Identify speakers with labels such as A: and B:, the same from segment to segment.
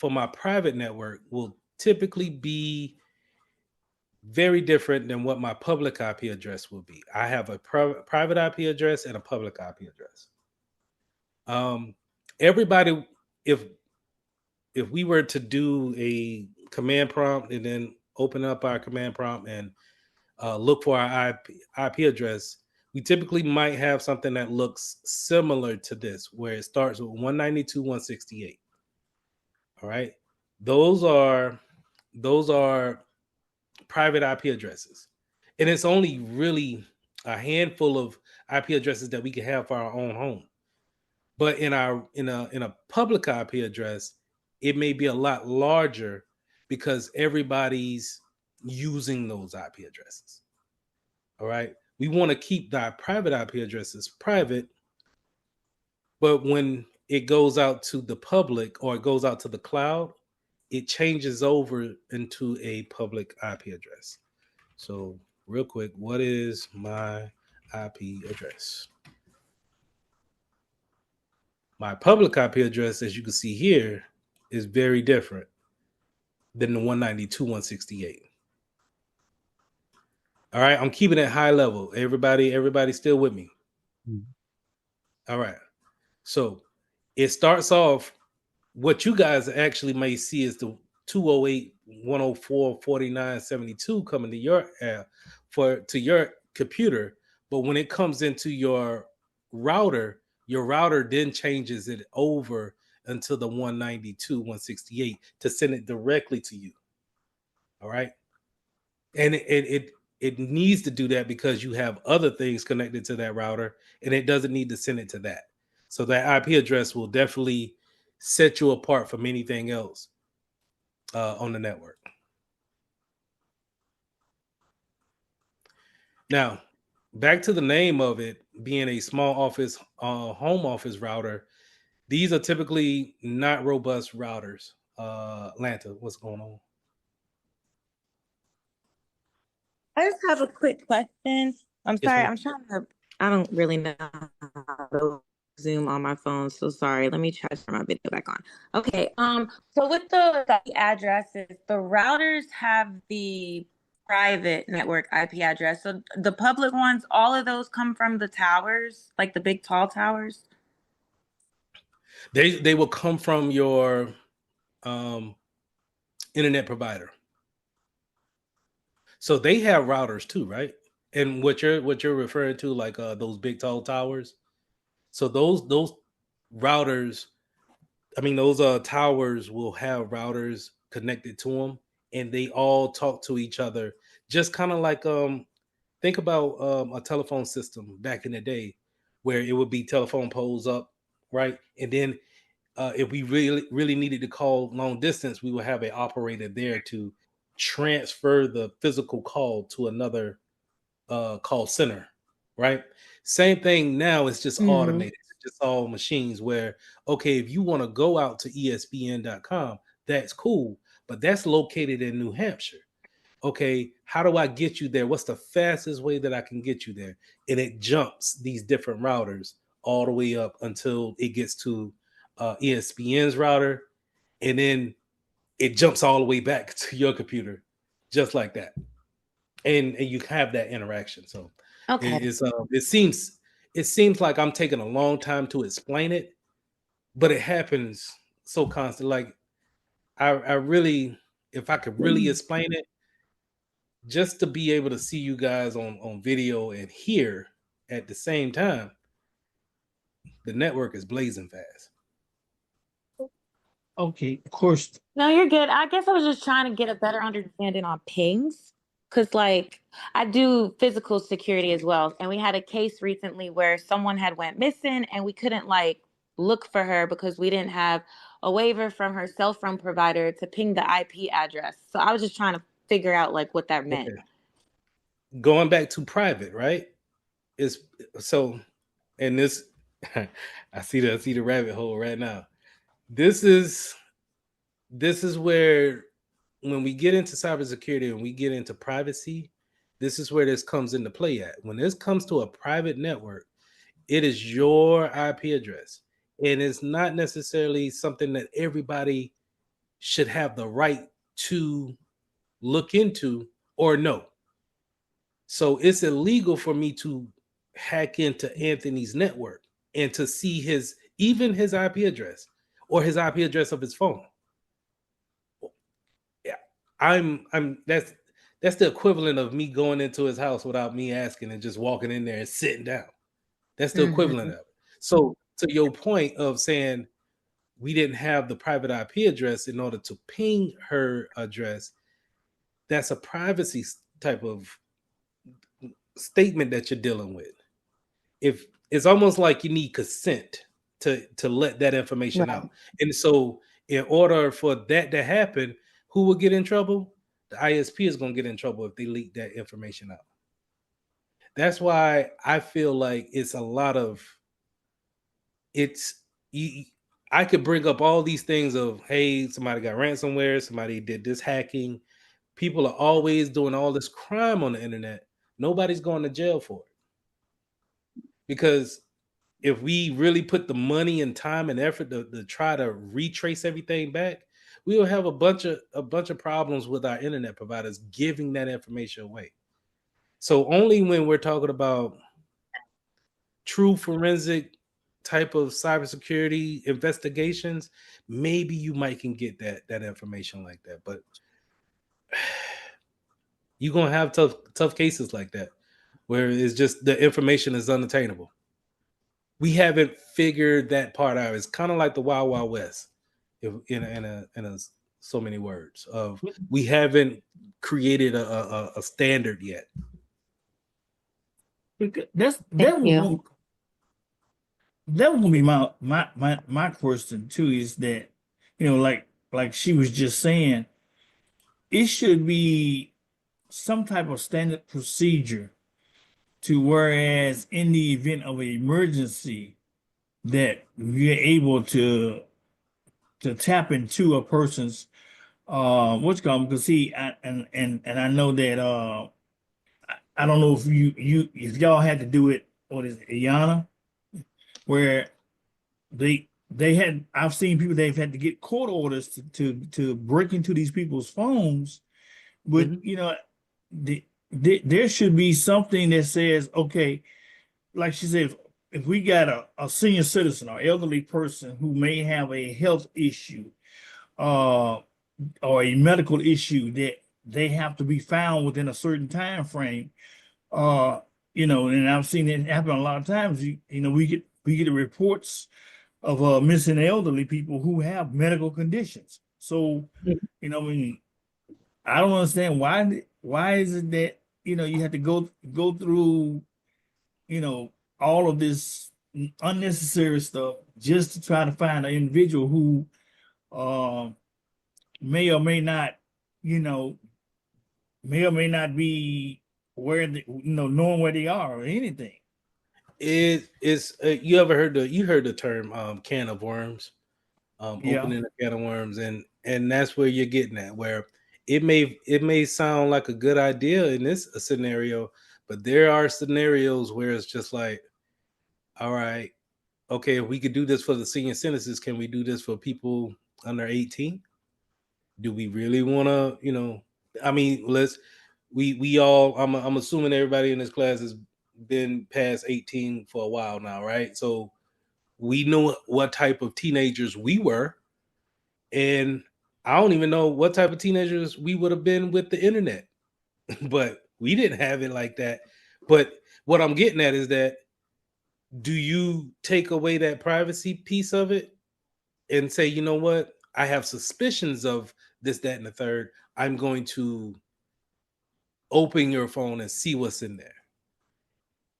A: for my private network will typically be very different than what my public IP address will be. I have a private IP address and a public IP address. Everybody, if we were to do a command prompt and then open up our command prompt and look for our IP address, we typically might have something that looks similar to this, where it starts with 192.168. All right, those are private IP addresses, and it's only really a handful of IP addresses that we can have for our own home. But in a public IP address, it may be a lot larger because everybody's using those IP addresses. All right, we want to keep the private IP addresses private, but when it goes out to the public or it goes out to the cloud, it changes over into a public IP address. So real quick, what is my IP address? My public IP address, as you can see here, is very different than the 192.168. All right, I'm keeping it high level. Everybody still with me? All right. So it starts off, what you guys actually may see is the 208.104.49.72 coming to your to your computer. But when it comes into your router then changes it over until the 192.168 to send it directly to you. All right. And it needs to do that because you have other things connected to that router, and it doesn't need to send it to that. So that IP address will definitely set you apart from anything else on the network. Now, back to the name of it being a small office, home office router. These are typically not robust routers. Atlanta, what's going on?
B: I just have a quick question. I'm sorry. I don't really know how to Zoom on my phone. So sorry. Let me try to turn my video back on. Okay. So with the addresses, the routers have the private network IP address. So the public ones, all of those come from the towers, like the big tall towers.
A: They will come from your internet provider. So they have routers too, right? And what you're referring to, like those big tall towers. So those routers, those towers will have routers connected to them, and they all talk to each other. Just kind of like think about a telephone system back in the day, where it would be telephone poles up, right? And then if we really needed to call long distance, we would have an operator there to transfer the physical call to another call center, right? Same thing now. It's just automated. It's just all machines where, okay, if you want to go out to ESPN.com, that's cool, but that's located in New Hampshire. Okay, how do I get you there? What's the fastest way that I can get you there? And it jumps these different routers all the way up until it gets to ESPN's router, and then it jumps all the way back to your computer, just like that. And you have that interaction. So
B: Okay.
A: it seems like I'm taking a long time to explain it, but it happens so constant. Like I really, if I could really explain it, just to be able to see you guys on video and hear at the same time, the network is blazing fast.
C: Okay, of course.
B: No, you're good. I guess I was just trying to get a better understanding on pings. Because, like, I do physical security as well. And we had a case recently where someone had went missing and we couldn't, like, look for her because we didn't have a waiver from her cell phone provider to ping the IP address. So I was just trying to figure out, like, what that meant.
A: Okay. Going back to private, right? It's so, and this, I see the rabbit hole right now. This is where, when we get into cybersecurity and we get into privacy, this is where this comes into play at. When this comes to a private network, it is your IP address, and it's not necessarily something that everybody should have the right to look into or no. So it's illegal for me to hack into Anthony's network and to see his even his IP address or his IP address of his phone. Yeah, I'm that's the equivalent of me going into his house without me asking and just walking in there and sitting down. That's the equivalent of it. So to your point of saying we didn't have the private IP address in order to ping her address, that's a privacy type of statement that you're dealing with. If it's almost like you need consent to let that information
B: Right.
A: out. And so in order for that to happen, who will get in trouble? The ISP is going to get in trouble if they leak that information out. That's why I feel like it's a lot of it's you, I could bring up all these things of hey, somebody got ransomware, somebody did this hacking. People are always doing all this crime on the internet. Nobody's going to jail for it because if we really put the money and time and effort to try to retrace everything back, we will have a bunch of problems with our internet providers giving that information away. So only when we're talking about true forensic type of cybersecurity investigations, maybe you might can get that information like that. But you're gonna have tough cases like that where it's just the information is unattainable. We haven't figured that part out. It's kind of like the Wild Wild West, if, in a so many words of we haven't created a standard yet.
C: That's
B: Thank
C: that was
B: you.
C: gonna, that was gonna be my question too. Is that like she was just saying, it should be some type of standard procedure to whereas in the event of an emergency that you're able to tap into a person's what's called because see and I know that I don't know if if y'all had to do it what is it, Iana, where they had I've seen people they've had to get court orders to break into these people's phones, but
A: Mhm.
C: there should be something that says okay, like she said, if we got a senior citizen or elderly person who may have a health issue uh, or a medical issue that they have to be found within a certain time frame, uh, and I've seen it happen a lot of times. We get the reports of missing elderly people who have medical conditions. So, I mean, I don't understand why is it that you have to go through all of this unnecessary stuff just to try to find an individual who uh, may or may not, you know, may or may not be where knowing where they are or anything.
A: It is you heard the term can of worms,
C: Yeah.
A: opening a can of worms, and that's where you're getting at. Where it may sound like a good idea in this scenario, but there are scenarios where it's just like, all right, okay, if we could do this for the senior citizens, can we do this for people under 18? Do we really want to, I mean, we all, I'm assuming everybody in this class has been past 18 for a while now, right? So we know what type of teenagers we were. And I don't even know what type of teenagers we would have been with the internet, but we didn't have it like that. But what I'm getting at is that do you take away that privacy piece of it and say, you know what, I have suspicions of this, that, and the third. I'm going to open your phone and see what's in there.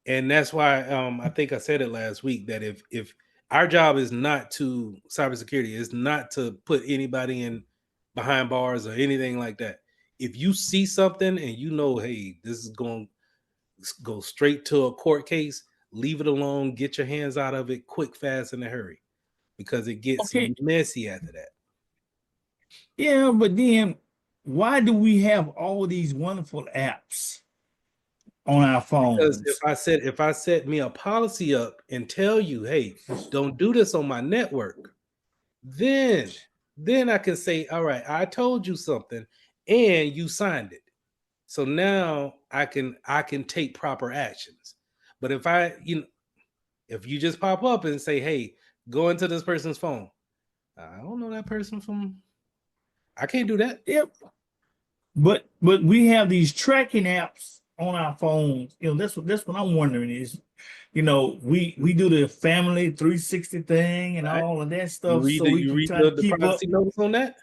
A: And that's why I think I said it last week that if our job is not to cybersecurity, is not to put anybody in behind bars or anything like that. If you see something and you know, hey, this is going to go straight to a court case, leave it alone, get your hands out of it quick, fast, in a hurry, because it gets
C: Okay.
A: messy after that.
C: Yeah, but then why do we have all these wonderful apps on our
A: Because if
C: phones?
A: I said if I set me a policy up and tell you, hey, don't do this on my network, then then I can say, all right, I told you something and you signed it. So now I can take proper actions. But if you just pop up and say, hey, go into this person's phone, I don't know that person from, I can't do that.
C: Yep. But we have these tracking apps on our phones. That's what I'm wondering is, we do the family 360 thing and
A: Right?
C: all of that
A: You
C: stuff,
A: read
C: so
A: the
C: we
A: you
C: can
A: read
C: try to
A: the
C: keep up.
A: privacy notice on that?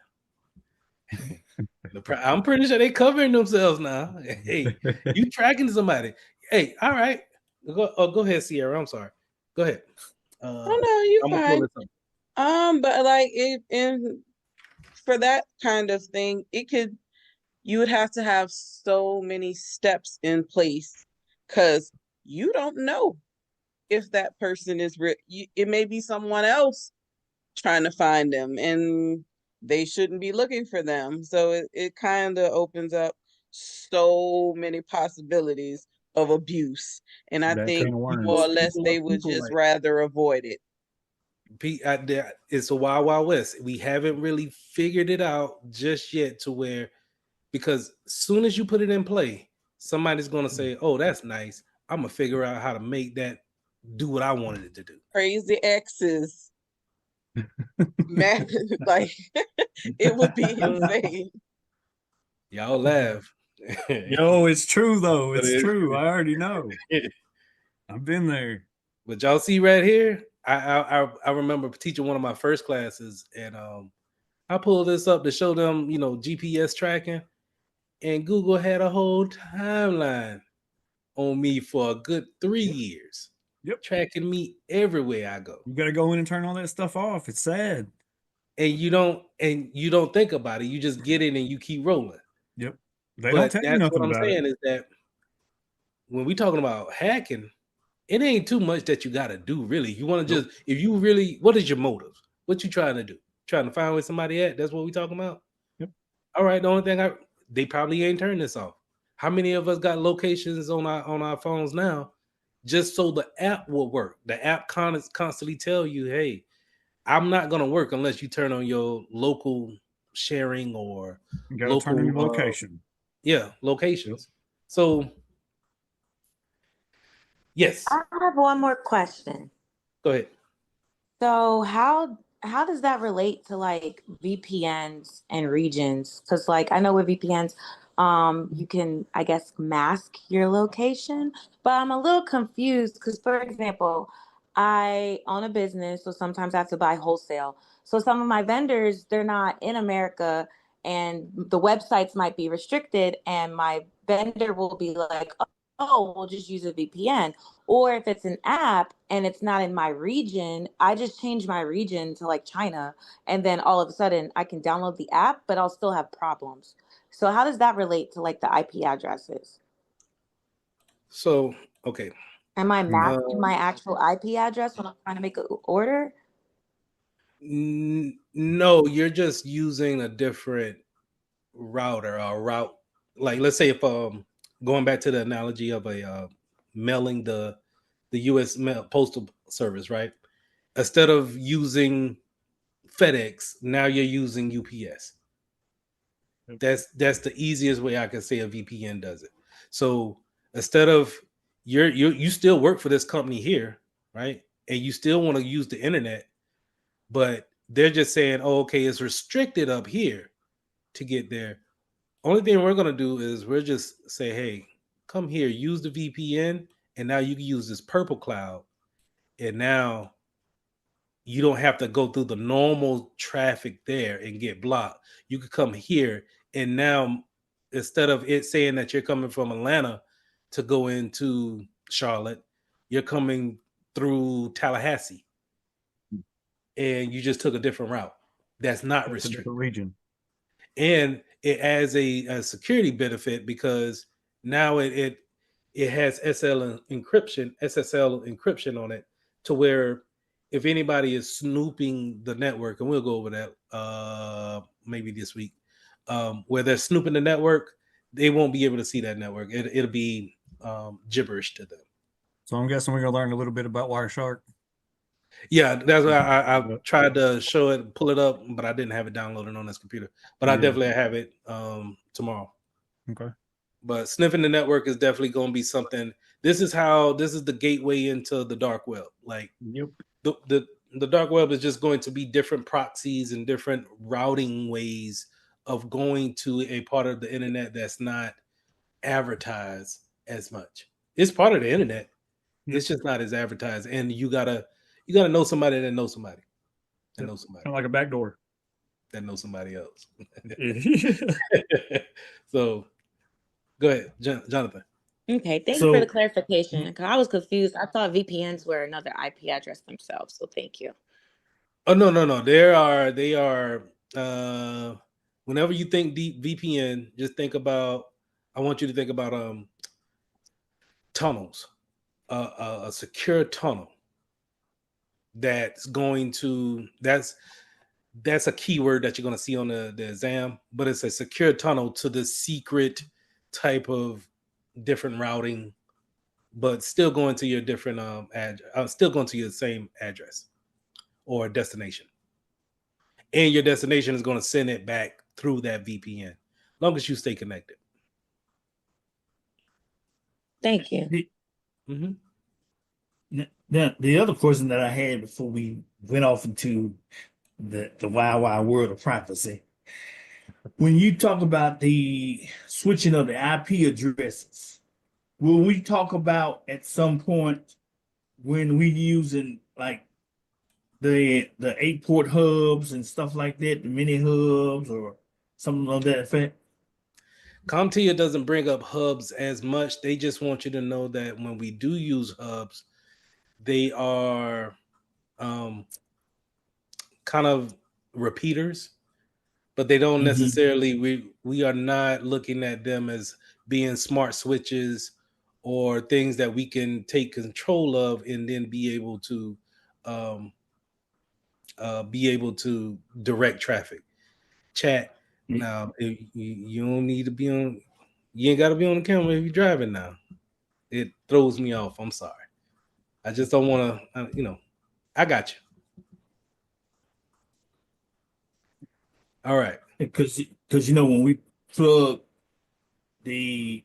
A: I'm pretty sure they covering themselves now. Hey, you tracking somebody. Hey, all right. Go ahead, Sierra. I'm sorry. Go ahead.
D: Oh no, you
A: I'm gonna pull
D: fine.
A: this up.
D: But like it in for that kind of thing, you would have to have so many steps in place because you don't know if that person is it may be someone else trying to find them and they shouldn't be looking for them. So it kind of opens up so many possibilities of abuse. And I
E: That
D: think
E: kind of
D: more or
E: worms.
D: less they would
A: People
D: just
A: like
D: rather avoid it.
A: it's a wild, wild west. We haven't really figured it out just yet to where, because as soon as you put it in play, somebody's gonna say, "Oh, that's nice. I'm gonna figure out how to make that do what I wanted it to do."
D: Crazy exes, man, like it would be insane.
A: Y'all laugh,
E: Yo, it's true though.
A: but
E: It's true. I already know. I've been there.
A: but y'all see right here, I remember teaching one of my first classes, and I pulled this up to show them, GPS tracking, and Google had a whole timeline on me for a good 3 years,
E: Yep.
A: tracking me everywhere I go.
E: You got to go in and turn all that stuff off. It's sad.
A: And you don't think about it. You just get in and you keep rolling.
E: Yep. They don't
A: But
E: tell you
A: that's what
E: nothing
A: I'm
E: about it.
A: saying is that when we talking about hacking, it ain't too much that you got to do, really. You want to
E: Nope.
A: just, if you really, what is your motive? What you trying to do? Trying to find where somebody at? That's what we talking about?
E: Yep.
A: All right, the only thing they probably ain't turned this off. How many of us got locations on our phones now just so the app will work? The app constantly tell you, hey, I'm not gonna work unless you turn on your local sharing or
E: You got to turn on your
A: local
E: location.
A: yeah,
E: Yep.
A: locations. So yes,
B: I have one more question.
A: go ahead.
B: So how does that relate to like VPNs and regions? Because like I know with VPNs, you can I guess mask your location, but I'm a little confused because for example, I own a business, so sometimes I have to buy wholesale. So some of my vendors, they're not in America and the websites might be restricted and my vendor will be like, oh, we'll just use a VPN. Or if it's an app and it's not in my region, I just change my region to like China. And then all of a sudden I can download the app, but I'll still have problems. So how does that relate to like the IP addresses?
A: So okay.
B: Am I
E: Mm.
B: masking my actual IP address when I'm trying to make an order?
A: No, you're just using a different router or route. Like let's say if going back to the analogy of a mailing the US postal service, right? Instead of using FedEx, now you're using UPS.
E: Yep.
A: That's the easiest way I can say a VPN does it. So instead of you still work for this company here, right? And you still want to use the internet, but they're just saying, oh, okay, it's restricted up here to get there. Only thing we're gonna do is we're just say, hey, come here, use the VPN, and now you can use this purple cloud, and now you don't have to go through the normal traffic there and get blocked. You could come here, and now instead of it saying that you're coming from Atlanta to go into Charlotte, you're coming through Tallahassee, and you just took a different route. That's not
E: It's a different
A: restricted,
E: region.
A: and it adds a security benefit because now it has SSL encryption on it to where if anybody is snooping the network, and we'll go over that maybe this week, where they're snooping the network, they won't be able to see that network. It'll be gibberish to them.
E: So I'm guessing we're gonna learn a little bit about Wireshark.
A: Yeah, that's why I tried to show it, pull it up, but I didn't have it downloaded on this computer. But I definitely have it tomorrow.
E: Okay.
A: But sniffing the network is definitely going to be something. This is the gateway into the dark web. Like
E: Yep.
A: the dark web is just going to be different proxies and different routing ways of going to a part of the internet that's not advertised as much. It's part of the internet.
E: Yep.
A: It's just not as advertised, and you gotta know somebody that knows somebody that knows somebody
E: Kind of like a back door.
A: that knows somebody else.
E: Yeah.
A: So go ahead, Jonathan.
B: Okay, thank you for the
C: So
B: clarification. Because I was confused. I thought VPNs were another IP address themselves. So thank you.
A: Oh no. They are. Uh, whenever you think deep VPN, just think about. I want you to think about tunnels, a secure tunnel that's a keyword that you're going to see on the exam, but it's a secure tunnel to the secret type of different routing, but still going to your different still going to your same address or destination, and your destination is going to send it back through that VPN, long as you stay connected.
B: Thank you.
A: Mm-hmm.
C: now the other question that I had before we went off into the wild world of privacy, when you talk about the switching of the IP addresses, will we talk about at some point when we using like the 8-port hubs and stuff like that, the mini hubs or something of that effect?
A: CompTIA doesn't bring up hubs as much. They just want you to know that when we do use hubs, they are kind of repeaters, but they don't
C: Mm-hmm.
A: necessarily. We are not looking at them as being smart switches or things that we can take control of and then um, be able to direct traffic. Chat now. If you don't need to be on. You ain't got to be on the camera if you're driving now. It throws me off. I'm sorry. I just don't want to. I got you. All right.
C: Because when we plug the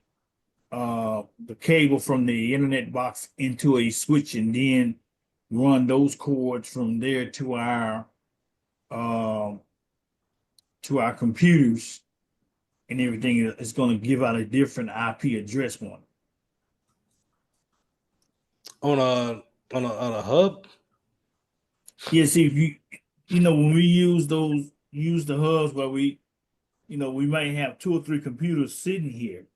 C: the cable from the internet box into a switch and then run those cords from there um to our computers and everything, is going to give out a different IP address one.
A: On a hub.
C: Yeah, see, if when we use the hubs where we might have 2 or 3 computers sitting here.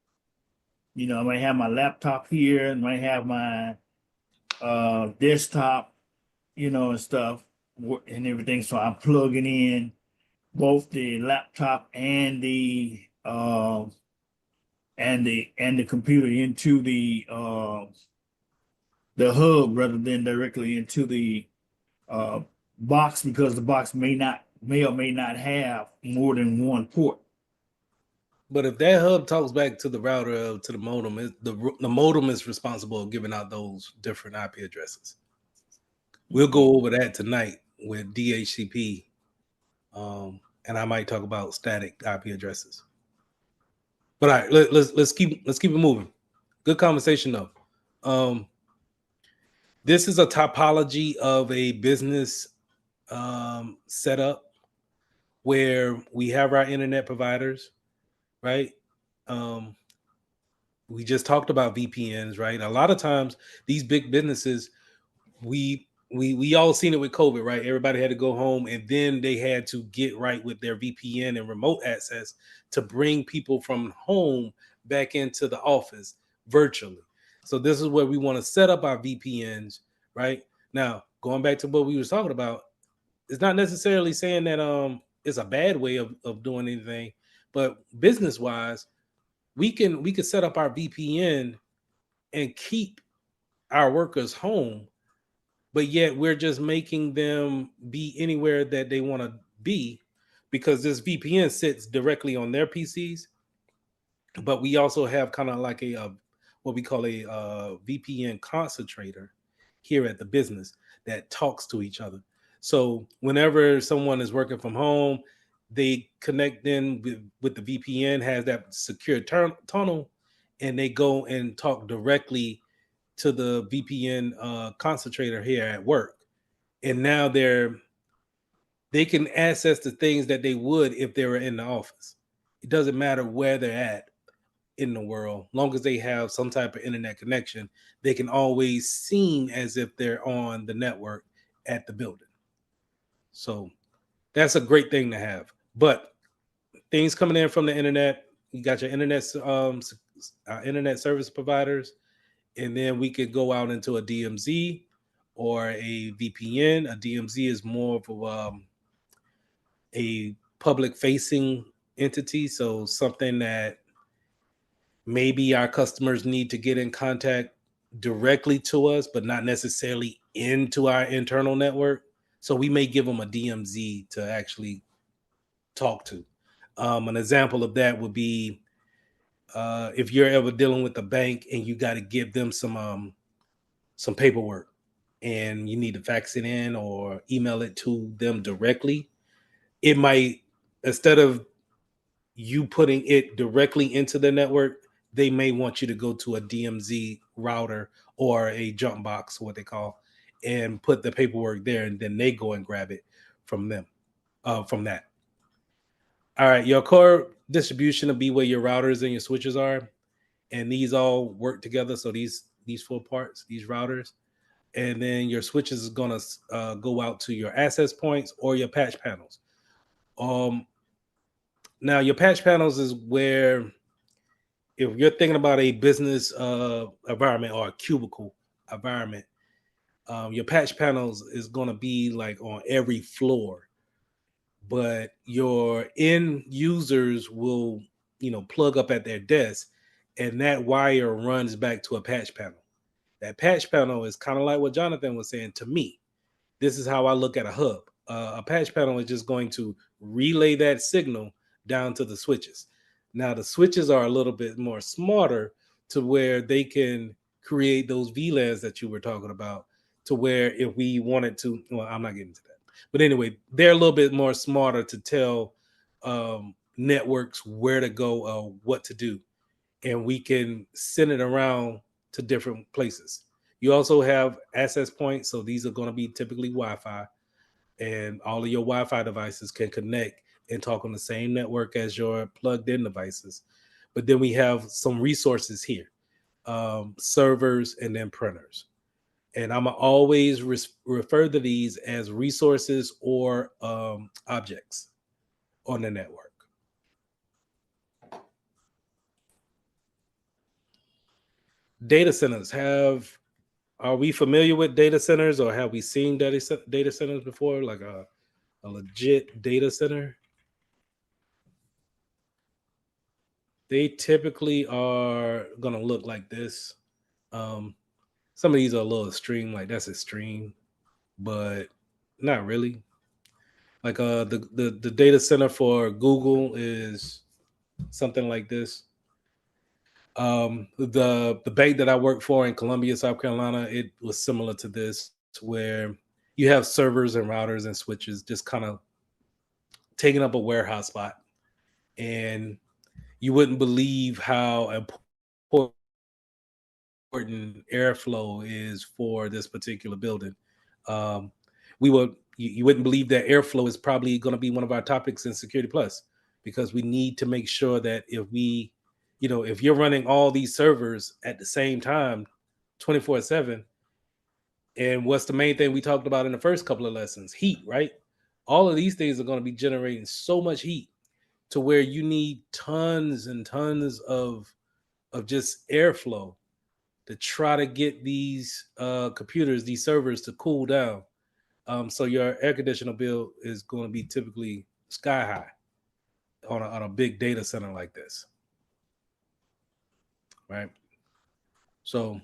C: I might have my laptop here and might have my desktop, and stuff and everything. So I'm plugging in both the laptop and the computer into the hub rather than directly into the uh box, because the box may or may not have more than one port.
A: But if that hub talks back to the router to the modem, the modem is responsible for giving out those different IP addresses. We'll go over that tonight with DHCP, and I might talk about static IP addresses. But all right, let's keep it moving. Good conversation though. This is a topology of a business setup where we have our internet providers, right? Um, we just talked about VPNs, right? A lot of times, these big businesses, we all seen it with COVID, right? Everybody had to go home, and then they had to get right with their VPN and remote access to bring people from home back into the office virtually. So this is where we want to set up our VPNs, right? Now, going back to what we was talking about, it's not necessarily saying that it's a bad way of doing anything, but business wise, we can set up our VPN and keep our workers home, but yet we're just making them be anywhere that they want to be because this VPN sits directly on their PCs. But we also have kind of like what we call a VPN concentrator here at the business that talks to each other. So whenever someone is working from home, they connect in with the VPN, has that secure tunnel, and they go and talk directly to the VPN concentrator here at work. And now they can access the things that they would if they were in the office. It doesn't matter where they're at in the world, long as they have some type of internet connection, they can always seem as if they're on the network at the building. So that's a great thing to have. But things coming in from the internet, you got your internet service providers, and then we could go out into a DMZ or a VPN. A DMZ is more of a public facing entity, so something that maybe our customers need to get in contact directly to us, but not necessarily into our internal network. So we may give them a DMZ to actually talk to. An example of that would be if you're ever dealing with a bank and you got to give them some paperwork and you need to fax it in or email it to them directly. It might, instead of you putting it directly into the network, they may want you to go to a DMZ router or a jump box, what they call, and put the paperwork there, and then they go and grab it from them, from that. All right, your core distribution will be where your routers and your switches are, and these all work together. So these four parts, these routers, and then your switches is gonna go out to your access points or your patch panels. Um, Now your patch panels is where, if you're thinking about a business environment or a cubicle environment, your patch panels is going to be like on every floor, but your end users will, plug up at their desk, and that wire runs back to a patch panel. That patch panel is kind of like what Jonathan was saying to me. This is how I look at a hub. A patch panel is just going to relay that signal down to the switches. Now, the switches are a little bit more smarter to where they can create those VLANs that you were talking about, to where if we wanted to, well, I'm not getting to that. But anyway, they're a little bit more smarter to tell networks where to go, what to do. And we can send it around to different places. You also have access points. So these are going to be typically Wi-Fi, and all of your Wi-Fi devices can connect and talk on the same network as your plugged in devices. But then we have some resources here, servers and then printers. And I'm always refer to these as resources or objects on the network. Data centers are we familiar with data centers, or have we seen data centers before, like a legit data center? They typically are going to look like this. Some of these are a little extreme, like that's extreme, but not really. Like the data center for Google is something like this. The bank that I worked for in Columbia, South Carolina, it was similar to this, where you have servers and routers and switches just kind of taking up a warehouse spot, and you wouldn't believe how important airflow is for this particular building. Um, you wouldn't believe that airflow is probably going to be one of our topics in Security Plus, because we need to make sure that if you're running all these servers at the same time, 24/7, and what's the main thing we talked about in the first couple of lessons? Heat, right? All of these things are going to be generating so much heat to where you need tons and tons of just airflow to try to get these computers, these servers, to cool down. So your air conditioner bill is going to be typically sky high on a big data center like this, right? So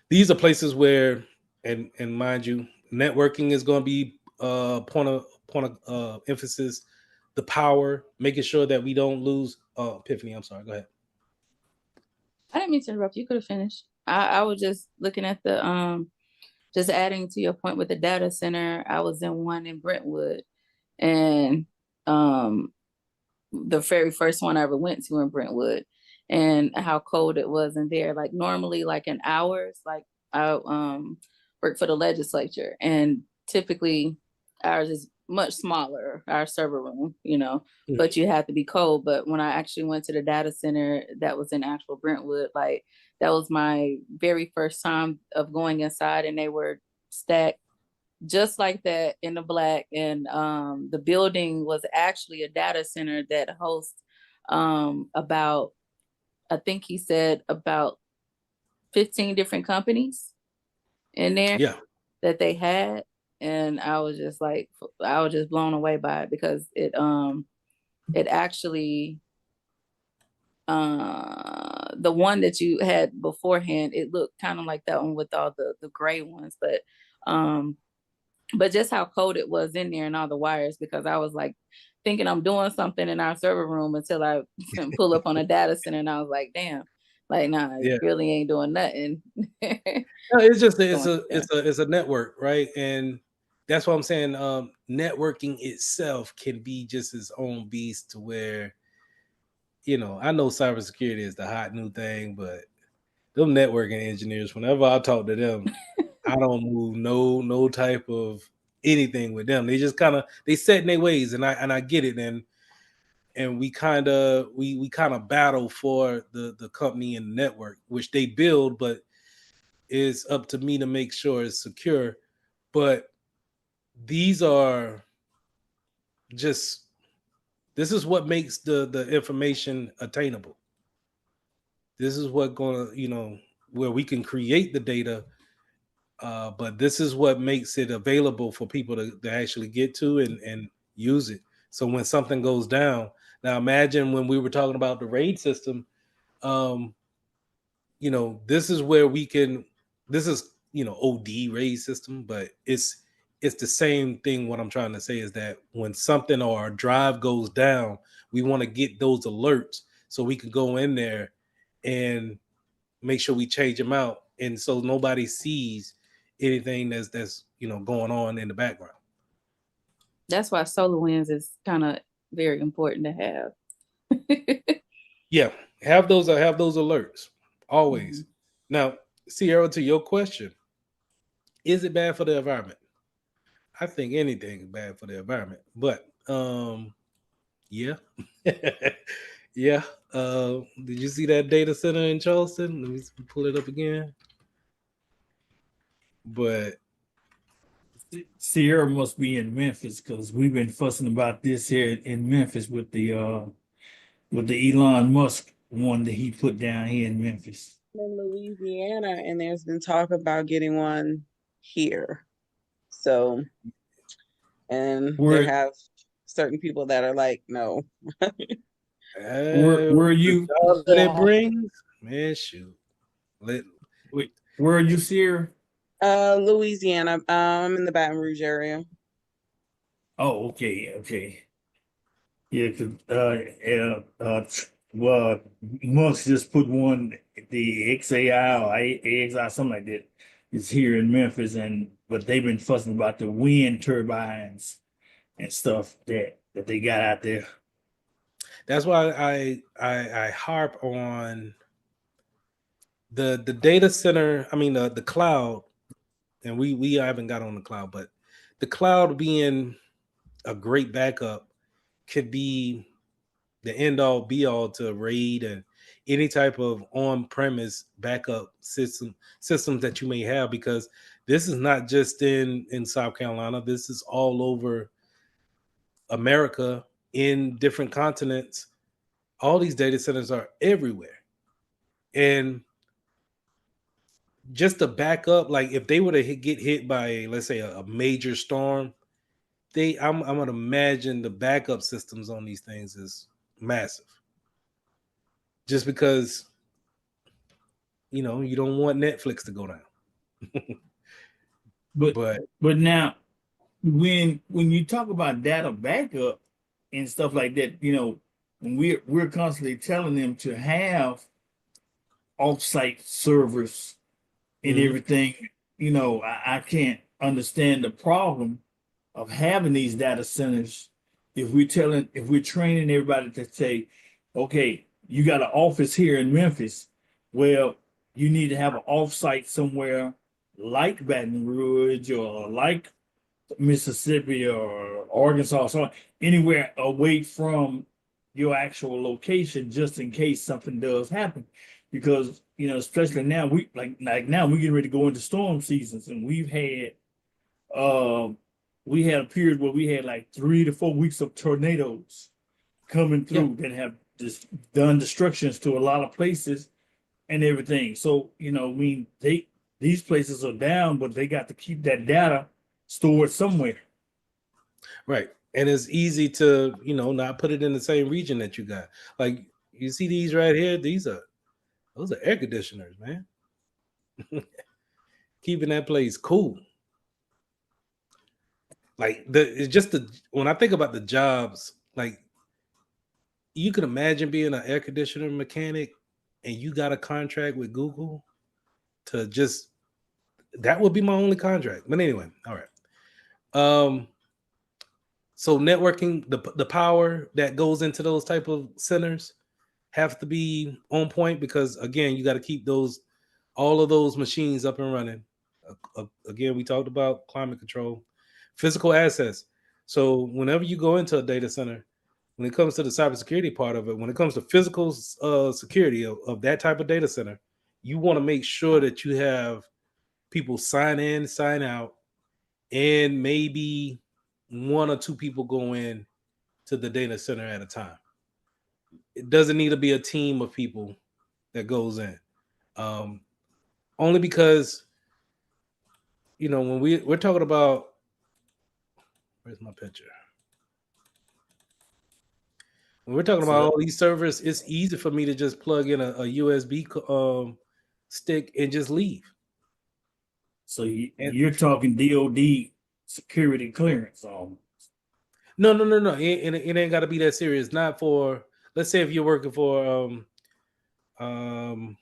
A: these are places where, and mind you, networking is going to be point of emphasis. The power, making sure that we don't lose. Epiphany, I'm sorry. Go ahead.
F: I didn't mean to interrupt. You could have finished. I was just looking at just adding to your point with the data center. I was in one in Brentwood, and the very first one I ever went to in Brentwood, and how cold it was in there. Like normally, like in hours, like I work for the legislature, and typically ours is much smaller, our server room, but you have to be cold. But when I actually went to the data center that was in actual Brentwood, like that was my very first time of going inside, and they were stacked just like that in the black. And the building was actually a data center that hosts about, I think he said about 15 different companies in there
A: Yeah.
F: that they had. And I was just blown away by it, because it actually, the one that you had beforehand, it looked kind of like that one with all the gray ones, but just how cold it was in there and all the wires, because I was like thinking I'm doing something in our server room until I pull up on a data center, and I was like, damn, like, nah,
A: Yeah.
F: it really ain't doing nothing.
A: No, it's just it's a network, right? And that's what I'm saying. Networking itself can be just its own beast, to where, I know cybersecurity is the hot new thing, but them networking engineers, whenever I talk to them, I don't move no type of anything with them. They just they set in their ways, and I get it. And we kind of battle for the company and the network, which they build, but it's up to me to make sure it's secure. But these are just this is what makes the information attainable. This is what gonna, where we can create the data, but this is what makes it available for people to actually get to and use it. So when something goes down, now imagine when we were talking about the RAID system, um, this is where we can, this is, OD RAID system, but it's the same thing. What I'm trying to say is that when something or a drive goes down, we want to get those alerts so we can go in there and make sure we change them out, and so nobody sees anything that's going on in the background.
F: That's why SolarWinds is kind of very important to have.
A: Yeah, have those alerts always.
F: Mhm.
A: Now, Sierra, to your question, is it bad for the environment? I think anything is bad for the environment, but yeah. Yeah. Did you see that data center in Charleston? Let me pull it up again. But
C: Sierra must be in Memphis, because we've been fussing about this here in Memphis with the Elon Musk one that he put down here in Memphis.
D: In Louisiana, and there's been talk about getting one here. So, and there
C: Where
D: have certain people that are like, no.
C: where are
A: the
C: you?
A: jobs that it brings, man, shoot. Let,
C: Wait, where are you, Sierra?
D: Louisiana. I'm in the Baton Rouge area.
C: Oh, okay, okay. Yeah, 'cause, well, Musk just put one, the XAI or AXI, something like that, is here in Memphis, but they've been fussing about the wind turbines and stuff that they got out there.
A: that's why I harp on the data center. I mean the cloud, and we haven't got on the cloud, but the cloud being a great backup could be the end all be all to RAID and any type of on-premise backup systems that you may have, because this is not just in South Carolina. This is all over America, in different continents. All these data centers are everywhere. And just to back up, like if they were to get hit by, let's say, a major storm, I'm gonna imagine the backup systems on these things is massive. Just because you don't want Netflix to go down.
C: But
A: But
C: but now when you talk about data backup and stuff like that, when we're constantly telling them to have offsite servers and everything. You know, I can't understand the problem of having these data centers if we're training everybody to say, okay, you got an office here in Memphis. Well, you need to have an offsite somewhere like Baton Rouge or like Mississippi or Arkansas, so anywhere away from your actual location, just in case something does happen. Because you know, especially now, like now we getting ready to go into storm seasons, and um we had a period where we had like 3 to 4 weeks of tornadoes coming
A: Yeah.
C: through that have just done destructions to a lot of places and everything. So, you know, I mean, these places are down, but they got to keep that data stored somewhere.
A: Right. And it's easy to, not put it in the same region that you got. Like you see these right here, those are air conditioners, man. Keeping that place cool. Like it's just when I think about the jobs, like you can imagine being an air conditioner mechanic and you got a contract with Google to just that would be my only contract. But anyway, all right. So networking, the power that goes into those type of centers have to be on point because again, you got to keep all of those machines up and running. Again, we talked about climate control, physical assets. So whenever you go into a data center, when it comes to the cybersecurity part of it, when it comes to physical security of that type of data center, you want to make sure that you have people sign in, sign out, and maybe one or two people go in to the data center at a time. It doesn't need to be a team of people that goes in. Um, Only because when we're talking about where's my picture? When we're talking about
C: So,
A: all these servers, it's easy for me to just plug in a USB stick and just leave.
C: so
A: And
C: you're talking DoD security clearance on.
A: no, no, no, no. It ain't got to be that serious. Not for, let's say if you're working for um,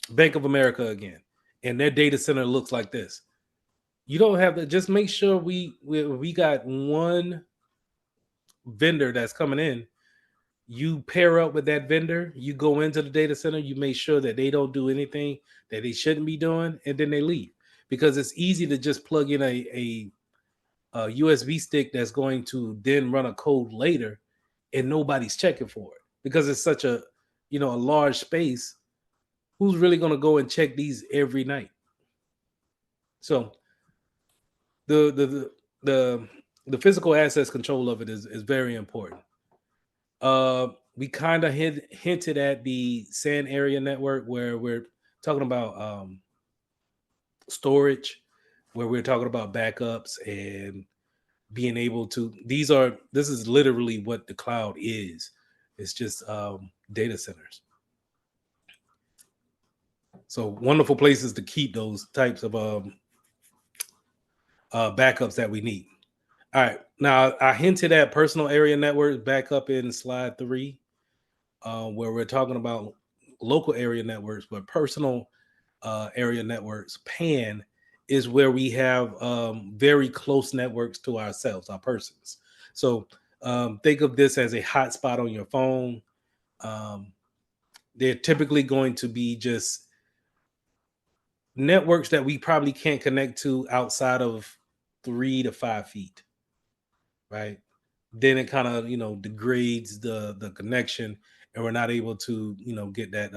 A: Bank of America again, and their data center looks like this. You don't have to just make sure we got one vendor that's coming in. You pair up with that vendor. You go into the data center. You make sure that they don't do anything that they shouldn't be doing, and then they leave because it's easy to just plug in a USB stick that's going to then run a code later, and nobody's checking for it because it's such a large space. Who's really going to go and check these every night? So the the the the, the physical assets control of it is very important. We kind of hinted at the SAN area network where we're talking about storage, where we're talking about backups and being able to. This is literally what the cloud is. It's just data centers. So wonderful places to keep those types of backups that we need. All right. Now I hinted at personal area networks back up in slide 3, where we're talking about local area networks, but personal area networks, PAN, is where we have very close networks to ourselves, our persons. So think of this as a hotspot on your phone. Um, they're typically going to be just networks that we probably can't connect to outside of 3 to 5 feet, right? Then it kind of degrades the connection, and we're not able to get that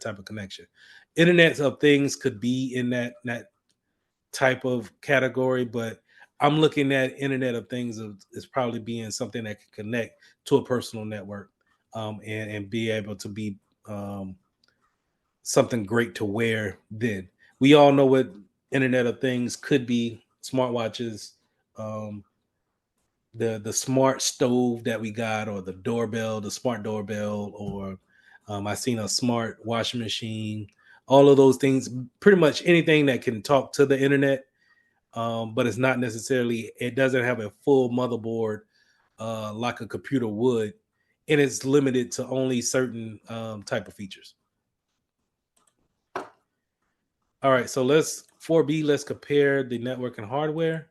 A: type of connection. Internet of things could be in that type of category, but I'm looking at Internet of Things as probably being something that can connect to a personal network, and be able to be something great to wear. Then we all know what Internet of Things could be: smartwatches, um, the smart stove that we got, or the doorbell, the smart doorbell, or I seen a smart washing machine. All of those things, pretty much anything that can talk to the internet, but it's not necessarily. It doesn't have a full motherboard like a computer would, and it's limited to only certain type of features. All right, so let's 4B. Let's compare the network and hardware.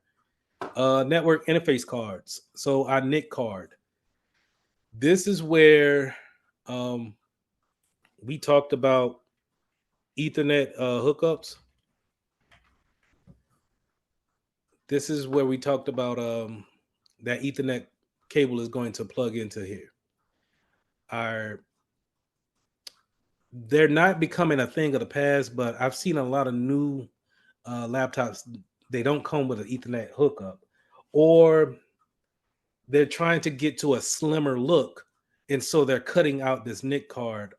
A: Network interface cards. So our NIC card. This is where um, we talked about Ethernet hookups. This is where we talked about that Ethernet cable is going to plug into here. They're not becoming a thing of the past, but I've seen a lot of new laptops. They don't come with an Ethernet hookup, or they're trying to get to a slimmer look, and so they're cutting out this NIC card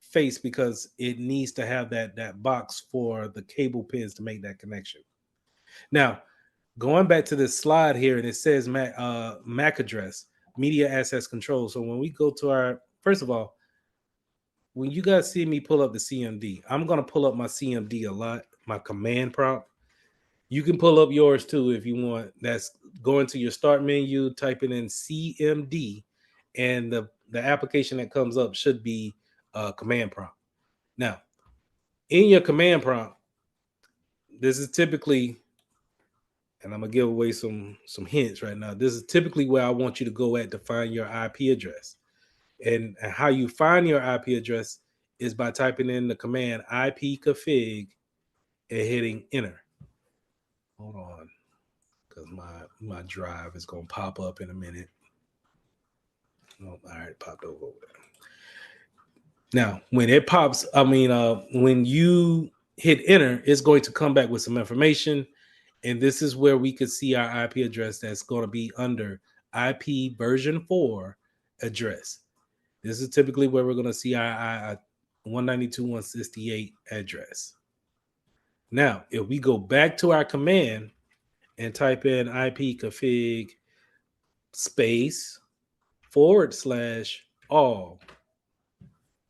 A: face because it needs to have that box for the cable pins to make that connection. Now, going back to this slide here, and it says MAC address, media access control. So when we go to our, first of all, when you guys see me pull up the CMD, I'm going to pull up my CMD a lot, my command prompt. You can pull up yours too if you want. That's going to your start menu, typing in CMD, and the application that comes up should be command prompt. Now, in your command prompt, this is typically, and I'm gonna give away some hints right now. This is typically where I want you to go at to find your IP address. And how you find your IP address is by typing in the command ipconfig and hitting enter. Hold on, because my drive is gonna pop up in a minute. Oh, all right, popped over there. Now, when it pops, when you hit enter, it's going to come back with some information. And this is where we could see our IP address that's going to be under IP version 4 address. This is typically where we're going to see our 192.168 address. Now, if we go back to our command and type in ipconfig space /all,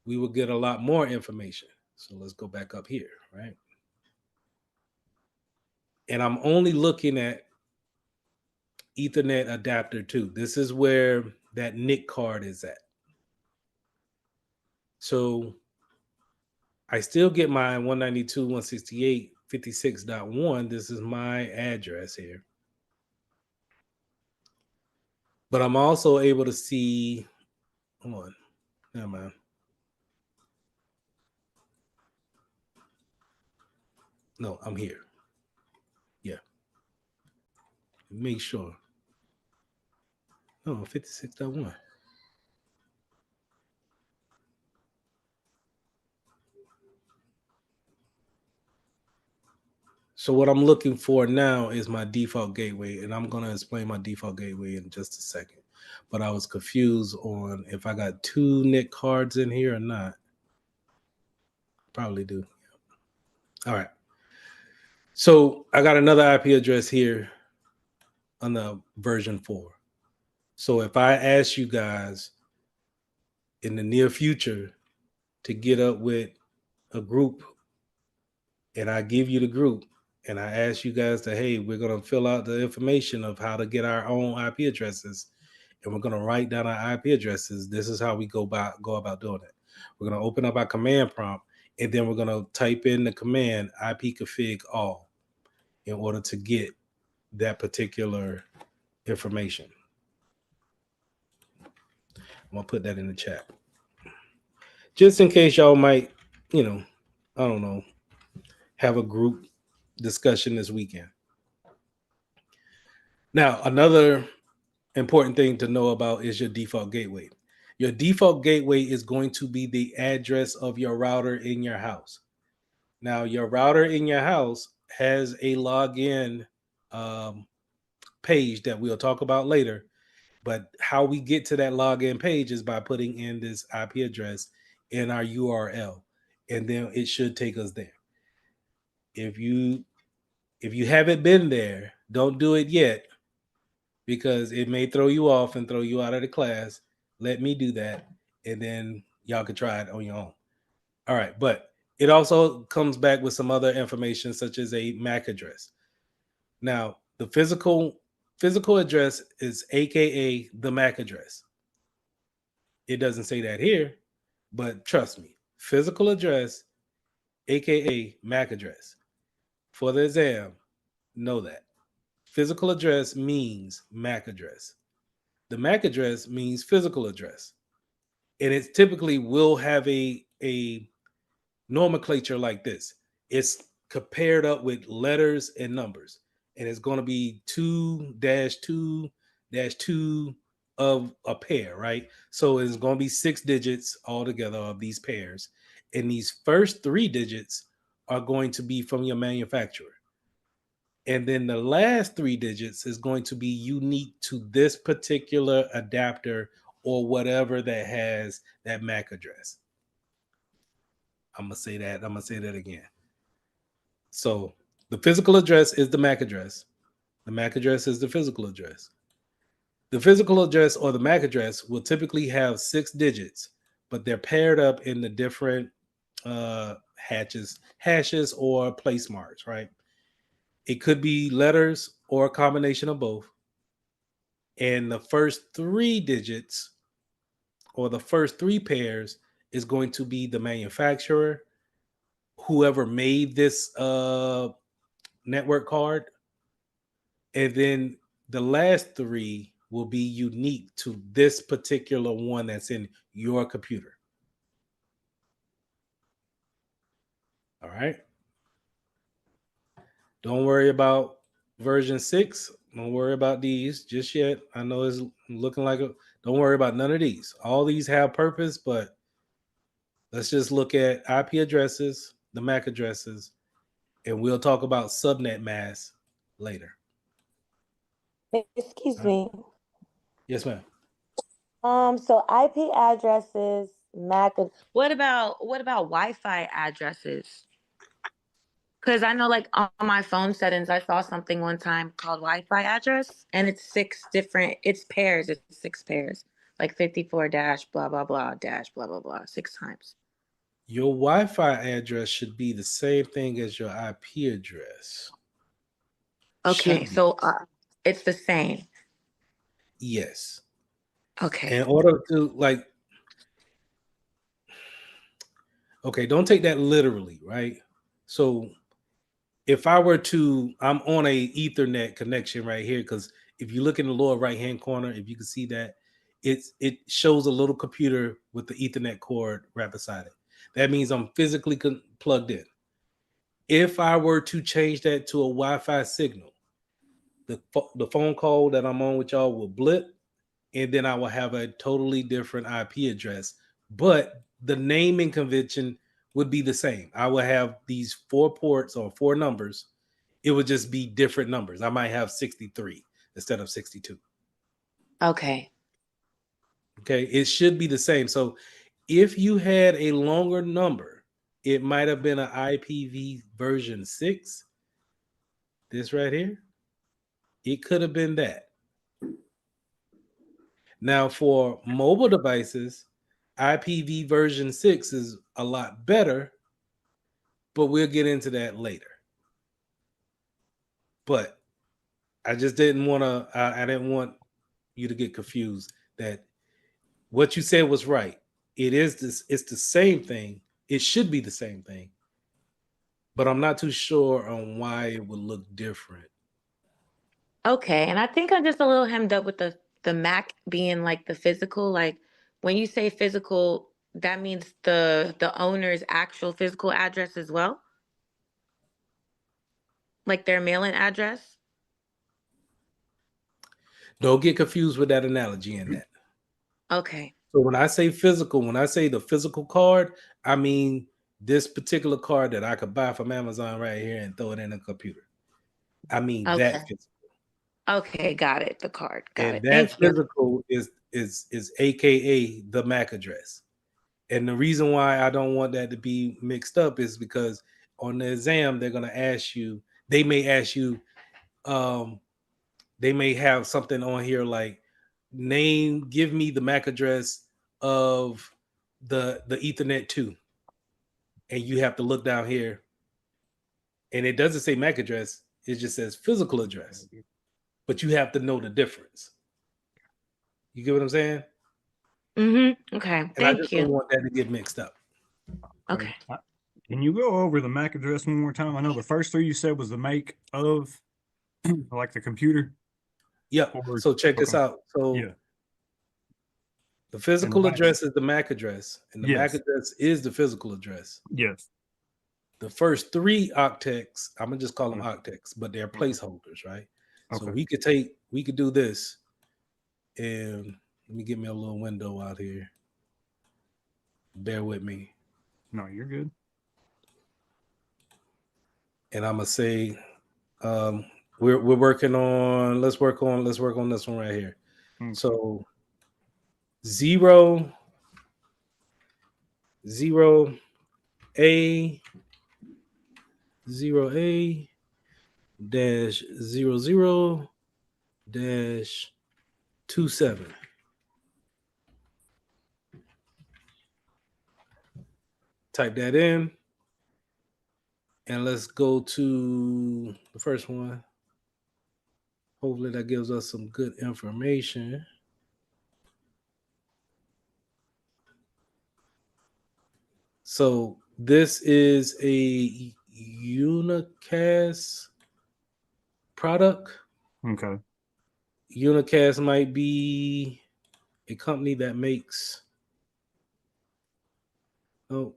A: we will get a lot more information. So let's go back up here, right? And I'm only looking at Ethernet adapter 2. This is where that NIC card is at. So I still get my 192.168.56.1. This is my address here. But I'm also able to see, hold on, never mind. No, I'm here. Yeah. Make sure. No, 56.1. So what I'm looking for now is my default gateway, and I'm going to explain my default gateway in just a second. But I was confused on if I got 2 NIC cards in here or not. Probably do. All right. So I got another IP address here on the version 4. So if I ask you guys in the near future to get up with a group, and I give you the group, and I ask you guys to, hey, we're going to fill out the information of how to get our own IP addresses, and we're going to write down our IP addresses. This is how we go about doing it. We're going to open up our command prompt, and then we're going to type in the command ipconfig all in order to get that particular information. I'm going to put that in the chat. Just in case y'all might, I don't know, have a group discussion this weekend. Now, another important thing to know about is your default gateway. Your default gateway is going to be the address of your router in your house. Now, your router in your house has a login page that we'll talk about later. But how we get to that login page is by putting in this IP address in our URL, and then it should take us there. If you haven't been there, don't do it yet, because it may throw you off and throw you out of the class. Let me do that, and then y'all can try it on your own. All right, but it also comes back with some other information, such as a MAC address. Now, the physical address is AKA the MAC address. It doesn't say that here, but trust me, physical address aka MAC address. For the exam, know that. Physical address means MAC address. The MAC address means physical address. And it typically will have a nomenclature like this. It's paired up with letters and numbers. And it's going to be 2-2-2 of a pair, right? So it's going to be 6 digits altogether of these pairs. And these first 3 digits are going to be from your manufacturer. And then the last 3 digits is going to be unique to this particular adapter or whatever that has that MAC address. I'm going to say that. I'm going to say that again. So the physical address is the MAC address. The MAC address is the physical address. The physical address or the MAC address will typically have 6 digits, but they're paired up in the different hashes or place marks, right? It could be letters or a combination of both. And the first 3 digits or the first 3 pairs is going to be the manufacturer, whoever made this network card, and then the last 3 will be unique to this particular one that's in your computer. All right. Don't worry about version 6. Don't worry about these just yet. I know it's looking like don't worry about none of these. All these have purpose, but let's just look at IP addresses, the MAC addresses, and we'll talk about subnet masks later.
B: Excuse me.
A: Yes, ma'am.
B: So IP addresses, MAC. What about Wi-Fi addresses? Because I know, like on my phone settings, I saw something one time called Wi-Fi address, and it's 6 different. It's pairs. It's 6 pairs, like 54 dash blah blah blah dash blah blah blah 6 times.
A: Your Wi-Fi address should be the same thing as your IP address.
B: Okay, so it's the same.
A: Yes.
B: Okay.
A: In order to okay, don't take that literally, right? So if I were to, I'm on a Ethernet connection right here, because if you look in the lower right hand corner, if you can see that, it shows a little computer with the Ethernet cord right beside it. That means I'm physically plugged in. If I were to change that to a Wi-Fi signal, the phone call that I'm on with y'all will blip, and then I will have a totally different IP address. But the naming convention would be the same. I will have these 4 ports or 4 numbers. It would just be different numbers. I might have 63 instead of 62.
B: Okay.
A: Okay. It should be the same. So if you had a longer number, it might have been an IPv version 6. This right here. It could have been that. Now, for mobile devices, IPv version 6 is a lot better, but we'll get into that later. But I just didn't want to, I didn't want you to get confused that what you said was right. It's the same thing. It should be the same thing, but I'm not too sure on why it would look different.
B: Okay, and I think I'm just a little hemmed up with the MAC being like the physical. Like when you say physical, that means the owner's actual physical address as well, like their mailing address.
A: Don't get confused with that analogy in that.
B: Okay.
A: So when I say physical, when I say the physical card, I mean this particular card that I could buy from Amazon right here and throw it in a computer. I mean
B: Okay.
A: that physical.
B: Okay, got it. The card. Got
A: And
B: it.
A: that
B: Thank you.
A: physical is AKA the MAC address. And the reason why I don't want that to be mixed up is because on the exam they're gonna ask you, they may ask you, they may have something on here like give me the MAC address of the Ethernet 2. And you have to look down here. And it doesn't say MAC address, it just says physical address. But you have to know the difference. You get what I'm saying?
B: Mm-hmm. Okay.
A: And I
B: Thank
A: just don't
B: you.
A: want that to get mixed up.
B: Okay.
E: Can you go over the MAC address one more time? I know the first three you said was the make of, like the computer.
A: Yeah.
E: Or,
A: So check this
E: okay.
A: out. So
E: Yeah.
A: the
E: And the
A: physical
E: MAC.
A: address is the MAC address, and the MAC
E: Yes.
A: address is the physical address.
E: Yes.
A: The first three octets, I'm gonna just call them
E: Okay.
A: octets, but they're
E: Okay.
A: placeholders, right? So
E: Okay.
A: we could do this, and let me get me a little window out here. Bear with me,
E: No, you're good.
A: and I'm gonna say, we're working on. Let's work on this one right here.
E: Okay.
A: So 0 A 0A dash 00 dash 27. Type that in, and let's go to the first one. Hopefully that gives us some good information. So this is a unicast product.
E: Okay.
A: Unicast might be a company that makes, oh,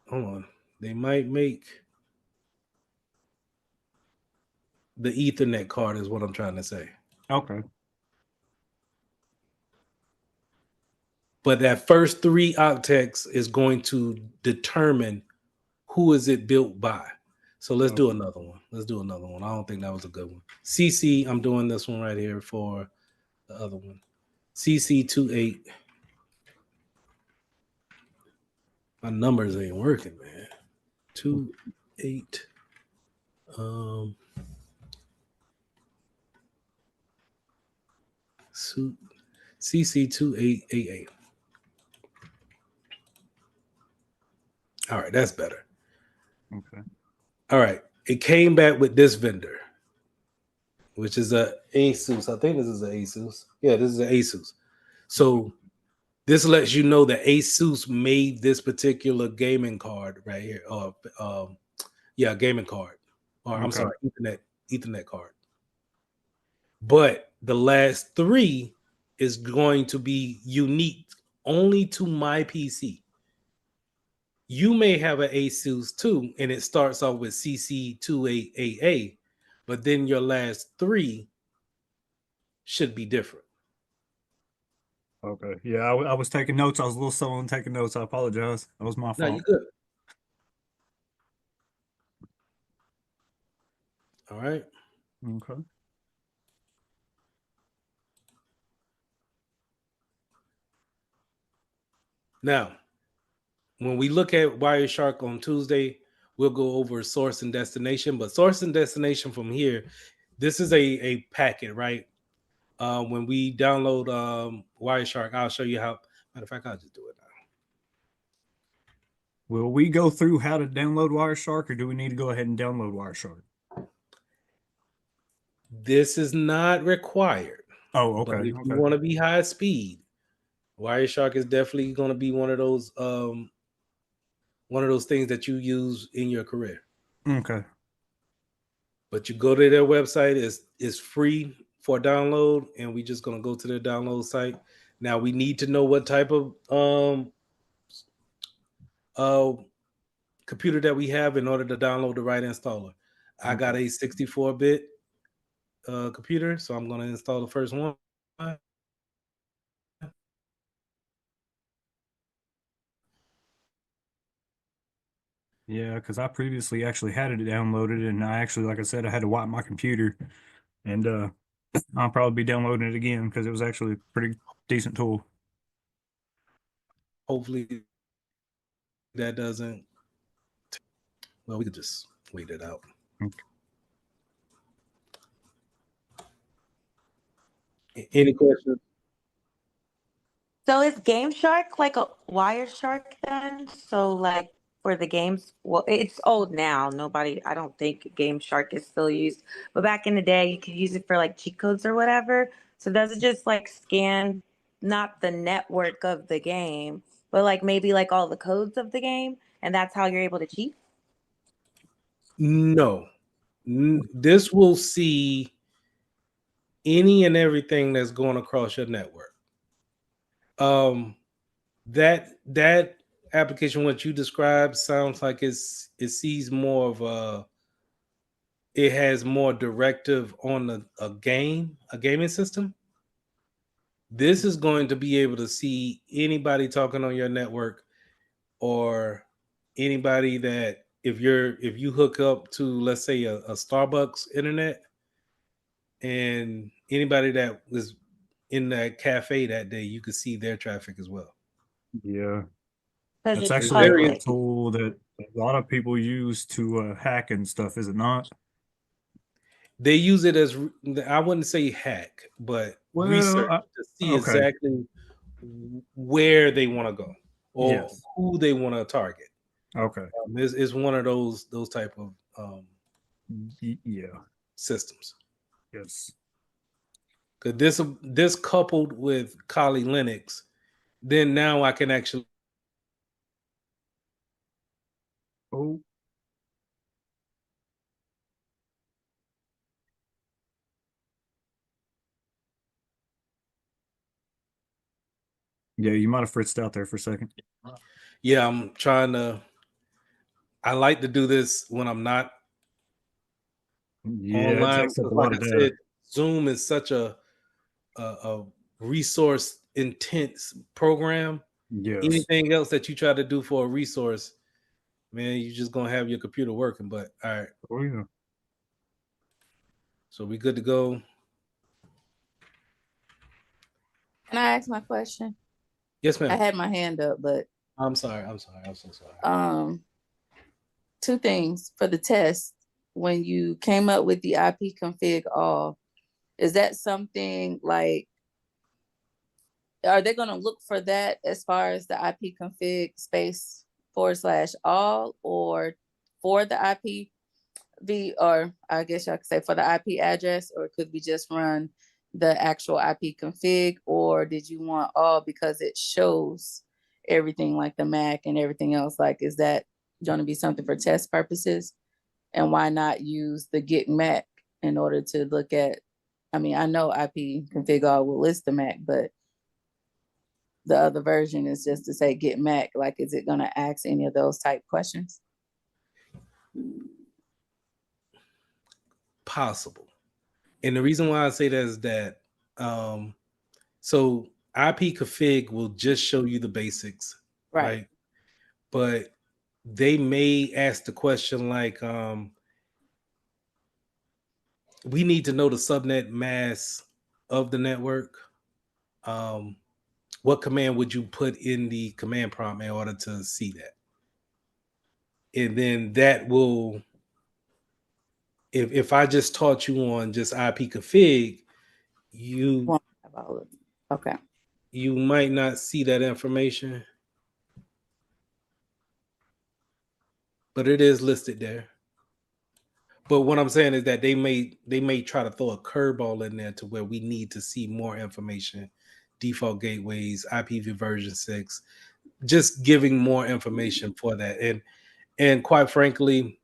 A: hold on. They might make the Ethernet card is what I'm trying to say.
E: Okay.
A: But that first three octets is going to determine who is it built by. So let's do another one. Let's do another one. I don't think that was a good one. CC, I'm doing this one right here for the other one. CC28. My numbers ain't working, man. 28. CC2888. All right, that's better.
E: Okay.
A: All right. It came back with this vendor, which is a Asus. I think this is an Asus. Yeah, this is an Asus. So this lets you know that Asus made this particular gaming card right here. Gaming card. Or I'm
E: Okay.
A: sorry, Ethernet card. But the last three is going to be unique only to my PC. You may have an Asus too, and it starts off with CC28AA, but then your last three should be different.
E: Okay. Yeah, I was taking notes. I was a little slow on taking notes. I apologize. That was my
A: No,
E: fault.
A: you're good. All right.
E: Okay.
A: Now, when we look at Wireshark on Tuesday, we'll go over source and destination. But source and destination from here, this is a packet, right? When we download Wireshark, I'll show you how. Matter of fact, I'll just do it now.
E: Will we go through how to download Wireshark, or do we need to go ahead and download Wireshark?
A: This is not required.
E: Oh, okay.
A: But if
E: Okay.
A: you want to be high speed, Wireshark is definitely going to be one of those things that you use in your career.
E: Okay.
A: But you go to their website, it's free for download, and we're just gonna go to their download site. Now we need to know what type of computer that we have in order to download the right installer. I got a 64-bit computer, so I'm gonna install the first one.
E: Yeah, because I previously actually had it downloaded, and I actually, like I said, I had to wipe my computer, and I'll probably be downloading it again because it was actually a pretty decent tool.
A: Hopefully that doesn't. Well, we could just wait it out.
E: Okay.
A: Any questions?
B: So is Game Shark like a Wireshark then? So like for the games, well, it's old now. I don't think Game Shark is still used, but back in the day, you could use it for like cheat codes or whatever. So does it just like scan not the network of the game, but like maybe like all the codes of the game, and that's how you're able to cheat?
A: No, this will see any and everything that's going across your network. That application, what you described, sounds like it sees more of a, it has more directive on a gaming system. This is going to be able to see anybody talking on your network, or anybody that, if you hook up to, let's say, a Starbucks internet, and anybody that was in that cafe that day, you could see their traffic as well.
E: Yeah.
B: Because
E: That's
B: it's
A: It's
E: actually
A: very
E: a
B: public.
E: tool that a lot of people use to hack and stuff, is it not?
A: They use it as, I wouldn't say hack, but
E: Well,
A: research to see
E: okay.
A: exactly where they want to go, or
E: Yes.
A: who they want to target.
E: Okay.
A: It's one of those type of
E: Yeah.
A: systems.
E: Yes.
A: Because this coupled with Kali Linux, then now I can actually.
E: Oh. Yeah, you might have fritzed out there for a second.
A: Yeah, I'm trying to. I like to do this when I'm not
E: Yeah, it
A: online,
E: takes up
A: because,
E: a
A: like
E: lot
A: I
E: of data.
A: said, Zoom is such a resource intense program.
E: Yes.
A: Anything else that you try to do for a resource, man, you're just gonna have your computer working. But all right,
E: Oh yeah.
A: so we good to go.
F: Can I ask my question?
A: Yes,
F: I
A: ma'am.
F: had my hand up, but
A: I'm sorry. I'm sorry. I'm so sorry.
F: Two things for the test. When you came up with the IP config all, is that something like, are they going to look for that as far as the IP config space / all, or for the IP or I guess y'all could say for the IP address, or could we just run the actual IP config, or did you want all because it shows everything like the MAC and everything else? Like, is that going to be something for test purposes? And why not use the get MAC in order to look at, I mean, I know IP config all will list the MAC, but the other version is just to say get MAC. Like, is it going to ask any of those type questions?
A: Possible. And the reason why I say that is that, so IP config will just show you the basics,
F: Right.
A: right? But they may ask the question like, we need to know the subnet mask of the network. What command would you put in the command prompt in order to see that? And then that will, if I just taught you on just IP config, you
F: Okay.
A: you might not see that information, but it is listed there. But what I'm saying is that they may try to throw a curveball in there to where we need to see more information, default gateways, IPv version 6, just giving more information for that. And quite frankly,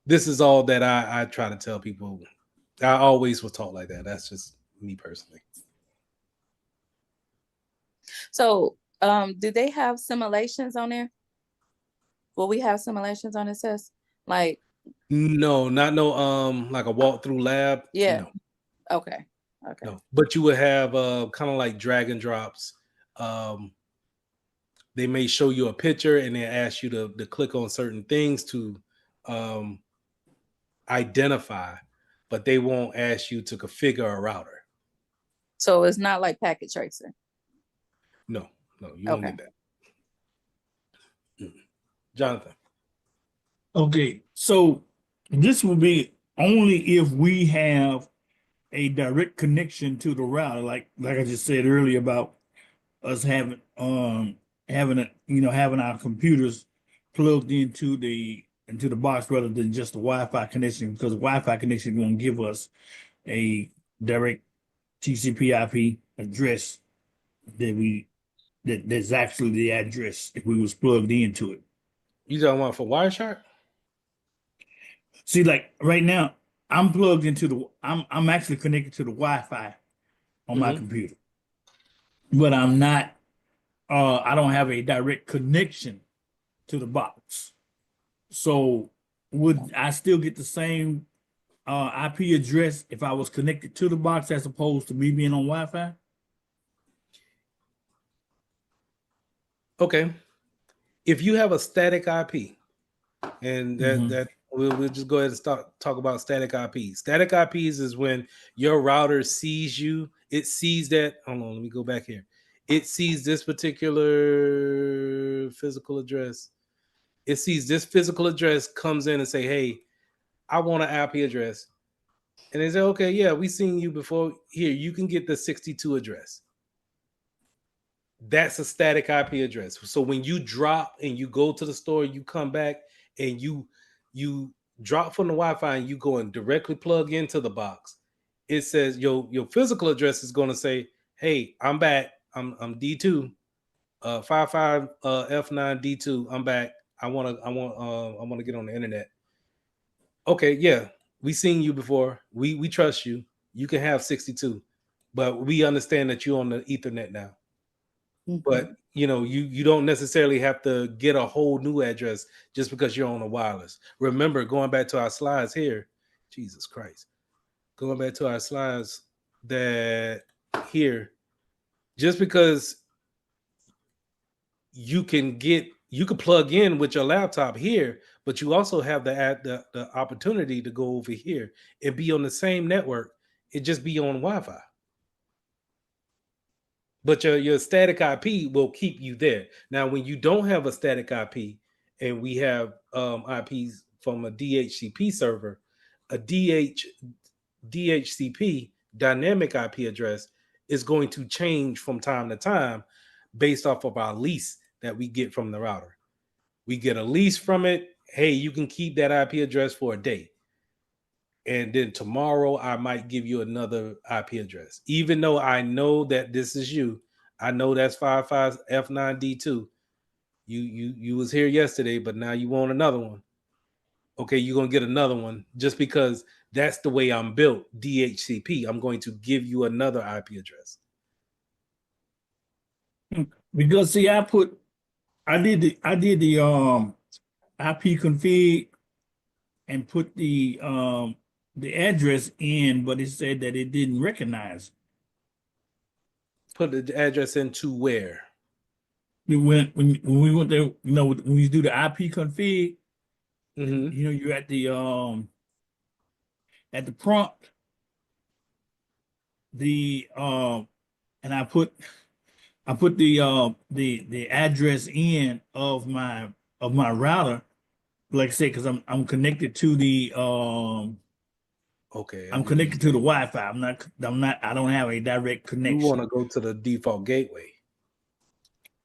A: this is all that I try to tell people. I always was taught like that. That's just me personally.
F: So, do they have simulations on there? Will we have simulations on this test? Like,
A: No, not no like a walkthrough lab.
F: yeah.
A: No,
F: Okay. Okay.
A: no. But you would have kind of like drag and drops. Um, they may show you a picture and then ask you to click on certain things to um, identify, but they won't ask you to configure a router.
F: So it's not like packet tracer.
A: No, you won't
F: Okay.
A: get that. Jonathan.
C: Okay, so this will be only if we have a direct connection to the router, like I just said earlier about us having a, having our computers plugged into the box rather than just a Wi-Fi connection, because the Wi-Fi connection is going to give us a direct TCP/IP address that's actually the address if we was plugged into it.
A: You talking about for Wireshark?
C: See, like right now, I'm plugged into I'm actually connected to the Wi-Fi on my
A: Mm-hmm.
C: computer, but I'm not. I don't have a direct connection to the box. So would I still get the same IP address if I was connected to the box as opposed to me being on Wi-Fi?
A: Okay. If you have a static IP, and
C: Hmm.
A: that we'll just go ahead and start talk about static IPs. Static IPs is when your router sees you. It sees that. Hold on, let me go back here. It sees this particular physical address. It sees this physical address, comes in and say, "Hey, I want an IP address," and they say, "Okay, yeah, we seen you before. Here, you can get the 62 address." That's a static IP address. So when you drop and you go to the store, you come back and you drop from the Wi-Fi and you go and directly plug into the box. It says your physical address is going to say, "Hey, I'm back. I'm D2, 55 F9 D2. I'm back. I want to get on the internet." Okay, yeah, we seen you before. We trust you. You can have 62, but we understand that you're on the Ethernet now. But
F: Mhm.
A: you don't necessarily have to get a whole new address just because you're on a wireless. Remember, going back to our slides here, Jesus Christ, going back to our slides that here, just because you can plug in with your laptop here, but you also have the opportunity to go over here and be on the same network. It just be on Wi-Fi. But your static IP will keep you there. Now, when you don't have a static IP, and we have IPs from a DHCP server, a DHCP dynamic IP address is going to change from time to time based off of our lease that we get from the router. We get a lease from it. Hey, you can keep that IP address for a day. And then tomorrow I might give you another IP address. Even though I know that this is you, I know that's 55 F9D2. You was here yesterday, but now you want another one. Okay, you're gonna get another one just because that's the way I'm built. DHCP. I'm going to give you another IP address.
C: Because see, I did the IP config and put the address in, but it said that it didn't recognize.
A: Put the address into where?
C: When we went there, when you do the IP config, and
A: Mm-hmm.
C: you're at the prompt, the and I put the address in of my router, like I said, because I'm connected to the
A: Okay,
C: I'm
A: let me get
C: connected to
A: that.
C: the Wi-Fi. I don't have a direct
A: You want to
C: connection.
A: go to the default gateway.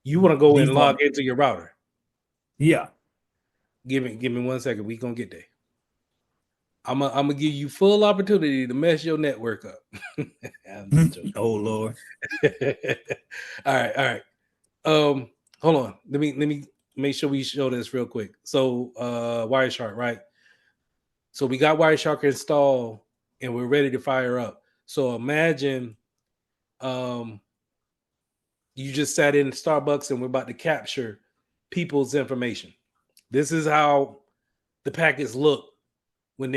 A: You want to go and log
C: Default.
A: into your router.
C: Yeah.
A: Give me 1 second. We gonna get there. I'm gonna give you full opportunity to mess your network up. I'm just joking.
C: Oh Lord.
A: All right. Hold on. Let me make sure we show this real quick. So Wireshark, right? So we got Wireshark installed and we're ready to fire up. So imagine um you just sat in Starbucks and we're about to capture people's information. This is how the packets look when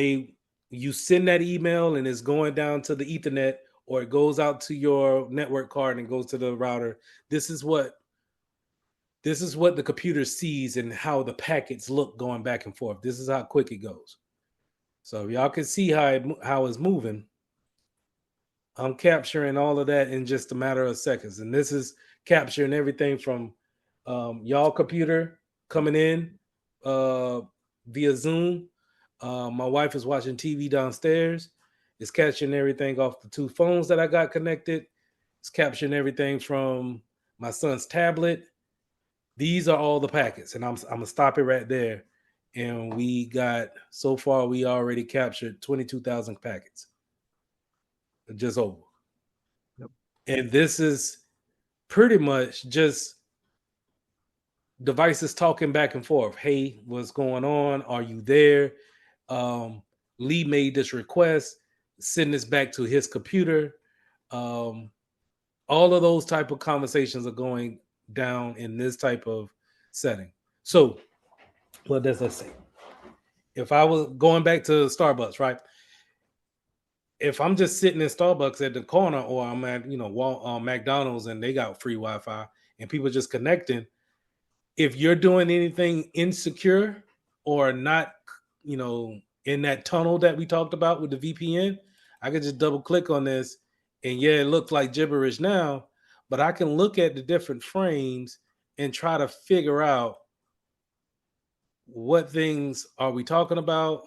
A: you send that email and it's going down to the Ethernet or it goes out to your network card and goes to the router. This is what the computer sees and how the packets look going back and forth. This is how quick it goes. So y'all can see how it's moving. I'm capturing all of that in just a matter of seconds, and this is capturing everything from y'all computer coming in uh, via Zoom. My wife is watching TV downstairs. It's capturing everything off the two phones that I got connected. It's capturing everything from my son's tablet. These are all the packets, and I'm gonna stop it right there. And we got so far we already captured 22,000 packets just over.
E: Yep.
A: And this is pretty much just devices talking back and forth. Hey, what's going on? Are you there? Lee made this request, send this back to his computer. Um, all of those type of conversations are going down in this type of setting. So, what does that say? If I was going back to Starbucks, right? If I'm just sitting in Starbucks at the corner, or I'm at McDonald's and they got free Wi-Fi and people just connecting, if you're doing anything insecure or not, in that tunnel that we talked about with the VPN, I could just double click on this, and yeah, it looks like gibberish now, but I can look at the different frames and try to figure out what things are we talking about.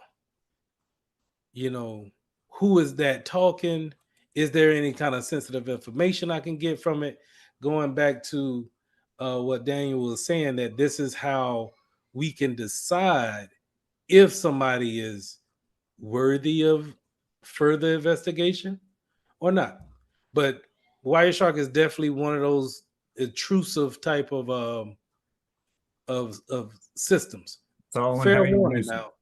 A: Who is that talking? Is there any kind of sensitive information I can get from it? Going back to what Daniel was saying, that this is how we can decide if somebody is worthy of further investigation or not. But Wireshark is definitely one of those intrusive type of systems.
E: It's all in
A: Fair
E: how you
A: warning
E: use it.
A: now.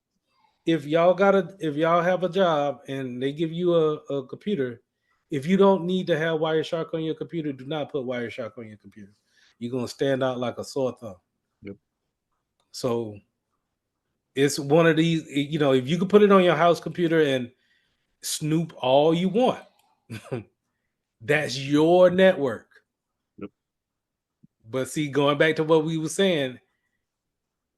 A: If y'all have a job and they give you a computer, if you don't need to have Wireshark on your computer, do not put Wireshark on your computer. You're gonna stand out like a sore thumb.
E: Yep.
A: So it's one of these, if you can put it on your house computer and snoop all you want, that's your network.
E: Yep.
A: But see, going back to what we were saying,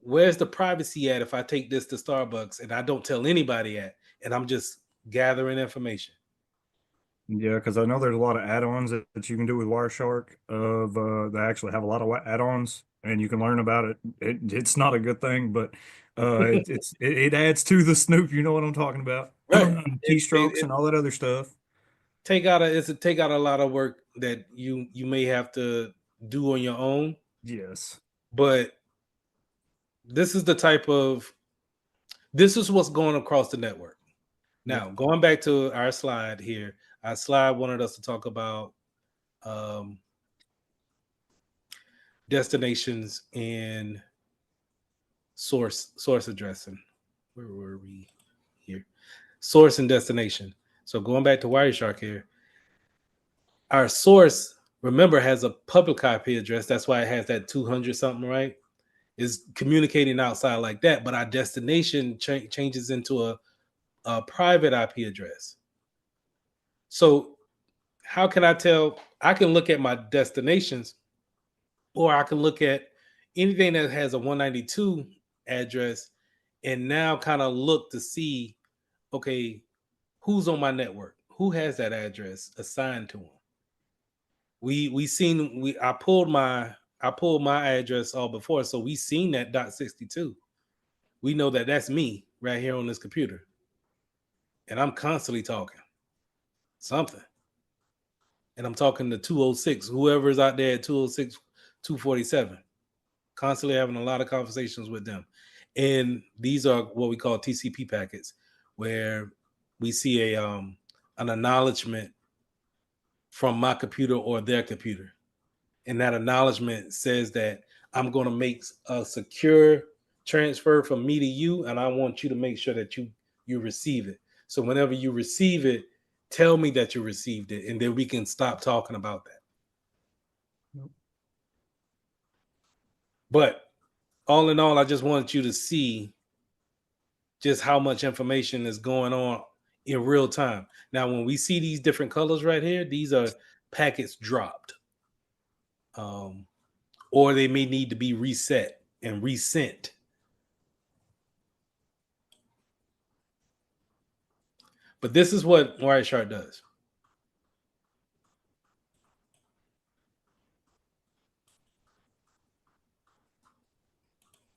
A: where's the privacy at if I take this to Starbucks and I don't tell anybody at, and I'm just gathering information?
E: Yeah, because I know there's a lot of add-ons that you can do with Wireshark. They actually have a lot of add-ons, and you can learn about it. It's not a good thing, but it adds to the snoop. You know what I'm talking about?
A: Right.
E: Keystrokes
A: It
E: and all that other stuff.
A: take out a lot of work that you may have to do on your own.
E: Yes.
A: But this is what's going across the network. Now,
E: Yep.
A: going back to our slide here, our slide wanted us to talk about destinations and source addressing. Where were we here? Source and destination. So going back to Wireshark here, our source, remember, has a public IP address. That's why it has that 200 something, right? Is communicating outside like that, but our destination changes into a private IP address. So how can I tell? I can look at my destinations, or I can look at anything that has a 192 address and now kind of look to see, okay, who's on my network? Who has that address assigned to them? I pulled my address all before, so we seen that .62. We know that that's me right here on this computer, and I'm constantly talking something, and I'm talking to 206, whoever's out there at 206, 247, constantly having a lot of conversations with them. And these are what we call TCP packets, where we see an acknowledgement from my computer or their computer. And that acknowledgement says that I'm going to make a secure transfer from me to you, and I want you to make sure that you receive it. So whenever you receive it, tell me that you received it, and then we can stop talking about that.
E: Nope.
A: But all in all, I just wanted you to see just how much information is going on in real time. Now, when we see these different colors right here, these are packets dropped. Or they may need to be reset and resent. But this is what Wireshark does.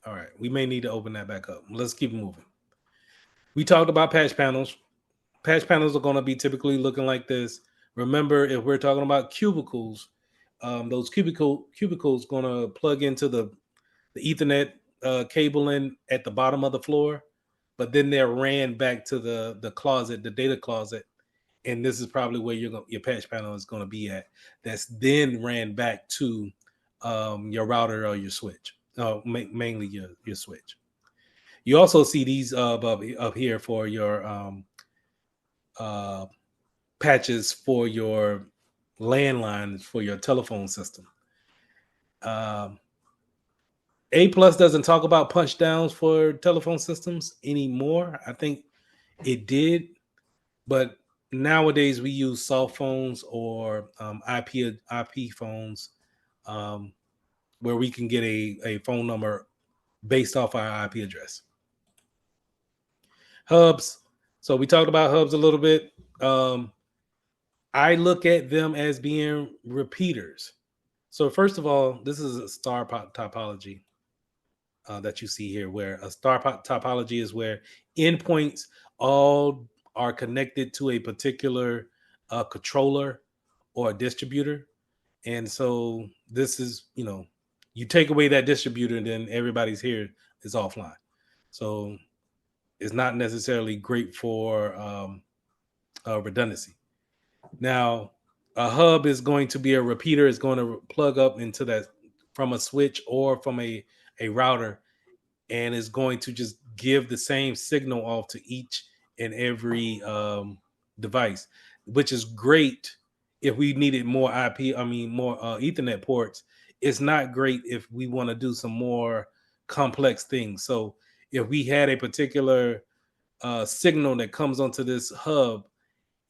A: All right, we may need to open that back up. Let's keep moving. We talked about patch panels. Patch panels are going to be typically looking like this. Remember, if we're talking about cubicles, those cubicles going to plug into the Ethernet cabling at the bottom of the floor, but then they're ran back to the closet, the data closet, and this is probably where your patch panel is going to be at. That's then ran back to your router or your switch, mainly your switch. You also see these up here for your uh, patches for your landlines for your telephone system. Um, A plus doesn't talk about punch downs for telephone systems anymore. I think it did, but nowadays we use cell phones or IP phones, um, where we can get a phone number based off our IP address. Hubs. So we talked about hubs a little bit. I look at them as being repeaters. So first of all, this is a star topology that you see here, where a star topology is where endpoints all are connected to a particular controller or a distributor. And so this is, you take away that distributor and then everybody's here is offline. So it's not necessarily great for redundancy. Now, a hub is going to be a repeater, is going to plug up into that from a switch or from a router, and is going to just give the same signal off to each and every device, which is great if we needed more more Ethernet ports. It's not great if we want to do some more complex things. So if we had a particular signal that comes onto this hub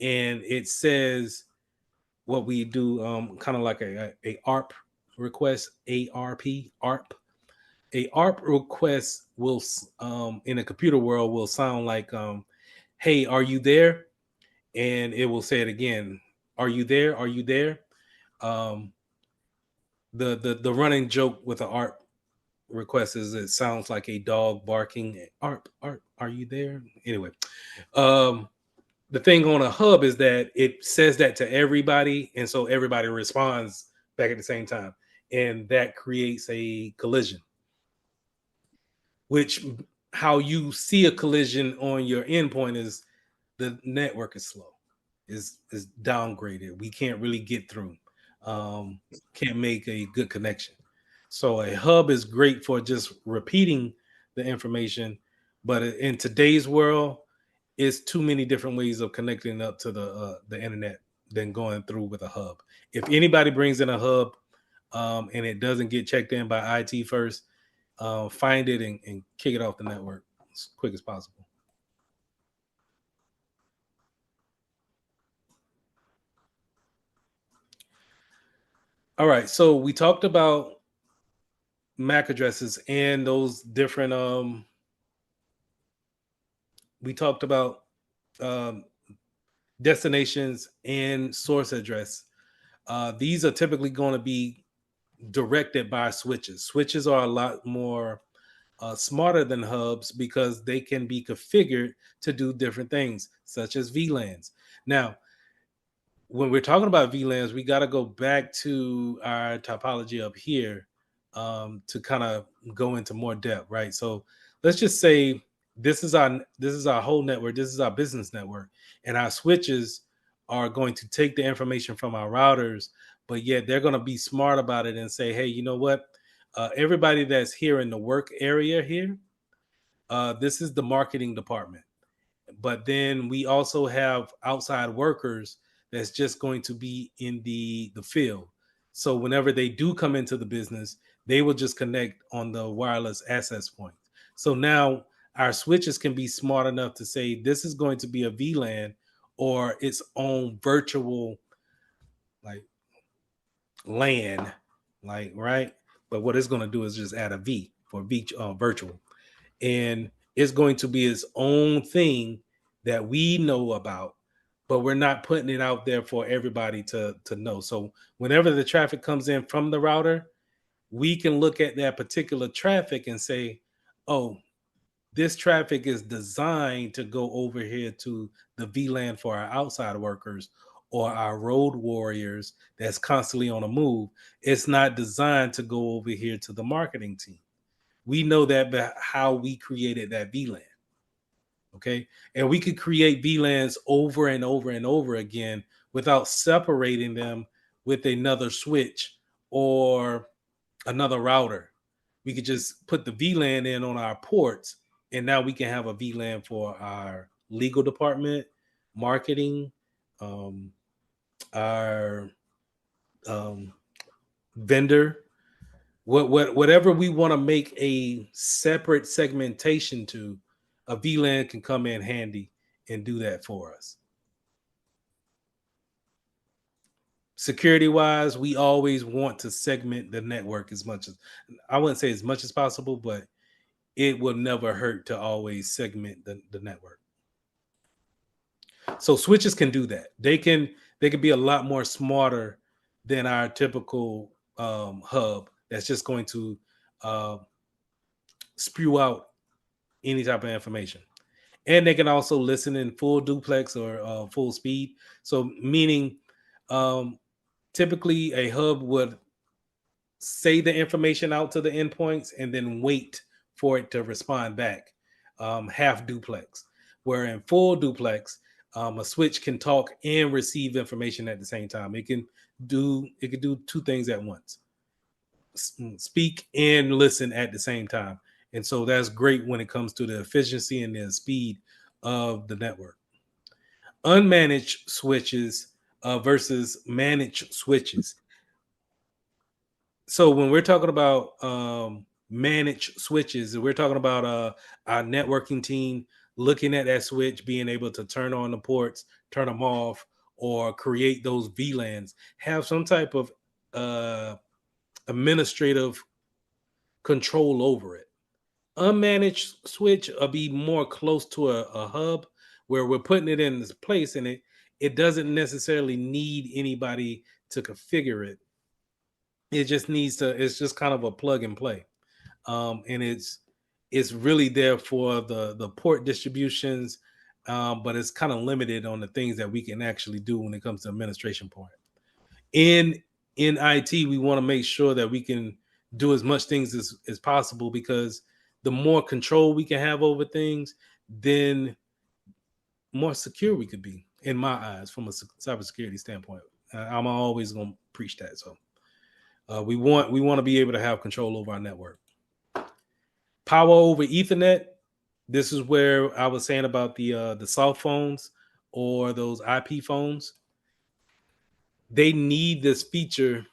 A: and it says what we do, kind of like a ARP request, A ARP request will, in a computer world, will sound like, "Hey, are you there?" And it will say it again, "Are you there? Are you there?" Um, the running joke with the ARP request is it sounds like a dog barking. ARP, ARP, are you there? Anyway, um, the thing on a hub is that it says that to everybody, and so everybody responds back at the same time, and that creates a collision. Which, how you see a collision on your endpoint is the network is slow, is downgraded. We can't really get through. Can't make a good connection. So a hub is great for just repeating the information, but in today's world, it's too many different ways of connecting up to the internet than going through with a hub. If anybody brings in a hub, and it doesn't get checked in by IT first, find it and kick it off the network as quick as possible. All right, so we talked about MAC addresses and those different. We talked about um, destinations and source address. These are typically going to be directed by switches. Switches are a lot more smarter than hubs because they can be configured to do different things, such as VLANs. Now, when we're talking about VLANs, we got to go back to our topology up here, to kind of go into more depth, right? So let's just say this is our whole network. This is our business network, and our switches are going to take the information from our routers, but yet they're going to be smart about it and say, hey, you know what? Everybody that's here in the work area here, this is the marketing department, but then we also have outside workers that's just going to be in the field. So whenever they do come into the business, they will just connect on the wireless access point. So now our switches can be smart enough to say this is going to be a VLAN or its own virtual, like, LAN, like, right. But what it's going to do is just add a V for virtual, and it's going to be its own thing that we know about, but we're not putting it out there for everybody to know. So whenever the traffic comes in from the router, we can look at that particular traffic and say, oh, this traffic is designed to go over here to the VLAN for our outside workers or our road warriors that's constantly on a move. It's not designed to go over here to the marketing team. We know that by how we created that VLAN. Okay. And we could create VLANs over and over and over again without separating them with another switch or another router. We could just put the VLAN in on our ports and now we can have a VLAN for our legal department, marketing, our vendor, whatever we want to make a separate segmentation to, a VLAN can come in handy and do that for us. Security wise, we always want to segment the network as much as, I wouldn't say as much as possible, but it will never hurt to always segment the network. So switches can do that. They can be a lot more smarter than our typical hub that's just going to spew out any type of information. And they can also listen in full duplex or full speed. So meaning typically a hub would say the information out to the endpoints and then wait for it to respond back, half duplex. Where in full duplex, a switch can talk and receive information at the same time. It can do two things at once: speak and listen at the same time. And so that's great when it comes to the efficiency and the speed of the network. Unmanaged switches versus managed switches. So when we're talking about managed switches, we're talking about our networking team looking at that switch, being able to turn on the ports, turn them off, or create those VLANs, have some type of administrative control over it. Unmanaged switch will be more close to a hub where we're putting it in this place, and it doesn't necessarily need anybody to configure it. It just needs to, it's just kind of a plug and play. And it's really there for the port distributions, but it's kind of limited on the things that we can actually do when it comes to administration part. In IT, we want to make sure that we can do as much things as possible, because the more control we can have over things, then more secure we could be, in my eyes, from a cybersecurity standpoint. I'm always going to preach that. So we want to be able to have control over our network. Power over Ethernet. This is where I was saying about the soft phones or those IP phones. They need this feature.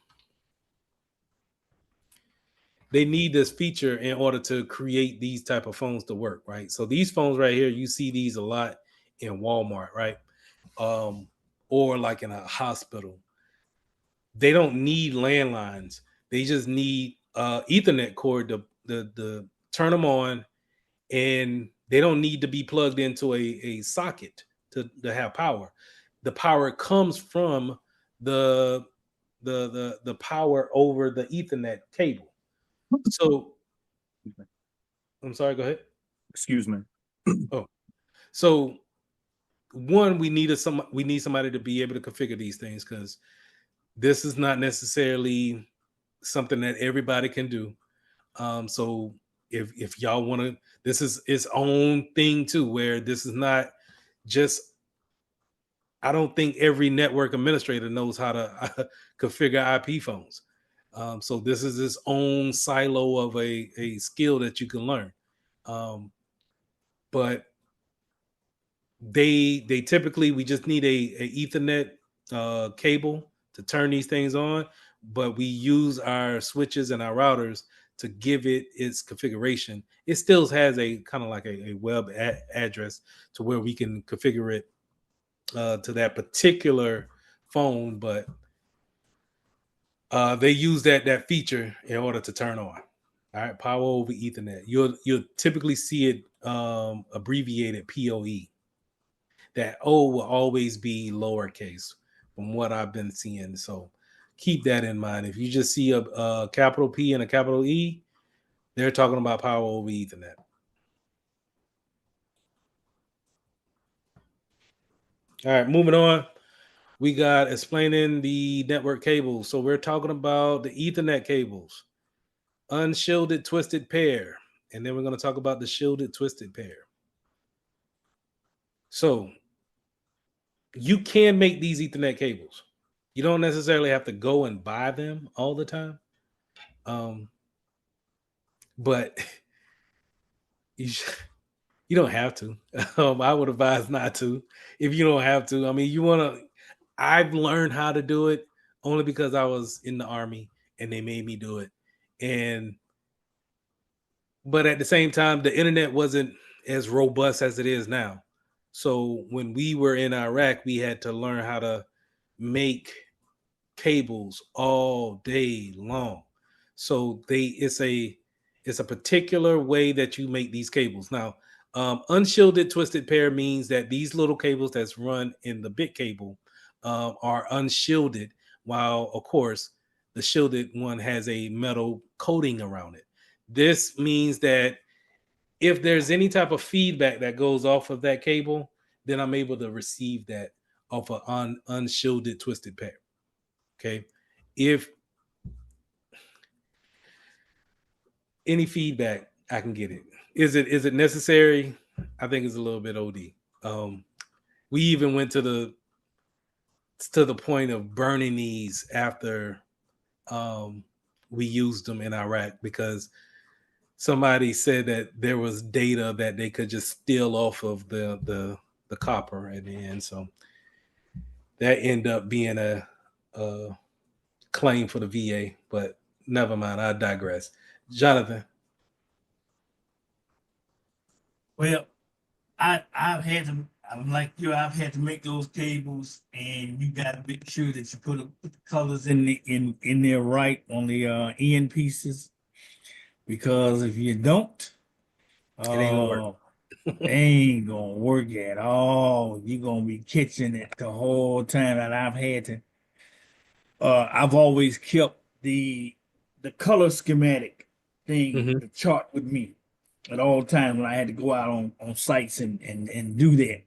A: They need this feature in order to create these type of phones to work, right? So these phones right here, you see these a lot in Walmart, right? Or like in a hospital. They don't need landlines. They just need Ethernet cord to turn them on, and they don't need to be plugged into a socket to have power. The power comes from the power over the Ethernet cable. So I'm sorry, go ahead.
E: Excuse me.
A: Oh, so one, we need somebody to be able to configure these things, because this is not necessarily something that everybody can do. So if y'all want to, this is its own thing too, where this is not just, I don't think every network administrator knows how to configure IP phones. So this is its own silo of a skill that you can learn. But they typically, we just need a Ethernet cable to turn these things on, but we use our switches and our routers to give it its configuration. It still has a kind of like a web address to where we can configure it to that particular phone, but they use that feature in order to turn on. All right, power over Ethernet. You'll typically see it abbreviated PoE. That O will always be lowercase from what I've been seeing. So keep that in mind. If you just see a capital P and a capital E, they're talking about power over Ethernet. All right, moving on. We got explaining the network cables. So we're talking about the Ethernet cables, unshielded twisted pair. And then we're going to talk about the shielded twisted pair. So you can make these Ethernet cables. You don't necessarily have to go and buy them all the time. But You don't have to. I would advise not to if you don't have to. I mean, you want to. I've learned how to do it only because I was in the army and they made me do it. And but at the same time, the internet wasn't as robust as it is now. So when we were in Iraq, we had to learn how to make cables all day long. So it's a particular way that you make these cables. Now, unshielded twisted pair means that these little cables that's run in the big cable are unshielded, while of course the shielded one has a metal coating around it. This means that if there's any type of feedback that goes off of that cable, then I'm able to receive that off of unshielded twisted pair. Okay. If any feedback, I can get it. Is it necessary? I think it's a little bit OD. We even went to the point of burning these after um, we used them in Iraq because somebody said that there was data that they could just steal off of the copper at the end. So that ended up being a claim for the VA, but never mind. I digress. Jonathan.
C: Well, I've had to. I'm like you. I've had to make those cables, and you got to make sure that you put the colors in there right on the end pieces, because if you don't,
A: It ain't gonna work.
C: uh, they ain't gonna work at all. You're gonna be catching it the whole time. And I've had to. I've always kept the color schematic thing,
A: Mm-hmm.
C: the chart with me at all times when I had to go out on sites and do that.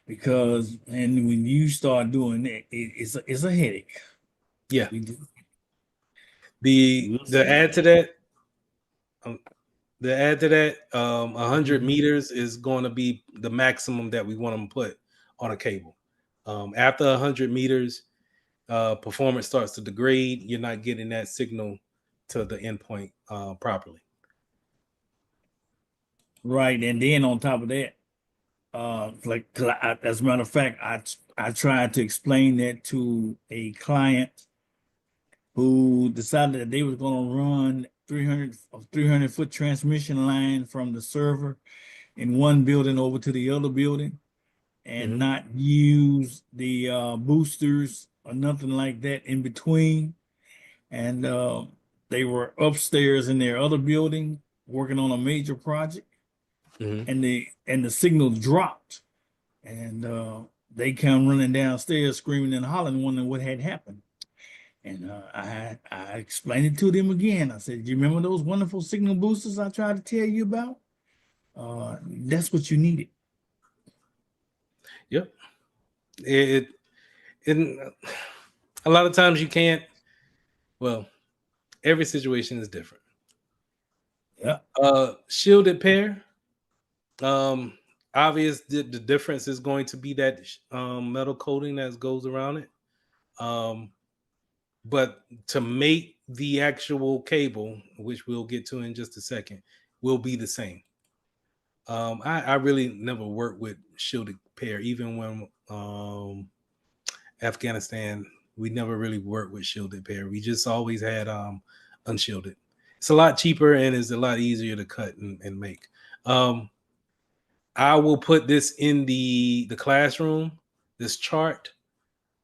C: Because and when you start doing that, it's a headache.
A: Yeah.
C: We do.
A: The
C: We'll
A: the
C: see.
A: add to that, um, 100
C: Mhm.
A: meters is going to be the maximum that we want to put on a cable. After 100 meters, performance starts to degrade. You're not getting that signal to the endpoint properly.
C: Right, and then on top of that, as a matter of fact, I tried to explain that to a client who decided that they was going to run 300 foot transmission line from the server in one building over to the other building and
A: Mm-hmm.
C: not use the boosters or nothing like that in between. And they were upstairs in their other building working on a major project,
A: Mm-hmm.
C: and the signal dropped, and they come running downstairs screaming and hollering, wondering what had happened. And I explained it to them again. I said, "Do you remember those wonderful signal boosters I tried to tell you about? That's what you needed."
A: Yep. It a lot of times you can't. Well, every situation is different.
C: Yeah.
A: Shielded pair. Um, Obvious the difference is going to be that metal coating that goes around it. Um, but to make the actual cable, which we'll get to in just a second, will be the same. I really never worked with shielded pair, even when Afghanistan, we never really worked with shielded pair. We just always had unshielded. It's a lot cheaper and it's a lot easier to cut and make. Um, I will put this in the classroom, this chart,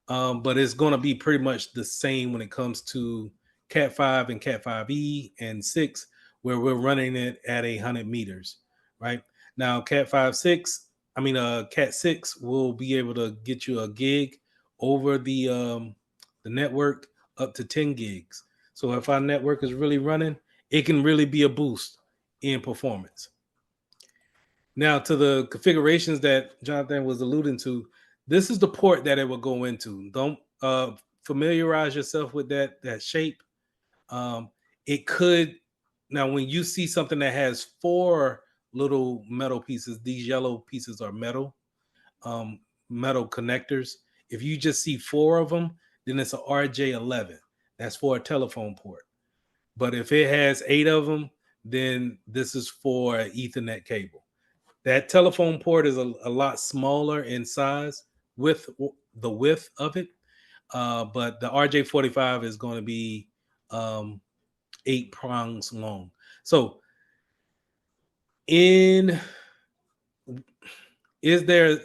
A: but it's going to be pretty much the same when it comes to Cat 5 and Cat 5e and 6, where we're running it at 100 meters, right? Now, Cat 6 will be able to get you a gig over the network up to 10 gigs. So if our network is really running, it can really be a boost in performance. Now, to the configurations that Jonathan was alluding to, this is the port that it will go into. Don't familiarize yourself with that shape. It could now when you see something that has four little metal pieces, these yellow pieces are um, metal connectors. If you just see four of them, then it's a RJ11. That's for a telephone port. But if it has eight of them, then this is for an Ethernet cable. That telephone port is a lot smaller in size with the width of it, but the RJ45 is going to be 8 prongs long. So, in is there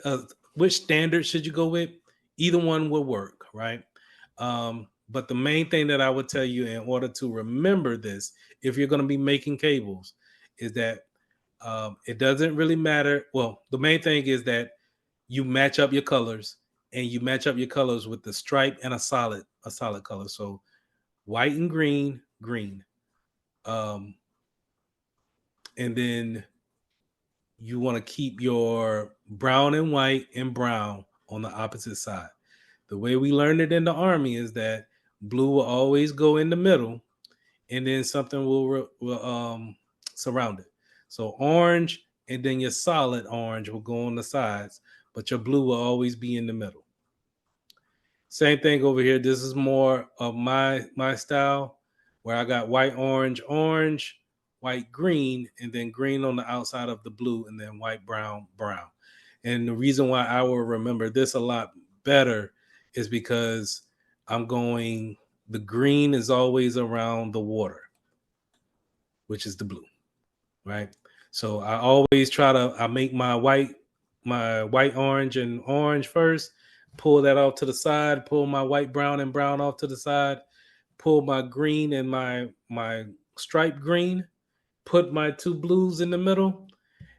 A: which standard should you go with? Either one will work, right? But the main thing that I would tell you in order to remember this, if you're going to be making cables, is that it doesn't really matter. Well, the main thing is that you match up your colors, and you match up your colors with the stripe and a solid color. So white and green, green. And then you want to keep your brown and white and brown on the opposite side. The way we learned it in the Army is that blue will always go in the middle, and then something will surround it. So orange, and then your solid orange will go on the sides, but your blue will always be in the middle. Same thing over here. This is more of my style, where I got white, orange, orange, white, green, and then green on the outside of the blue, and then white, brown, brown. And the reason why I will remember this a lot better is because the green is always around the water, which is the blue, right? So I always I make my white, orange, and orange first, pull that off to the side, pull my white, brown, and brown off to the side, pull my green and my striped green, put my two blues in the middle,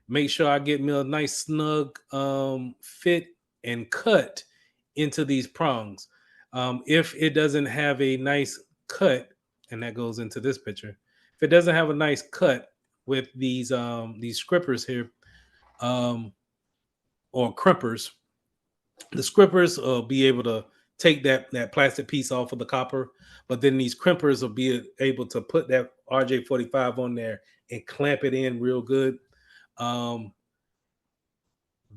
A: make sure I get me a nice snug fit and cut into these prongs. If it doesn't have a nice cut, and that goes into this picture, if it doesn't have a nice cut with these scrippers here, or crimpers, the scrippers will be able to take that plastic piece off of the copper, but then these crimpers will be able to put that RJ45 on there and clamp it in real good.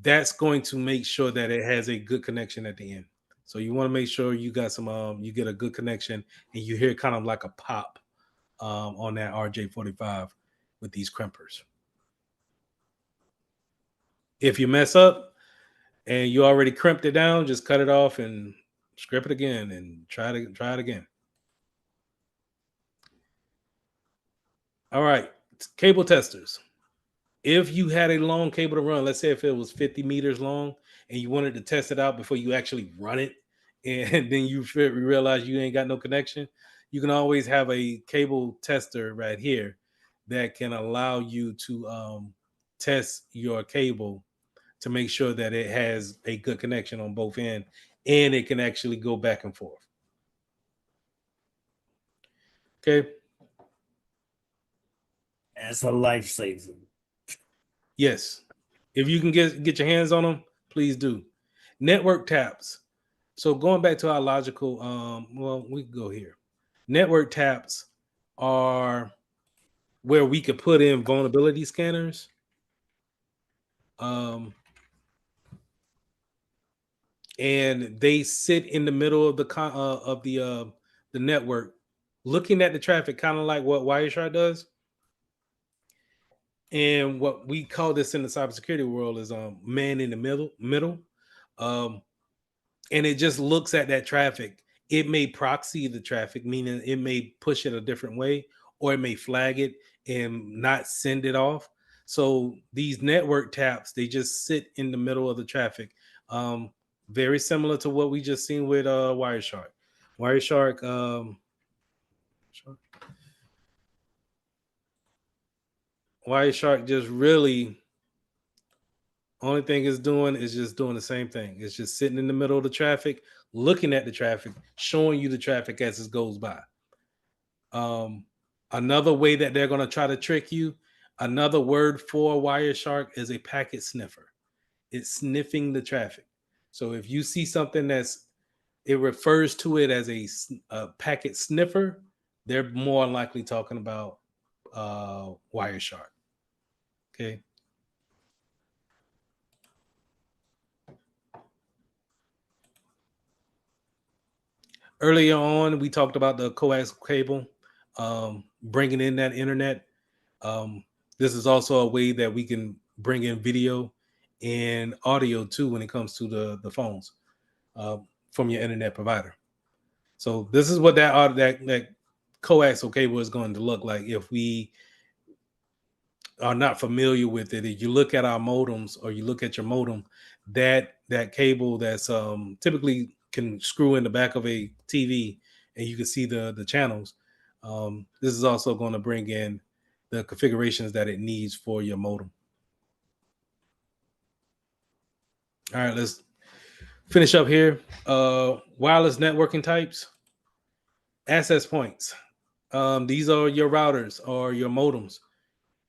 A: That's going to make sure that it has a good connection at the end. So you want to make sure you got you get a good connection, and you hear kind of like a pop on that RJ45 with these crimpers. If you mess up and you already crimped it down, just cut it off and script it again and try it again. All right, cable testers. If you had a long cable to run, let's say if it was 50 meters long and you wanted to test it out before you actually run it, and then you realize you ain't got no connection, you can always have a cable tester right here that can allow you to test your cable to make sure that it has a good connection on both ends, and it can actually go back and forth. Okay.
C: That's a lifesaver.
A: Yes. If you can get your hands on them, please do. Network taps. So going back to our logical, well, we can go here. Network taps are where we could put in vulnerability scanners. And they sit in the middle of the network, looking at the traffic, kind of like what Wireshark does. And what we call this in the cybersecurity world is man in the middle. And it just looks at that traffic. It may proxy the traffic, meaning it may push it a different way, or it may flag it and not send it off. So these network taps, they just sit in the middle of the traffic. Very similar to what we just seen with Wireshark. Wireshark just really, only thing it's doing is just doing the same thing. It's just sitting in the middle of the traffic, looking at the traffic, showing you the traffic as it goes by. Another way that they're going to try to trick you, another word for Wireshark is a packet sniffer. It's sniffing the traffic. So if you see something it refers to it as a packet sniffer, they're more likely talking about Wireshark. Okay. Earlier on, we talked about the coax cable, bringing in that internet. This is also a way that we can bring in video and audio too when it comes to the phones from your internet provider. So this is what that coaxial cable is going to look like if we are not familiar with it. If you look at our modems or you look at your modem, that cable that's typically can screw in the back of a TV and you can see the channels. This is also going to bring in the configurations that it needs for your modem. All right, let's finish up here. Wireless networking types, access points. These are your routers or your modems.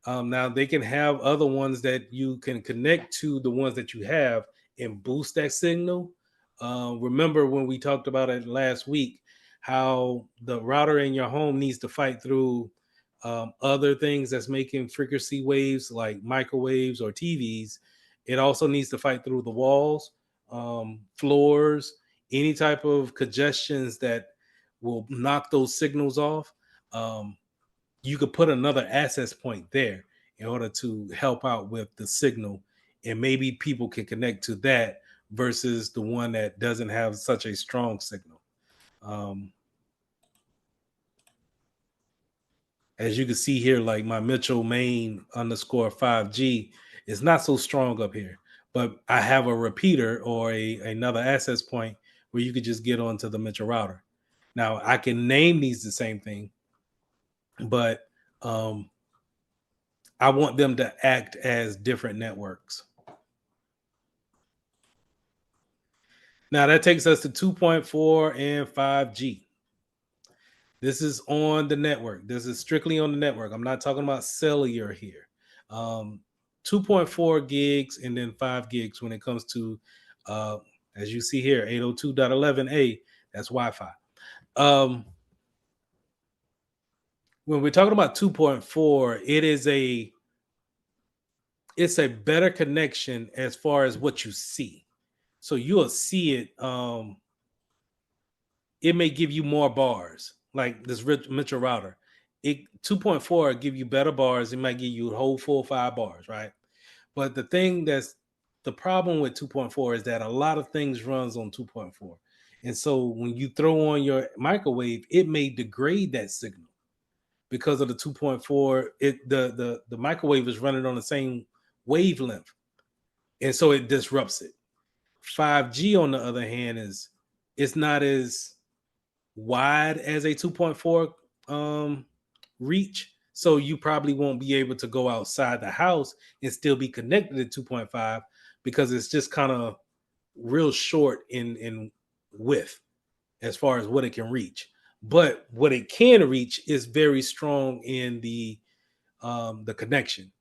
A: Now they can have other ones that you can connect to the ones that you have and boost that signal. Remember when we talked about it last week, how the router in your home needs to fight through other things that's making frequency waves like microwaves or TVs. It also needs to fight through the walls, floors, any type of congestions that will knock those signals off. You could put another access point there in order to help out with the signal, and maybe people can connect to that versus the one that doesn't have such a strong signal. As you can see here, like my Mitchell main _ 5G is not so strong up here, but I have a repeater or another access point where you could just get onto the Mitchell router. Now I can name these the same thing, but I want them to act as different networks. Now that takes us to 2.4 and 5G. This is on the network. This is strictly on the network. I'm not talking about cellular here. 2.4 gigs and then 5 gigs when it comes to, as you see here, 802.11a, that's Wi-Fi. When we're talking about 2.4, it's a better connection as far as what you see. So you'll see it. It may give you more bars, like this Mitchell router. 2.4 give you better bars. It might give you a whole full 5 bars, right? But the thing that's the problem with 2.4 is that a lot of things runs on 2.4. And so when you throw on your microwave, it may degrade that signal because of the 2.4. The microwave is running on the same wavelength. And so it disrupts it. 5G, on the other hand, it's not as wide as a 2.4 reach. So you probably won't be able to go outside the house and still be connected to 2.5 because it's just kind of real short in width as far as what it can reach. But what it can reach is very strong in the connection.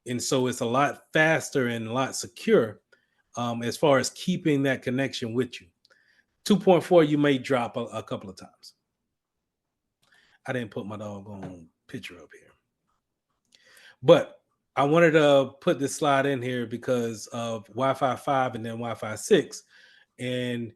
A: And so it's a lot faster and a lot secure as far as keeping that connection with you. 2.4, you may drop a couple of times. I didn't put my doggone picture up here. But I wanted to put this slide in here because of Wi-Fi 5 and then Wi-Fi 6. And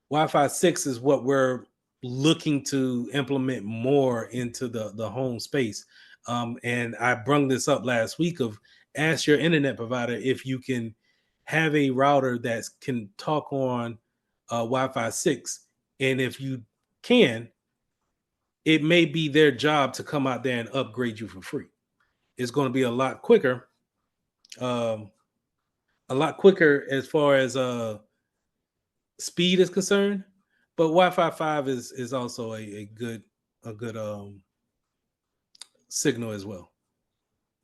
A: Wi-Fi 6 is what we're looking to implement more into the home space. And I brung this up last week of ask your internet provider if you can have a router that can talk on Wi-Fi 6. And if you can, it may be their job to come out there and upgrade you for free. It's going to be a lot quicker as far as speed is concerned. But Wi-Fi 5 is also a good signal as well.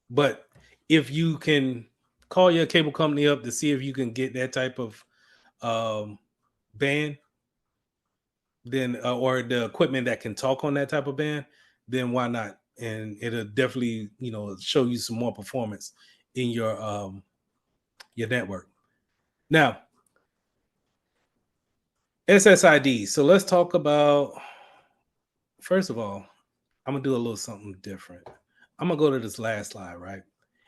A: But if you can call your cable company up to see if you can get that type of band, then or the equipment that can talk on that type of band, then why not? And it'll definitely show you some more performance in your network. Now, SSID. So let's talk about, first of all, I'm gonna do a little something different. I'm gonna go to this last slide, right?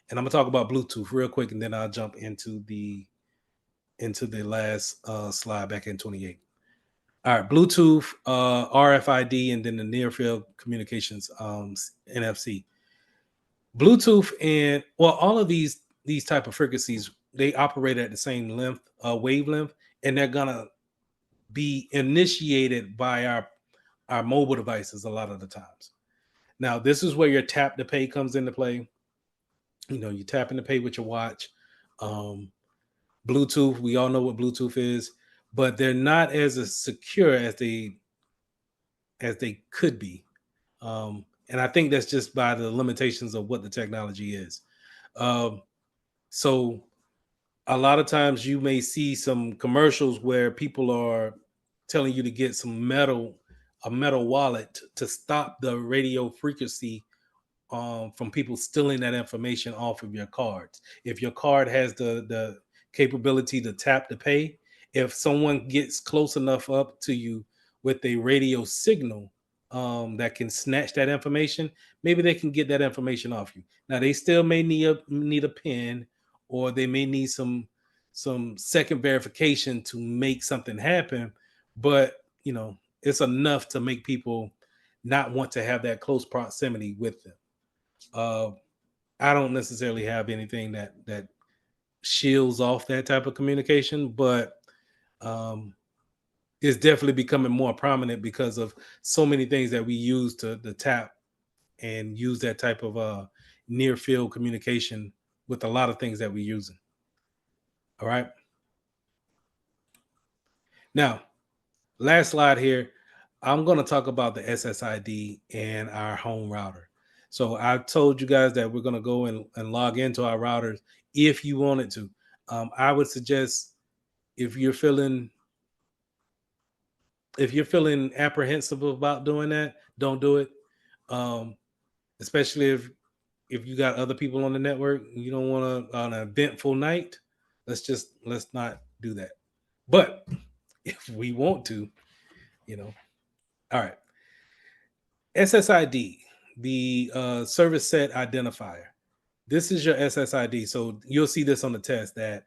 A: And I'm gonna talk about Bluetooth real quick, and then I'll jump into the last slide back in 28. All right, Bluetooth, RFID, and then the near field communications, NFC. Bluetooth and all of these these type of frequencies, they operate at the same length, wavelength, and they're gonna be initiated by our mobile devices a lot of the times. Now, this is where your tap to pay comes into play. You know, you tap in to pay with your watch. Um, Bluetooth, we all know what Bluetooth is, but they're not as secure as they could be. And I think that's just by the limitations of what the technology is. Um, so a lot of times you may see some commercials where people are telling you to get a metal wallet to stop the radio frequency from people stealing that information off of your cards. If your card has the capability to tap to pay, if someone gets close enough up to you with a radio signal that can snatch that information, maybe they can get that information off you. Now they still may need a pin, or they may need some second verification to make something happen, but you know it's enough to make people not want to have that close proximity with them. uh, I don't necessarily have anything that shields off that type of communication, but um, it's definitely becoming more prominent because of so many things that we use to tap and use that type of near field communication with a lot of things that we're using. All right. Now, last slide here. I'm going to talk about the SSID and our home router. So I told you guys that we're going to go and log into our routers if you wanted to. I would suggest if you're feeling apprehensive about doing that, don't do it. Um, Especially if you got other people on the network, you don't want to on an eventful night. Let's not do that. But if we want to, you know, all right. SSID, the service set identifier. This is your SSID. So you'll see this on the test that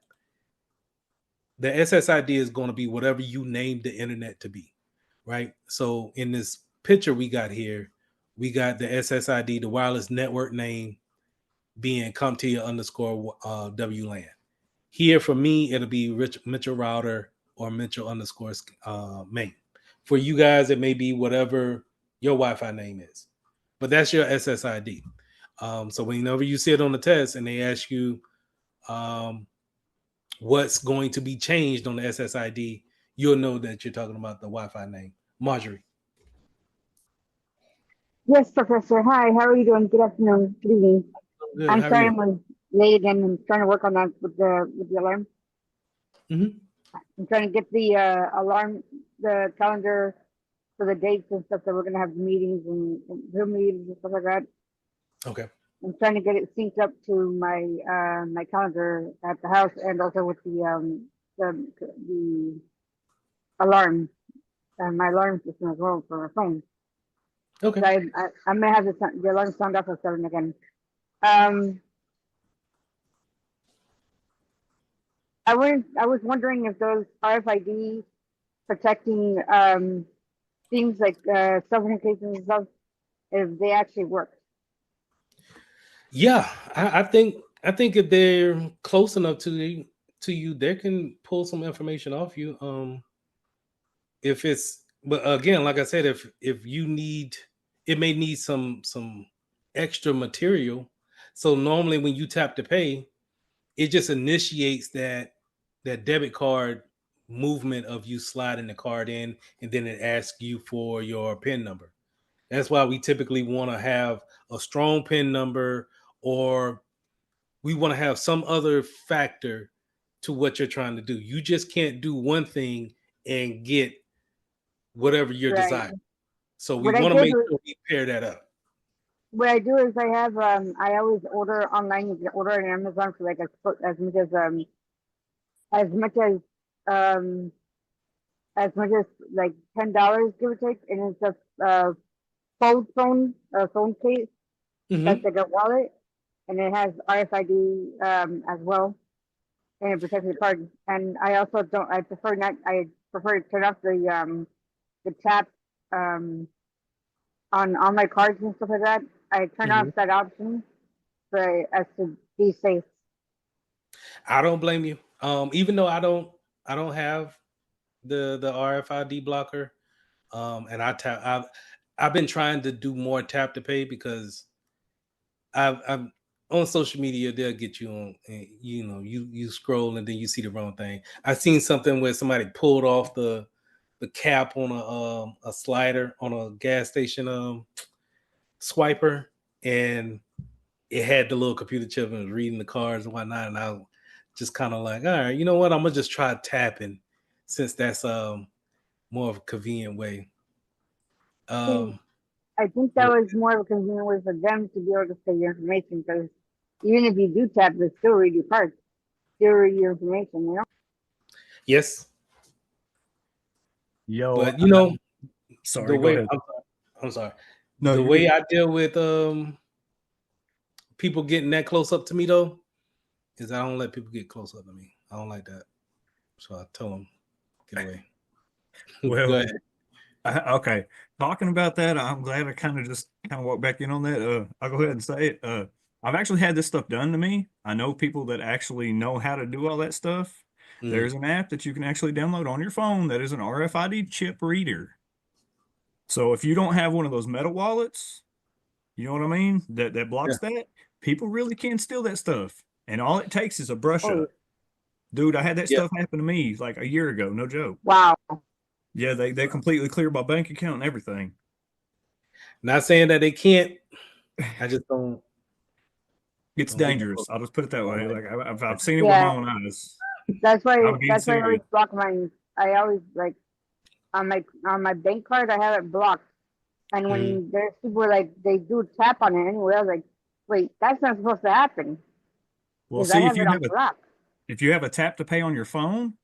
A: the SSID is going to be whatever you name the internet to be, right? So in this picture we got here, we got the SSID, the wireless network name being CompTIA underscore WLAN. Here for me, it'll be Mitchell router or Mitchell underscore main. For you guys, it may be whatever your Wi-Fi name is, but that's your SSID. So whenever you see it on the test and they ask you um, what's going to be changed on the SSID, you'll know that you're talking about the Wi-Fi name. Marjorie.
G: Yes, Professor. Hi, how are you doing? Good afternoon. Good evening.
A: Good.
G: I'm
A: How are
G: sorry
A: you?
G: I'm late again. I'm trying to work on that with the alarm.
A: Mm-hmm.
G: I'm trying to get the alarm, the calendar for the dates and stuff that we're gonna have meetings and Zoom meetings and stuff like that.
A: Okay.
G: I'm trying to get it synced up to my my calendar at the house and also with the alarm my alarm system as well for my phone.
A: Okay.
G: So I may have the alarm sound off at 7 again. Um, I was wondering if those RFID protecting things like cell phone cases and stuff, if they actually work.
A: Yeah, I think if they're close enough to you, they can pull some information off you. If it's but again, like I said, if you need it may need some extra material. So normally when you tap to pay, it just initiates that debit card movement of you sliding the card in, and then it asks you for your PIN number. That's why we typically want to have a strong PIN number, or we want to have some other factor to what you're trying to do. You just can't do one thing and get whatever your
G: Right.
A: desire. So we
G: What I
A: want to
G: did
A: make
G: was,
A: sure we pair that up.
G: what I do is I have I always order online. You can order on Amazon for like as much um as much as like $10 give or take, and it's a phone case that's
A: Mm-hmm.
G: like a wallet, and it has RFID as well, and it protects the card. And I also don't. I prefer not. I prefer to turn off the tap um on all my cards and stuff like that. I turn off
A: Mm-hmm.
G: that option, but as to be safe.
A: I don't blame you. Even though I don't have the RFID blocker. And I've been trying to do more tap to pay because I've on social media they'll get you on, you know, you scroll and then you see the wrong thing. I've seen something where somebody pulled off the cap on a slider on a gas station swiper, and it had the little computer chip and was reading the cards and whatnot. And I was just kind of like, all right, you know what? I'm gonna just try tapping since that's more of a convenient way.
G: See,
A: Um,
G: I think that was more of a convenient way for them to be able to say your information because even if you do tap, they still read your cards, still read your information, you know?
A: yes,
E: Yo,
A: but you know the
E: sorry, go
A: way
E: ahead.
A: I'm sorry,
E: No,
A: the
E: you're
A: way
E: good.
A: I deal with people getting that close up to me though is I don't let people get close up to me. I don't like that, so I tell them get away. Go
E: Well,
A: ahead.
E: okay. Talking about that, I'm glad I kind of walked back in on that. I'll go ahead and say it. I've actually had this stuff done to me. I know people that actually know how to do all that stuff.
A: Mm.
E: There's an app that you can actually download on your phone that is an RFID chip reader. So if you don't have one of those metal wallets, you know what I mean? That
A: Yeah.
E: blocks that. People really can steal that stuff. And all it takes is a brush
G: Oh,
E: up. Dude, I had that
A: Yeah.
E: stuff happen to me like a year ago, no joke.
G: wow.
E: Yeah, they completely cleared my bank account and everything.
A: Not saying that they can't. I just
E: It's
A: don't get that close.
E: dangerous. I'll just put it that
A: I don't
E: way.
A: like
E: Like
A: that.
E: I've seen it with my
G: Yeah,
E: own eyes.
G: that's why
E: I'm being
G: that's why I always
E: serious.
G: block mine. I always like on my bank card I have it blocked. And
A: Mhm.
G: when there's people like they do tap on it anyway, I was like, wait, that's not supposed to happen
E: Well,
G: because I
E: see,
G: have it on block.
E: if you have a tap to pay on your phone,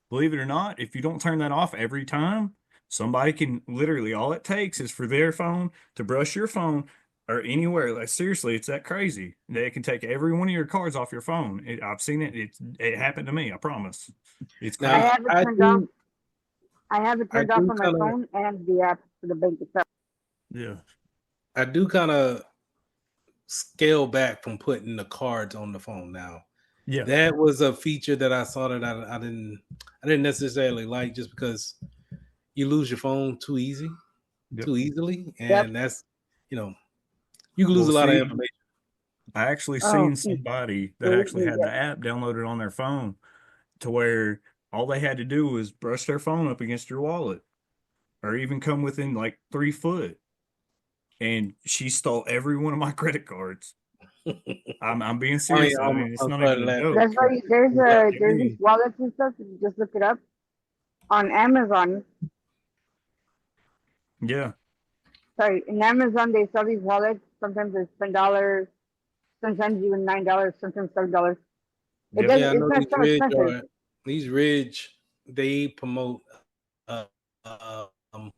E: believe it or not, if you don't turn that off every time, somebody can literally all it takes is for their phone to brush your phone or anywhere. Like seriously, it's that crazy. They can take every one of your cards off your phone. I've seen it. It happened to me. I promise. It's
G: I
A: Now
E: crazy.
G: have it
A: I
G: turned off.
A: do
G: I have it
A: I
G: turned off
A: do
G: on my
A: kind of
G: phone and the app for the bank itself.
E: Yeah.
A: I do kind of scale back from putting the cards on the phone now.
E: Yeah.
A: That was a feature that I saw that I didn't necessarily like just because you lose your phone
E: Yep.
A: too easily,
G: Yep.
A: and that's you know you can lose
E: Well,
A: a lot of
E: see,
A: information.
E: I actually
G: Oh,
E: seen somebody that
G: believe
E: actually
G: me,
E: had the
G: yes.
E: app downloaded on their phone to where all they had to do was brush their phone up against your wallet or even come within like 3 foot. And she stole every one of my credit cards. I'm being
A: I mean,
E: serious. I mean, it's
A: I'm
E: not
A: sorry
E: even
A: to
E: a
A: laugh,
E: joke.
G: That's why there's
A: laugh
G: a
A: at
G: there's these
A: me.
G: wallets and stuff. You just look it up on Amazon.
E: Yeah.
G: Sorry, in Amazon they sell these wallets. Sometimes it's $10, sometimes even $9, sometimes $7. It
E: Yep.
G: doesn't.
A: Yeah, I
G: It's
A: know
G: not so expensive.
A: These Ridge they promote uh, um,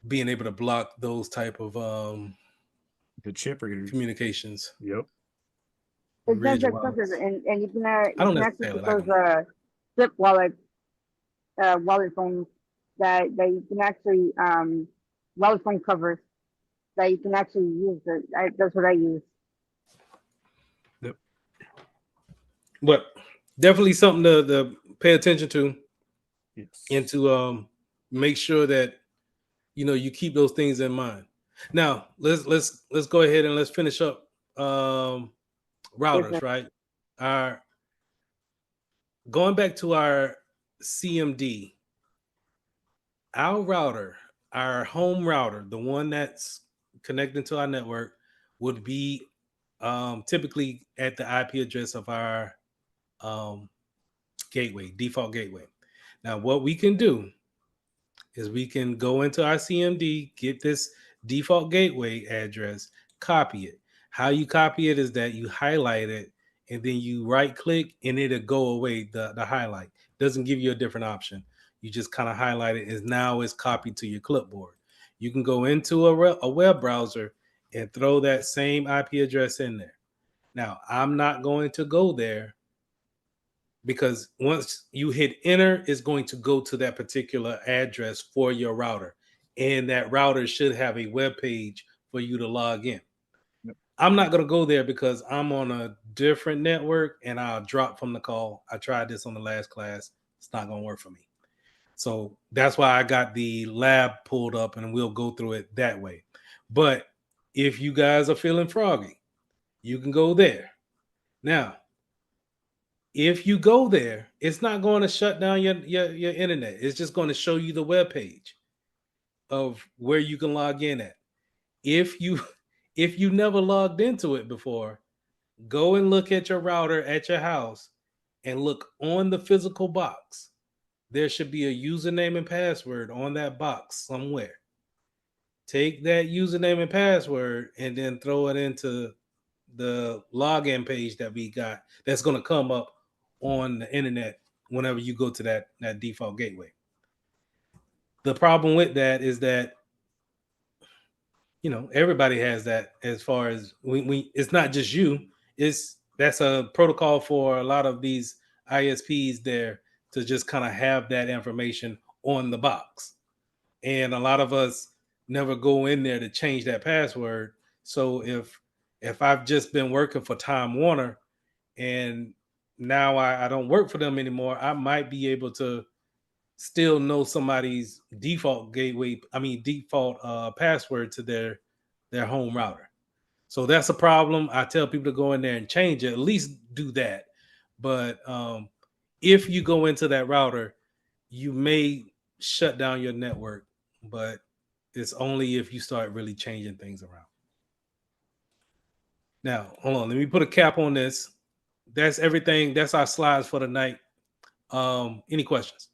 A: being able to block those type of
E: The chip readers.
A: communications.
E: Yep.
G: It's not
A: Ridge
G: so expensive,
A: wallets.
G: and
A: I
G: you
A: don't
G: can actually
A: necessarily
G: put
A: like
G: those
A: them.
G: flip wallet phones that you can actually wallet phone covers that you can actually use. That's what I use.
E: Yep.
A: But definitely something to pay attention to and
E: Yes.
A: to make sure that you know you keep those things in mind. Now let's go ahead and let's finish up
G: Yes, sir.
A: routers, right? Our going back to our CMD, our router, our home router, the one that's connected to our network, would be typically at the IP address of our um, gateway, default gateway. Now, what we can do is we can go into our CMD, get this default gateway address, copy it. How you copy it is that you highlight it and then you right click and it'll go away. The highlight doesn't give you a different option. You just kind of highlight it and now it's copied to your clipboard. You can go into a web browser and throw that same IP address in there. Now, I'm not going to go there because once you hit enter, it's going to go to that particular address for your router. And that router should have a web page for you to log in. I'm not going to go there because I'm on a different network and I'll drop from the call. I tried this on the last class. It's not going to work for me. So that's why I got the lab pulled up and we'll go through it that way. But if you guys are feeling froggy, you can go there. Now, if you go there, it's not going to shut down your internet. It's just going to show you the web page of where you can log in at. If you if you never logged into it before, go and look at your router at your house and look on the physical box. There should be a username and password on that box somewhere. Take that username and password and then throw it into the login page that we got that's going to come up on the internet whenever you go to that default gateway. The problem with that is that everybody has that. As far as we it's not just you, that's a protocol for a lot of these ISPs there to just kind of have that information on the box, and a lot of us never go in there to change that password. So if I've just been working for Time Warner and now I don't work for them anymore, I might be able to still know somebody's default default password to their home router. So that's a problem. I tell people to go in there and change it, at least do that. But if you go into that router, you may shut down your network, but it's only if you start really changing things around. Now, hold on, let me put a cap on this. That's everything. That's our slides for the night. Any questions?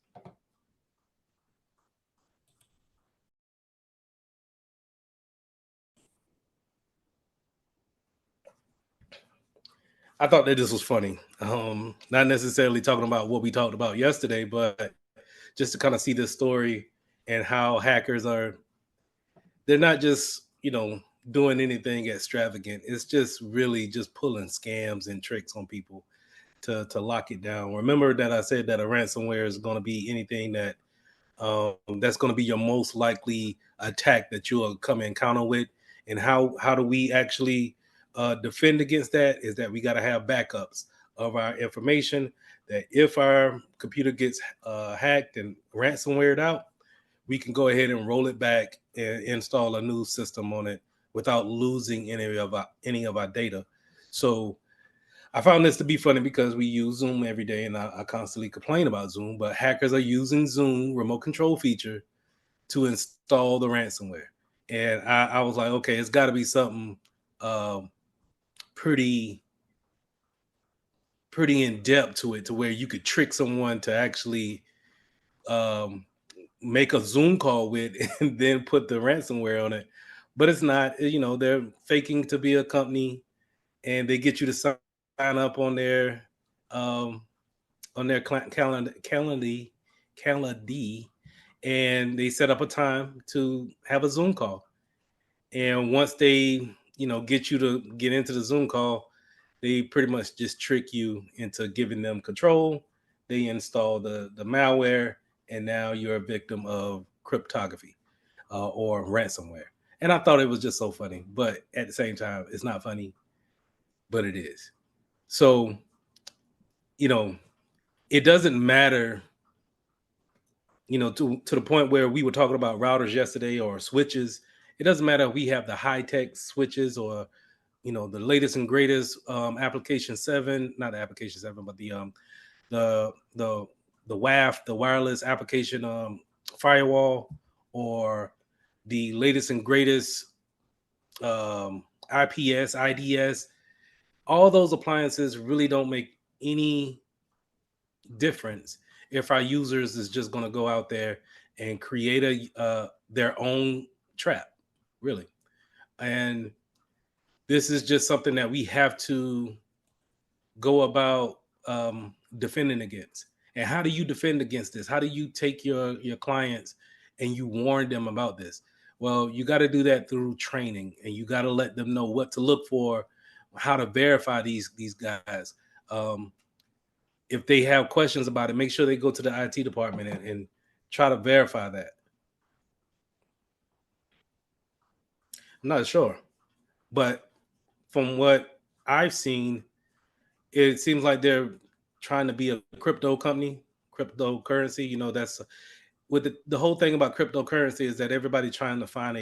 A: I thought that this was funny. Not necessarily talking about what we talked about yesterday, but just to kind of see this story and how hackers they're not just, doing anything extravagant. It's just really just pulling scams and tricks on people to lock it down. Remember that I said that a ransomware is going to be anything that's going to be your most likely attack that you'll come encounter with. And how do we actually defend against that? Is that we got to have backups of our information. That if our computer gets hacked and ransomwared out, we can go ahead and roll it back and install a new system on it without losing any of our data. So I found this to be funny because we use Zoom every day, and I constantly complain about Zoom, but hackers are using Zoom remote control feature to install the ransomware. And I was like, okay, it's got to be something pretty in depth to it, to where you could trick someone to actually make a Zoom call with and then put the ransomware on it. But it's not. They're faking to be a company, and they get you to sign up on their calendar, and they set up a time to have a Zoom call. And once they, get you to get into the Zoom call, they pretty much just trick you into giving them control. They install the malware, and now you're a victim of cryptography or ransomware. And I thought it was just so funny, but at the same time, it's not funny, but it is. So, it doesn't matter, to the point where we were talking about routers yesterday or switches. It doesn't matter if we have the high tech switches or, the latest and greatest application 7, not the application 7, but the WAF, the wireless application firewall, or the latest and greatest IPS, IDS. All those appliances really don't make any difference if our users is just going to go out there and create their own trap, really. And this is just something that we have to go about defending against. And how do you defend against this? How do you take your clients and you warn them about this? Well, you got to do that through training, and you got to let them know what to look for, how to verify these guys. If they have questions about it, make sure they go to the IT department and try to verify that. I'm not sure, but from what I've seen, it seems like they're trying to be a crypto company, cryptocurrency. You know, that's with the whole thing about cryptocurrency is that everybody's trying to find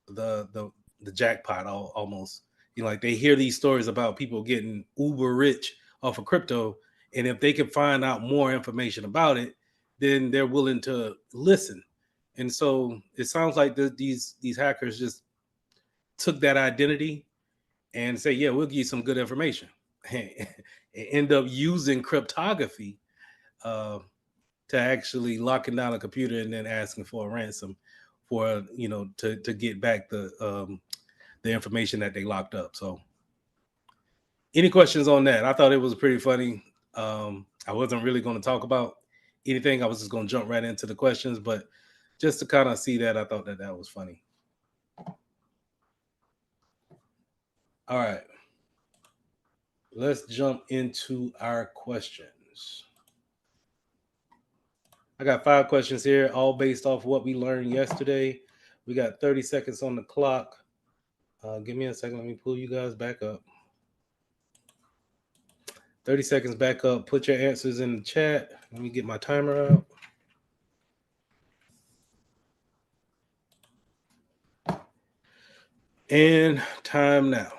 A: the the jackpot almost. You know, like they hear these stories about people getting uber rich off of crypto, and if they can find out more information about it, then they're willing to listen. And so it sounds like these hackers just took that identity and say, yeah, we'll give you some good information. And end up using cryptography uh, to actually locking down a computer and then asking for a ransom for, you know, to get back the information that they locked up. So any questions on that? I thought it was pretty funny. I wasn't really going to talk about anything. I was just going to jump right into the questions, but just to kind of see that, I thought that was funny. All right. Let's jump into our questions. I got 5 questions here, all based off what we learned yesterday. We got 30 seconds on the clock. Give me a second. Let me pull you guys back up. 30 seconds back up. Put your answers in the chat. Let me get my timer out. And time now.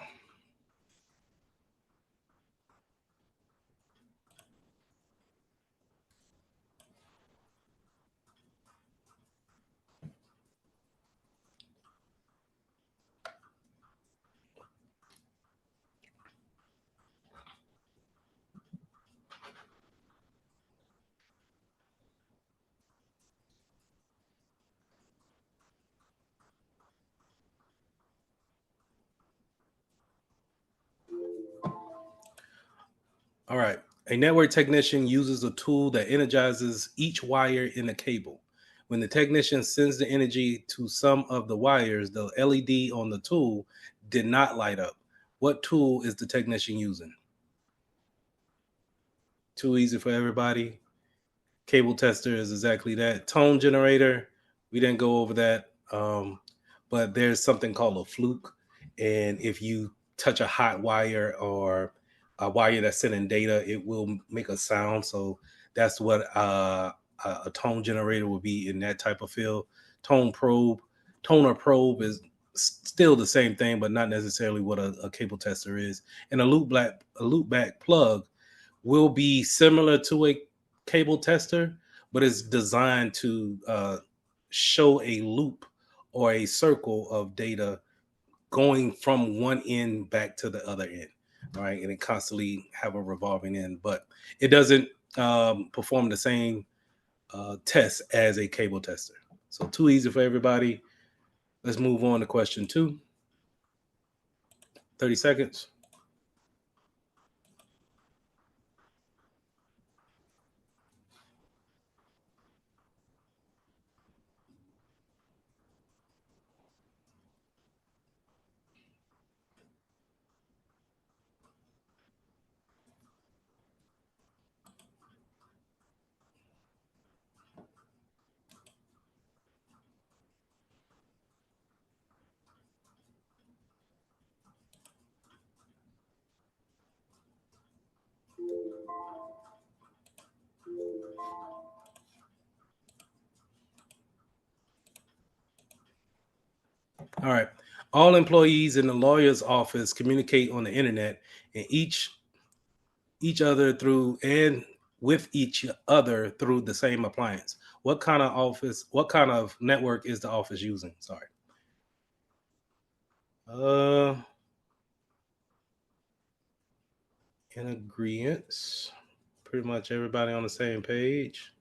A: All right. A network technician uses a tool that energizes each wire in a cable. When the technician sends the energy to some of the wires, the LED on the tool did not light up. What tool is the technician using? Too easy for everybody. Cable tester is exactly that. Tone generator, we didn't go over that. But there's something called a fluke. And if you touch a hot wire or a wire that's sending data, it will make a sound. So that's what a tone generator would be in that type of field. Toner probe is still the same thing, but not necessarily what a cable tester is. And a loop back plug will be similar to a cable tester, but it's designed to show a loop or a circle of data going from one end back to the other end, right? And it constantly have a revolving end, but it doesn't perform the same test as a cable tester. So too easy for everybody. Let's move on to question 2. 30 seconds. All right. All employees in the lawyer's office communicate on the internet and each other through and with each other through the same appliance. What kind of network is the office using? Sorry. In agreement. Pretty much everybody on the same page.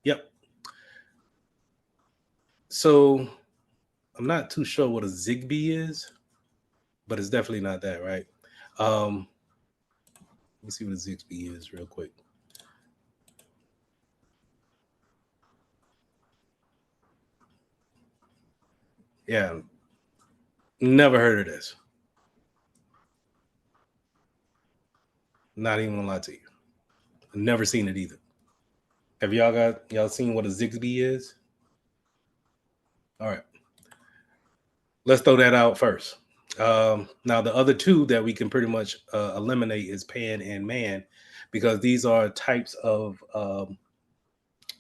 A: Yep. So I'm not too sure what a Zigbee is, but it's definitely not that, right? Let me see what a Zigbee is real quick. Yeah, never heard of this. Not even gonna lie to you. Never seen it either. Have y'all seen what a Zigbee is? All right. Let's throw that out first. Now, the other two that we can pretty much eliminate is pan and man, because these are types of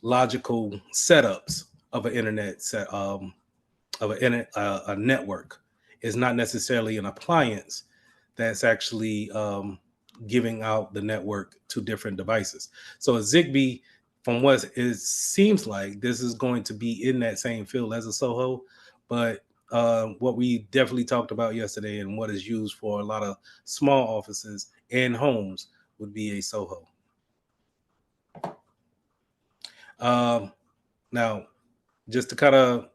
A: logical setups of an internet set of a network. Is not necessarily an appliance that's actually giving out the network to different devices. So a Zigbee, from what it seems like, this is going to be in that same field as a Soho, but what we definitely talked about yesterday and what is used for a lot of small offices and homes would be a Soho. Um, Now, just to kind of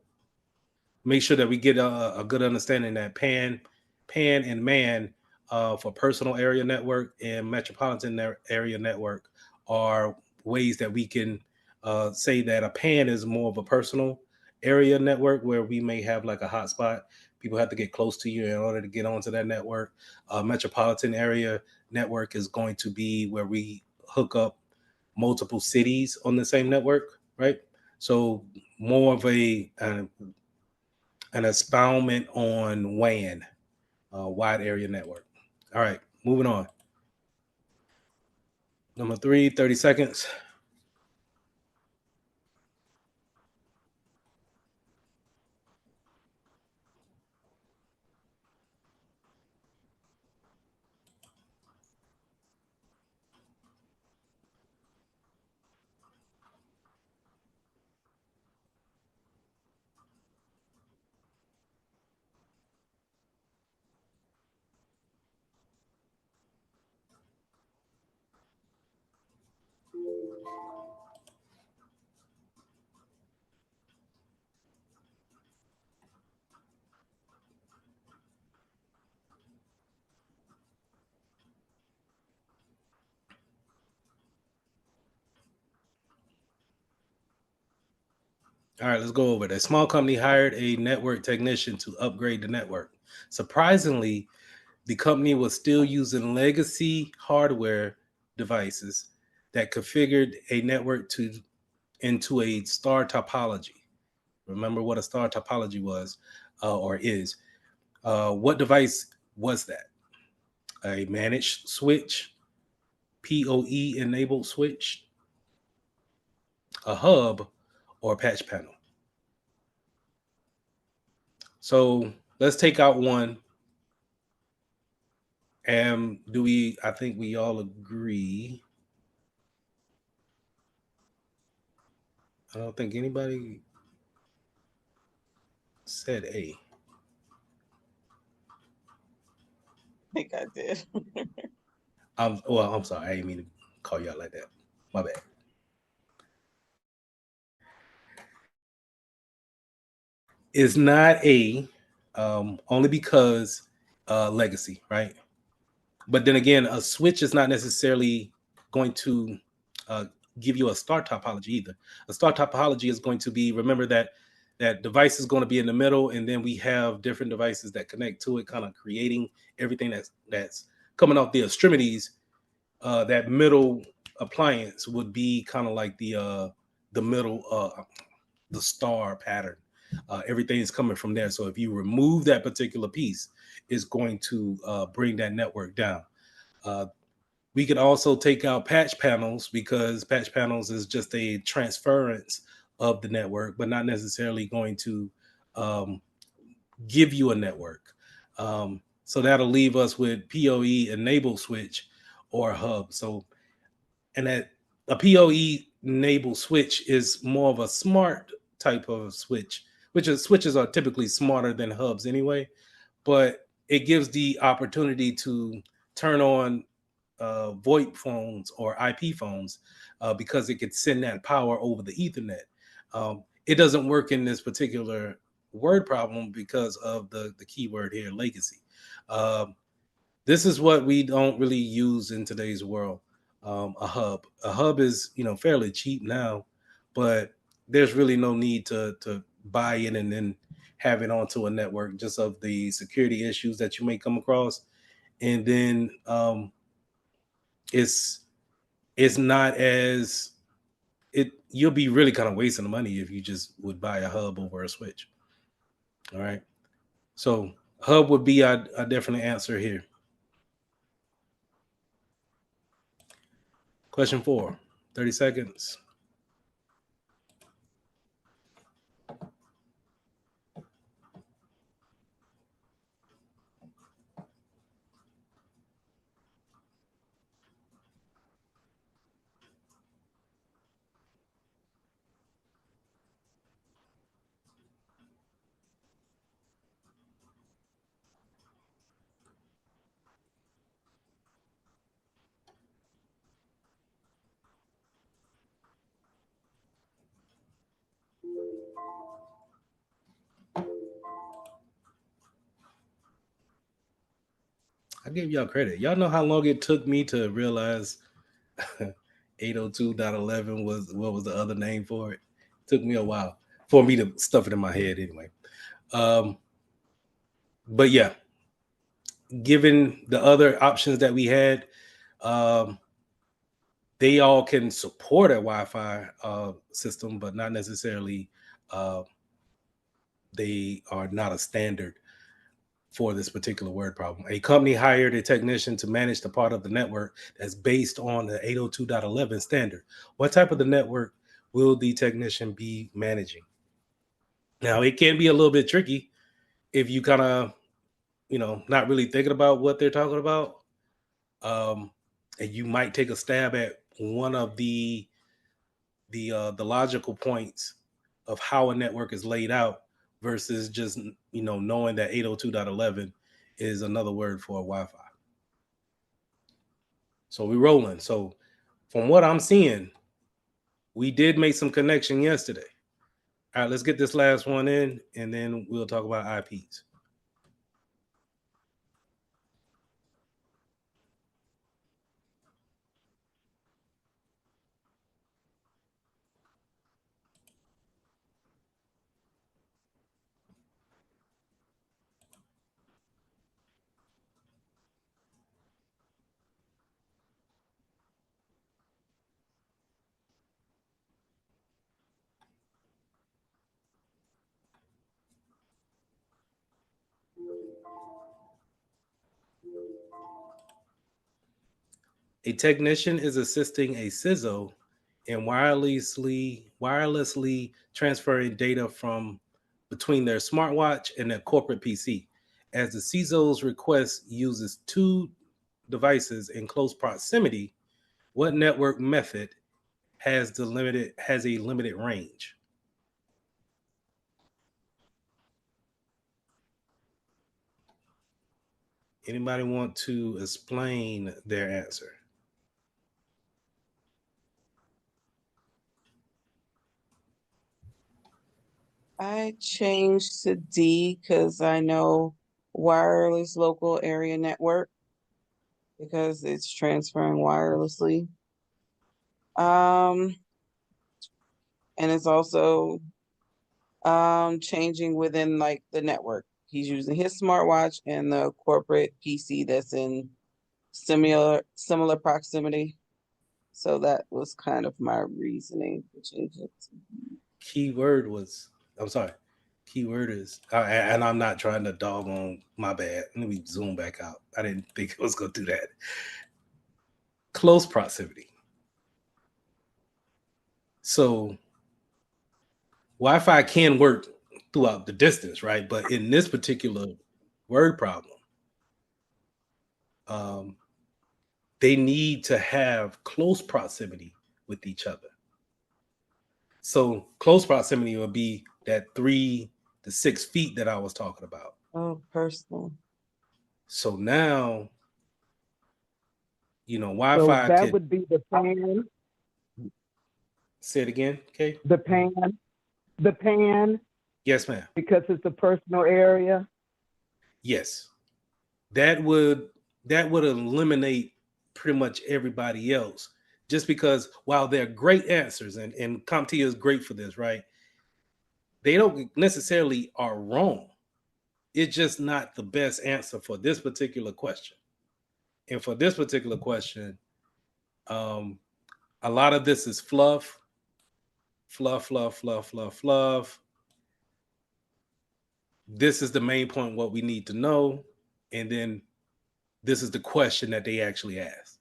A: make sure that we get a good understanding that pan and man for personal area network and metropolitan area network are ways that we can say that a pan is more of a personal area network where we may have like a hotspot. People have to get close to you in order to get onto that network. Metropolitan area network is going to be where we hook up multiple cities on the same network, right? So more of an expoundment on WAN, wide area network. All right, moving on. Number 3, 30 seconds. All right, let's go over it. A small company hired a network technician to upgrade the network. Surprisingly, the company was still using legacy hardware devices that configured a network into a star topology. Remember what a star topology was or is. What device was that? A managed switch, PoE enabled switch, a hub, or a patch panel. So let's take out one. And I think we all agree. I don't think anybody said A.
D: I think I did.
A: I'm sorry. I didn't mean to call you out like that. My bad. It's not A, only because legacy, right? But then again, a switch is not necessarily going to uh, give you a star topology either. A star topology is going to be, remember that device is going to be in the middle, and then we have different devices that connect to it, kind of creating everything that's coming off the extremities. That middle appliance would be kind of like the middle the star pattern. Everything is coming from there. So if you remove that particular piece, it's going to bring that network down. Uh, we could also take out patch panels because patch panels is just a transference of the network, but not necessarily going to um, give you a network. So that'll leave us with PoE enabled switch or hub. So, and that a PoE enabled switch is more of a smart type of switch, which is switches are typically smarter than hubs anyway, but it gives the opportunity to turn on VoIP phones or IP phones because it could send that power over the Ethernet. It doesn't work in this particular word problem because of the keyword here, legacy. Um, this is what we don't really use in today's world. A hub. A hub is fairly cheap now, but there's really no need to buy it and then have it onto a network just of the security issues that you may come across. And then it's it's not as it you'll be really kind of wasting the money if you just would buy a hub over a switch. All right. So hub would be a definite answer here. Question 4, 30 seconds. I give y'all credit. Y'all know how long it took me to realize 802.11 was what was the other name for it? Took me a while for me to stuff it in my head anyway. But yeah, given the other options that we had, they all can support a Wi-Fi system, but not necessarily they are not a standard for this particular word problem. A company hired a technician to manage the part of the network that's based on the 802.11 standard. What type of the network will the technician be managing? Now, it can be a little bit tricky if you kind of, not really thinking about what they're talking about. And you might take a stab at one of the logical points of how a network is laid out versus just knowing that 802.11 is another word for Wi-Fi. So we're rolling. So from what I'm seeing, we did make some connection yesterday. All right, let's get this last one in, and then we'll talk about IPs. A technician is assisting a CISO in wirelessly transferring data from between their smartwatch and their corporate PC. As the CISO's request uses two devices in close proximity, what network method has a limited range? Anybody want to explain their answer?
D: I changed to D because I know wireless local area network because it's transferring wirelessly. And it's also changing within like the network. He's using his smartwatch and the corporate PC that's in similar proximity. So that was kind of my reasoning to change it.
A: Keyword was, I'm sorry, keyword is, and I'm not trying to dog on, my bad. Let me zoom back out. I didn't think it was going to do that. Close proximity. So Wi-Fi can work throughout the distance, right? But in this particular word problem, um, they need to have close proximity with each other. So close proximity would be that 3 to 6 feet that I was talking about.
D: Oh, personal.
A: So now,
H: So
A: Wi-Fi
H: that would be the pan,
A: say it again, okay?
H: the pan,
A: Yes, ma'am.
H: because it's a personal area.
A: Yes. That would eliminate pretty much everybody else. Just because while they're great answers, and CompTIA is great for this, right? They don't necessarily are wrong. It's just not the best answer for this particular question. And for this particular question, a lot of this is fluff, fluff, fluff, fluff, fluff, fluff. this is the main point, what we need to know, and then this is the question that they actually ask.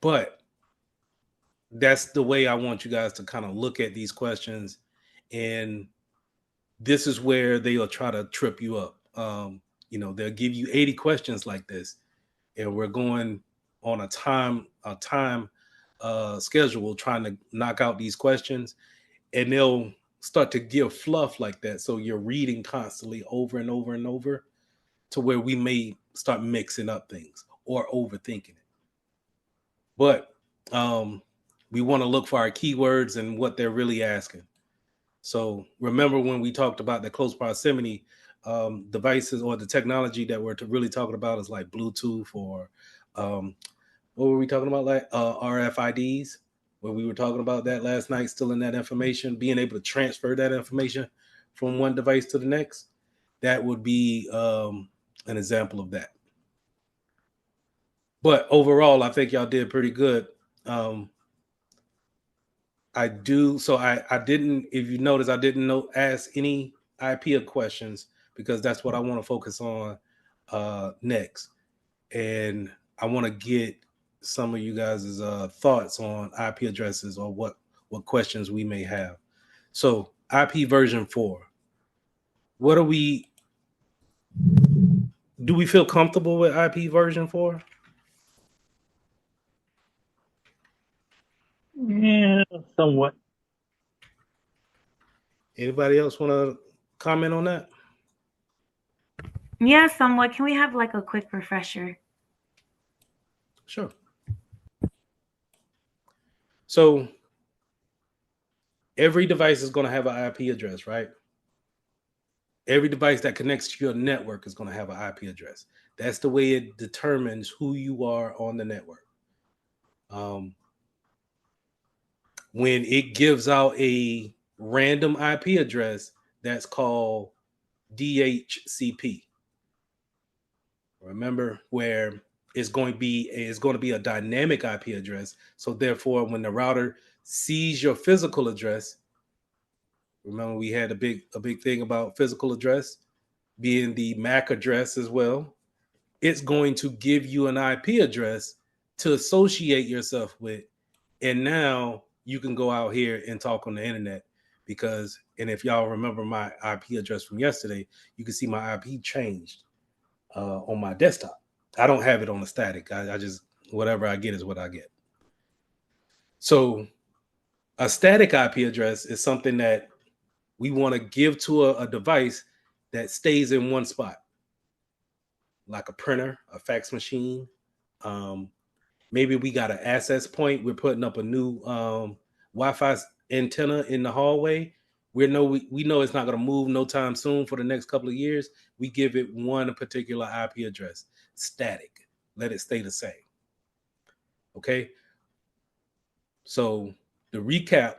A: But that's the way I want you guys to kind of look at these questions, and this is where they'll try to trip you up. They'll give you 80 questions like this, and we're going on a time schedule trying to knock out these questions, and they'll start to give fluff like that. So you're reading constantly over and over and over, to where we may start mixing up things or overthinking it. But we want to look for our keywords and what they're really asking. So remember when we talked about the close proximity devices, or the technology that we're really talking about is like Bluetooth, or what were we talking about? Like RFIDs, where we were talking about that last night, stealing that information, being able to transfer that information from one device to the next. That would be an example of that. But overall, I think y'all did pretty good. I didn't, if you notice, I didn't ask any IP questions, because that's what I want to focus on next. And I want to get some of you guys' thoughts on IP addresses, or what questions we may have. So IP version 4. Do we feel comfortable with IP version 4?
C: Yeah, somewhat.
A: Anybody else want to comment on that?
B: Yeah, somewhat. Can we have like a quick refresher?
A: Sure. So every device is going to have an IP address, right? Every device that connects to your network is going to have an IP address. That's the way it determines who you are on the network. When it gives out a random IP address, that's called DHCP. Remember, where it's going to be a dynamic IP address. So therefore, when the router sees your physical address, remember we had a big thing about physical address being the MAC address as well. It's going to give you an IP address to associate yourself with, and now you can go out here and talk on the internet. And if y'all remember my IP address from yesterday, you can see my IP changed on my desktop. I don't have it on the static. I just, whatever I get is what I get. So a static IP address is something that we want to give to a device that stays in one spot, like a printer, a fax machine. Maybe we got an access point. We're putting up a new Wi-Fi antenna in the hallway. We know it's not going to move no time soon for the next couple of years. We give it one particular IP address, static. Let it stay the same. Okay. So the recap: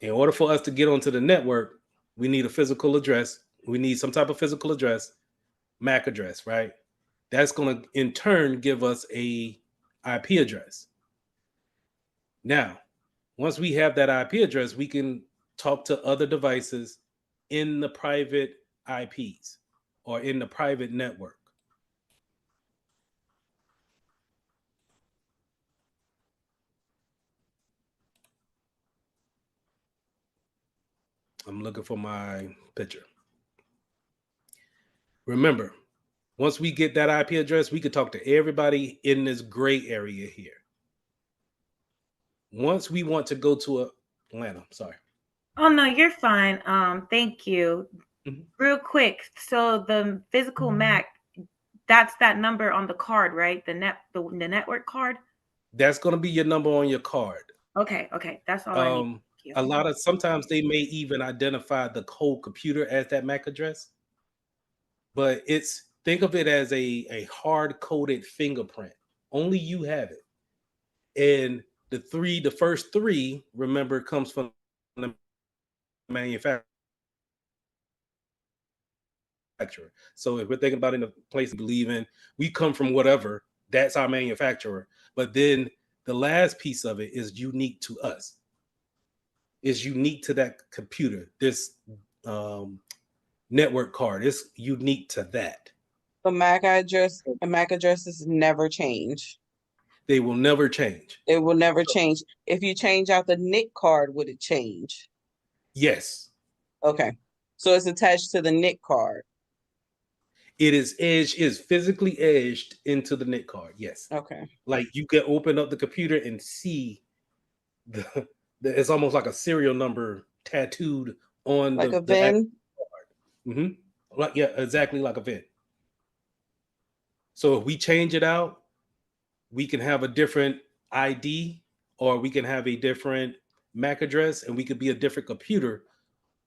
A: in order for us to get onto the network, we need a physical address. We need some type of physical address, MAC address, right? That's going to in turn give us a IP address. Now, once we have that IP address, we can talk to other devices in the private IPs or in the private network. I'm looking for my picture. Remember, once we get that IP address, we can talk to everybody in this gray area here. Once we want to go to Atlanta, sorry.
B: Oh no, you're fine. Thank you. Mm-hmm. Real quick, so the physical MAC, that's that number on the card, right? The network card.
A: That's going to be your number on your card.
B: Okay, that's all I need.
A: Sometimes they may even identify the whole computer as that MAC address, but think of it as a hard-coded fingerprint. Only you have it. And the first three, remember, comes from the manufacturer. So if we're thinking about in the place we believe in, we come from whatever, that's our manufacturer. But then the last piece of it is unique to us. It's unique to that computer. This network card. It's unique to that.
D: The MAC addresses never change.
A: They will never change.
D: It will never change. If you change out the NIC card, would it change?
A: Yes.
D: Okay. So it's attached to the NIC card.
A: It is physically edged into the NIC card. Yes.
D: Okay.
A: Like you can open up the computer and see the it's almost like a serial number tattooed on
D: Like a
A: the
D: VIN?
A: Like, yeah, exactly like a VIN. So if we change it out, we can have a different ID, or we can have a different MAC address, and we could be a different computer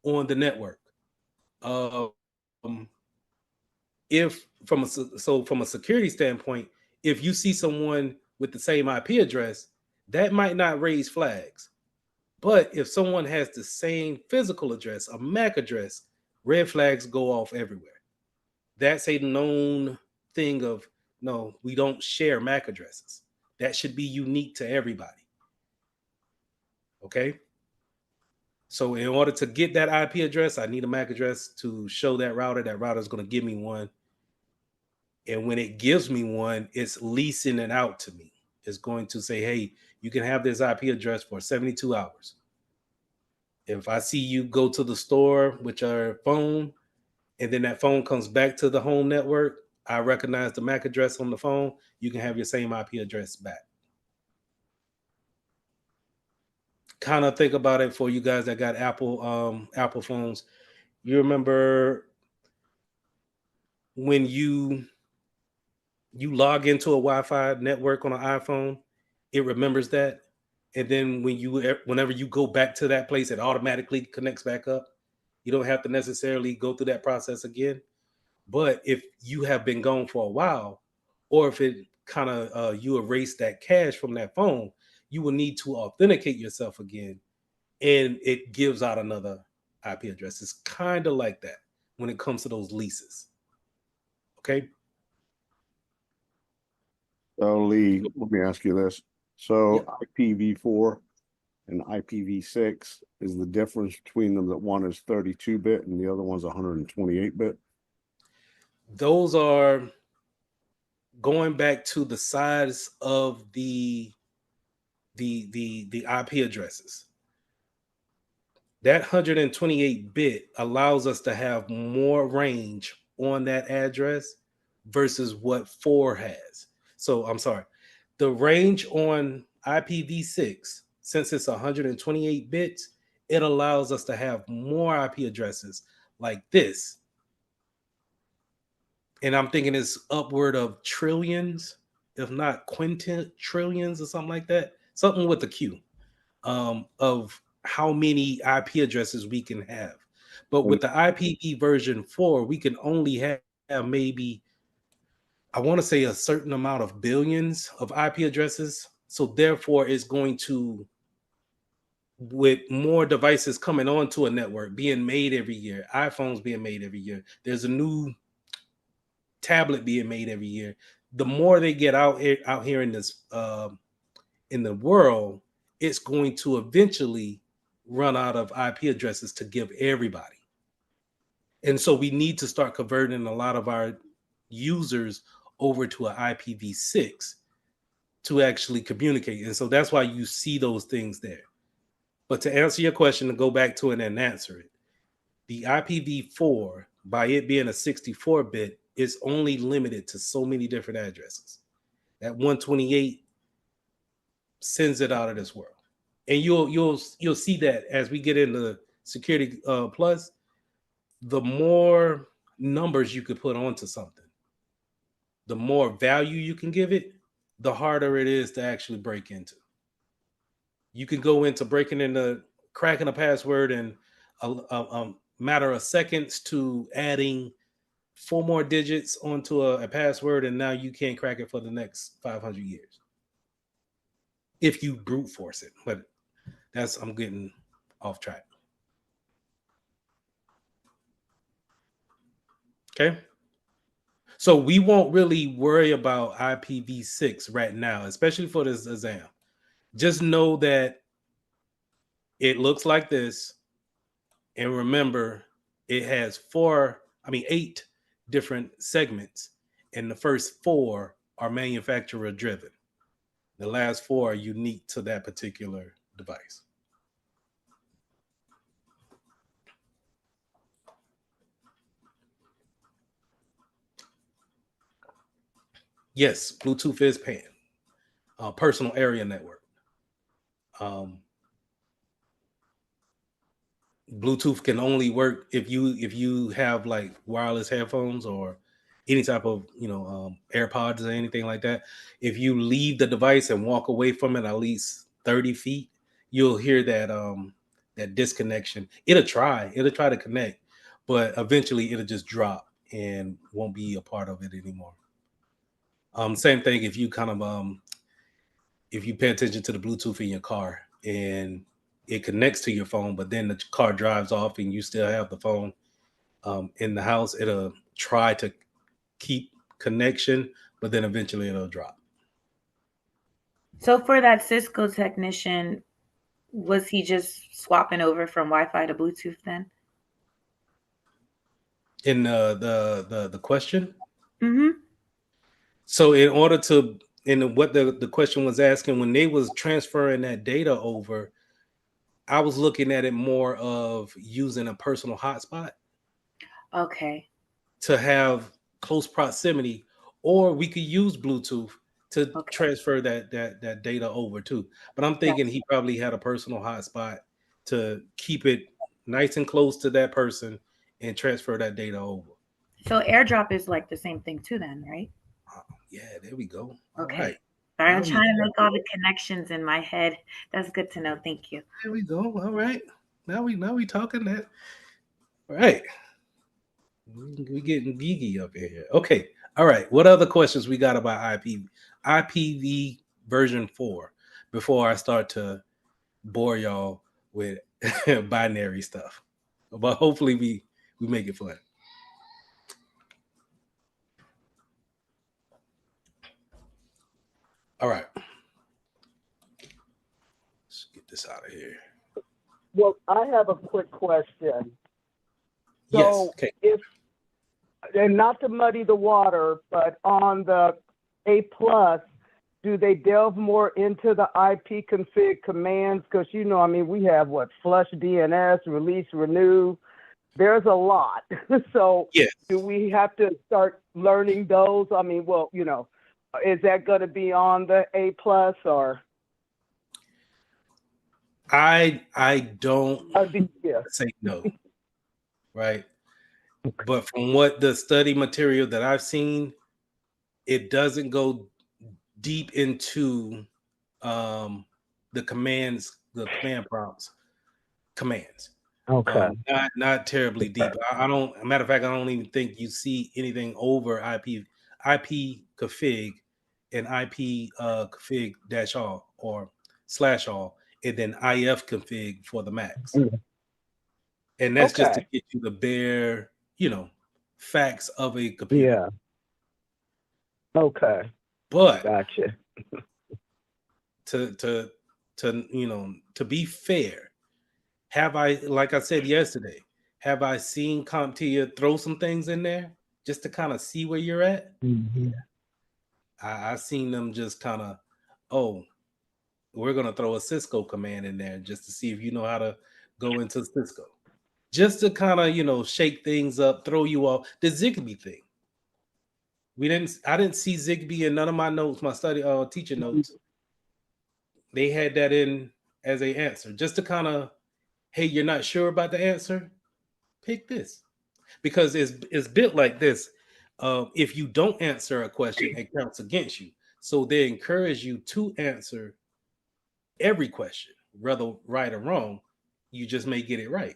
A: on the network. Um, if from a security standpoint, if you see someone with the same IP address, that might not raise flags. But if someone has the same physical address, a MAC address, red flags go off everywhere. That's a known thing of, no, we don't share MAC addresses. That should be unique to everybody. Okay? So in order to get that IP address, I need a MAC address to show that router. That router is going to give me one. And when it gives me one, it's leasing it out to me. It's going to say, hey, you can have this IP address for 72 hours. If I see you go to the store with your phone, and then that phone comes back to the home network, I recognize the MAC address on the phone, you can have your same IP address back. Kind of think about it for you guys that got Apple phones. You remember when you log into a Wi-Fi network on an iPhone, it remembers that. And then whenever you go back to that place, it automatically connects back up. You don't have to necessarily go through that process again. But if you have been gone for a while, or if it kind of you erase that cache from that phone, you will need to authenticate yourself again, and it gives out another IP address. It's kind of like that when it comes to those leases. Okay.
I: So Lee, let me ask you this. So IPv4 and IPv6, is the difference between them that one is 32-bit and the other one's 128-bit?
A: Those are going back to the size of the IP addresses. That 128-bit allows us to have more range on that address versus what 4 has. So I'm sorry, the range on IPv6, since it's 128 bits, it allows us to have more IP addresses like this. And I'm thinking it's upward of trillions, if not quintillions or something like that. Something with a Q, of how many IP addresses we can have. But with the IPv version 4, we can only have maybe, I want to say, a certain amount of billions of IP addresses. So therefore, it's going to, with more devices coming onto a network, being made every year, iPhones being made every year, there's a new tablet being made every year. The more they get out here in this in the world, it's going to eventually run out of IP addresses to give everybody. And so we need to start converting a lot of our users over to an IPv6 to actually communicate. And so that's why you see those things there. But to answer your question, to go back to it and answer it, the IPv4, by it being a 64-bit, is only limited to so many different addresses. That 128 sends it out of this world. And you'll see that as we get into Security Plus, the more numbers you could put onto something, the more value you can give it, the harder it is to actually break into. You can go into breaking into cracking a password in a matter of seconds to adding 4 more digits onto a password, and now you can't crack it for the next 500 years if you brute force it. But I'm getting off track. Okay. So we won't really worry about IPv6 right now, especially for this exam. Just know that it looks like this. And remember, it has 8 different segments, and the first 4 are manufacturer driven. The last 4 are unique to that particular device. Yes, Bluetooth is PAN, personal area network. Bluetooth can only work if you have like wireless headphones or any type of AirPods or anything like that. If you leave the device and walk away from it at least 30 feet, you'll hear that disconnection. It'll try to connect, but eventually it'll just drop and won't be a part of it anymore. Same thing if you if you pay attention to the Bluetooth in your car and it connects to your phone, but then the car drives off and you still have the phone in the house, it'll try to keep connection, but then eventually it'll drop.
B: So for that Cisco technician, was he just swapping over from Wi-Fi to Bluetooth then?
A: In the question,
B: Mm-hmm.
A: so in order to in what the question was asking, when they was transferring that data over, I was looking at it more of using a personal hotspot.
B: Okay.
A: To have close proximity, or we could use Bluetooth to transfer that data over too. But I'm thinking he probably had a personal hotspot to keep it nice and close to that person and transfer that data over.
B: So AirDrop is like the same thing too then, right?
A: Yeah, there we go.
B: Okay.
A: All right.
B: Sorry, I'm trying to make all the connections in my head. That's good to know. Thank you.
A: There we go. All right. Now we talking that. All right. We getting geeky up in here. Okay. All right. What other questions we got about IPv version 4 before I start to bore y'all with binary stuff? But hopefully we make it fun. All right. Let's get this out of here.
H: Well, I have a quick question.
A: Yes.
H: So
A: Okay.
H: if, and not to muddy the water, but on the A+, do they delve more into the IP config commands? Because, we have flush DNS, release, renew. There's a lot. So
A: yes.
H: Do we have to start learning those? Is that going to be on the A+ or?
A: I don't
H: Yeah.
A: say no. Right. But from what the study material that I've seen, it doesn't go deep into the command prompts commands.
H: Okay.
A: Not terribly deep. I don't. Matter of fact, I don't even think you see anything over IP config and IP config -all or /all, and then IF config for the Macs. And that's just to get you the bare, facts of a computer.
H: Yeah. Okay.
A: But
H: Gotcha.
A: to be fair, have I, like I said yesterday, have I seen CompTIA throw some things in there just to kind of see where you're at?
H: Mm-hmm.
A: I seen them just kind of, oh, we're gonna throw a Cisco command in there just to see if you know how to go into Cisco, just to kind of shake things up, throw you off. The Zigbee thing. I didn't see Zigbee in none of my notes, my study teacher notes. They had that in as a answer, just to kind of, hey, you're not sure about the answer? Pick this. Because it's built like this. If you don't answer a question, it counts against you. So they encourage you to answer every question, whether right or wrong. You just may get it right,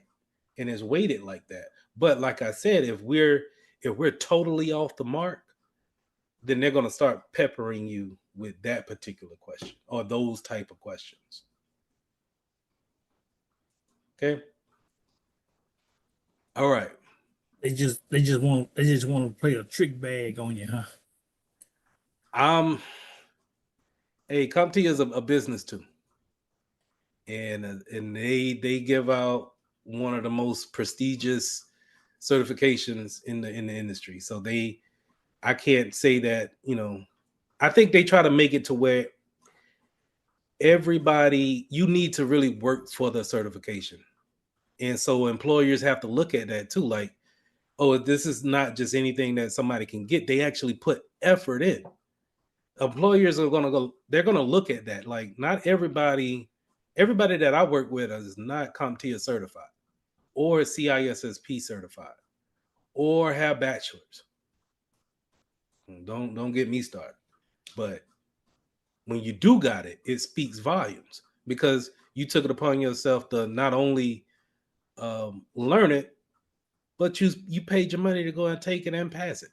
A: and it's weighted like that. But like I said, if we're totally off the mark, then they're going to start peppering you with that particular question or those type of questions. Okay. All right.
C: They just want to play a trick bag on you, huh?
A: Hey, CompTIA is a business too, and they give out one of the most prestigious certifications in the industry. So I can't say that, I think they try to make it to where everybody, you need to really work for the certification. And so employers have to look at that too. Like, oh, this is not just anything that somebody can get. They actually put effort in. Employers are going to go, they're going to look at that. Like, not everybody that I work with is not CompTIA certified or CISSP certified or have bachelors. Don't get me started. But when you do got it, it speaks volumes because you took it upon yourself to not only learn it, but you paid your money to go and take it and pass it.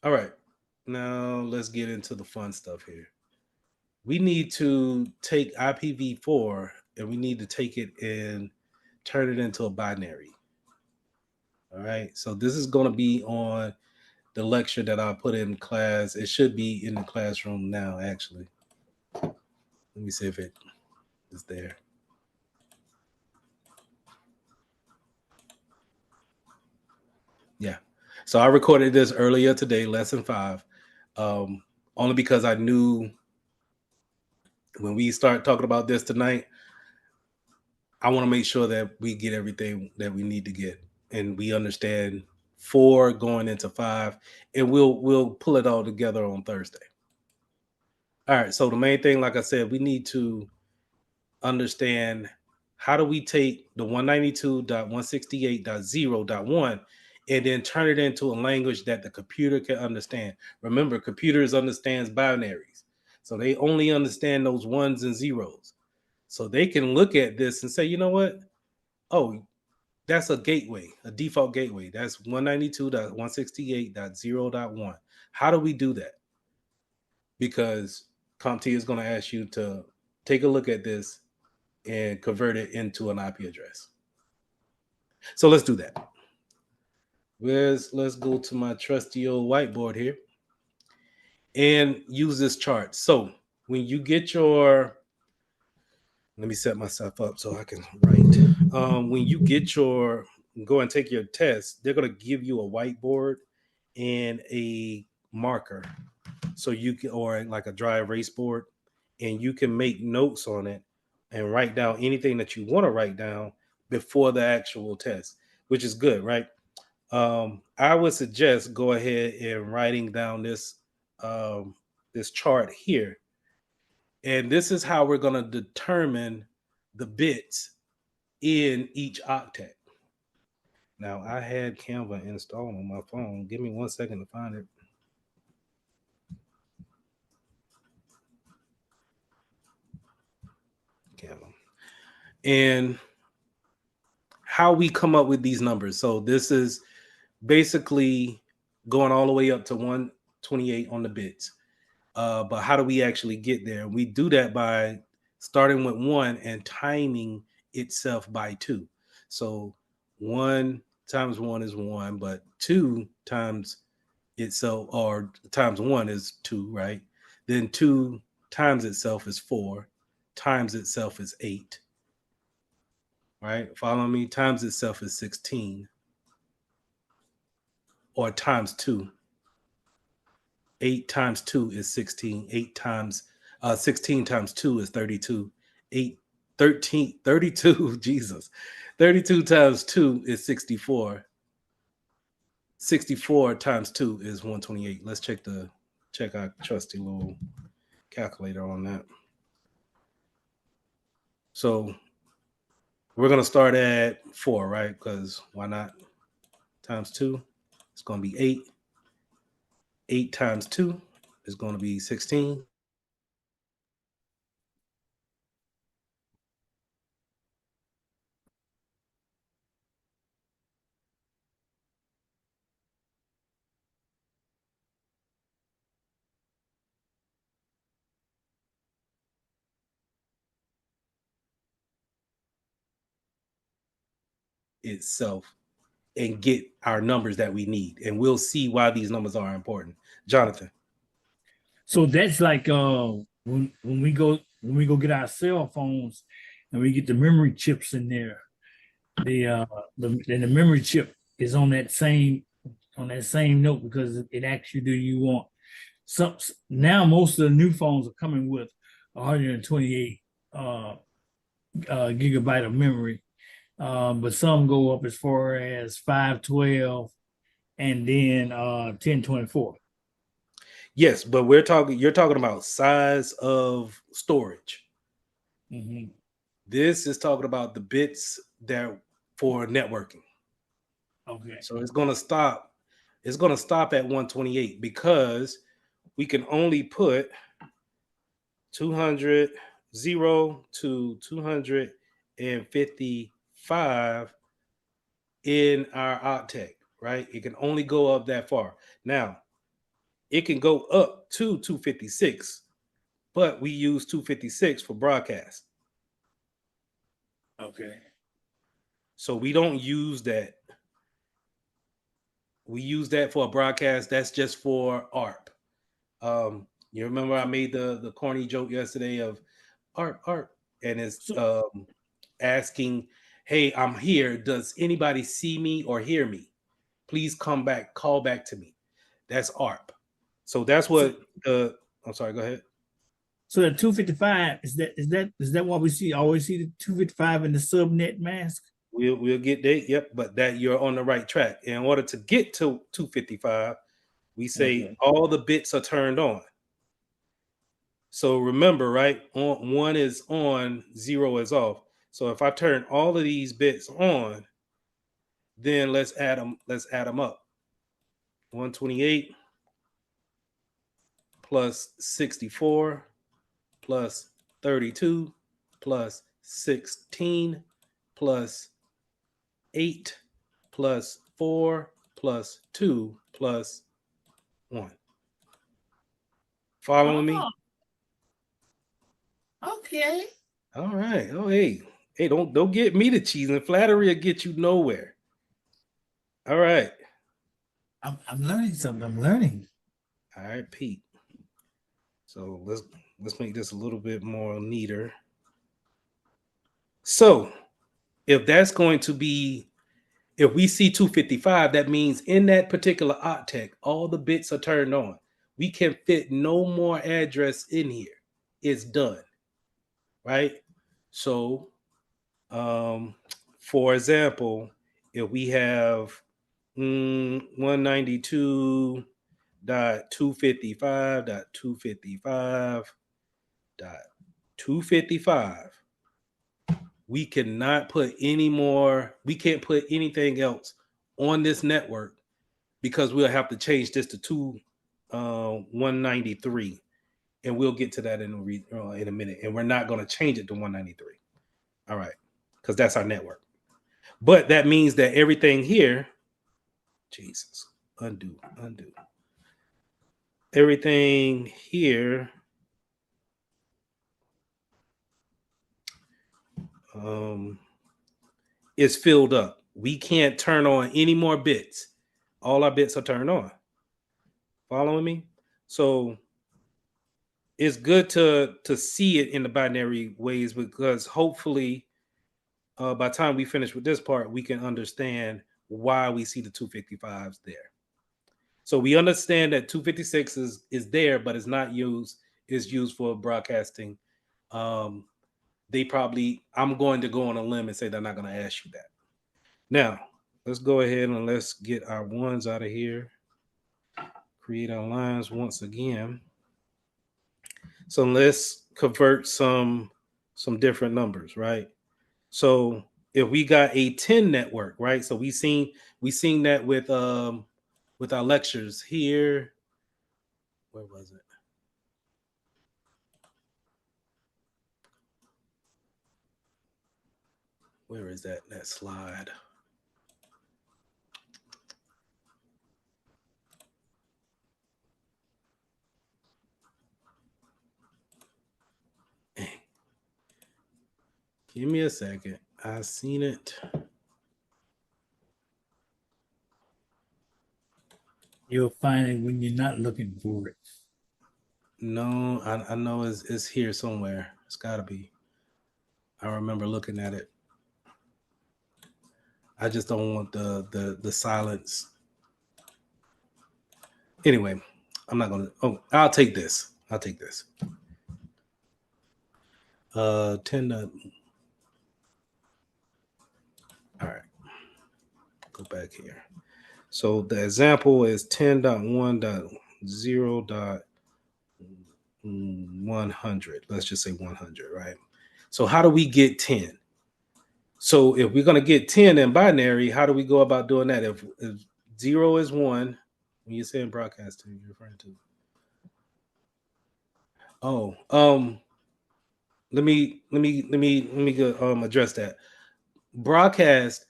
A: All right, now let's get into the fun stuff here. We need to take IPv4 and we need to take it and turn it into a binary. All right, so this is going to be on the lecture that I put in class. It should be in the classroom now, actually. Let me see if it is there. Yeah. So I recorded this earlier today, lesson 5, only because I knew when we start talking about this tonight, I want to make sure that we get everything that we need to get and we understand 4 going into 5, and we'll pull it all together on Thursday. All right. So the main thing, like I said, we need to understand how do we take the 192.168.0.1 and then turn it into a language that the computer can understand. Remember, computers understands binaries. So they only understand those ones and zeros. So they can look at this and say, you know what? Oh, that's a gateway, a default gateway. That's 192.168.0.1. How do we do that? Because CompTIA is going to ask you to take a look at this and convert it into an IP address. So let's do that. Let's go to my trusty old whiteboard here and use this chart. So when you get let me set myself up so I can write. When you go and take your test, they're going to give you a whiteboard and a marker. So you can, or like a dry erase board, and you can make notes on it and write down anything that you want to write down before the actual test, which is good, right? I would suggest go ahead and writing down this chart here. And this is how we're going to determine the bits in each octet. Now, I had Canva installed on my phone. Give me 1 second to find it. Canva. And how we come up with these numbers. So this is basically going all the way up to 128 on the bits. But how do we actually get there? We do that by starting with 1 and timing itself by 2. So 1 times 1 is 1, but 2 times itself, or times 1 is 2, right? Then 2 times itself is 4, times itself is 8, right? Follow me? Times itself is 16, or times 2. 8 times 2 is 16. 16 times 2 is 32. 32, Jesus. 32 times 2 is 64. 64 times 2 is 128. Let's check our trusty little calculator on that. So we're going to start at 4, right? Because why not? Times 2, it's going to be 8. 8 times 2 is going to be 16. Itself and get our numbers that we need, and we'll see why these numbers are important. Jonathan.
C: So that's like when we go get our cell phones, and we get the memory chips in there. The memory chip is on that same note because it asks you, do you want some? Now most of the new phones are coming with 128 gigabyte of memory, but some go up as far as 512 and then 1024.
A: Yes, but you're talking about size of storage.
C: Mm-hmm.
A: This is talking about the bits that for networking.
C: Okay.
A: So it's going to stop. It's going to stop at 128 because we can only put 200 0 to 255 in our octet, right? It can only go up that far. Now, it can go up to 256, but we use 256 for broadcast.
C: Okay.
A: So we don't use that. We use that for a broadcast. That's just for ARP. You remember I made the corny joke yesterday of ARP, and it's asking, "Hey, I'm here. Does anybody see me or hear me? Please come back. Call back to me." That's ARP. So that's what the. I'm sorry. Go ahead.
C: So the 255 is that what we always see the 255 in the subnet mask?
A: We'll get there. Yep, but that you're on the right track. In order to get to 255, we say all the bits are turned on. So remember, right? One is on, 0 is off. So if I turn all of these bits on, then let's add them. Let's add them up. 128 plus 64 plus 32 plus 16 plus 8 plus 4 plus 2 plus 1. Following me?
C: Okay.
A: All right. Oh, hey, don't get me to cheesing. Flattery will get you nowhere. All right.
C: I'm learning something. I'm learning.
A: All right, Pete. So let's make this a little bit more neater. So if that's going to be, if we see 255, that means in that particular octet, all the bits are turned on. We can fit no more address in here. It's done. Right? So for example, if we have 192.255.255.255, we cannot put any more, we can't put anything else on this network because we'll have to change this to 193, and we'll get to that in a minute. And we're not going to change it to 193. All right, because that's our network. But that means that everything here, Jesus, undo. Everything here is filled up. We can't turn on any more bits. All our bits are turned on. Following me? So it's good to see it in the binary ways, because hopefully by the time we finish with this part, we can understand why we see the 255s there. So we understand that 256 is there, but it's not used. It's used for broadcasting. They probably, I'm going to go on a limb and say they're not going to ask you that. Now, let's go ahead and let's get our ones out of here. Create our lines once again. So let's convert some different numbers, right? So if we got a 10 network, right? So we seen that with our lectures here. Where was it? Where is that slide? Give me a second. I seen it.
C: You'll find it when you're not looking for it.
A: No, I know it's here somewhere. It's got to be. I remember looking at it. I just don't want the silence. Anyway, I'm not gonna. Oh, I'll take this. 10. All right, go back here. So the example is 10.1.0.100. Let's just say 100, right? So how do we get 10? So if we're going to get 10 in binary, how do we go about doing that? If 0 is 1, when you're saying broadcasting, you're referring to. Oh, let me go, address that. Broadcast.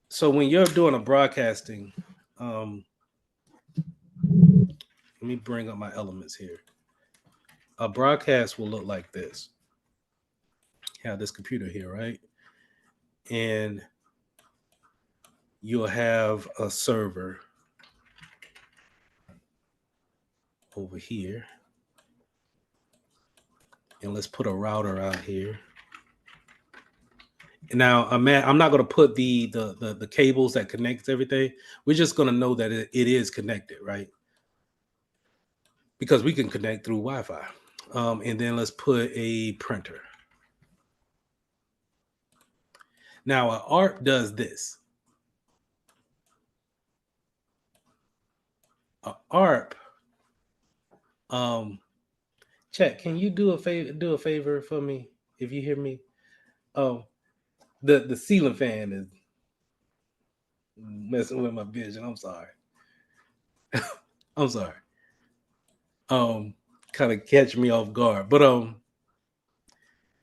A: So when you're doing a broadcasting, let me bring up my elements here. A broadcast will look like this. You have this computer here, right? And you'll have a server over here. And let's put a router out here. Now, I'm not going to put the cables that connects everything. We're just going to know that it is connected, right? Because we can connect through Wi-Fi. And then let's put a printer. Now, an ARP does this. An ARP, Chat, can you do a favor for me if you hear me? The ceiling fan is messing with my vision. I'm sorry. I'm sorry. Kind of catch me off guard. But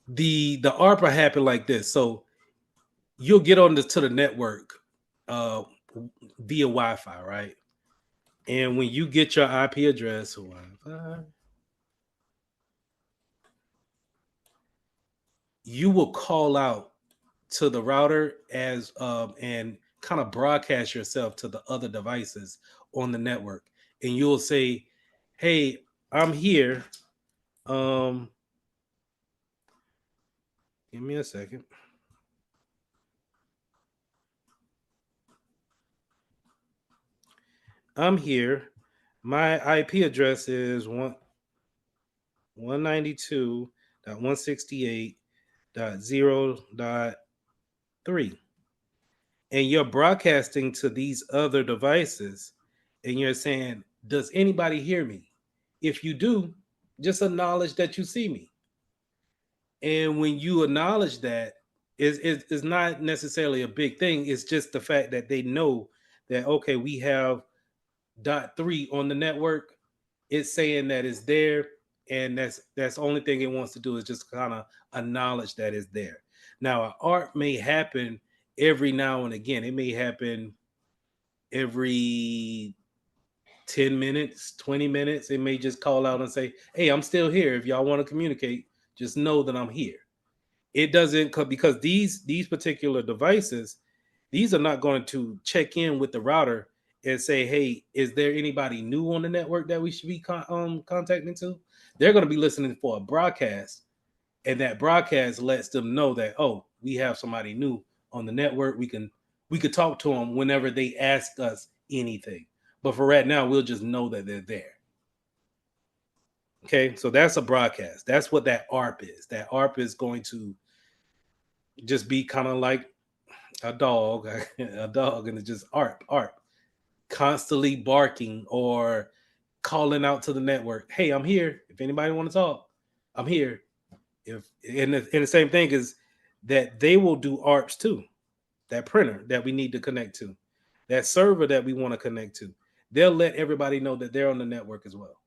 A: the ARPA happened like this. So you'll get on to the network via Wi-Fi, right? And when you get your IP address, Wi-Fi, you will call out to the router as and kind of broadcast yourself to the other devices on the network, and you'll say, "Hey, I'm here. Give me a second. I'm here. My IP address is 192.168.0.3. And you're broadcasting to these other devices and you're saying, does anybody hear me? If you do, just acknowledge that you see me. And when you acknowledge that, it's not necessarily a big thing. It's just the fact that they know that, okay, we have dot three on the network. It's saying that it's there. And that's the only thing it wants to do is just kind of acknowledge that it's there. Now, an art may happen every now and again. It may happen every 10 minutes, 20 minutes. It may just call out and say, hey, I'm still here. If y'all want to communicate, just know that I'm here. It doesn't, because these particular devices, these are not going to check in with the router and say, hey, is there anybody new on the network that we should be contacting to? They're going to be listening for a broadcast, and that broadcast lets them know that, oh, we have somebody new on the network. We could talk to them whenever they ask us anything. But for right now, we'll just know that they're there. Okay, so that's a broadcast. That's what that ARP is. That ARP is going to just be kind of like a dog, and it's just ARP, constantly barking or calling out to the network. Hey, I'm here. If anybody want to talk, I'm here. And the same thing is that they will do ARPs too. That printer that we need to connect to, that server that we want to connect to, they'll let everybody know that they're on the network as well.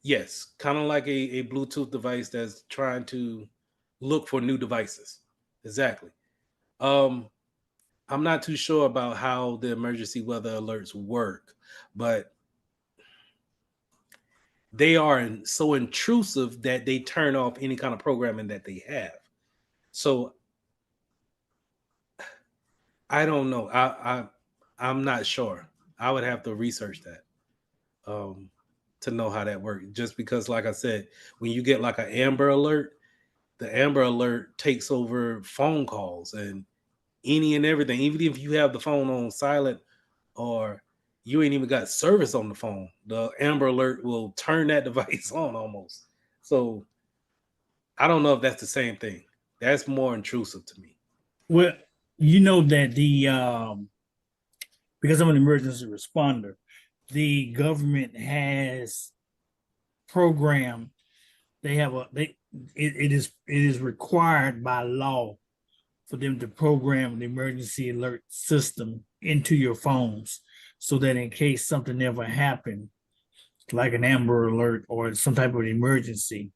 A: Yes, kind of like a Bluetooth device that's trying to look for new devices. Exactly. I'm not too sure about how the emergency weather alerts work, but they are so intrusive that they turn off any kind of programming that they have. So I don't know. I'm not sure. I would have to research that to know how that works. Just because, like I said, when you get like an Amber Alert, the Amber Alert takes over phone calls and any and everything. Even if you have the phone on silent or you ain't even got service on the phone, the Amber Alert will turn that device on almost. So I don't know if that's the same thing. That's more intrusive to me.
C: Well, you know that because I'm an emergency responder, the government has programmed. They have a they. It is required by law for them to program the emergency alert system into your phones, so that in case something ever happened, like an Amber Alert or some type of emergency,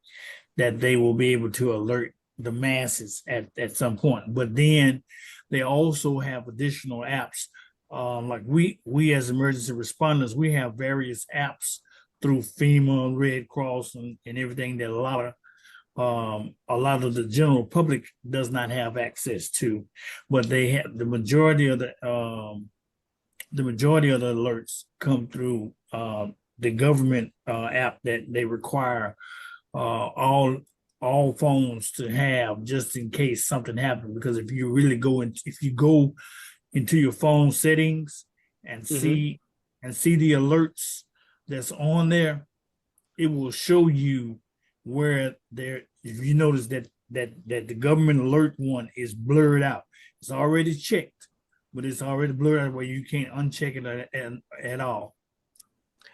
C: that they will be able to alert the masses at some point. But then they also have additional apps. Like we as emergency responders, we have various apps through FEMA, Red Cross, and everything that a lot of the general public does not have access to. But they have the majority of the alerts come through the government app that they require all phones to have, just in case something happens. Because if you go into your phone settings and see the alerts that's on there, it will show you where there. If you notice that the government alert one is blurred out, it's already checked, but it's already blurred out where you can't uncheck it at all.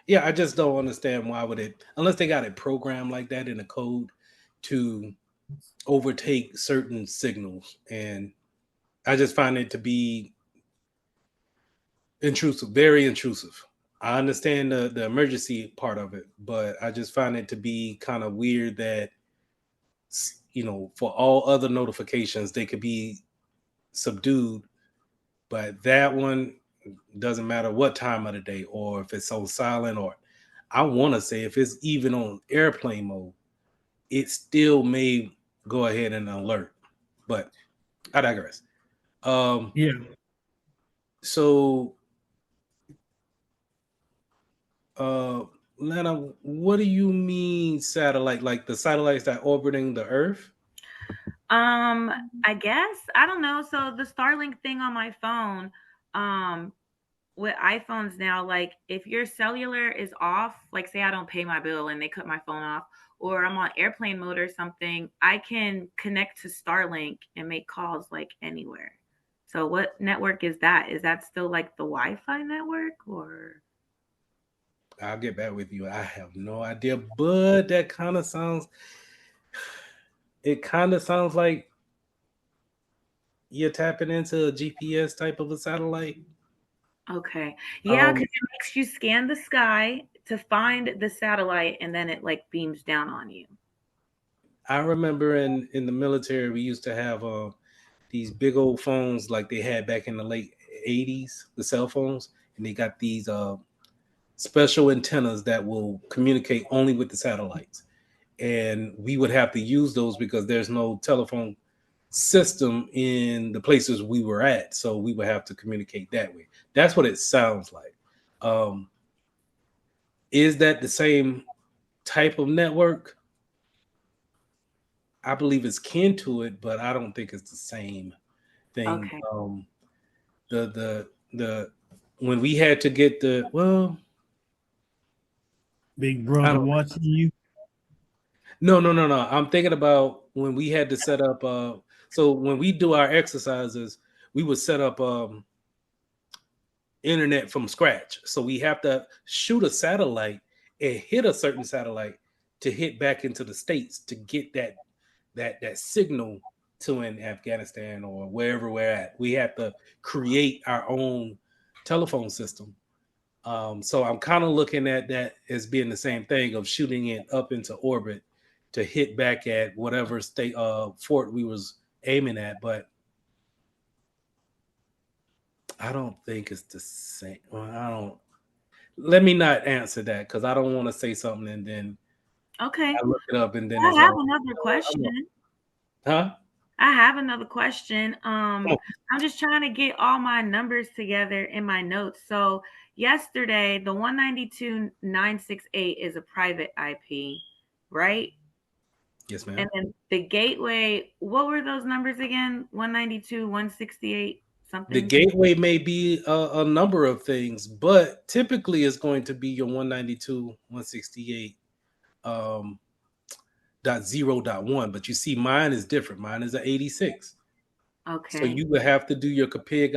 A: Yeah, I just don't understand why would it, unless they got it programmed like that in the code to overtake certain signals. And I just find it to be intrusive, very intrusive. I understand the emergency part of it, but I just find it to be kind of weird that, for all other notifications, they could be subdued, but that one doesn't matter what time of the day or if it's on silent, or I want to say if it's even on airplane mode, it still may go ahead and alert. But I digress.
C: Yeah.
A: So, Lana, what do you mean satellite? Like the satellites that orbiting the Earth?
B: I guess I don't know. So the Starlink thing on my phone, with iPhones now, like if your cellular is off, like say I don't pay my bill and they cut my phone off, or I'm on airplane mode or something, I can connect to Starlink and make calls like anywhere. So what network is that? Is that still like the Wi-Fi network or?
A: I'll get back with you. I have no idea, but that kind of sounds. It kind of sounds like you're tapping into a GPS type of a satellite.
B: Okay. Yeah, because
A: Um,
B: it makes you scan the sky to find the satellite and then it like beams down on you.
A: I remember in the military we used to have these big old phones like they had back in the late '80s, the cell phones, and they got these special antennas that will communicate only with the satellites. And we would have to use those because there's no telephone system in the places we were at, so we would have to communicate that way. That's what it sounds like. Um, is that the same type of network? I believe it's kin to it, but I don't think it's the same thing.
B: Okay.
A: The when we had to get
C: Big
A: I
C: brother
A: don't
C: watching you.
A: no. I'm thinking about when we had to set up. So when we do our exercises, we would set up internet from scratch. So we have to shoot a satellite and hit a certain satellite to hit back into the states to get that signal to in Afghanistan or wherever we're at. We have to create our own telephone system. So I'm kind of looking at that as being the same thing of shooting it up into orbit to hit back at whatever state fort we was aiming at, but I don't think it's the same. Well, I don't. Let me not answer that because I don't want to say something and then
B: Okay.
A: I look it up and then
B: I
A: it's
B: have
A: like,
B: another question.
A: huh?
B: I have another question.
A: Oh,
B: I'm just trying to get all my numbers together in my notes. So yesterday, the 192.968 is a private IP, right?
A: Yes, ma'am.
B: And then the gateway, what were those numbers again? 192.168 something.
A: The gateway may be a number of things, but typically it's going to be your 192.168 .0.1. But you see, mine is different. Mine is an 86.
B: Okay.
A: So you would have to do your config,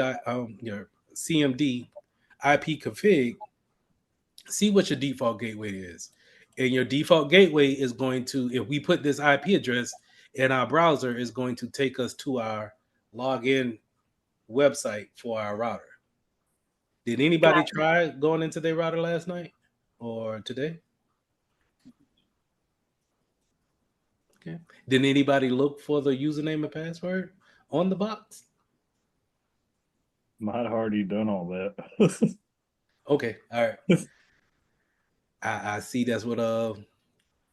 A: your CMD IP config. See what your default gateway is, and your default gateway is going to, if we put this IP address in our browser, is going to take us to our login website for our router. Did anybody try going into their router last night or today? Okay. Did anybody look for the username and password on the box?
E: Might have already done all that.
A: Okay. All right. I see that's what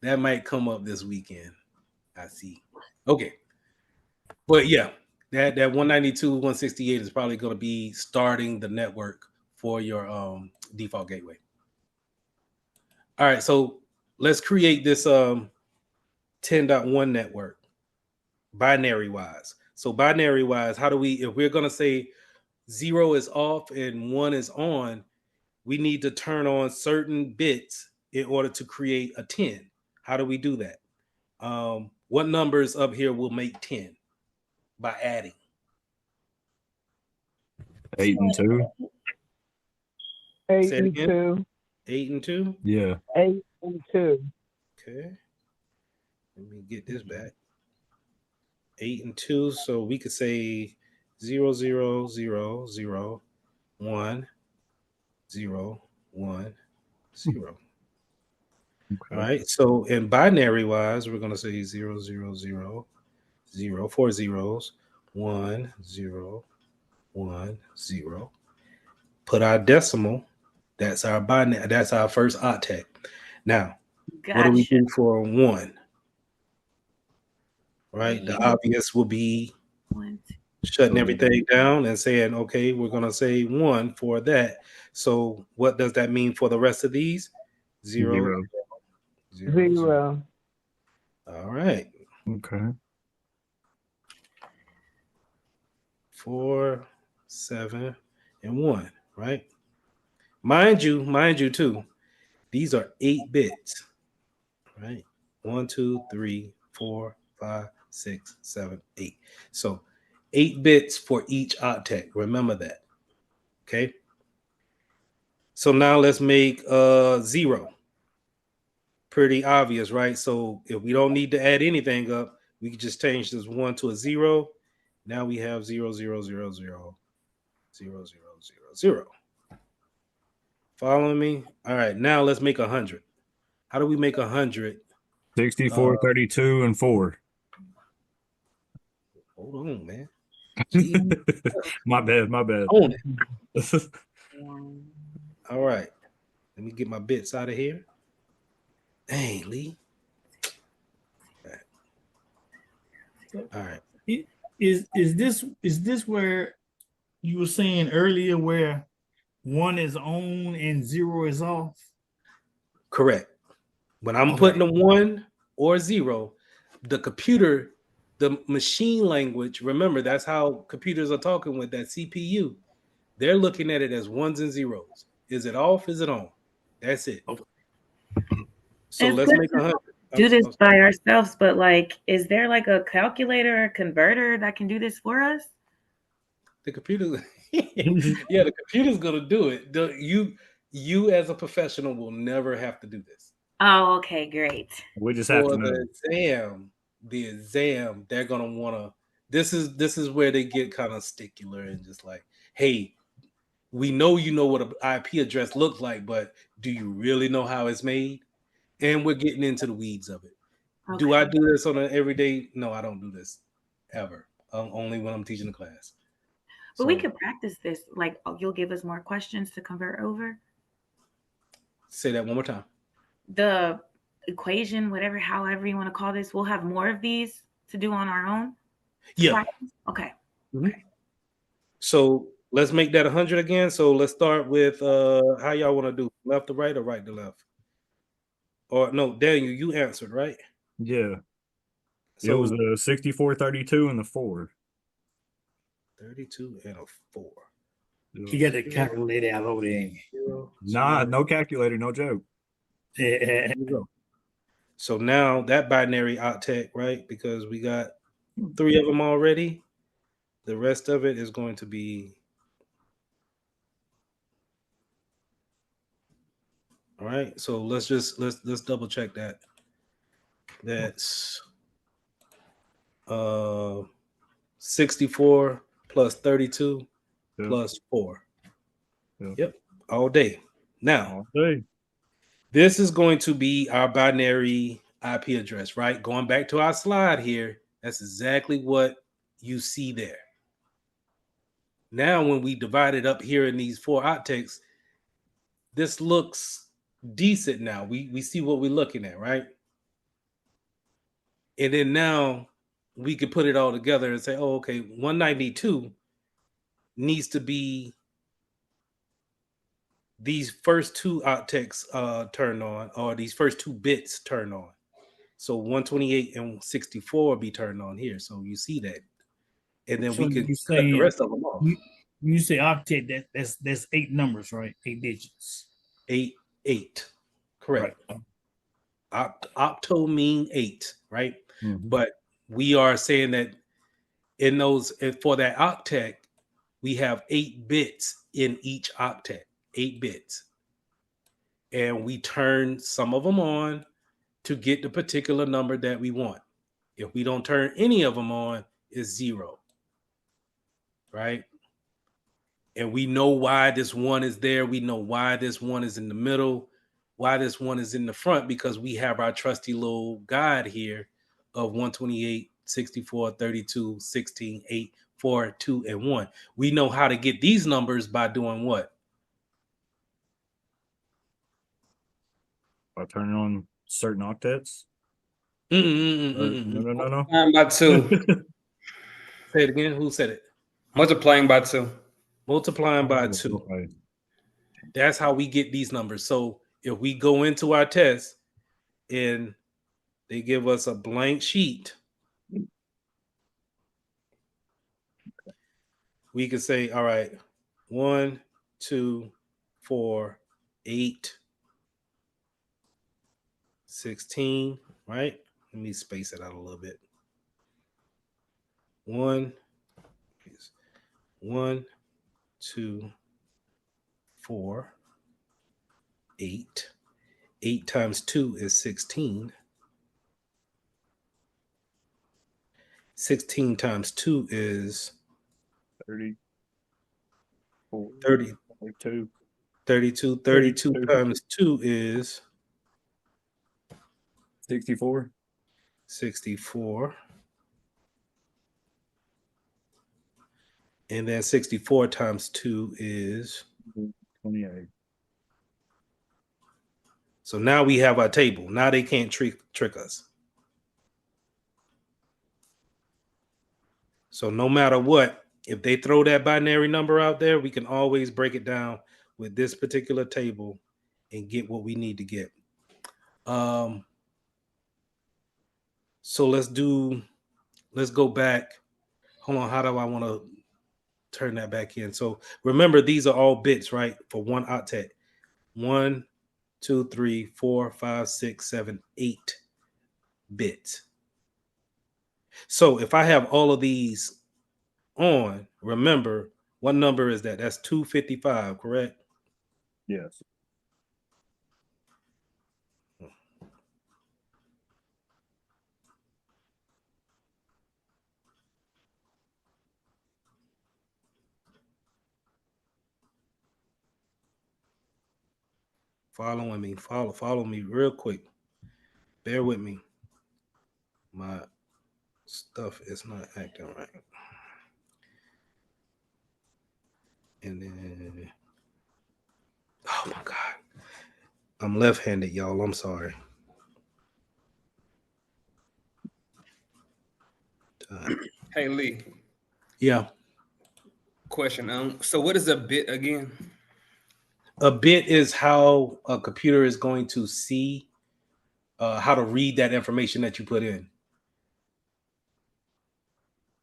A: that might come up this weekend. I see. Okay. But yeah, that 192.168 is probably going to be starting the network for your default gateway. All right, so let's create this 10.1 network binary wise. So binary wise, how do we, if we're going to say 0 is off and 1 is on, we need to turn on certain bits in order to create a 10. How do we do that? What numbers up here will make 10 by adding?
E: 8 and 2.
H: 8
A: Say it
H: and
A: again.
H: 2.
A: 8 and 2?
E: Yeah.
H: 8 and 2.
A: Okay. Let me get this back. 8 and 2. So we could say 0, 0, 0, 0, 1, 0, 1, 0.
E: Okay.
A: All right. So in binary wise, we're going to say 0, 0, 0, 0, 4 zeros, 1, 0, 1, 0. Put our decimal. That's our binary. That's our first octet. Now, what do we do for 1? Right. The obvious will be shutting everything down and saying, okay, we're going to say 1 for that. So what does that mean for the rest of these? 0, 0, 0.
H: 0.
A: All right.
E: Okay.
A: 4, 7, and 1, right? Mind you too, these are 8 bits, right? 1, 2, 3, 4, 5, 6, 7, 8. So 8 bits for each octet. Remember that. Okay. So now let's make 0. Pretty obvious, right? So if we don't need to add anything up, we can just change this 1 to a 0. Now we have 0, 0, 0, 0, 0, 0, 0, 0. Following me? All right. Now let's make 100. How do we make 100?
E: 64, 32, and 4.
A: Hold on, man.
E: My bad.
A: Own it. All right. Let me get my bits out of here. Dang, Lee. All right.
C: Is this where you were saying earlier where 1 is on and 0 is off?
A: Correct. When I'm
C: Okay.
A: putting a 1 or 0, the computer, the machine language, remember that's how computers are talking with that CPU. They're looking at it as 1s and 0s. Is it off? Is it on? That's it. So
B: It's
A: let's
B: good
A: make
B: to
A: 100.
B: do this by ourselves, but like, is there like a calculator or converter that can do this for us?
A: The computer, yeah, the computer's gonna do it. You as a professional will never have to do this.
B: Oh, okay, great.
E: We just have
A: For
E: to know.
A: the exam, they're gonna wanna. This is where they get kind of stickler and just like, hey, we know you know what an IP address looks like, but do you really know how it's made? And we're getting into the weeds of it.
B: Okay.
A: Do I do this on an everyday? No, I don't do this ever. Only when I'm teaching the class.
B: But we could practice this. Like, you'll give us more questions to convert over.
A: Say that one more time.
B: The equation, whatever, however you want to call this, we'll have more of these to do on our own.
A: Yeah.
B: Okay.
A: Mm-hmm. So let's make that 100 again. So let's start with how y'all want to do, left to right or right to left? Or no, Daniel, you answered, right?
E: Yeah. It
A: So
E: was a 64, 32, and the 4.
A: 32 and a 4.
C: You got to calculate out over there.
E: Nah, no calculator, no joke.
C: Yeah.
A: So now that binary octet, right? Because we got 3 of them already. The rest of it is going to be all right. So let's double check that. That's 64 plus 32 plus 4. Yep, all day. Now,
E: All day.
A: this is going to be our binary IP address, right? Going back to our slide here, that's exactly what you see there. Now, when we divide it up here in these 4 octets, this looks decent now. We see what we're looking at, right? And then now we could put it all together and say, oh, okay, 192 needs to be these first 2 octets turned on, or these first 2 bits turned on. So 128 and 64 will be turned on here. So you see that. And then
C: So
A: we could
C: you
A: cut the
C: saying
A: rest of them off.
C: you say octet, that's 8 numbers, right? 8 digits.
A: 8. Correct.
C: Right.
A: Octo mean 8, right?
E: Mhm.
A: But we are saying that in those, for that octet, we have 8 bits in each octet, 8 bits. And we turn some of them on to get the particular number that we want. If we don't turn any of them on, it's 0, right? And we know why this one is there. We know why this one is in the middle, why this one is in the front, because we have our trusty little guide here of 128, 64, 32, 16, 8, 4, 2, and 1. We know how to get these numbers by doing what?
E: By turning on certain octets. No.
J: Multiplying by 2.
A: Say it again. Who said it?
J: Multiplying by 2.
A: Multiplying by 2.
E: Okay.
A: That's how we get these numbers. So if we go into our test and they give us a blank sheet, we can say, all right, 1, 2, 4, 8, 16, right? Let me space it out a little bit. 1, 2, 4, 8. 8 times 2 is 16. 16 times 2 is
E: 30.
A: 30.
E: 32.
A: 32. 32 times 2 is
E: 64.
A: 64. And then 64 times 2 is
E: 28.
A: So now we have our table. Now they can't trick us. So no matter what, if they throw that binary number out there, we can always break it down with this particular table and get what we need to get. So let's go back. Hold on, how do I want to turn that back in? So remember, these are all bits, right? For one octet. 1, 2, 3, 4, 5, 6, 7, 8 bits. So if I have all of these on, remember, what number is that? That's 255, correct?
E: Yes.
A: Following me. Follow me real quick. Bear with me. My stuff is not acting right. And then, oh my God. I'm left-handed, y'all. I'm sorry.
J: Hey, Lee.
A: Yeah.
J: Question. So what is a bit again?
A: A bit is how a computer is going to see how to read that information that you put in.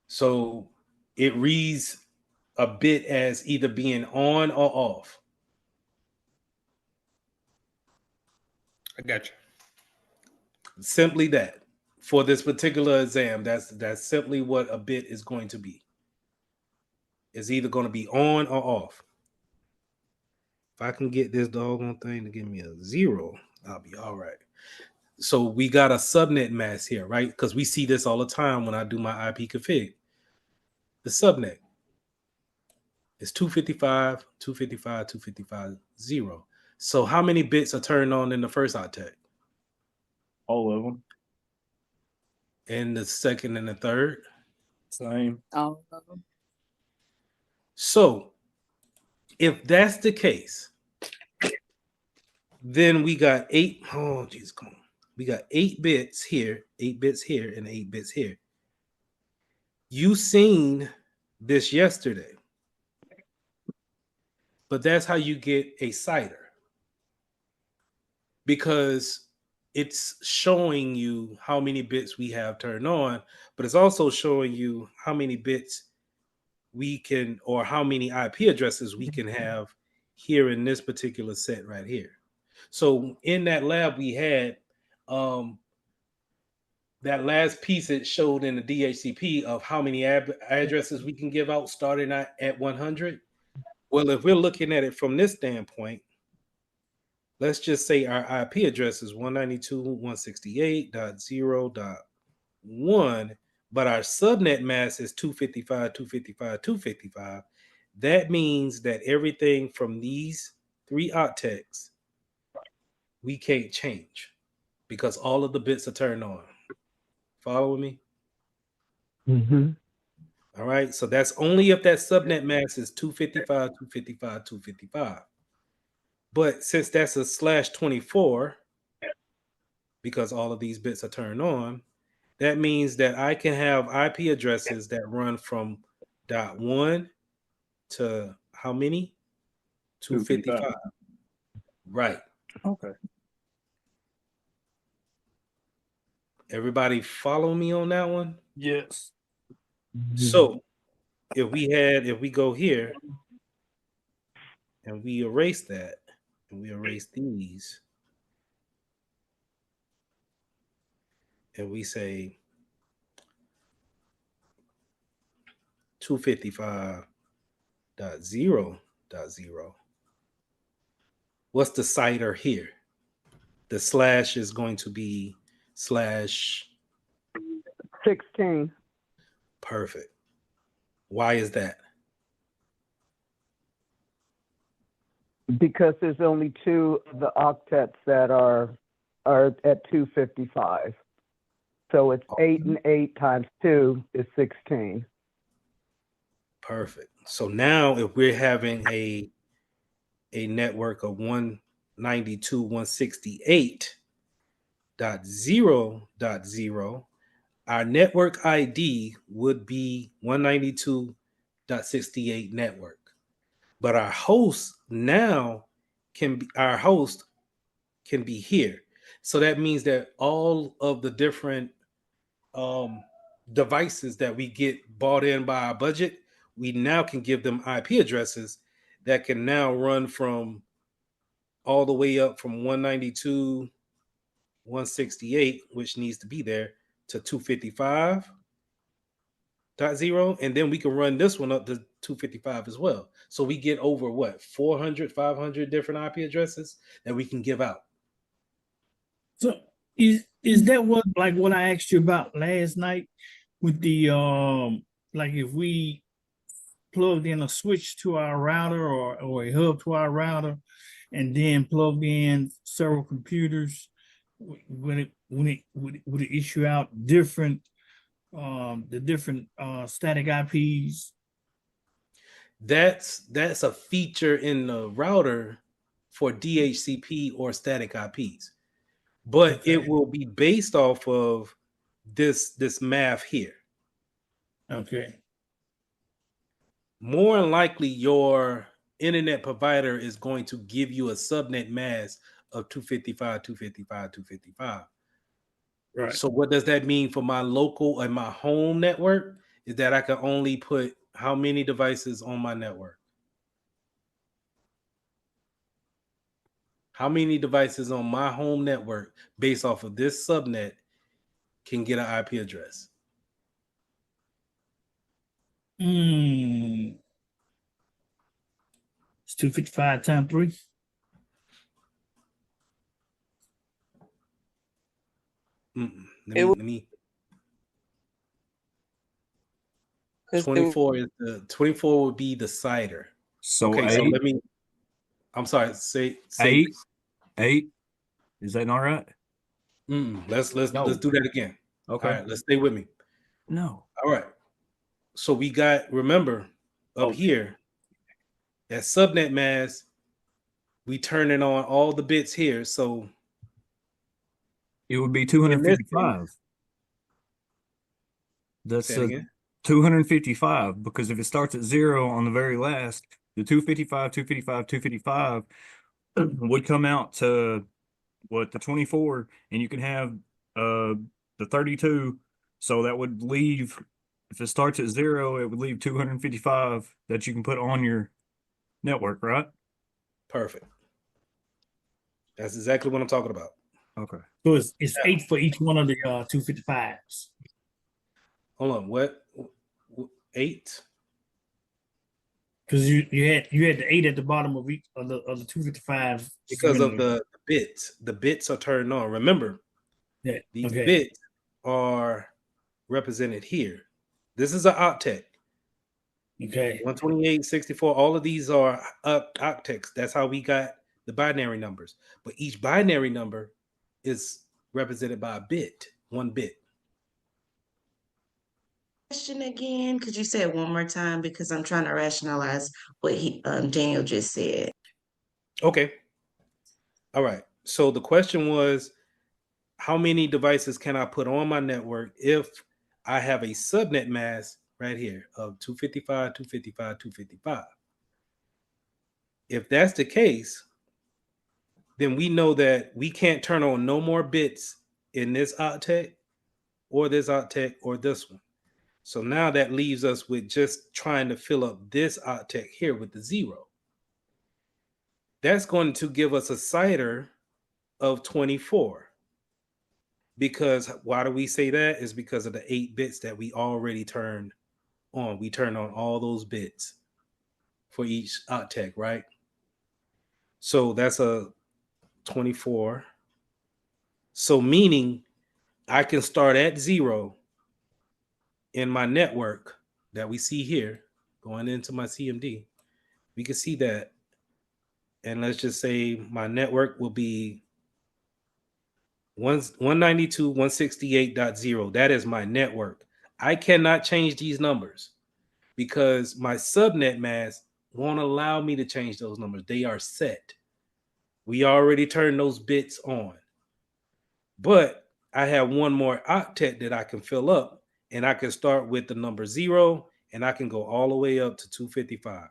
A: So it reads a bit as either being on or off.
J: I got you.
A: Simply that. For this particular exam, that's simply what a bit is going to be. It's either going to be on or off. If I can get this doggone thing to give me a 0, I'll be all right. So we got a subnet mask here, right? Because we see this all the time when I do my IP config. The subnet is 255, 255, 255, 0. So how many bits are turned on in the first octet?
C: All of them.
A: And the second and the third?
C: Same.
F: All of them.
A: So if that's the case, then we got 8. Oh, geez, come on. We got 8 bits here, 8 bits here, and 8 bits here. You seen this yesterday, but that's how you get a CIDR, because it's showing you how many bits we have turned on, but it's also showing you how many bits we can, or how many IP addresses we can have here in this particular set right here. So in that lab we had, that last piece it showed in the DHCP of how many addresses we can give out starting at 100. Well, if we're looking at it from this standpoint, let's just say our IP address is 192.168.0.1, but our subnet mask is 255, 255, 255. That means that everything from these 3 octets we can't change because all of the bits are turned on. Follow me?
H: Mm-hmm.
A: All right. So that's only if that subnet mask is 255, 255, 255. But since that's a /24, because all of these bits are turned on, that means that I can have IP addresses that run from .1 to how many? 255. Right.
C: Okay.
A: Everybody follow me on that one?
C: Yes.
A: So if we go here and we erase that and we erase these and we say 255.0.0, what's the CIDR here? The slash is going to be /.
H: 16.
A: Perfect. Why is that?
H: Because there's only 2 of the octets that are at 255. So it's 8 and 8 times 2 is 16.
A: Perfect. So now if we're having a network of 192.168.0.0, our network ID would be 192.68 network. But our host now can be here. So that means that all of the different devices that we get bought in by our budget, we now can give them IP addresses that can now run from all the way up from 192.168, which needs to be there, to 255.0, and then we can run this one up to 255 as well. So we get over what, 400, 500 different IP addresses that we can give out.
C: So is that what I asked you about last night with the like if we plugged in a switch to our router or a hub to our router and then plugged in several computers, would it issue out different the different static IPs?
A: That's a feature in the router for DHCP or static IPs, but
C: Okay.
A: it will be based off of this math here.
C: Okay.
A: more than likely your internet provider is going to give you a subnet mask of 255, 255, 255.
C: Right.
A: So what does that mean for my local and my home network? Is that I can only put how many devices on my network? How many devices on my home network based off of this subnet can get an IP address?
C: It's 255 times 3.
A: Let me. 24 is the 24 would be the cider.
E: So
A: okay,
E: 8,
A: so let me. I'm sorry. Say
E: 8. Is that not right?
A: Let's do that again.
E: Okay.
A: All right, let's stay with me.
E: No.
A: All right. So we got, remember, up here, that subnet mask, we turning on all the bits here. So
E: it would be
A: in this
E: 255.
A: case,
E: That's
A: say it again.
E: 255, because if it starts at 0 on the very last, the 255, 255, 255 would come out to the 24, and you can have the 32. So that would leave, if it starts at 0, it would leave 255 that you can put on your network, right?
A: Perfect. That's exactly what I'm talking about.
E: Okay.
C: So it's 8 for each one of the 255s.
A: Hold on. What? 8?
C: Because you had the 8 at the bottom of each of the 255.
A: Because of the bits. The bits are turned on. Remember, these bits are represented here. This is an octet.
C: Okay.
A: 128, 64, all of these are octets. That's how we got the binary numbers. But each binary number is represented by a bit, 1 bit.
B: Question again? Could you say it one more time? Because I'm trying to rationalize what Daniel just said.
A: Okay. All right. So the question was, how many devices can I put on my network if I have a subnet mask right here of 255, 255, 255? If that's the case, then we know that we can't turn on no more bits in this octet or this octet or this one. So now that leaves us with just trying to fill up this octet here with the 0. That's going to give us a CIDR of 24. Because why do we say that? Is because of the 8 bits that we already turned on. We turned on all those bits for each octet, right? So that's a 24. So meaning I can start at 0 in my network that we see here going into my CMD. We can see that. And let's just say my network will be 192.168.0. That is my network. I cannot change these numbers because my subnet mask won't allow me to change those numbers. They are set. We already turned those bits on. But I have one more octet that I can fill up, and I can start with the number 0, and I can go all the way up to 255.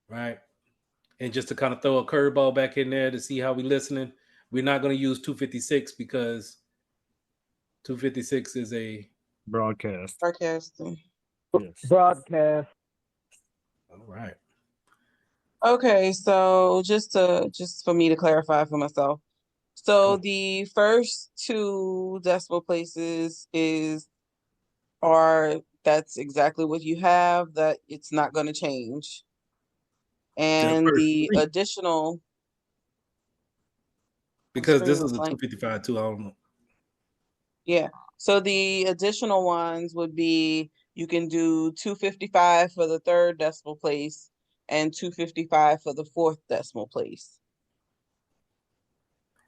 A: Right? And just to kind of throw a curveball back in there to see how we listening, we're not going to use 256 because 256 is a
D: Broadcasting.
E: Yes.
H: Broadcast.
A: All right.
D: Okay, so just for me to clarify for myself. So the first 2 decimal places that's exactly what you have, that it's not going to change. And the additional,
A: because this is a 255 too, I don't know.
D: Yeah. So the additional ones would be, you can do 255 for the 3rd decimal place and 255 for the 4th decimal place.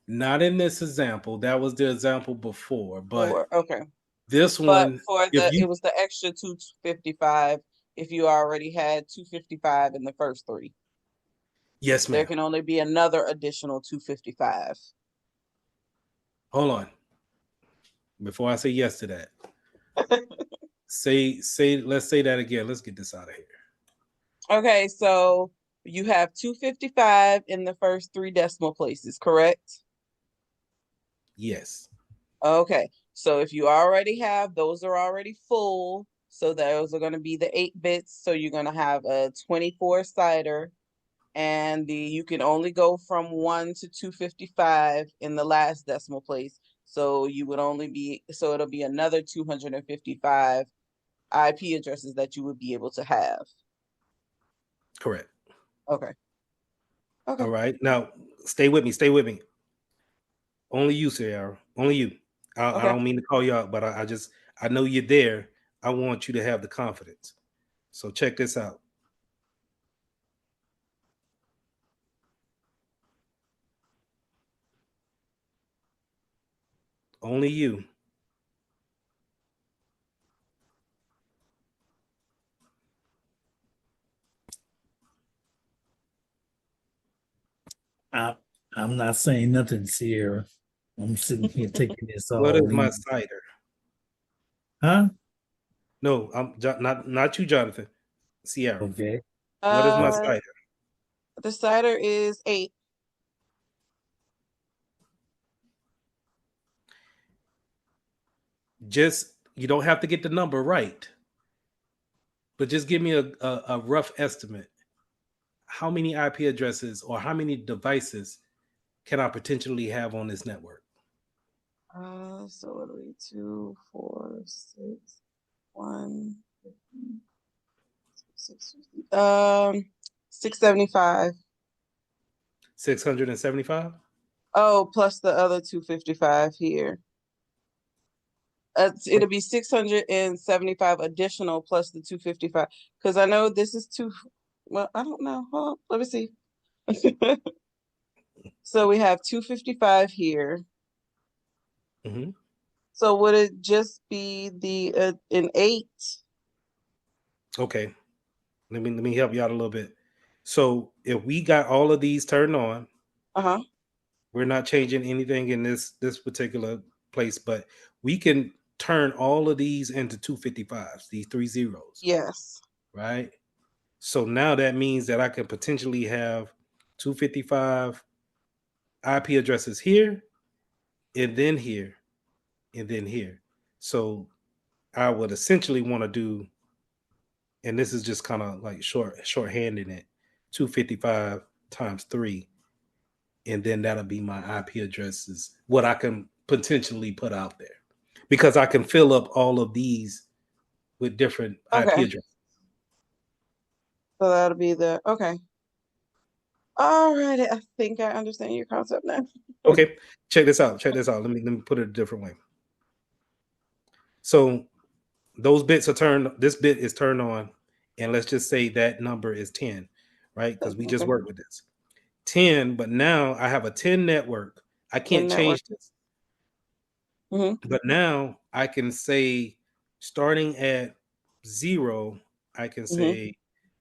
A: Not in this example. That was the example before, but
D: okay.
A: This
D: But
A: one,
D: for it was the extra 255 if you already had 255 in the first 3.
A: Yes, ma'am.
D: There can only be another additional 255.
A: Hold on. Before I say yes to that, Let's say that again. Let's get this out of here.
D: Okay, so you have 255 in the first three decimal places, correct?
A: Yes.
D: Okay, so if you already have, those are already full. So those are going to be the 8 bits. So you're going to have a 24 cider, and you can only go from 1 to 255 in the last decimal place. So it'll be another 255 IP addresses that you would be able to have.
A: Correct.
D: Okay. Okay.
A: All right. Now, stay with me. Stay with me. Only you, Sierra. Only you. I
D: Okay.
A: don't mean to call you out, but I know you're there. I want you to have the confidence. So check this out. Only you.
C: I'm not saying nothing, Sierra. I'm sitting here taking this
A: What
C: all
A: is my
C: in.
A: cider?
C: Huh?
A: No, I'm not you, Jonathan. Sierra.
C: Okay.
A: What is my
D: Uh,
A: cider?
D: the cider is 8.
A: Just you don't have to get the number right, but just give me a rough estimate. How many IP addresses or how many devices can I potentially have on this network?
D: So it'll be 2, 4, 6, 1, 6, 675.
A: 675?
D: Oh, plus the other 255 here. It'll be 675 additional plus the 255. Because I know this is well, I don't know. Hold on, let me see. So we have 255 here.
A: Mm-hmm.
D: So would it just be the an 8?
A: Okay. Let me help you out a little bit. So if we got all of these turned on,
D: Uh-huh.
A: we're not changing anything in this particular place, but we can turn all of these into 255s, these 3 zeros,
D: Yes.
A: right? So now that means that I can potentially have 255 IP addresses here, and then here, and then here. So I would essentially want to do, and this is just kind of like shorthanding it, 255 times 3, and then that'll be my IP addresses, what I can potentially put out there. Because I can fill up all of these with different IP
D: Okay.
A: addresses.
D: So that'll be okay. All right. I think I understand your concept now.
A: Okay, check this out. Check this out. Let me put it a different way. So those bits are turned, this bit is turned on, and let's just say that number is 10, right? Because we just
D: Okay.
A: worked with this. 10, but now I have a 10 network. I
D: 10
A: can't
D: network.
A: change this.
D: Mm-hmm.
A: But now I can say, starting at 0, I can
D: Mm-hmm.
A: say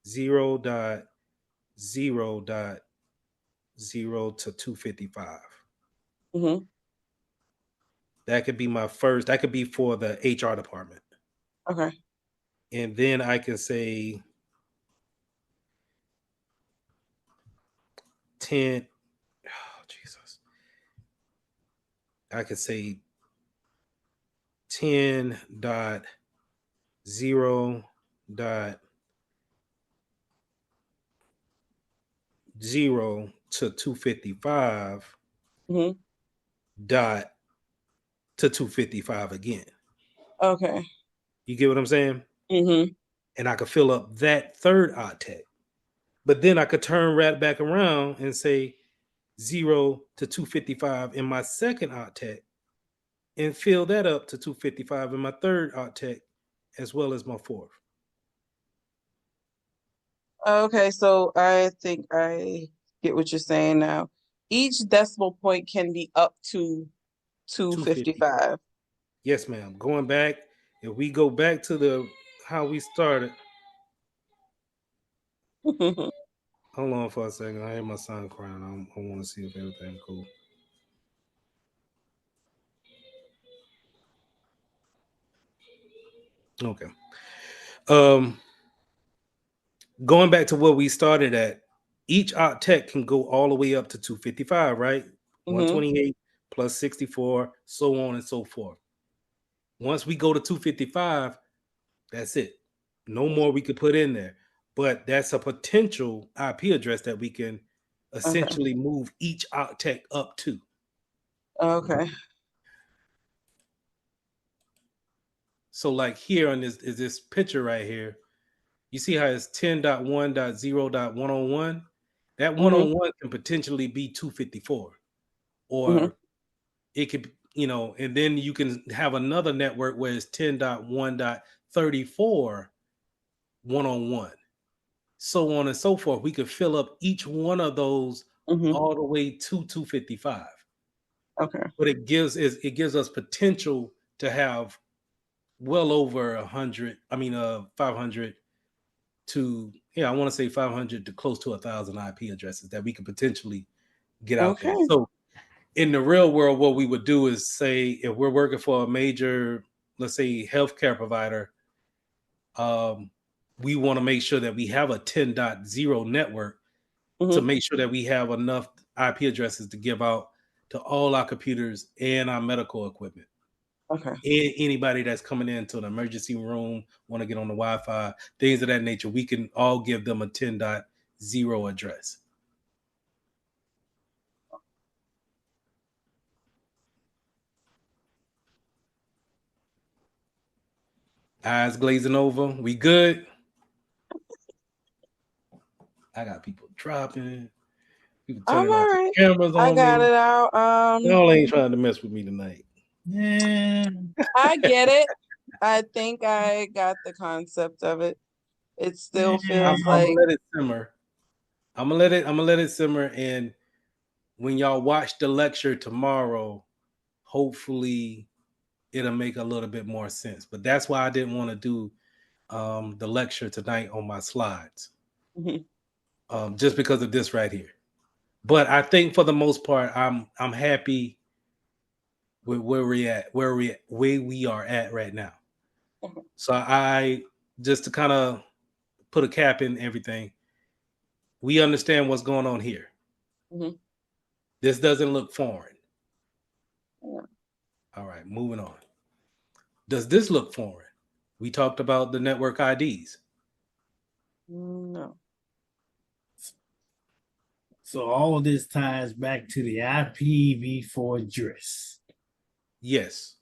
A: 0.0.0 to 255.
D: Mm-hmm.
A: That could be my first, that could be for the HR department.
D: Okay.
A: And then I can say 10, oh Jesus. I could say 10.0.0 to 255
D: Mm-hmm.
A: dot to 255 again.
D: Okay.
A: You get what I'm saying?
D: Mm-hmm.
A: And I could fill up that third octet. But then I could turn right back around and say 0 to 255 in my second octet and fill that up to 255 in my third octet as well as my fourth.
D: Okay, so I think I get what you're saying now. Each decimal point can be up to
A: 250.
D: 255.
A: Yes, ma'am. Going back, if we go back to the how we started. Hold on for a second. I hear my son crying. I want to see if everything's cool. Okay. Um, going back to where we started at, each octet can go all the way up to 255, right? 128 plus 64, so on and so forth. Once we go to 255, that's it. No more we could put in there. But that's a potential IP address that we can essentially move each octet up to.
D: Okay.
A: So like here on this picture right here, you see how it's 10.1.0.101? That 101 can potentially be 254. Or it could, and then you can have another network where it's 10.1.34 101. So on and so forth. We could fill up each one of those all the way to 255.
D: Okay.
A: But it gives us potential to have well over 100. 500 to I want to say 500 to close to 1,000 IP addresses that we could potentially get out there.
D: Okay.
A: So in the real world, what we would do is say if we're working for a major, let's say, healthcare provider, we want to make sure that we have a 10.0 network to make sure that we have enough IP addresses to give out to all our computers and our medical equipment.
D: Okay.
A: Anybody that's coming into an emergency room, want to get on the Wi-Fi, things of that nature, we can all give them a 10.0 address. Eyes glazing over. We good? I got people dropping. People
D: I'm
A: turning
D: all
A: off the
D: right.
A: cameras
D: I
A: on
D: got
A: me.
D: it out.
A: Y'all ain't trying to mess with me tonight.
C: Yeah.
D: I get it. I think I got the concept of it. It still feels
A: I'm
D: like
A: gonna let it simmer. I'm gonna let it simmer. And when y'all watch the lecture tomorrow, hopefully it'll make a little bit more sense. But that's why I didn't want to do the lecture tonight on my slides, just because of this right here. But I think for the most part, I'm happy with where we are at right now. So I just to kind of put a cap in everything. We understand what's going on here. This doesn't look foreign.
D: Yeah.
A: All right, moving on. Does this look foreign? We talked about the network IDs.
D: No.
C: So all of this ties back to the IPv4 address.
A: Yes.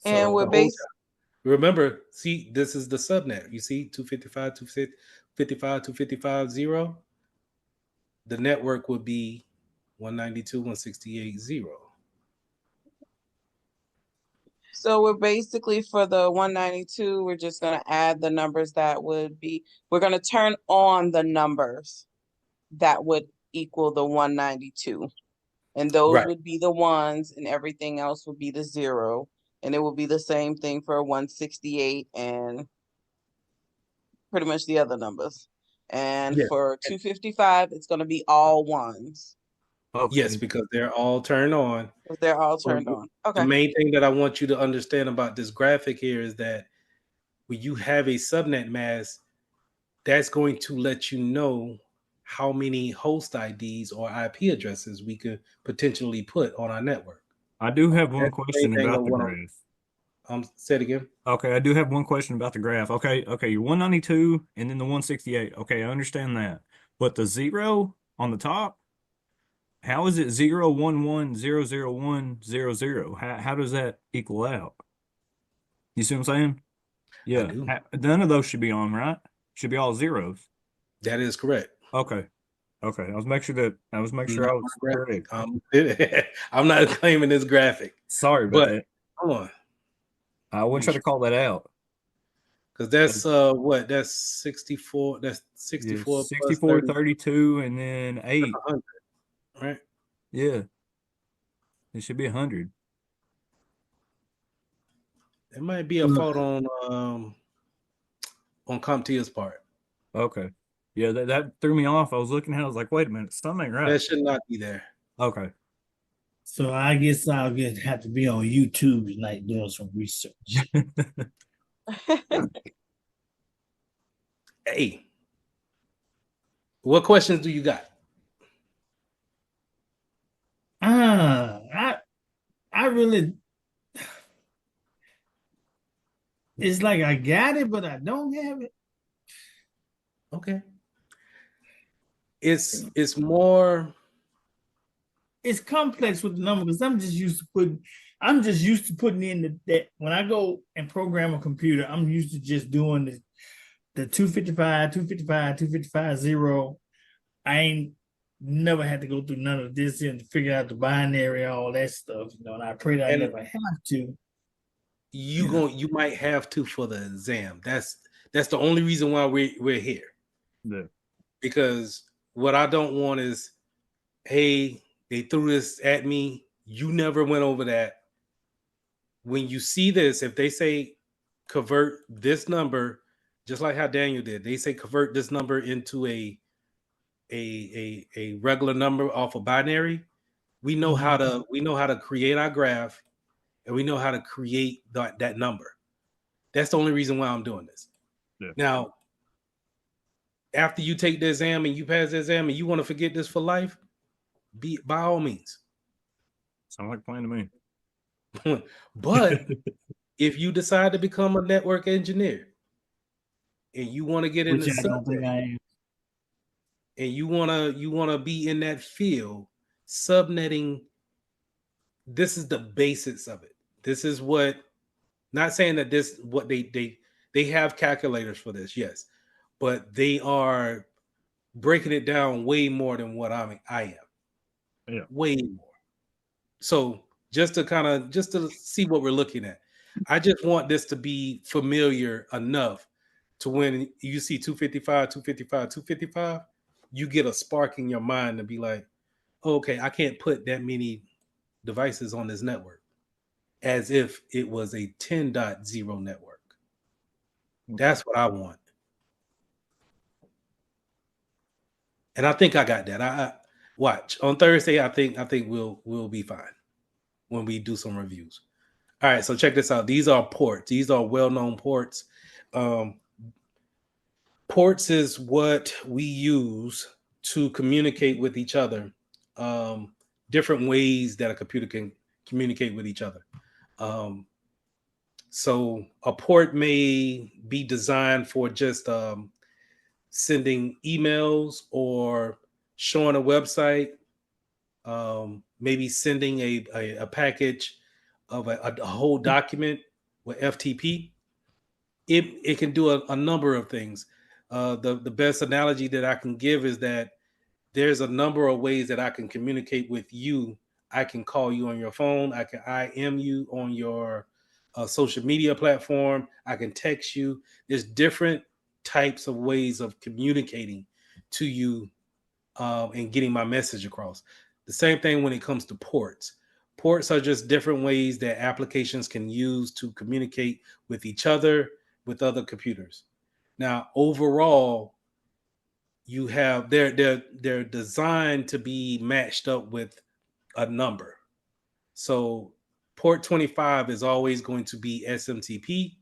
D: And
A: So
D: we're
A: the whole
D: based.
A: time. Remember, see, this is the subnet. You see 255, 255, 255, 0. The network would be 192.168.0.
D: So we're basically for the 192, we're just going to add the numbers that would be, we're going to turn on the numbers that would equal the 192. And those
A: Right.
D: would be the ones and everything else would be the 0. And it will be the same thing for 168 and pretty much the other numbers. And
A: Yes.
D: for 255, it's going to be all ones.
E: Okay.
A: Yes, because they're all turned on.
D: Because they're all
A: So
D: turned on.
A: the
D: Okay.
A: main thing that I want you to understand about this graphic here is that when you have a subnet mask, that's going to let you know how many host IDs or IP addresses we could potentially put on our network.
E: I do have one
A: That's the main
E: question
A: thing I
E: about the
A: want
E: graph.
A: to say it again.
E: Okay, I do have one question about the graph. Okay, you're 192 and then the 168. Okay, I understand that. But the 0 on the top, how is it 011001000? How does that equal out? You see what I'm saying?
A: I
E: Yeah.
A: do.
E: None of those should be on, right? Should be all zeros.
A: That is correct.
E: Okay. I was making sure I was correct.
A: I'm not claiming this graphic.
E: Sorry about
A: But
E: that.
A: come on.
E: I wouldn't try to call that out.
A: Because that's what? That's 64. That's 64 plus
E: 64,
A: 30.
E: 32, and then 8.
A: 100, right?
E: Yeah. It should be 100.
A: It might be a fault on CompTIA's part.
E: Okay. Yeah, that threw me off. I was looking at it, I was like, wait a minute, something ain't right.
A: That should not be there.
E: Okay.
C: So I guess I'll have to be on YouTube tonight doing some research.
A: Hey, what questions do you got?
C: I really, it's like I got it, but I don't have it.
A: Okay. It's more.
C: It's complex with the number because I'm just used to putting in that when I go and program a computer, I'm used to just doing the 255, 255, 255, 0. I ain't never had to go through none of this and figure out the binary, all that stuff, and I pray that I
A: And
C: never have to.
A: you might have to for the exam. That's the only reason why we're here.
E: Yeah.
A: Because what I don't want is, hey, they threw this at me. You never went over that. When you see this, if they say convert this number, just like how Daniel did, they say convert this number into a regular number off a binary. We know how to create our graph, and we know how to create that number. That's the only reason why I'm doing this.
E: Yeah.
A: Now, after you take the exam and you pass the exam and you want to forget this for life, be by all means.
E: Sound like a plan to me.
A: But if you decide to become a network engineer and you want to get into
C: Which I don't think
A: subnet,
C: I am.
A: and you wanna be in that field, subnetting, this is the basics of it. This is what, not saying that this what they have calculators for this, yes, but they are breaking it down way more than what I am.
E: Yeah.
A: Way more. So just to see what we're looking at, I just want this to be familiar enough to when you see 255, 255, 255, you get a spark in your mind to be like, oh, okay, I can't put that many devices on this network as if it was a 10.0 network. That's what I want. And I think I got that. I watch on Thursday. I think we'll be fine when we do some reviews. All right, so check this out. These are ports. These are well-known ports. Ports is what we use to communicate with each other. Different ways that a computer can communicate with each other. So a port may be designed for just sending emails or showing a website, maybe sending a package of a whole document with FTP. It can do a number of things. The best analogy that I can give is that there's a number of ways that I can communicate with you. I can call you on your phone. I can IM you on your social media platform. I can text you. There's different types of ways of communicating to you and getting my message across. The same thing when it comes to ports. Ports are just different ways that applications can use to communicate with each other, with other computers. Now, overall, you have they're designed to be matched up with a number. So port 25 is always going to be SMTP,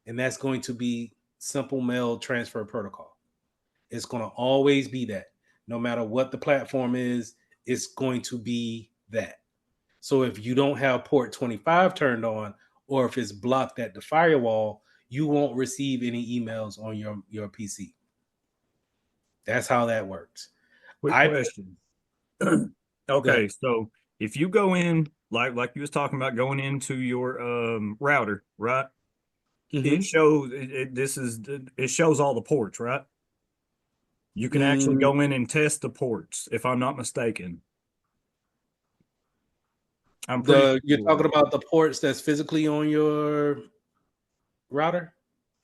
A: and that's going to be simple mail transfer protocol. It's going to always be that. No matter what the platform is, it's going to be that. So if you don't have port 25 turned on, or if it's blocked at the firewall, you won't receive any emails on your PC. That's how that works.
E: Quick
A: I
E: question.
A: Go
E: Okay,
A: ahead.
E: so if you go in like you was talking about going into your router, right? It
A: Mhm.
E: shows it shows all the ports, right? You can actually
A: Mm,
E: go in and test the ports, if I'm not mistaken. I'm pretty
A: you're
E: sure.
A: talking about the ports that's physically on your router?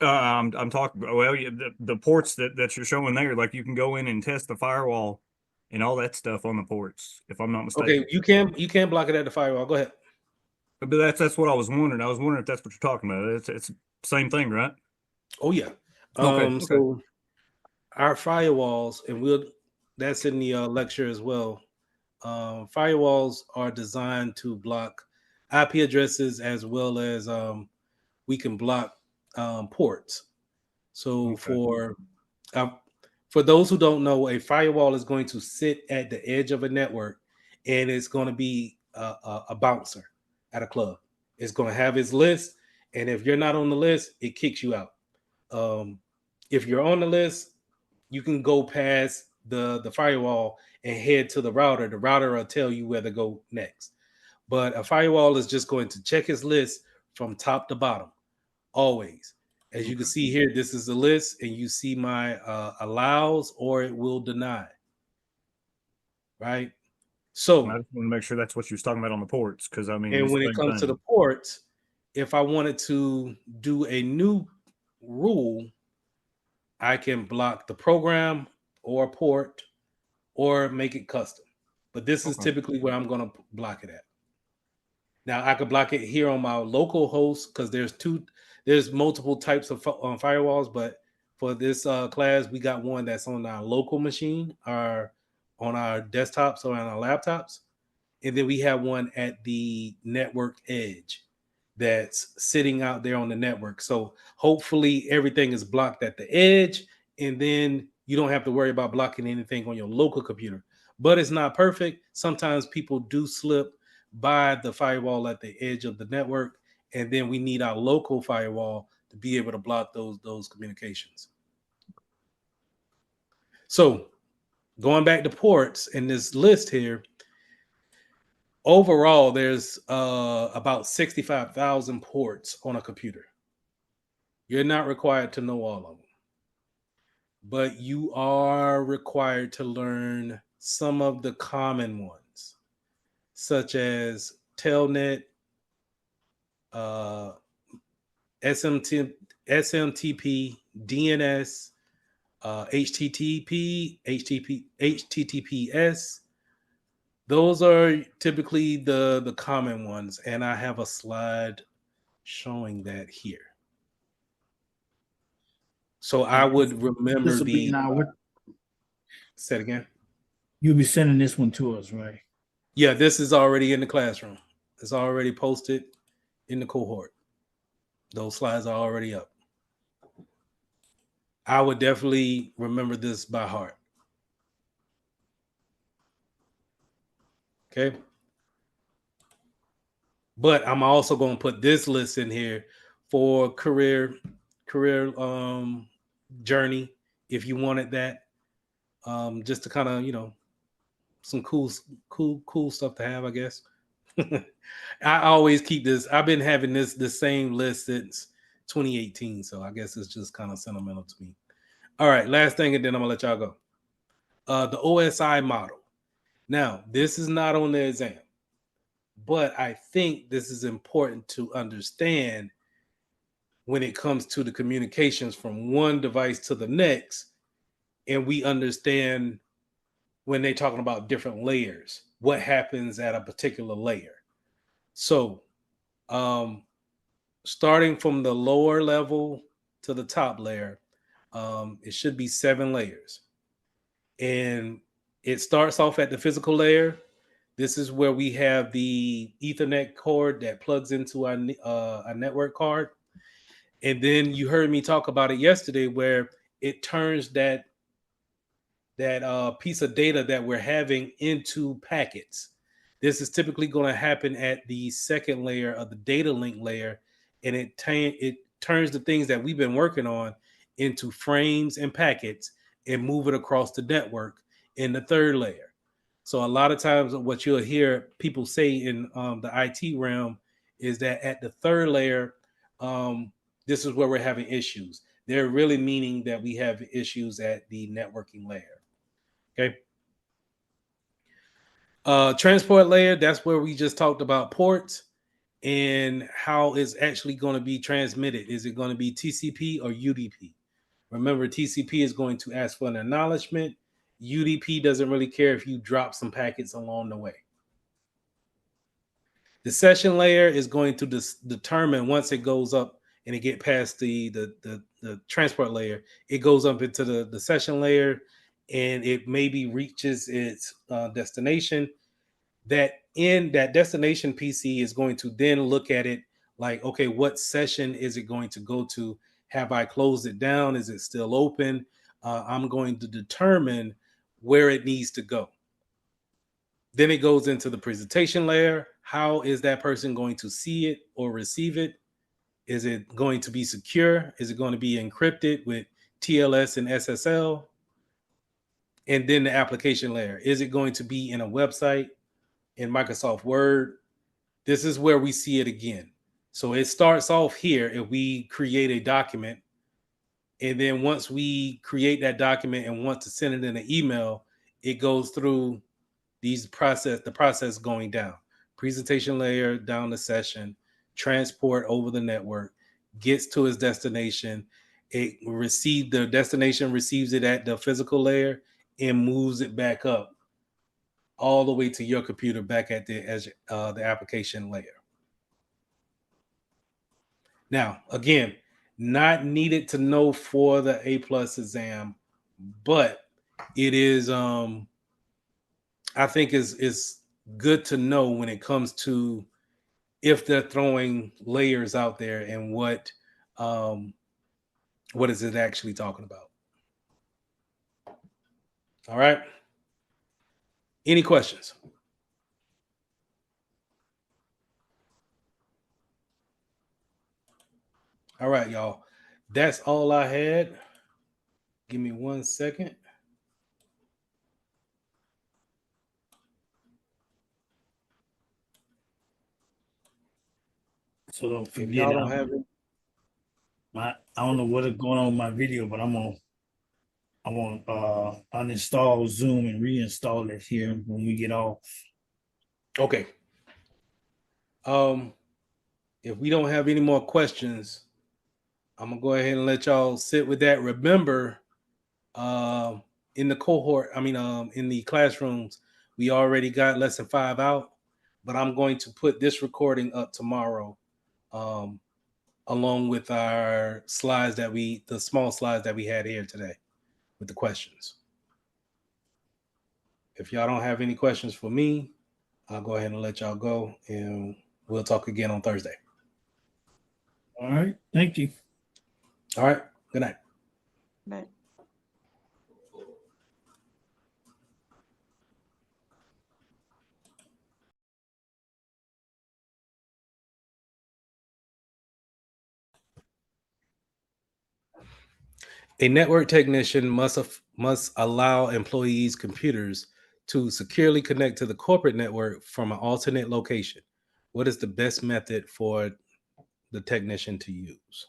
E: I'm talking. Well, yeah, the ports that you're showing there, like you can go in and test the firewall and all that stuff on the ports, if I'm not
A: Okay,
E: mistaken.
A: you can't block it at the firewall. Go ahead.
E: But that's what I was wondering. I was wondering if that's what you're talking about. It's same thing, right?
A: Oh yeah.
E: Okay. Okay.
A: So our firewalls, and that's in the lecture as well. Firewalls are designed to block IP addresses as well as we can block ports. So
E: Okay.
A: for those who don't know, a firewall is going to sit at the edge of a network, and it's going to be a bouncer at a club. It's going to have its list, and if you're not on the list, it kicks you out. If you're on the list, you can go past the firewall and head to the router. The router will tell you where to go next. But a firewall is just going to check its list from top to bottom, always. As you can see here, this is the list, and you see my allows or it will deny. Right? So,
E: I just want to make sure that's what you was talking about on the ports, because I mean,
A: and
E: it's
A: when
E: the
A: it
E: same
A: comes to the
E: thing.
A: ports, if I wanted to do a new rule, I can block the program or port or make it custom. But this is
E: Okay.
A: typically where I'm going to block it at. Now I could block it here on my local host because there's multiple types of firewalls, but for this class, we got one that's on our local machine, or on our desktops or on our laptops, and then we have one at the network edge that's sitting out there on the network. So hopefully everything is blocked at the edge, and then you don't have to worry about blocking anything on your local computer. But it's not perfect. Sometimes people do slip by the firewall at the edge of the network, and then we need our local firewall to be able to block those communications. So going back to ports in this list here, overall there's about 65,000 ports on a computer. You're not required to know all of them, but you are required to learn some of the common ones, such as Telnet, uh, SMT, SMTP, DNS, HTTP, HTTPS. Those are typically the common ones, and I have a slide showing that here. So I would remember
C: This will be now. What
A: say it again.
C: you'll be sending this one to us, right?
A: Yeah, this is already in the classroom. It's already posted in the cohort. Those slides are already up. I would definitely remember this by heart. Okay. But I'm also going to put this list in here for career journey if you wanted that. Just to kind of, some cool stuff to have, I guess. I always keep this. I've been having the same list since 2018, so I guess it's just kind of sentimental to me. All right, last thing, and then I'm gonna let y'all go. The OSI model. Now, this is not on the exam, but I think this is important to understand when it comes to the communications from one device to the next, and we understand when they're talking about different layers, what happens at a particular layer. So, starting from the lower level to the top layer, it should be 7 layers. And it starts off at the physical layer. This is where we have the Ethernet cord that plugs into our network card. And then you heard me talk about it yesterday, where it turns that piece of data that we're having into packets. This is typically going to happen at the second layer of the data link layer, and it turns the things that we've been working on into frames and packets and move it across the network in the third layer. So a lot of times what you'll hear people say in the IT realm is that at the third layer, this is where we're having issues. They're really meaning that we have issues at the networking layer. Okay. Transport layer, that's where we just talked about ports and how it's actually going to be transmitted. Is it going to be TCP or UDP? Remember, TCP is going to ask for an acknowledgement. UDP doesn't really care if you drop some packets along the way. The session layer is going to determine once it goes up and it get past the transport layer, it goes up into the session layer, and it maybe reaches its destination. That in that destination PC is going to then look at it like, okay, what session is it going to go to? Have I closed it down? Is it still open? I'm going to determine where it needs to go. Then it goes into the presentation layer. How is that person going to see it or receive it? Is it going to be secure? Is it going to be encrypted with TLS and SSL? And then the application layer. Is it going to be in a website, in Microsoft Word? This is where we see it again. So it starts off here if we create a document. And then once we create that document and want to send it in an email, it goes through the process going down. Presentation layer, down the session, transport over the network, gets to its destination. The destination receives it at the physical layer and moves it back up all the way to your computer back at the application layer. Now, again, not needed to know for the A+ exam, but it is I think is good to know when it comes to if they're throwing layers out there and what is it actually talking about. All right. Any questions? All right, y'all. That's all I had. Give me 1 second.
C: So don't
A: If
C: forget,
A: y'all don't have it,
C: I don't know what is going on with my video, but I'm gonna uninstall Zoom and reinstall it here when we get off.
A: okay. If we don't have any more questions, I'm gonna go ahead and let y'all sit with that. Remember, in the cohort, in the classrooms, we already got lesson 5 out, but I'm going to put this recording up tomorrow, along with our slides the small slides that we had here today with the questions. If y'all don't have any questions for me, I'll go ahead and let y'all go, and we'll talk again on Thursday.
C: All right. Thank you.
A: All right. Good night.
B: But
A: A network technician must allow employees' computers to securely connect to the corporate network from an alternate location. What is the best method for the technician to use?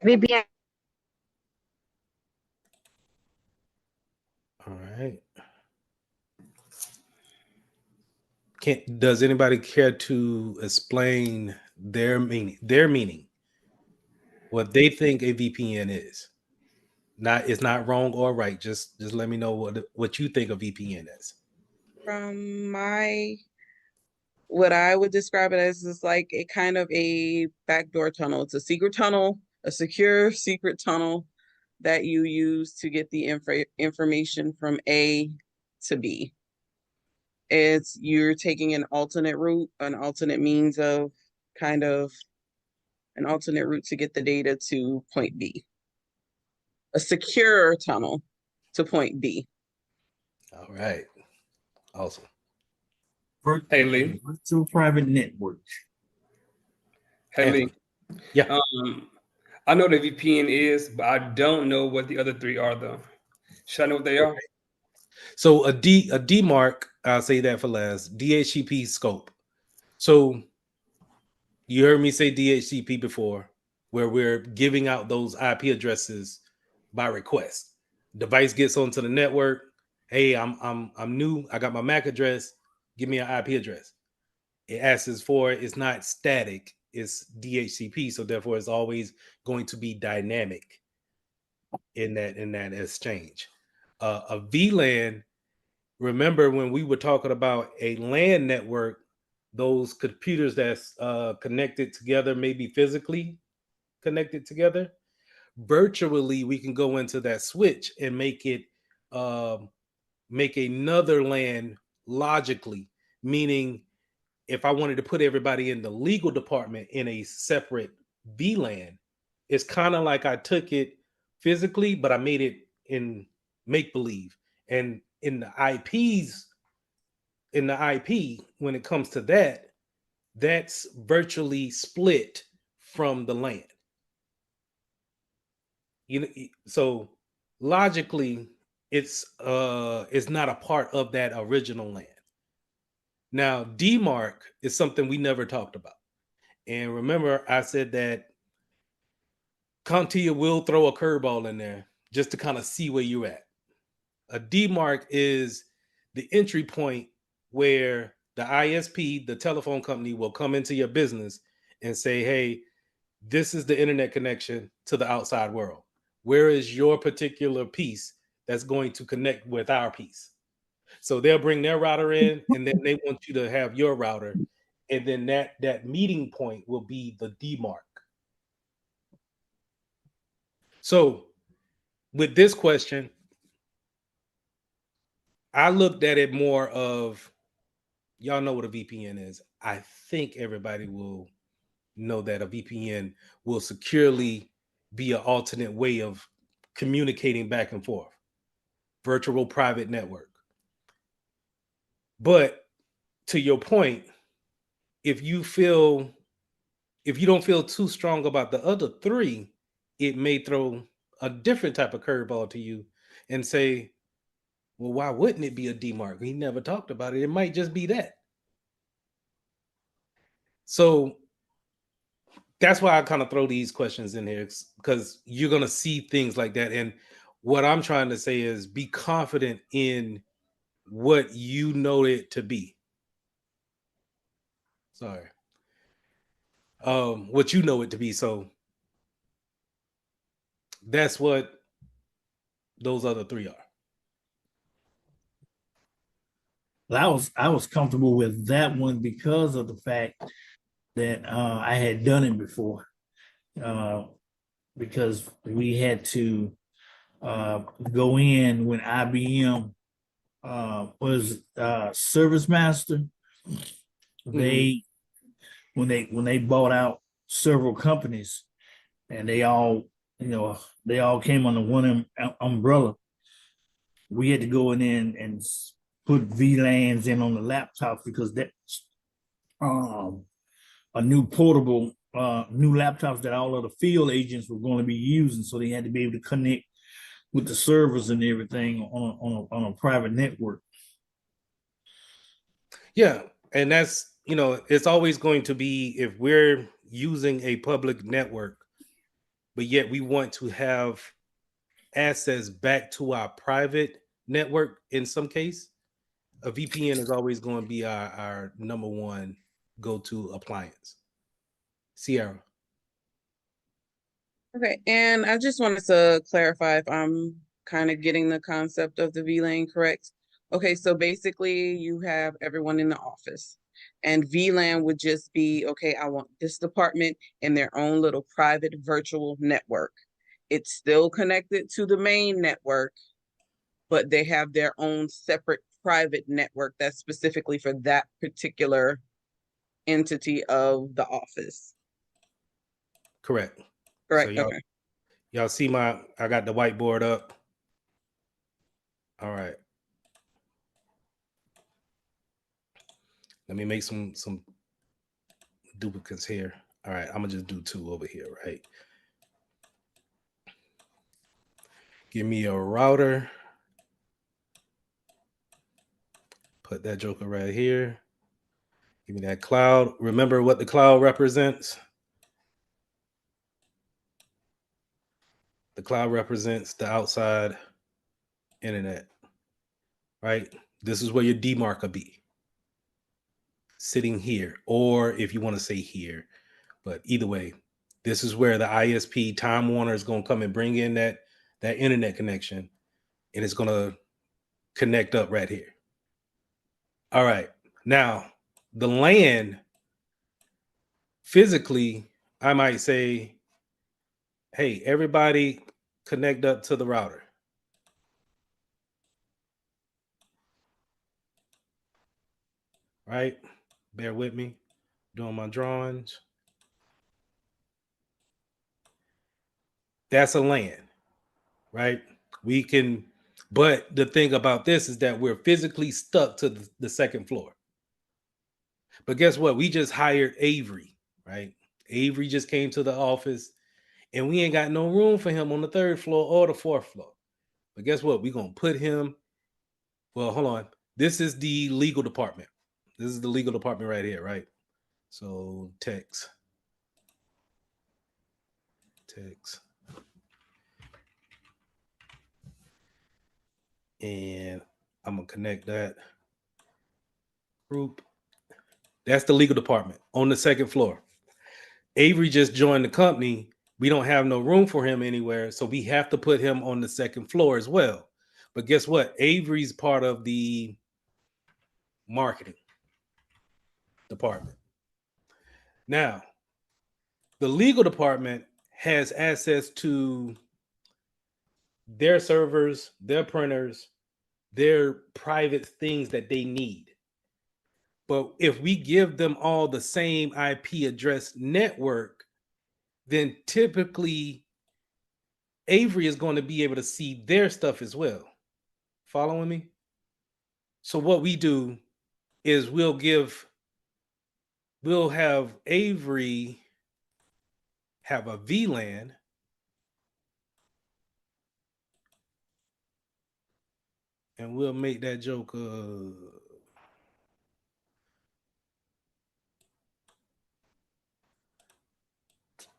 G: VPN.
A: All right. Does anybody care to explain their meaning, what they think a VPN is? It's not wrong or right. Just let me know what you think a VPN is.
D: From what I would describe it as is like a kind of a backdoor tunnel. It's a secret tunnel, a secure secret tunnel that you use to get the information from A to B. You're taking an alternate route, an alternate means of kind of an alternate route to get the data to point B. A secure tunnel to point B.
A: All right. Awesome.
J: Hey, Lee.
C: Virtual private network.
J: Hey, Lee.
A: Yeah.
J: I know what a VPN is, but I don't know what the other three are, though. Should I know what they are?
A: So a DMARC, I'll say that for last. DHCP scope. So you heard me say DHCP before, where we're giving out those IP addresses by request. Device gets onto the network. Hey, I'm new. I got my MAC address. Give me an IP address. It asks for it. It's not static. It's DHCP. So therefore, it's always going to be dynamic in that exchange. A VLAN. Remember when we were talking about a LAN network, those computers that's connected together, maybe physically connected together, virtually we can go into that switch and make another LAN logically, meaning if I wanted to put everybody in the legal department in a separate VLAN, it's kind of like I took it physically, but I made it in make believe. And in the IPs, in the IP, when it comes to that, that's virtually split from the LAN. You know, so logically, it's not a part of that original LAN. Now, DMARC is something we never talked about. And remember, I said that CompTIA will throw a curveball in there just to kind of see where you're at. A DMARC is the entry point where the ISP, the telephone company, will come into your business and say, hey, this is the internet connection to the outside world. Where is your particular piece that's going to connect with our piece? So they'll bring their router in, and then they want you to have your router, and then that meeting point will be the DMARC. So with this question, I looked at it more of, y'all know what a VPN is. I think everybody will know that a VPN will securely be an alternate way of communicating back and forth, virtual private network. But to your point, if you don't feel too strong about the other three, it may throw a different type of curveball to you and say, well, why wouldn't it be a DMARC? He never talked about it. It might just be that. So that's why I kind of throw these questions in here, because you're going to see things like that. And what I'm trying to say is be confident in what you know it to be. Sorry. What you know it to be. So that's what those other three are.
C: Well, I was comfortable with that one because of the fact that I had done it before. Because we had to go in when IBM was Service Master. They when they bought out several companies, and they all came under one umbrella. We had to go in and put VLANs in on the laptops because that's a new portable new laptops that all of the field agents were going to be using. So they had to be able to connect with the servers and everything on a private network.
A: Yeah, and that's, it's always going to be, if we're using a public network, but yet we want to have access back to our private network in some case, a VPN is always going to be our number one go-to appliance. Sierra.
D: Okay, and I just wanted to clarify if I'm kind of getting the concept of the VLAN correct. Okay, so basically you have everyone in the office, and VLAN would just be, okay, I want this department in their own little private virtual network. It's still connected to the main network, but they have their own separate private network that's specifically for that particular entity of the office.
A: Correct.
D: Correct.
A: So
D: Okay.
A: y'all see I got the whiteboard up. All right. Let me make some duplicates here. All right, I'm gonna just do two over here, right? Give me a router. Put that joker right here. Give me that cloud. Remember what the cloud represents? The cloud represents the outside internet, right? This is where your DMARC will be, sitting here, or if you want to say here, but either way, this is where the ISP Time Warner is going to come and bring in that internet connection, and it's going to connect up right here. All right, now the LAN, physically, I might say, hey, everybody connect up to the router. Right? Bear with me. Doing my drawings. That's a LAN, right? We can, but the thing about this is that we're physically stuck to the second floor. But guess what? We just hired Avery, right? Avery just came to the office and we ain't got no room for him on the third floor or the fourth floor. But guess what? We're going to put him, well, hold on. This is the legal department. This is the legal department right here, right? So text. And I'm going to connect that group. That's the legal department on the second floor. Avery just joined the company. We don't have no room for him anywhere, so we have to put him on the second floor as well. But guess what? Avery's part of the marketing department. Now, the legal department has access to their servers, their printers, their private things that they need. But if we give them all the same IP address network, then typically Avery is going to be able to see their stuff as well. Following me? So what we do is we'll have Avery have a VLAN. And we'll make that joke. I'm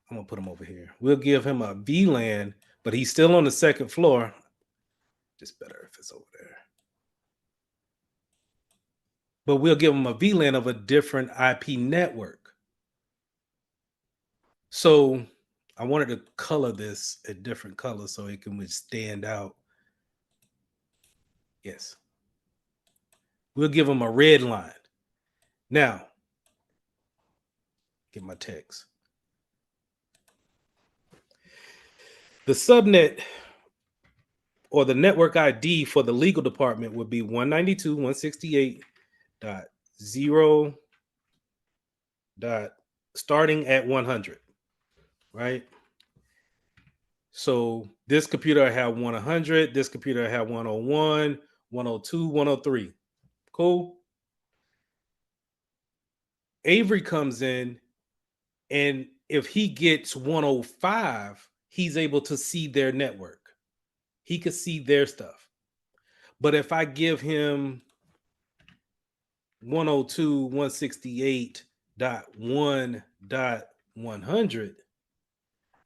A: gonna put him over here. We'll give him a VLAN, but he's still on the second floor. Just better if it's over there. But we'll give him a VLAN of a different IP network. So I wanted to color this a different color so it can stand out. Yes. We'll give him a red line. Now, get my text. The subnet or the network ID for the legal department would be 192.168.0. Starting at 100, right? So this computer I have 100, this computer I have 101, 102, 103. Cool. Avery comes in, and if he gets 105, he's able to see their network. He could see their stuff. But if I give him 102.168.1.100,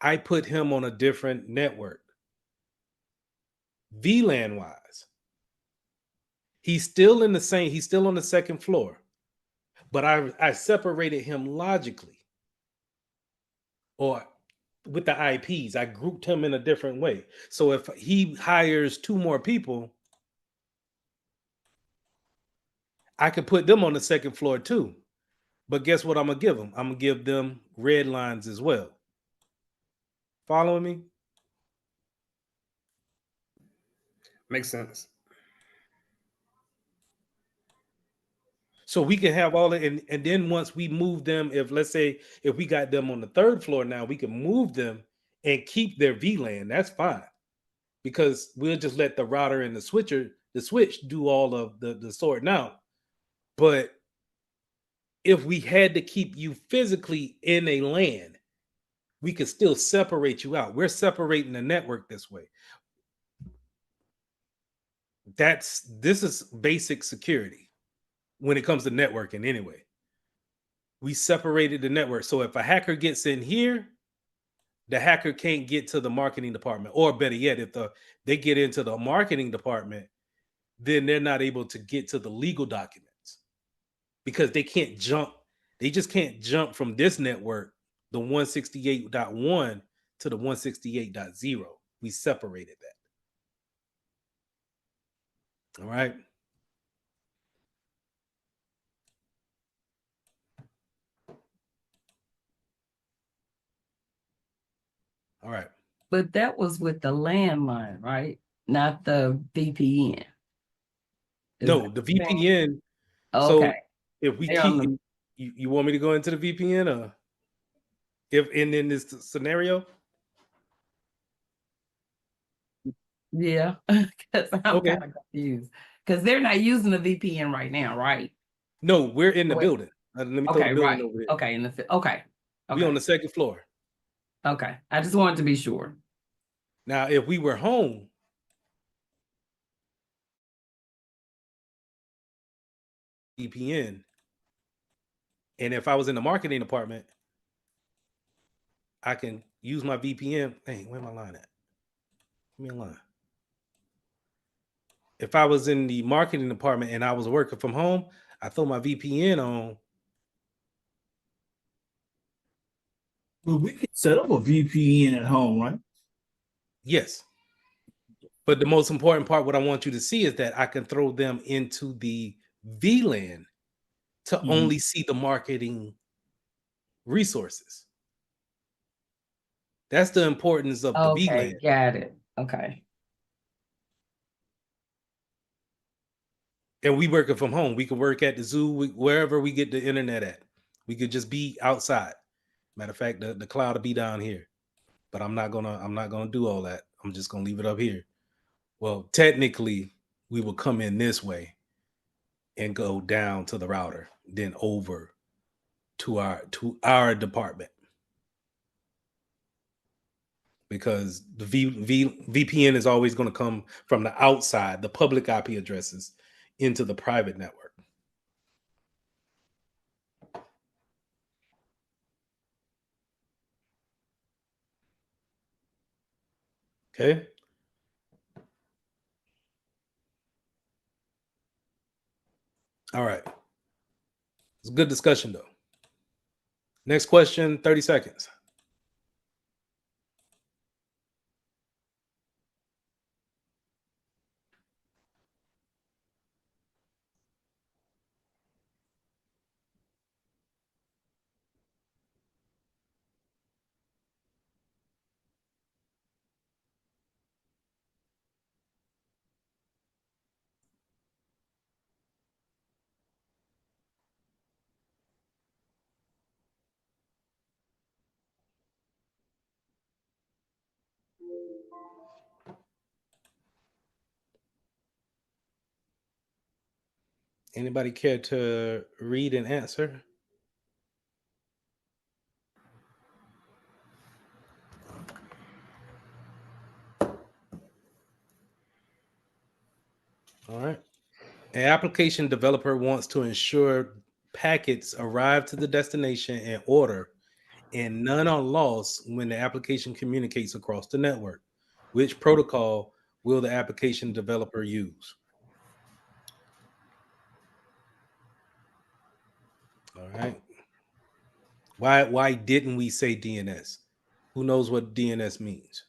A: I put him on a different network. VLAN wise. He's still on the second floor. But I separated him logically. Or with the IPs, I grouped him in a different way. So if he hires 2 more people, I could put them on the second floor too. But guess what I'm going to give them? I'm going to give them red lines as well. Following me?
J: Makes sense.
A: So we can have all it, and then once we move them, if let's say if we got them on the third floor now, we can move them and keep their VLAN. That's fine. Because we'll just let the router and the switch do all of the sorting out. But if we had to keep you physically in a LAN, we could still separate you out. We're separating the network this way. This is basic security when it comes to networking anyway. We separated the network. So if a hacker gets in here, the hacker can't get to the marketing department. Or better yet, if they get into the marketing department, then they're not able to get to the legal documents because they can't jump. They just can't jump from this network, the 168.1 to the 168.0. We separated that. All right. All right.
K: But that was with the landline, right? Not the VPN.
A: No, the VPN.
K: Okay.
A: So if we keep You want me to go into the VPN or if in this scenario?
K: Yeah, because I'm
A: Okay.
K: kind of confused. Because they're not using the VPN right now, right?
A: No, we're in the
K: Wait.
A: building. Let me throw the
K: Okay,
A: building
K: right.
A: over there.
K: Okay, okay.
A: We on
K: Okay.
A: the second floor.
K: Okay. I just wanted to be sure.
A: Now, if we were home, VPN, and if I was in the marketing department, I can use my VPN. Dang, where my line at? Give me a line. If I was in the marketing department and I was working from home, I throw my VPN on.
C: Well, we can set up a VPN at home, right?
A: Yes. But the most important part, what I want you to see is that I can throw them into the VLAN to only see the marketing resources. That's the importance of the VLAN.
K: Okay, got it. Okay.
A: And we working from home. We can work at the zoo, wherever we get the internet at. We could just be outside. Matter of fact, the cloud will be down here. But I'm not gonna do all that. I'm just gonna leave it up here. Well, technically, we will come in this way and go down to the router, then over to our department. Because the VPN is always going to come from the outside, the public IP addresses, into the private network. Okay. All right. It's a good discussion, though. Next question, 30 seconds. Anybody care to read and answer? All right. An application developer wants to ensure packets arrive to the destination in order and none are lost when the application communicates across the network. Which protocol will the application developer use? All right. Why didn't we say DNS? Who knows what DNS means?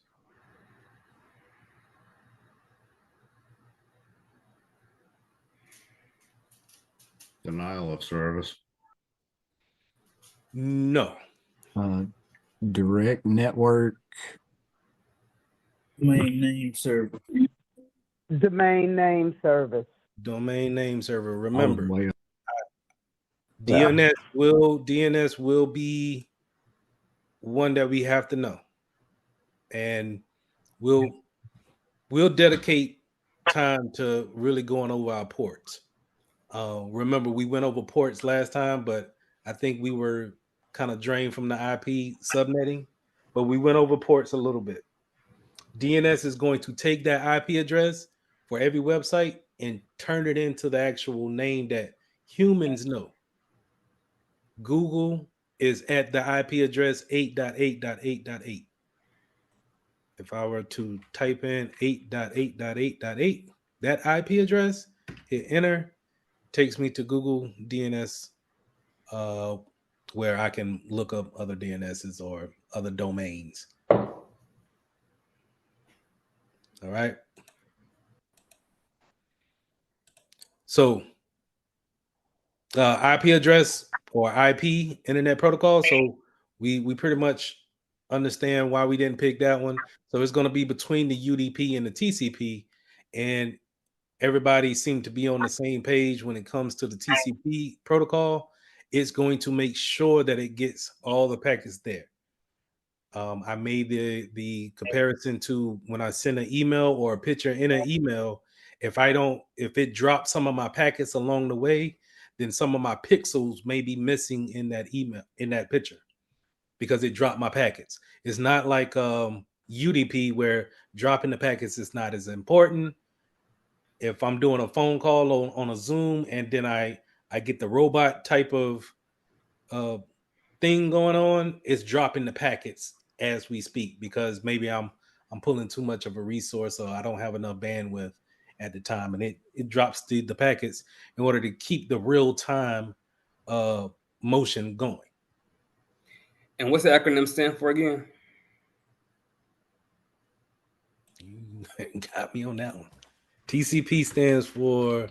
I: Denial of service.
A: No.
E: Direct network.
C: Domain name server.
H: Domain name service.
A: Domain name server.
I: Oh,
A: Remember,
I: way up.
A: DNS will be one that we have to know, and we'll dedicate time to really going over our ports. Remember, we went over ports last time, but I think we were kind of drained from the IP subnetting, but we went over ports a little bit. DNS is going to take that IP address for every website and turn it into the actual name that humans know. Google is at the IP address 8.8.8.8. If I were to type in 8.8.8.8, that IP address, hit enter, takes me to Google DNS, where I can look up other DNSs or other domains. All right. So IP address or IP Internet Protocol. So we pretty much understand why we didn't pick that one. So it's going to be between the UDP and the TCP, and everybody seemed to be on the same page when it comes to the TCP protocol. it's going to make sure that it gets all the packets there. I made the comparison to when I send an email or a picture in an email. If it drops some of my packets along the way, then some of my pixels may be missing in that email, in that picture, because it dropped my packets. It's not like UDP where dropping the packets is not as important. If I'm doing a phone call on a Zoom and then I get the robot type of uh, thing going on, it's dropping the packets as we speak, because maybe I'm pulling too much of a resource, or I don't have enough bandwidth at the time, and it drops the packets in order to keep the real time motion going.
J: And what's the acronym stand for again?
A: You got me on that one. TCP stands for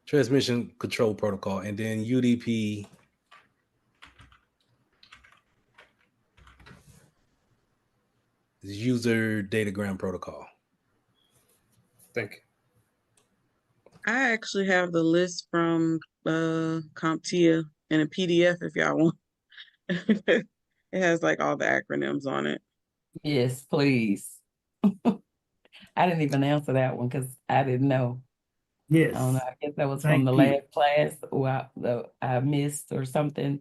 A: Transmission Control Protocol, and then UDP is User Datagram Protocol.
J: Thank you.
D: I actually have the list from CompTIA in a PDF if y'all want. It has like all the acronyms on it.
K: Yes, please. I didn't even answer that one because I didn't know.
C: Yes.
K: I don't know. I guess that was
C: Thank
K: from the
C: you.
K: last class or I missed or something.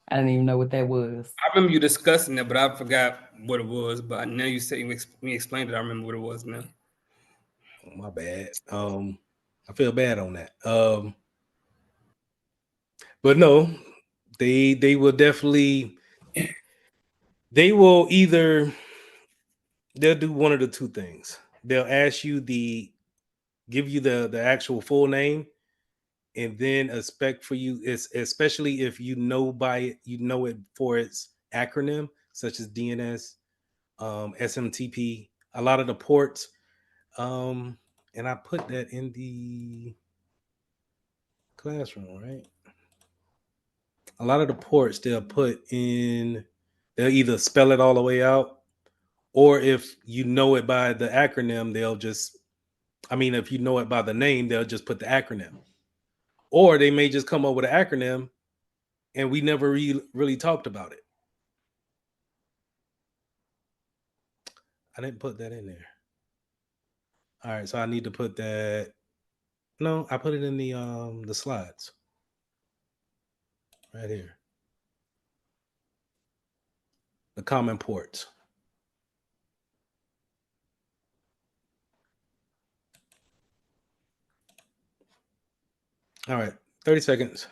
K: I didn't even know what that was.
J: I remember you discussing it, but I forgot what it was. But now you said you explained it. I remember what it was now.
A: Oh, my bad. I feel bad on that. But no, they will definitely, they will either, they'll do one of the two things. They'll ask you give you the actual full name, and then a spec for you, especially if you know it for its acronym, such as DNS, SMTP, a lot of the ports. And I put that in the classroom, right? A lot of the ports they'll either spell it all the way out, or if you know it by the acronym, if you know it by the name, they'll just put the acronym. Or they may just come up with an acronym and we never really talked about it. I didn't put that in there. All right, so I need to put that. No, I put it in the slides right here. The common ports. All right, 30 seconds.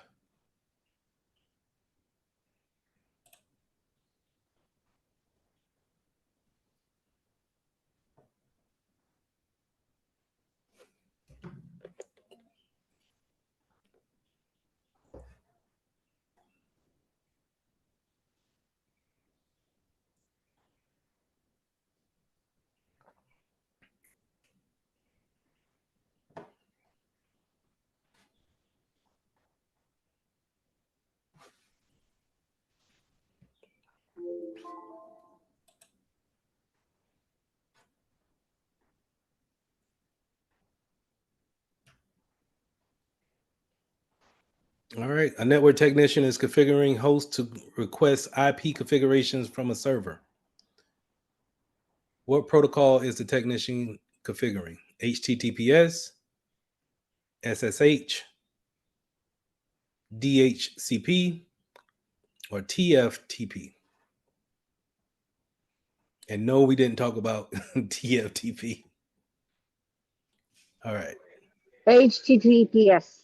A: All right. A network technician is configuring host to request IP configurations from a server. What protocol is the technician configuring? HTTPS, SSH, DHCP, or TFTP? And no, we didn't talk about TFTP. All right.
G: HTTPS.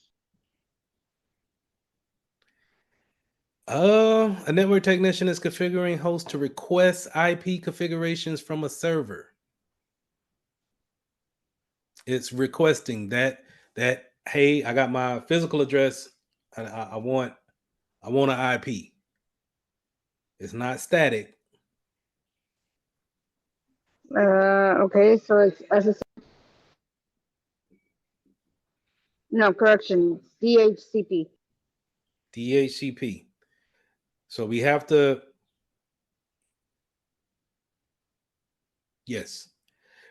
A: A network technician is configuring host to request IP configurations from a server. It's requesting that hey, I got my physical address and I want an IP. It's not static.
G: Okay, so it's SSH. No, correction. DHCP.
A: DHCP. So we have to, yes,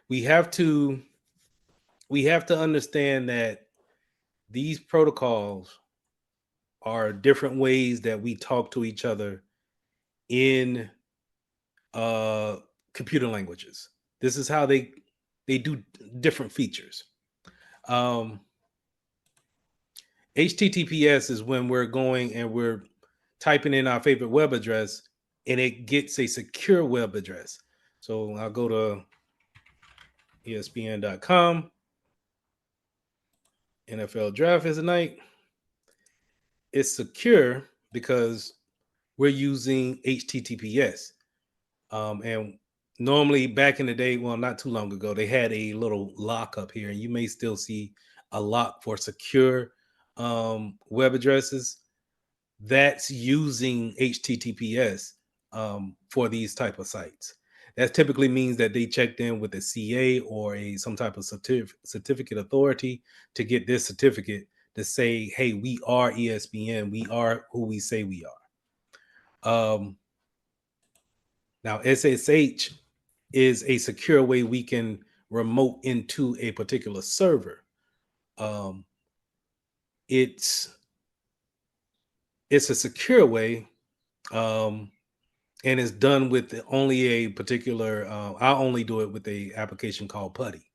A: we have to understand that these protocols are different ways that we talk to each other in computer languages. This is how they do different features. HTTPS is when we're going and we're typing in our favorite web address and it gets a secure web address. So I'll go to ESPN.com. NFL draft is tonight. It's secure because we're using HTTPS. And normally back in the day, well, not too long ago, they had a little lock up here, and you may still see a lock for secure web addresses. That's using HTTPS for these type of sites. That typically means that they checked in with a CA or some type of certificate authority to get this certificate to say, hey, we are ESPN. We are who we say we are. Now, SSH is a secure way we can remote into a particular server. It's a secure way, and it's done with only a particular. I only do it with a application called Putty,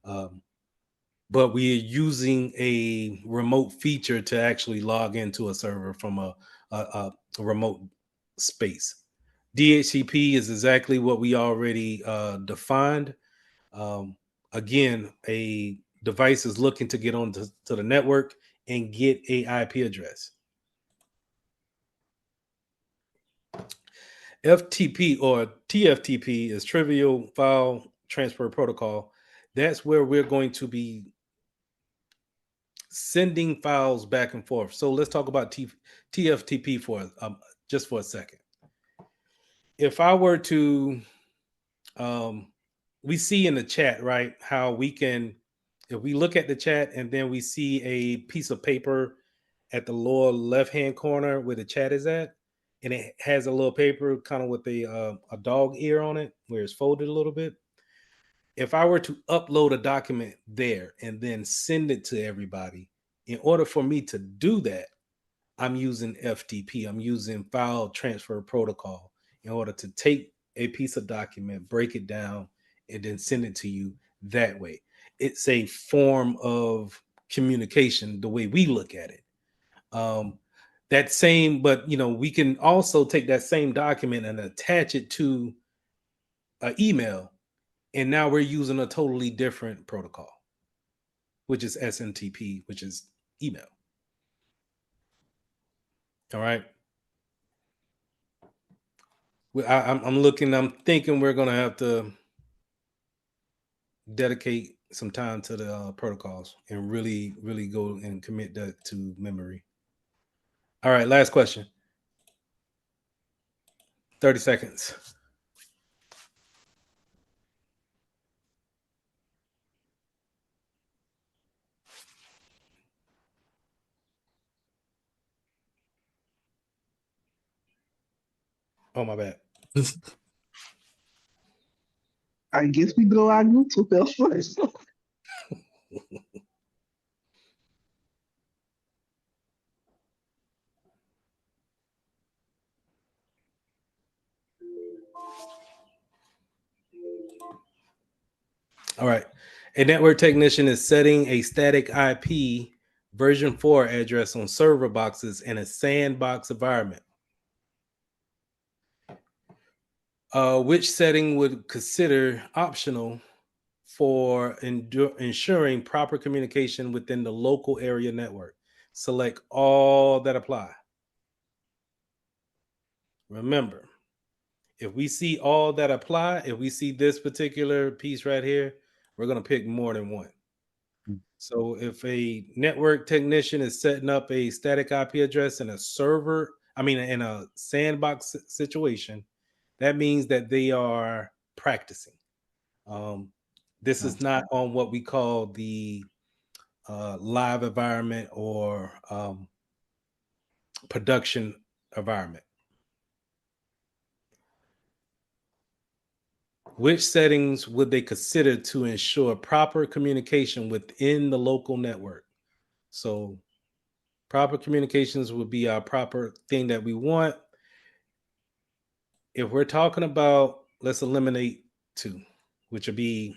A: but we're using a remote feature to actually log into a server from a remote space. DHCP is exactly what we already defined. Again, a device is looking to get on to the network and get a IP address. FTP or TFTP is Trivial File Transfer Protocol. That's where we're going to be sending files back and forth. So let's talk about TFTP for just for a second. If I were to, we see in the chat, right, how we can, if we look at the chat and then we see a piece of paper at the lower left-hand corner where the chat is at, and it has a little paper kind of with a dog ear on it where it's folded a little bit. If I were to upload a document there and then send it to everybody, in order for me to do that, I'm using FTP. I'm using File Transfer Protocol in order to take a piece of document, break it down, and then send it to you that way. It's a form of communication the way we look at it. That same, but we can also take that same document and attach it to an email, and now we're using a totally different protocol, which is SMTP, which is email. All right. I'm thinking we're gonna have to dedicate some time to the protocols and really, really go and commit that to memory. All right, last question. 30 seconds. Oh, my bad.
L: I guess we go on YouTube first.
A: All right. A network technician is setting a static IP version 4 address on server boxes in a sandbox environment. Which setting would consider optional for ensuring proper communication within the local area network? Select all that apply. Remember, if we see all that apply, if we see this particular piece right here, we're going to pick more than one. So if a network technician is setting up a static IP address in a server, in a sandbox situation, that means that they are practicing. This is not on what we call the live environment or production environment. Which settings would they consider to ensure proper communication within the local network? So proper communications would be our proper thing that we want. If we're talking about, let's eliminate 2, which would be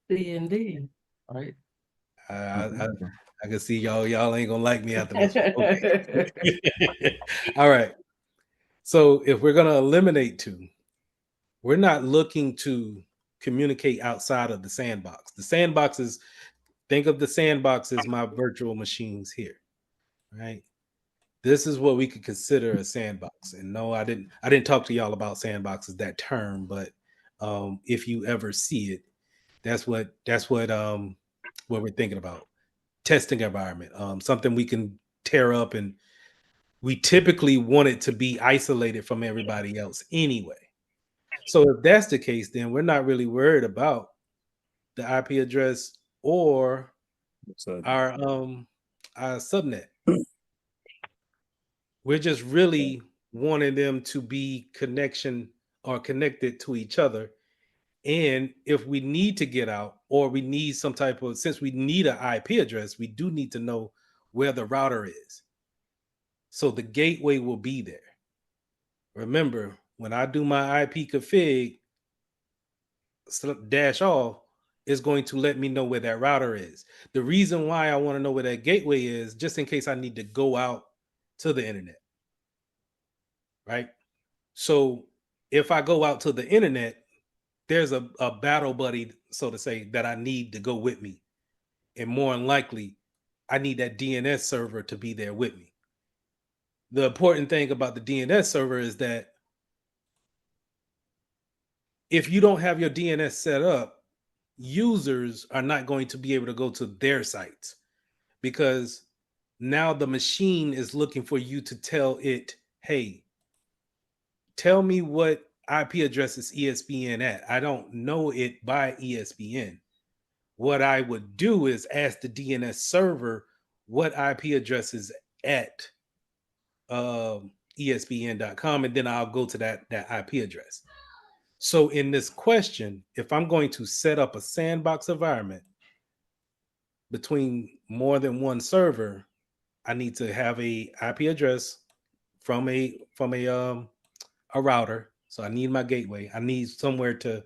K: D&D, right?
A: I can see y'all ain't gonna like me after this one. Okay. All right. So if we're gonna eliminate 2, we're not looking to communicate outside of the sandbox. The sandbox is, think of the sandbox as my virtual machines here, right? This is what we could consider a sandbox. And no, I didn't talk to y'all about sandboxes, that term, but if you ever see it, that's what we're thinking about. Testing environment, something we can tear up, and we typically want it to be isolated from everybody else anyway. So if that's the case, then we're not really worried about the IP address or our subnet. We're just really wanting them to be connection or connected to each other. And if we need to get out, or we need some type of, since we need an IP address, we do need to know where the router is. So the gateway will be there. Remember, when I do my IP config dash all, is going to let me know where that router is. The reason why I want to know where that gateway is, just in case I need to go out to the internet, right? So if I go out to the internet, there's a battle buddy, so to say, that I need to go with me. And more than likely, I need that DNS server to be there with me. The important thing about the DNS server is that if you don't have your DNS set up, users are not going to be able to go to their sites, because now the machine is looking for you to tell it, hey, tell me what IP address is ESPN at. I don't know it by ESPN. What I would do is ask the DNS server what IP address is at ESPN.com, and then I'll go to that IP address. So in this question, if I'm going to set up a sandbox environment between more than one server, I need to have a IP address from a router. So I need my gateway. I need somewhere to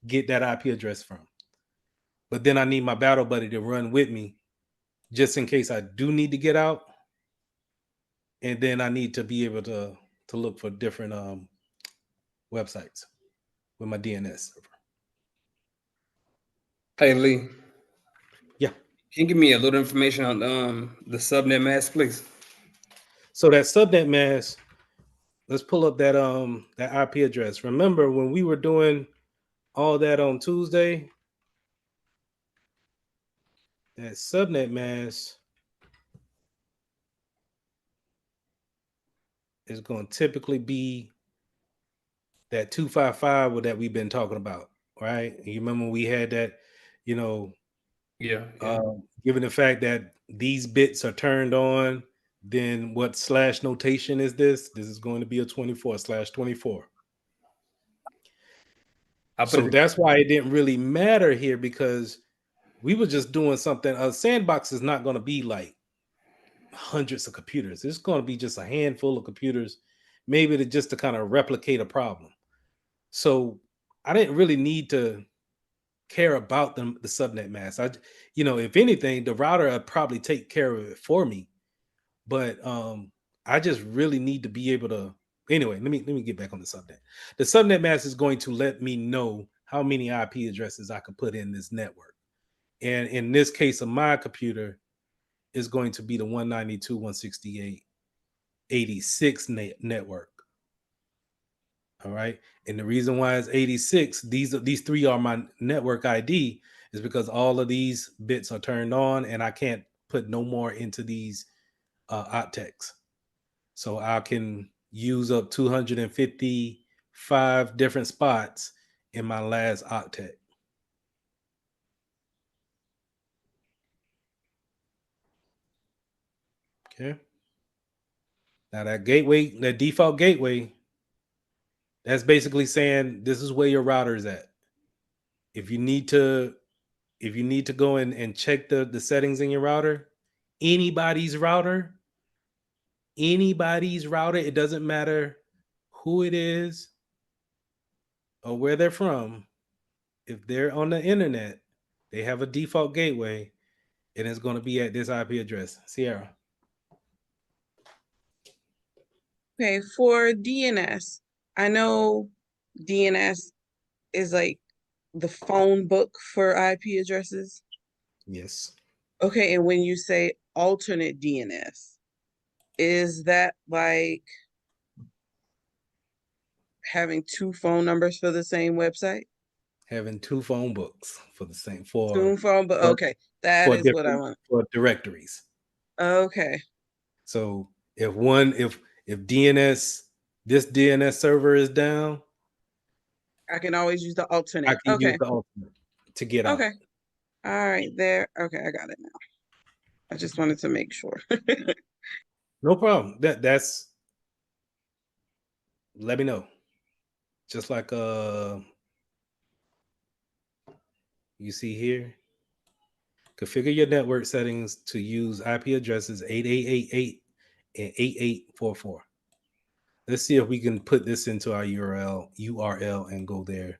A: get that IP address from. But then I need my battle buddy to run with me just in case I do need to get out. And then I need to be able to look for different websites with my DNS server.
J: Hey Lee.
A: Yeah.
J: Can you give me a little information on the subnet mask, please?
A: So that subnet mask, let's pull up that IP address. Remember when we were doing all that on Tuesday? That subnet mask is going to typically be that 255 that we've been talking about, right? And you remember we had that,
J: Yeah.
A: Given the fact that these bits are turned on, then what slash notation is this? This is going to be a 24/24. So that's why it didn't really matter here, because we were just doing something. A sandbox is not going to be like hundreds of computers. It's going to be just a handful of computers, maybe to kind of replicate a problem. So I didn't really need to care about the subnet mask. If anything, the router would probably take care of it for me. But I just really need to be able to. Anyway, let me get back on the subnet. The subnet mask is going to let me know how many IP addresses I can put in this network. And in this case of my computer, is going to be the 192.168.86 network. All right. And the reason why it's 86, these 3 are my network ID, is because all of these bits are turned on and I can't put no more into these octets. So I can use up 255 different spots in my last octet. Okay. Now that gateway, that default gateway, that's basically saying this is where your router is at. If you need to if you need to go in and check the settings in your router, anybody's router, it doesn't matter who it is or where they're from. If they're on the internet, they have a default gateway, and it's going to be at this IP address. Sierra.
D: Okay, for DNS, I know DNS is like the phone book for IP addresses.
A: Yes.
D: Okay, and when you say alternate DNS, is that like having two phone numbers for the same website?
A: Having two phone books for the same
D: Two phone, but okay, that is what I want.
A: For directories.
D: Okay.
A: So if this DNS server is down,
D: I can always use the alternate.
A: I can use
D: Okay.
A: the alternate to get out.
D: Okay. All right, there. Okay, I got it now. I just wanted to make sure.
A: No problem. That's let me know. Just like you see here, configure your network settings to use IP addresses 8888 and 8844. Let's see if we can put this into our URL and go there.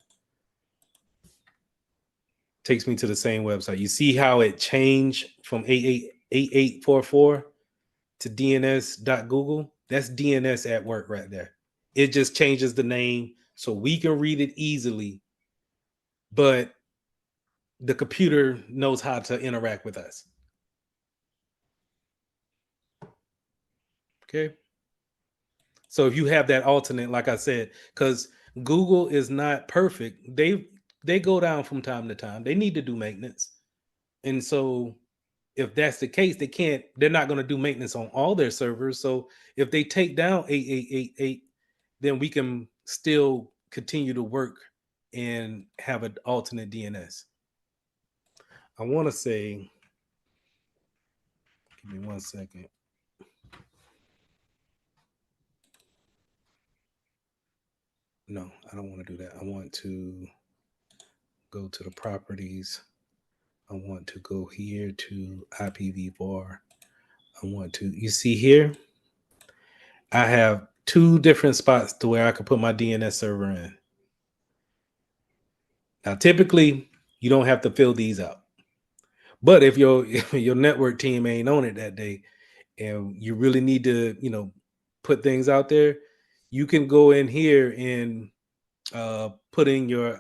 A: Takes me to the same website. You see how it changed from 888844 to DNS.Google? That's DNS at work right there. It just changes the name so we can read it easily, but the computer knows how to interact with us. Okay. So if you have that alternate, like I said, because Google is not perfect, they go down from time to time. They need to do maintenance. And so if that's the case, they're not going to do maintenance on all their servers. So if they take down 8888, then we can still continue to work and have an alternate DNS. I want to say, give me 1 second. No, I don't want to do that. I want to go to the properties. I want to go here to IPv4. You see here, I have two different spots to where I could put my DNS server in. Now, typically, you don't have to fill these out. But if your network team ain't on it that day and you really need to, put things out there, you can go in here and put in your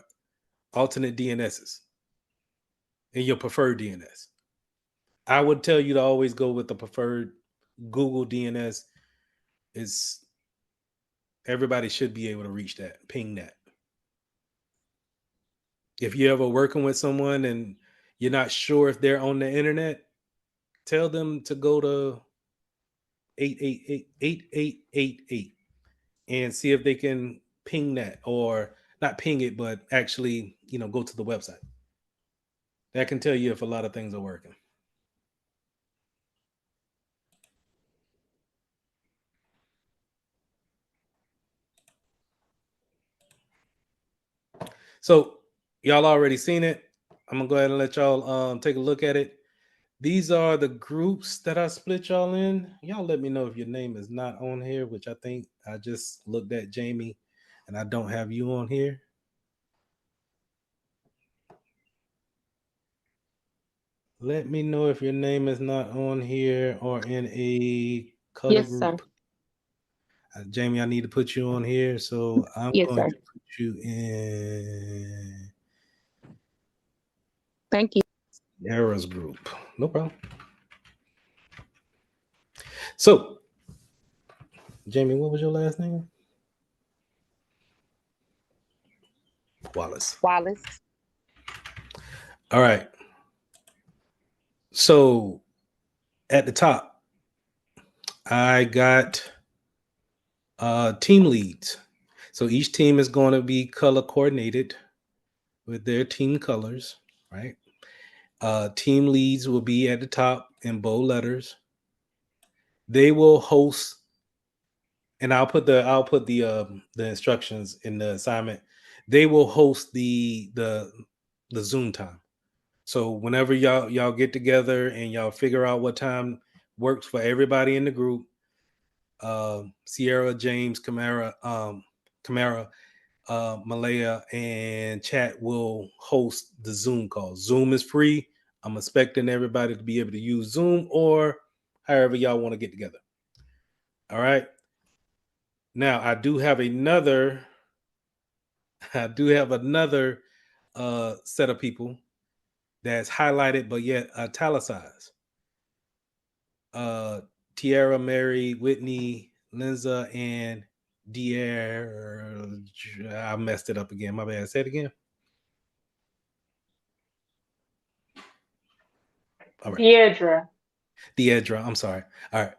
A: alternate DNSs and your preferred DNS. I would tell you to always go with the preferred Google DNS. Is everybody should be able to reach that, ping that. If you're ever working with someone and you're not sure if they're on the internet, tell them to go to 8888 and see if they can ping that, or not ping it, but actually, go to the website. That can tell you if a lot of things are working. So y'all already seen it. I'm gonna go ahead and let y'all take a look at it. These are the groups that I split y'all in. Y'all let me know if your name is not on here, which I think I just looked at Jamie and I don't have you on here. Let me know if your name is not on here or in a color
B: Yes,
A: group.
B: sir.
A: Jamie, I need to put you on here. So I'm
B: Yes,
A: going
B: sir.
A: to put you in
B: Thank you.
A: Era's group. No problem. So, Jamie, what was your last name? Wallace.
B: Wallace.
A: All right. So at the top, I got team leads. So each team is going to be color coordinated with their team colors, right? Team leads will be at the top in bold letters. They will host, and I'll put the instructions in the assignment. They will host the Zoom time. So whenever y'all get together and y'all figure out what time works for everybody in the group, Sierra, James, Kamara, Malaya, and Chat will host the Zoom call. Zoom is free. I'm expecting everybody to be able to use Zoom or however y'all want to get together. All right. Now I do have another set of people that's highlighted but yet italicized. Tiara, Mary, Whitney, Linza, and Dier. I messed it up again. My bad. Say it again. All right. Deidre. I'm sorry. All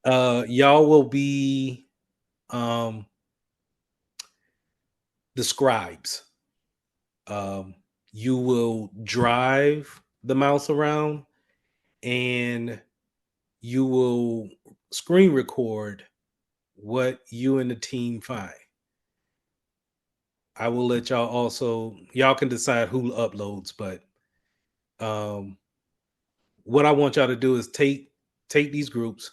A: right. Y'all will be the scribes. You will drive the mouse around and you will screen record what you and the team find. I will let y'all can decide who uploads, but what I want y'all to do is take these groups,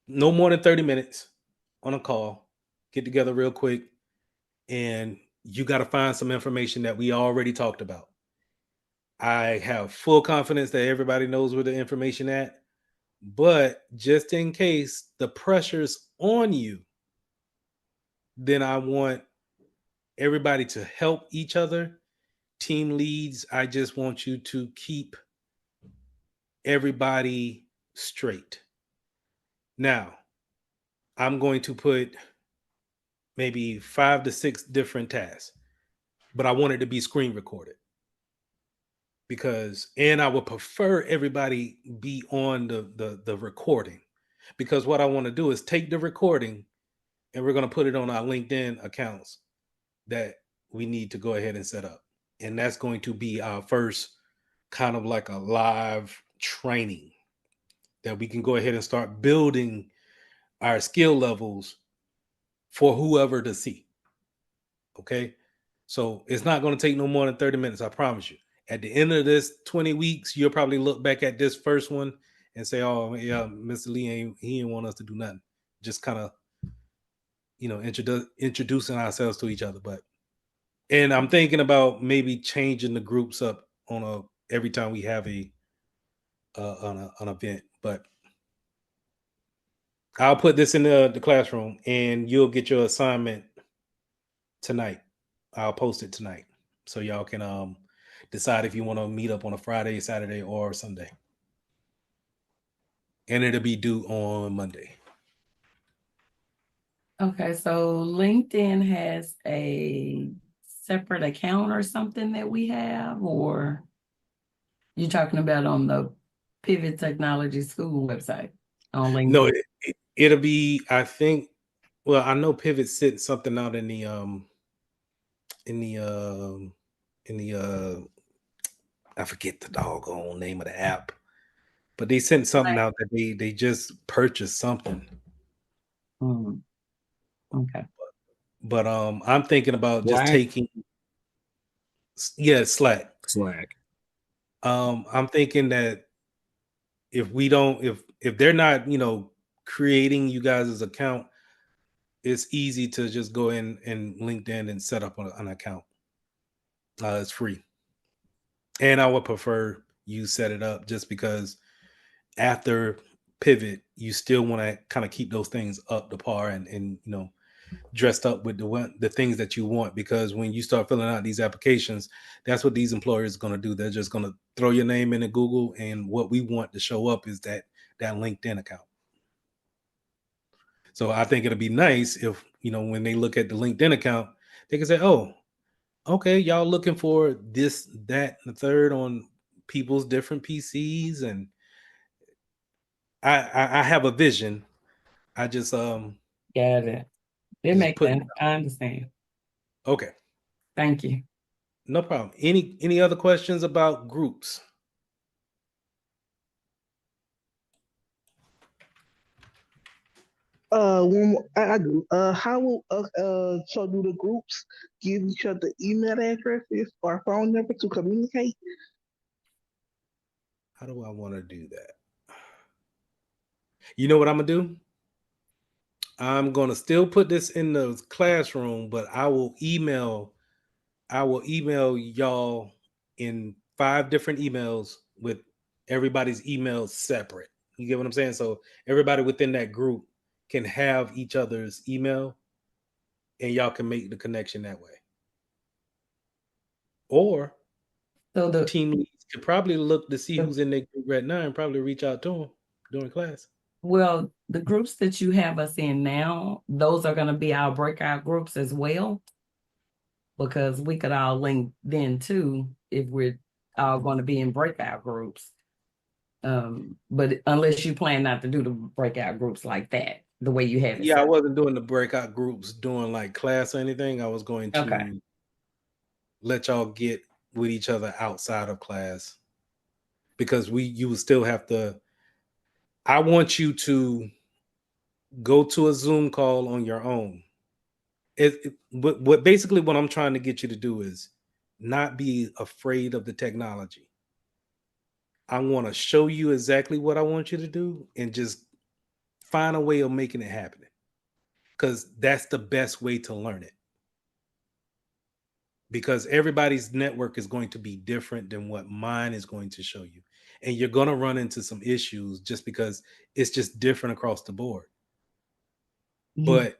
A: no more than 30 minutes on a call, get together real quick, and you got to find some information that we already talked about. I have full confidence that everybody knows where the information at, but just in case the pressure's on you, then I want everybody to help each other. Team leads, I just want you to keep everybody straight. Now, I'm going to put maybe 5 to 6 different tasks, but I want it to be screen recorded and I would prefer everybody be on the recording, because what I want to do is take the recording and we're going to put it on our LinkedIn accounts that we need to go ahead and set up. And that's going to be our first kind of like a live training that we can go ahead and start building our skill levels for whoever to see. Okay. So it's not going to take no more than 30 minutes. I promise you. At the end of this 20 weeks, you'll probably look back at this first one and say, oh, yeah, Mr. Lee he didn't want us to do nothing. Just kind of, introducing ourselves to each other. And I'm thinking about maybe changing the groups up every time we have an event. But I'll put this in the classroom and you'll get your assignment tonight. I'll post it tonight so y'all can decide if you want to meet up on a Friday, Saturday, or Sunday. And it'll be due on Monday.
K: Okay, so LinkedIn has a separate account or something that we have, or you're talking about on the Pivot Technology School website on LinkedIn?
A: No, it'll be, I think, well, I know Pivot sent something out in the I forget the doggone name of the app, but they sent something out that they just purchased something.
K: Okay.
A: But I'm thinking about just
E: Slack?
A: taking Slack. I'm thinking that if they're not, creating you guys' account, it's easy to just go in and LinkedIn and set up an account. It's free. And I would prefer you set it up just because after Pivot, you still want to kind of keep those things up to par and dressed up with the things that you want, because when you start filling out these applications, that's what these employers are going to do. They're just going to throw your name into Google, and what we want to show up is that LinkedIn account. So I think it'll be nice if, when they look at the LinkedIn account, they can say, oh, okay, y'all looking for this, that, and the third on people's different PCs. And I have a vision. I just
K: Got it. It
A: just
K: makes sense. I understand.
A: Okay.
K: Thank you.
A: No problem. Any other questions about groups?
L: One more, I do. How will so do the groups give each other email addresses or phone number to communicate?
A: How do I want to do that? You know what I'm gonna do? I'm gonna still put this in the classroom, but I will email y'all in 5 different emails with everybody's emails separate. You get what I'm saying? So everybody within that group can have each other's email and y'all can make the connection that way. Or
K: So the
A: team leads could probably look to see who's in their group right now and probably reach out to them during class.
K: well, the groups that you have us in now, those are going to be our breakout groups as well, because we could all link then too if we're all going to be in breakout groups. But unless you plan not to do the breakout groups like that, the way you have it.
A: Yeah, I wasn't doing the breakout groups doing like class or anything. I was going to let y'all get with each other outside of class because you would still have to. I want you to go to a Zoom call on your own. What basically what I'm trying to get you to do is not be afraid of the technology. I want to show you exactly what I want you to do and just find a way of making it happen because that's the best way to learn it. Because everybody's network is going to be different than what mine is going to show you. And you're going to run into some issues just because it's just different across the board. But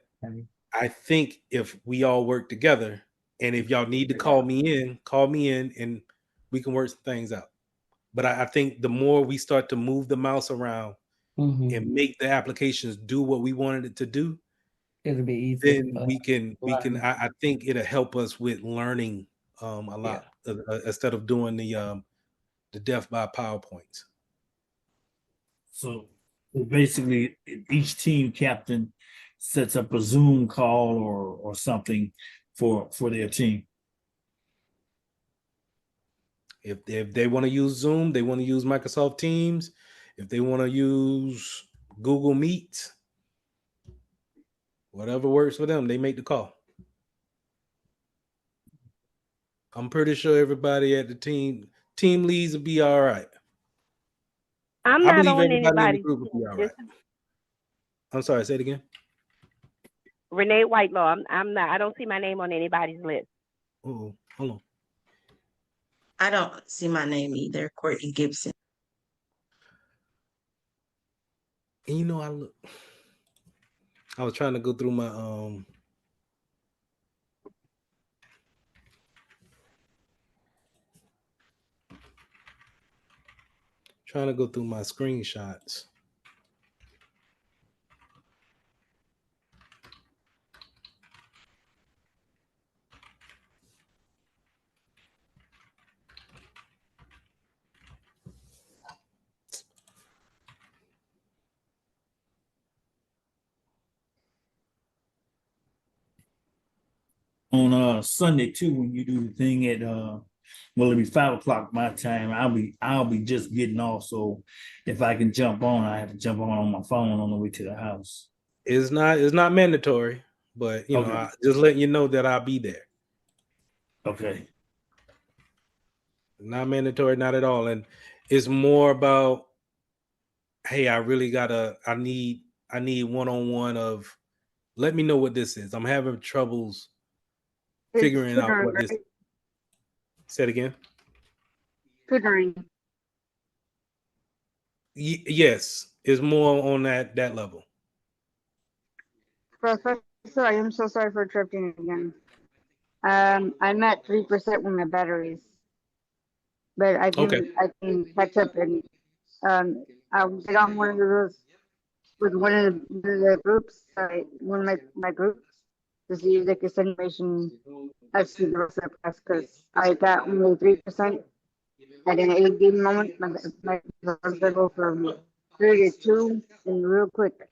A: I think if we all work together and if y'all need to call me in and we can work some things out. But I think the more we start to move the mouse around and make the applications do what we wanted it to do,
K: it'll be easier.
A: then I think it'll help us with learning a lot instead of doing the death by PowerPoints.
C: So basically, each team captain sets up a Zoom call or something for their team.
A: If they want to use Zoom, they want to use Microsoft Teams. If they want to use Google Meet, whatever works for them, they make the call. I'm pretty sure everybody at the team leads will be all right.
M: I'm
A: I
M: not
A: believe
M: on
A: everybody in the
M: anybody's
A: group will be all right. I'm sorry, say it again.
M: Renee Whitelaw. I'm not. I don't see my name on anybody's list.
A: Oh, hold on.
B: I don't see my name either, Courtney Gibson.
A: And you know, I was trying to go through my screenshots.
C: On Sunday too, when you do the thing at it'll be 5 o'clock my time. I'll be just getting off. So if I can jump on, I have to jump on my phone on the way to the house.
A: It's not mandatory, but you know, just letting you know that I'll be there.
C: Okay.
A: Not mandatory, not at all. And it's more about, hey, I need one-on-one of let me know what this is. I'm having troubles figuring out what this is. Say it again.
G: Tutoring.
A: Yes, it's more on that level.
G: Professor, I am so sorry for interrupting again. I'm at 3% with my batteries, but I can catch up and I'll get on one of those with one of the groups, one of my groups, to see if they can send information as to the rest of the class because I got only 3%. At an 8 game moment, my husband go from 3 to 2 and real quick.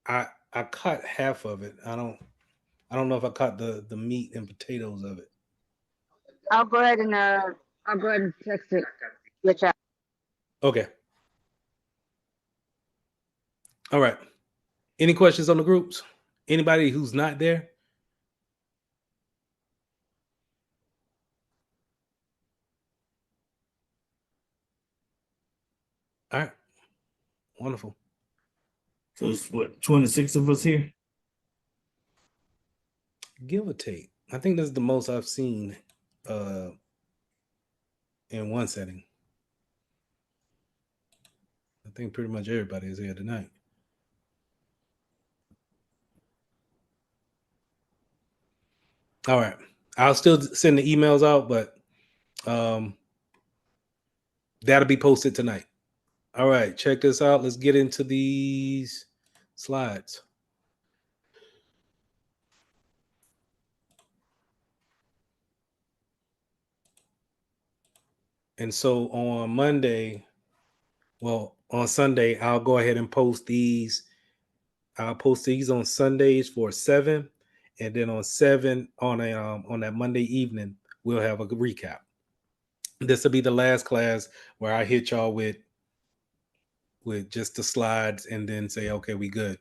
A: I caught half of it. I don't know if I caught the meat and potatoes of it.
G: I'll go ahead and text it. The chat.
A: Okay. All right. Any questions on the groups? Anybody who's not there? All right. Wonderful.
C: So it's what, 26 of us here?
A: Give or take. I think this is the most I've seen in one setting. I think pretty much everybody is here tonight. All right. I'll still send the emails out, but that'll be posted tonight. All right. Check this out. Let's get into these slides. And so on Monday, well, on Sunday, I'll go ahead and post these. I'll post these on Sundays for 7, and then on 7 on that Monday evening, we'll have a recap. This will be the last class where I hit y'all with just the slides and then say, okay, we good.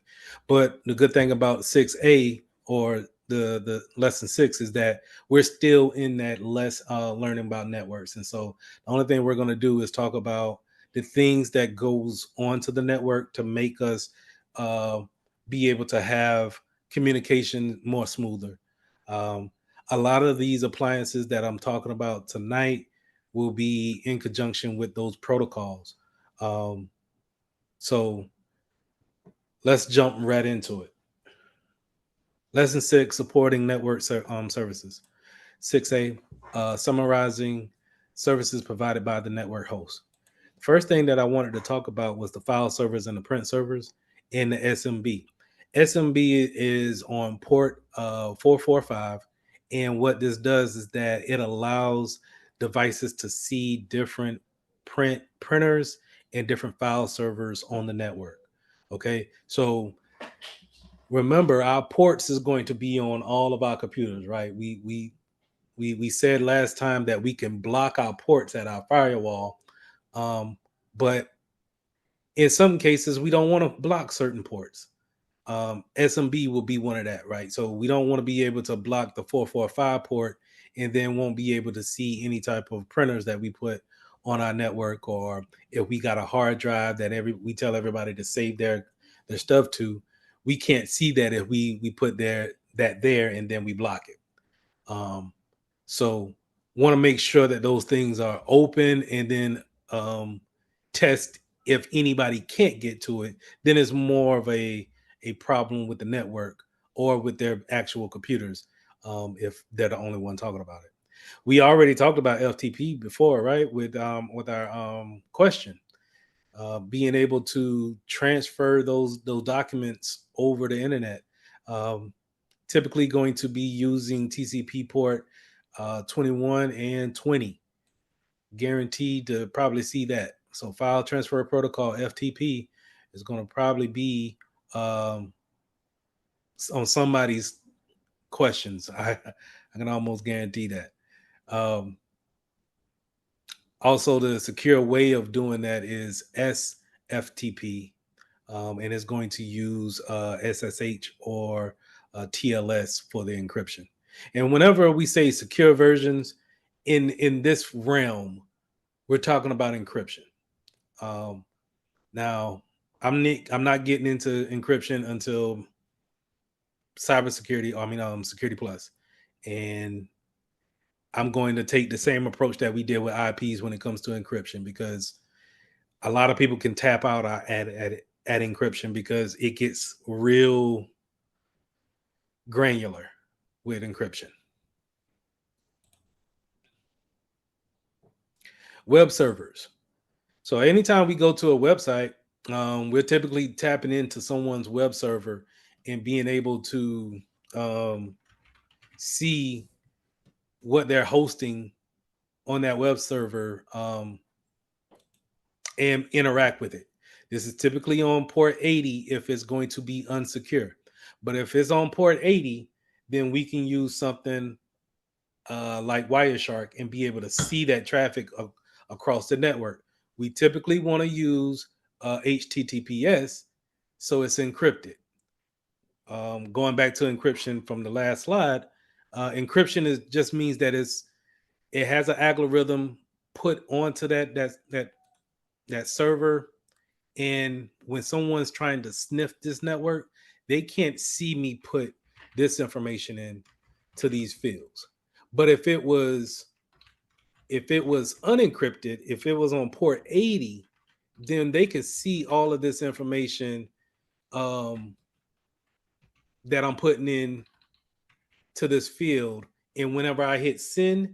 A: But the good thing about 6A or the lesson 6 is that we're still in that learning about networks. And so the only thing we're going to do is talk about the things that goes onto the network to make us be able to have communication more smoother. A lot of these appliances that I'm talking about tonight will be in conjunction with those protocols. So let's jump right into it. Lesson 6, supporting network services. 6A, summarizing services provided by the network host. First thing that I wanted to talk about was the file servers and the print servers in the SMB. SMB is on port 445, and what this does is that it allows devices to see different printers and different file servers on the network. Okay, so remember our ports is going to be on all of our computers, right? We said last time that we can block our ports at our firewall, but in some cases we don't want to block certain ports. SMB will be one of that, right? So we don't want to be able to block the 445 port and then won't be able to see any type of printers that we put on our network, or if we got a hard drive that we tell everybody to save their stuff to, we can't see that if we put that there and then we block it. So want to make sure that those things are open, and then test if anybody can't get to it, then it's more of a problem with the network or with their actual computers, if they're the only one talking about it. We already talked about FTP before, right? With our question, being able to transfer those documents over the internet. Typically going to be using TCP port 21 and 20. Guaranteed to probably see that. So file transfer protocol FTP is going to probably be on somebody's questions. I can almost guarantee that. Also, the secure way of doing that is SFTP, and it's going to use SSH or TLS for the encryption. And whenever we say secure versions in this realm, we're talking about encryption. Now, I'm not getting into encryption until cybersecurity. Security Plus, and I'm going to take the same approach that we did with IPs when it comes to encryption, because a lot of people can tap out at encryption because it gets real granular with encryption. Web servers. So anytime we go to a website, we're typically tapping into someone's web server and being able to see what they're hosting on that web server, and interact with it. This is typically on port 80 if it's going to be unsecure. But if it's on port 80, then we can use something like Wireshark and be able to see that traffic across the network. We typically want to use HTTPS so it's encrypted. Going back to encryption from the last slide, encryption just means that it has an algorithm put onto that server, and when someone's trying to sniff this network, they can't see me put this information in to these fields. But if it was unencrypted, if it was on port 80, then they could see all of this information um, that I'm putting in to this field. And whenever I hit send,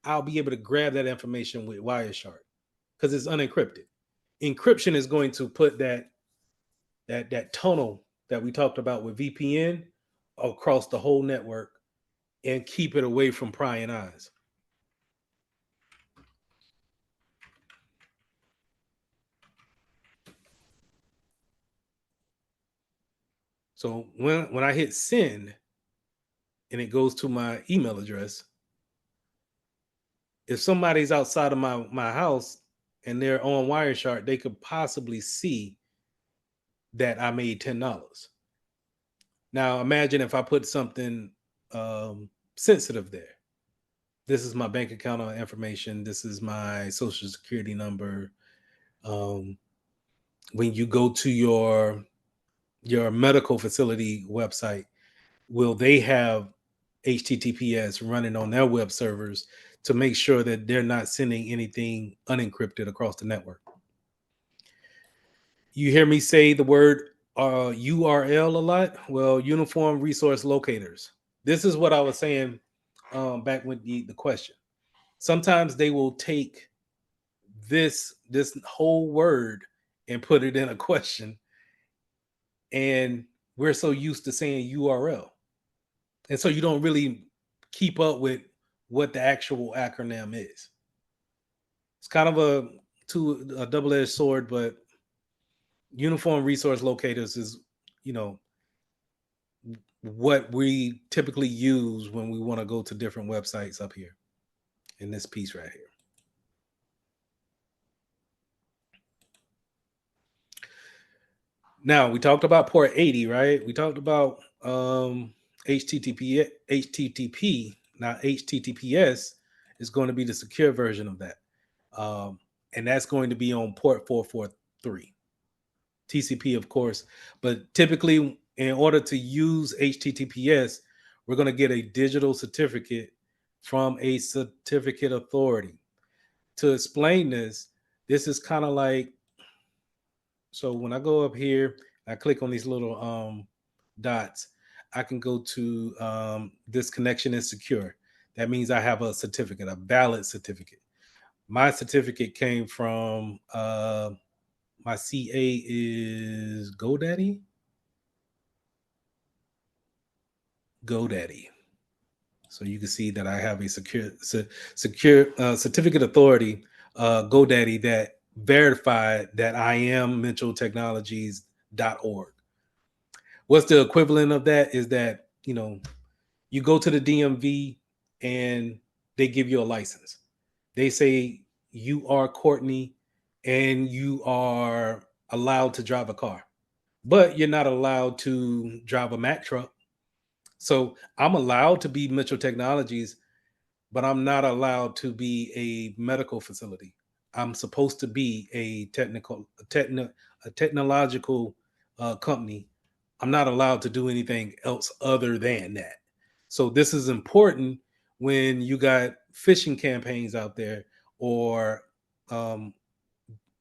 A: I'll be able to grab that information with Wireshark because it's unencrypted. Encryption is going to put that tunnel that we talked about with VPN across the whole network and keep it away from prying eyes. So when I hit send and it goes to my email address, if somebody's outside of my house and they're on Wireshark, they could possibly see that I made $10. Now imagine if I put something sensitive there. This is my bank account information. This is my social security number. When you go to your medical facility website, will they have HTTPS running on their web servers to make sure that they're not sending anything unencrypted across the network? You hear me say the word URL a lot. Well, uniform resource locators. This is what I was saying back with the question. Sometimes they will take this whole word and put it in a question, and we're so used to saying URL, and so you don't really keep up with what the actual acronym is. It's kind of a double-edged sword, but uniform resource locators is, what we typically use when we want to go to different websites up here in this piece right here. Now we talked about port 80, right? We talked about HTTP. Now HTTPS is going to be the secure version of that, and that's going to be on port 443. TCP, of course, but typically, in order to use HTTPS, we're going to get a digital certificate from a certificate authority. To explain this is kind of like, so when I go up here, I click on these little dots, I can go to this connection is secure. That means I have a certificate, a valid certificate. My certificate came from my CA is GoDaddy. So you can see that I have a secure certificate authority, GoDaddy, that verified that I am mentaltechnologies.org. What's the equivalent of that is that, you go to the DMV and they give you a license. They say you are Courtney and you are allowed to drive a car, but you're not allowed to drive a Mack truck. So I'm allowed to be Mitchell Technologies, but I'm not allowed to be a medical facility. I'm supposed to be a technological company. I'm not allowed to do anything else other than that. So this is important when you got phishing campaigns out there, or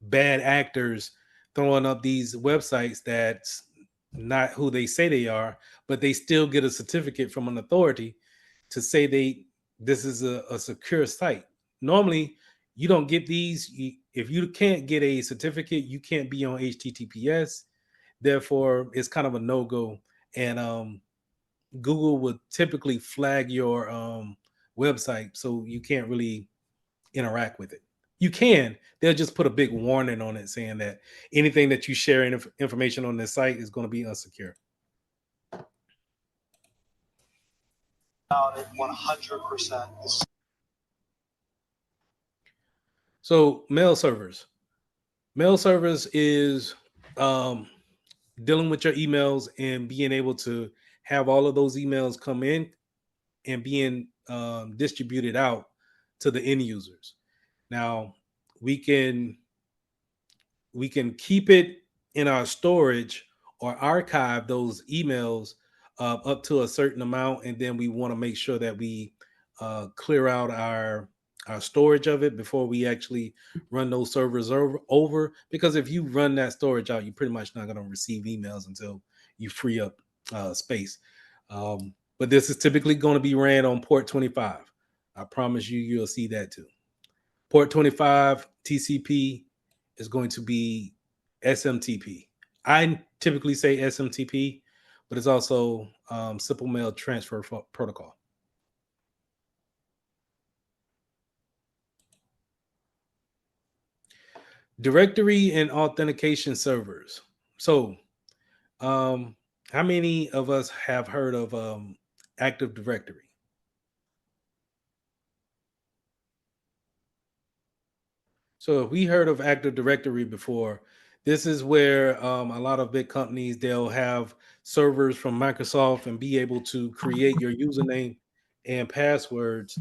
A: bad actors throwing up these websites that's not who they say they are, but they still get a certificate from an authority to say this is a secure site. Normally, you don't get these. If you can't get a certificate, you can't be on HTTPS. Therefore, it's kind of a no-go. And Google would typically flag your website, so you can't really interact with it. You can. They'll just put a big warning on it saying that anything that you share information on this site is going to be unsecure. 100%. So mail servers. Mail servers is dealing with your emails and being able to have all of those emails come in and being distributed out to the end users. Now we can keep it in our storage or archive those emails up to a certain amount, and then we want to make sure that we clear out our storage of it before we actually run those servers over. Because if you run that storage out, you're pretty much not going to receive emails until you free up space. But this is typically going to be ran on port 25. I promise you, you'll see that too. Port 25 TCP is going to be SMTP. I typically say SMTP, but it's also Simple Mail Transfer Protocol. Directory and authentication servers. So, how many of us have heard of Active Directory? So if we heard of Active Directory before, this is where a lot of big companies, they'll have servers from Microsoft and be able to create your username and passwords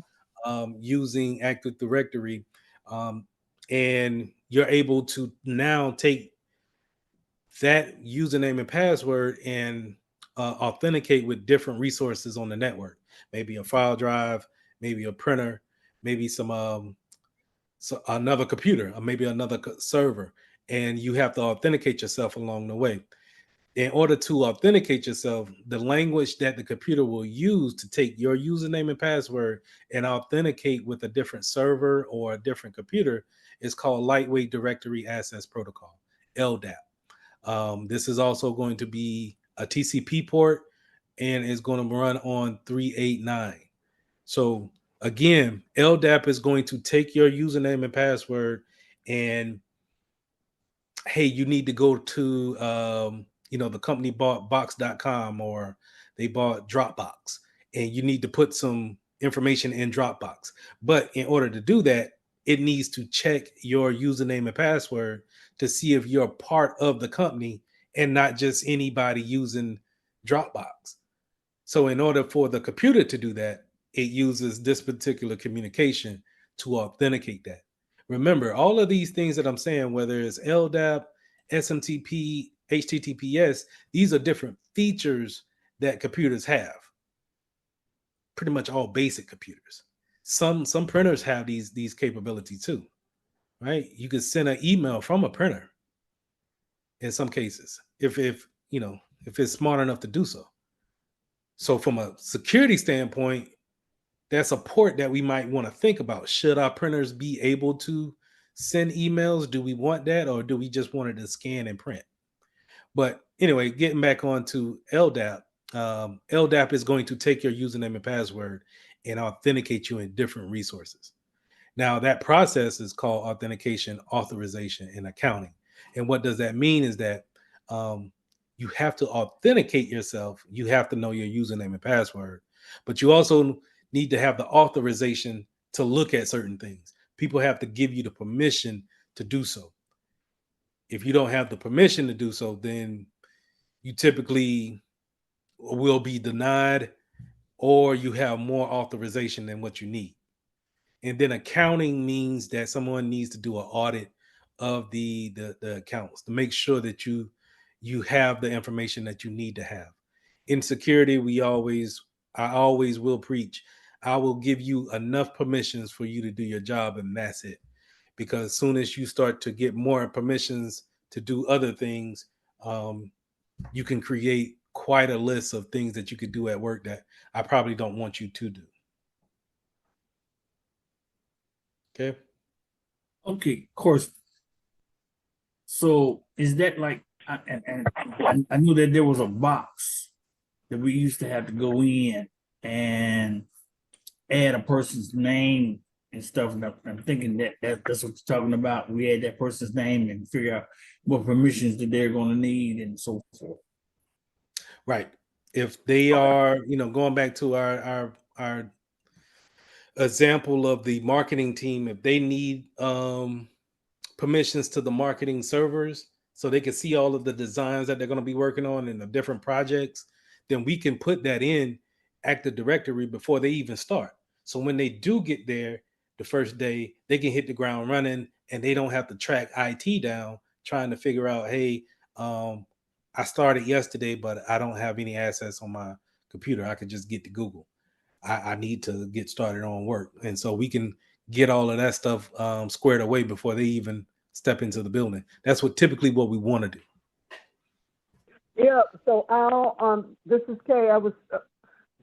A: using Active Directory. And you're able to now take that username and password and authenticate with different resources on the network. Maybe a file drive, maybe a printer, maybe some so another computer or maybe another server, and you have to authenticate yourself along the way. In order to authenticate yourself, the language that the computer will use to take your username and password and authenticate with a different server or a different computer is called Lightweight Directory Access Protocol, LDAP. This is also going to be a TCP port and is going to run on 389. So again, LDAP is going to take your username and password, and hey, you need to go to the company bought box.com or they bought Dropbox, and you need to put some information in Dropbox. But in order to do that, it needs to check your username and password to see if you're part of the company and not just anybody using Dropbox. So in order for the computer to do that, it uses this particular communication to authenticate that. Remember, all of these things that I'm saying, whether it's LDAP, SMTP, HTTPS, these are different features that computers have. Pretty much all basic computers. Some printers have these capabilities too, right? You could send an email from a printer in some cases, if it's smart enough to do so. So from a security standpoint, that's a port that we might want to think about. Should our printers be able to send emails? Do we want that, or do we just want it to scan and print? But anyway, getting back on to LDAP, LDAP is going to take your username and password and authenticate you in different resources. Now, that process is called authentication, authorization, and accounting. And what does that mean is that you have to authenticate yourself. You have to know your username and password, but you also need to have the authorization to look at certain things. People have to give you the permission to do so. If you don't have the permission to do so, then you typically will be denied, or you have more authorization than what you need. And then accounting means that someone needs to do an audit of the accounts to make sure that you have the information that you need to have. In security, I always will preach, I will give you enough permissions for you to do your job, and that's it. Because as soon as you start to get more permissions to do other things, you can create quite a list of things that you could do at work that I probably don't want you to do. Okay.
C: Okay, of course. So is that like, and I knew that there was a box that we used to have to go in and add a person's name and stuff. And I'm thinking that's what you're talking about. We add that person's name and figure out what permissions that they're going to need and so forth.
A: Right. If they are, going back to our example of the marketing team, if they need permissions to the marketing servers, so they can see all of the designs that they're going to be working on in the different projects, then we can put that in Active Directory before they even start. So when they do get there the first day, they can hit the ground running and they don't have to track IT down trying to figure out, hey, I started yesterday, but I don't have any access on my computer. I could just get to Google. I need to get started on work. And so we can get all of that stuff squared away before they even step into the building. That's typically what we want to do.
H: Yeah. So Al, this is Kay.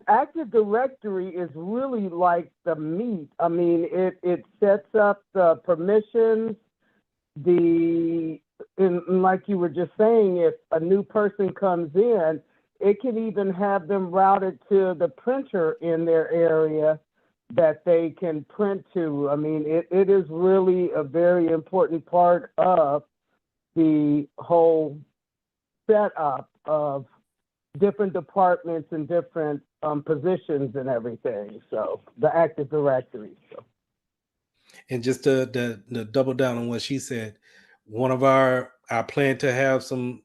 H: Active Directory is really like the meat. I mean, it sets up the permissions, and like you were just saying, if a new person comes in, it can even have them routed to the printer in their area that they can print to. I mean, it is really a very important part of the whole setup of different departments and different positions and everything. So the Active Directory. So.
A: And just to double down on what she said, I plan to have some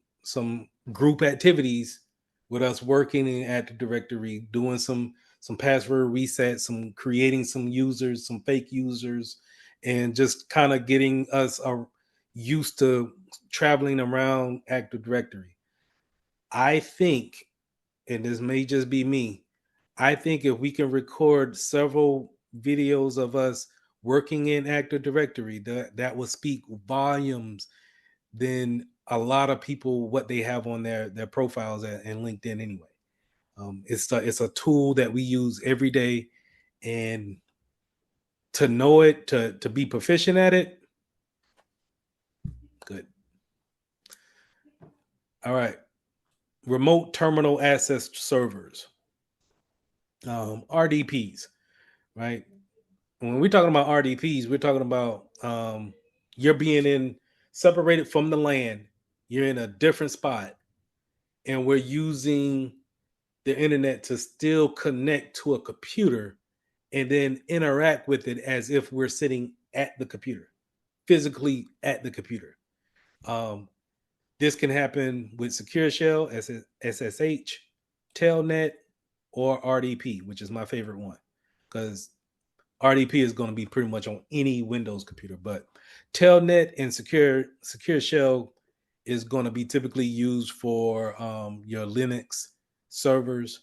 A: group activities with us working in Active Directory, doing some password resets, some creating some users, some fake users, and just kind of getting us used to traveling around Active Directory. I think, and this may just be me, I think if we can record several videos of us working in Active Directory, that will speak volumes than a lot of people what they have on their profiles and LinkedIn anyway. It's a tool that we use every day, and to know it, to be proficient at it, good. All right, remote terminal access servers, RDPs, right? When we're talking about RDPs, we're talking about you're being separated from the LAN. You're in a different spot, and we're using the internet to still connect to a computer and then interact with it as if we're sitting at the computer, physically at the computer. This can happen with Secure Shell, SSH, Telnet, or RDP, which is my favorite one, because RDP is going to be pretty much on any Windows computer, but Telnet and Secure Shell is going to be typically used for your Linux servers.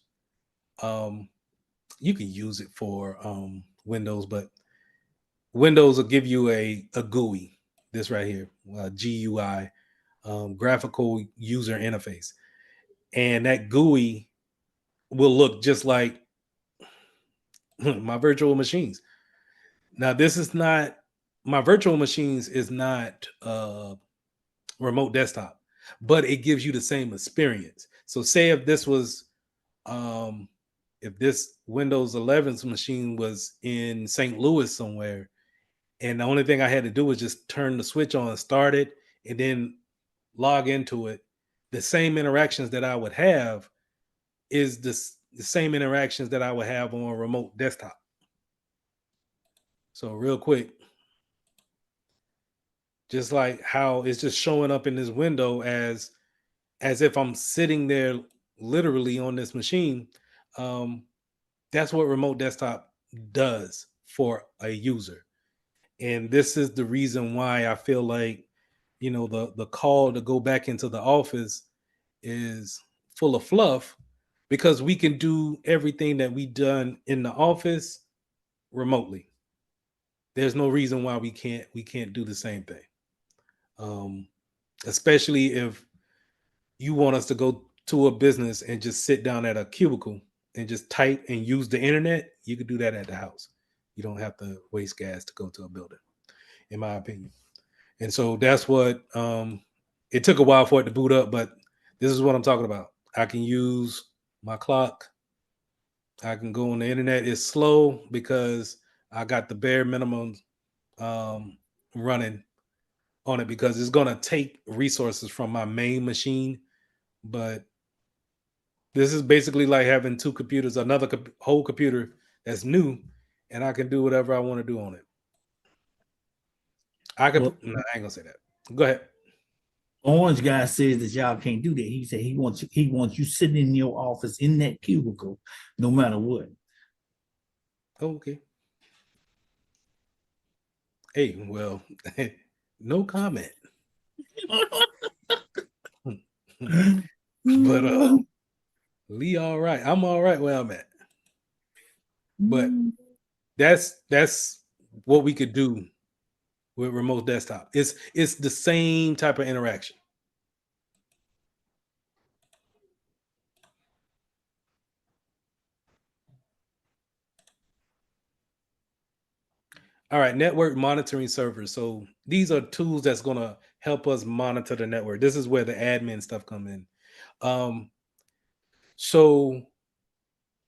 A: You can use it for Windows, but Windows will give you a GUI, this right here, GUI, graphical user interface. And that GUI will look just like my virtual machines. Now, this is not, my virtual machines is not remote desktop, but it gives you the same experience. So say if this was, if this Windows 11's machine was in St. Louis somewhere, and the only thing I had to do was just turn the switch on, start it, and then log into it, the same interactions that I would have is the same interactions that I would have on a remote desktop. So real quick, just like how it's just showing up in this window as if I'm sitting there literally on this machine. That's what remote desktop does for a user. And this is the reason why I feel like, the call to go back into the office is full of fluff, because we can do everything that we done in the office remotely. There's no reason why we can't do the same thing. Especially if you want us to go to a business and just sit down at a cubicle and just type and use the internet, you could do that at the house. You don't have to waste gas to go to a building, in my opinion. And so that's what it took a while for it to boot up, but this is what I'm talking about. I can use my clock. I can go on the internet. It's slow because I got the bare minimum running on it, because it's going to take resources from my main machine. But this is basically like having two computers, another whole computer that's new, and I can do whatever I want to do on it. I ain't gonna say that. Go ahead.
C: Orange guy says that y'all can't do that. He said he wants you sitting in your office in that cubicle, no matter what.
A: Okay. Hey, well, no comment. But Lee, all right. I'm all right where I'm at. But that's what we could do with remote desktop. It's the same type of interaction. All right, network monitoring servers. So these are tools that's going to help us monitor the network. This is where the admin stuff come in. So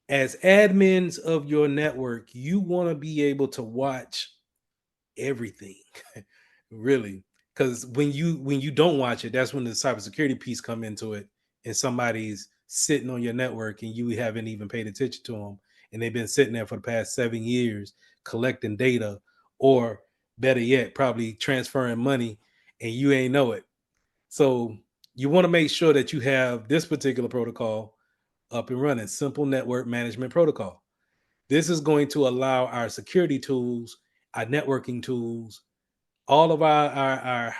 A: as admins of your network, you want to be able to watch everything, really, because when you don't watch it, that's when the cybersecurity piece come into it, and somebody's sitting on your network and you haven't even paid attention to them, and they've been sitting there for the past 7 years collecting data, or better yet, probably transferring money, and you ain't know it. So you want to make sure that you have this particular protocol up and running, simple network management protocol. This is going to allow our security tools, our networking tools, all of our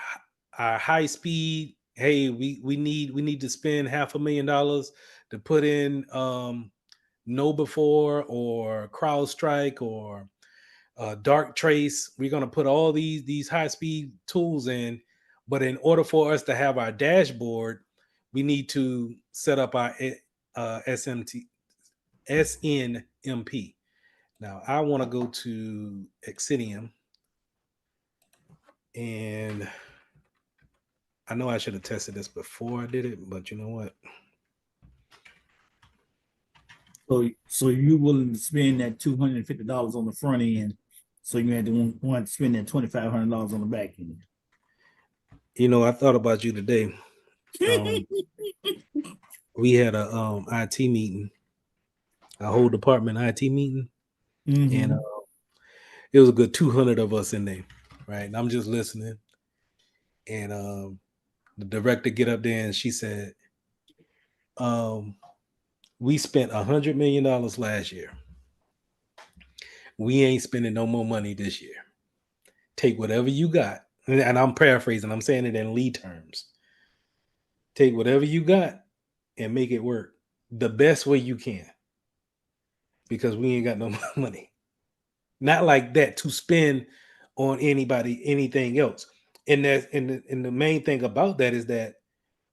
A: high speed. Hey, we need to spend $500,000 to put in know before or CrowdStrike or Dark Trace. We're going to put all these high speed tools in, but in order for us to have our dashboard, we need to set up our SNMP. Now I want to go to Exidium, and I know I should have tested this before I did it, but you know what?
C: So you willing to spend that $250 on the front end, so you had to want to spend that $2,500 on the back end.
A: You know, I thought about you today. We had a IT meeting, a whole department IT meeting, and it was a good 200 of us in there, right? And I'm just listening, and the director get up there and she said, "We spent $100 million last year. We ain't spending no more money this year. Take whatever you got." And I'm paraphrasing, I'm saying it in lead terms. Take whatever you got and make it work the best way you can, because we ain't got no money. Not like that to spend on anybody, anything else. And the main thing about that is that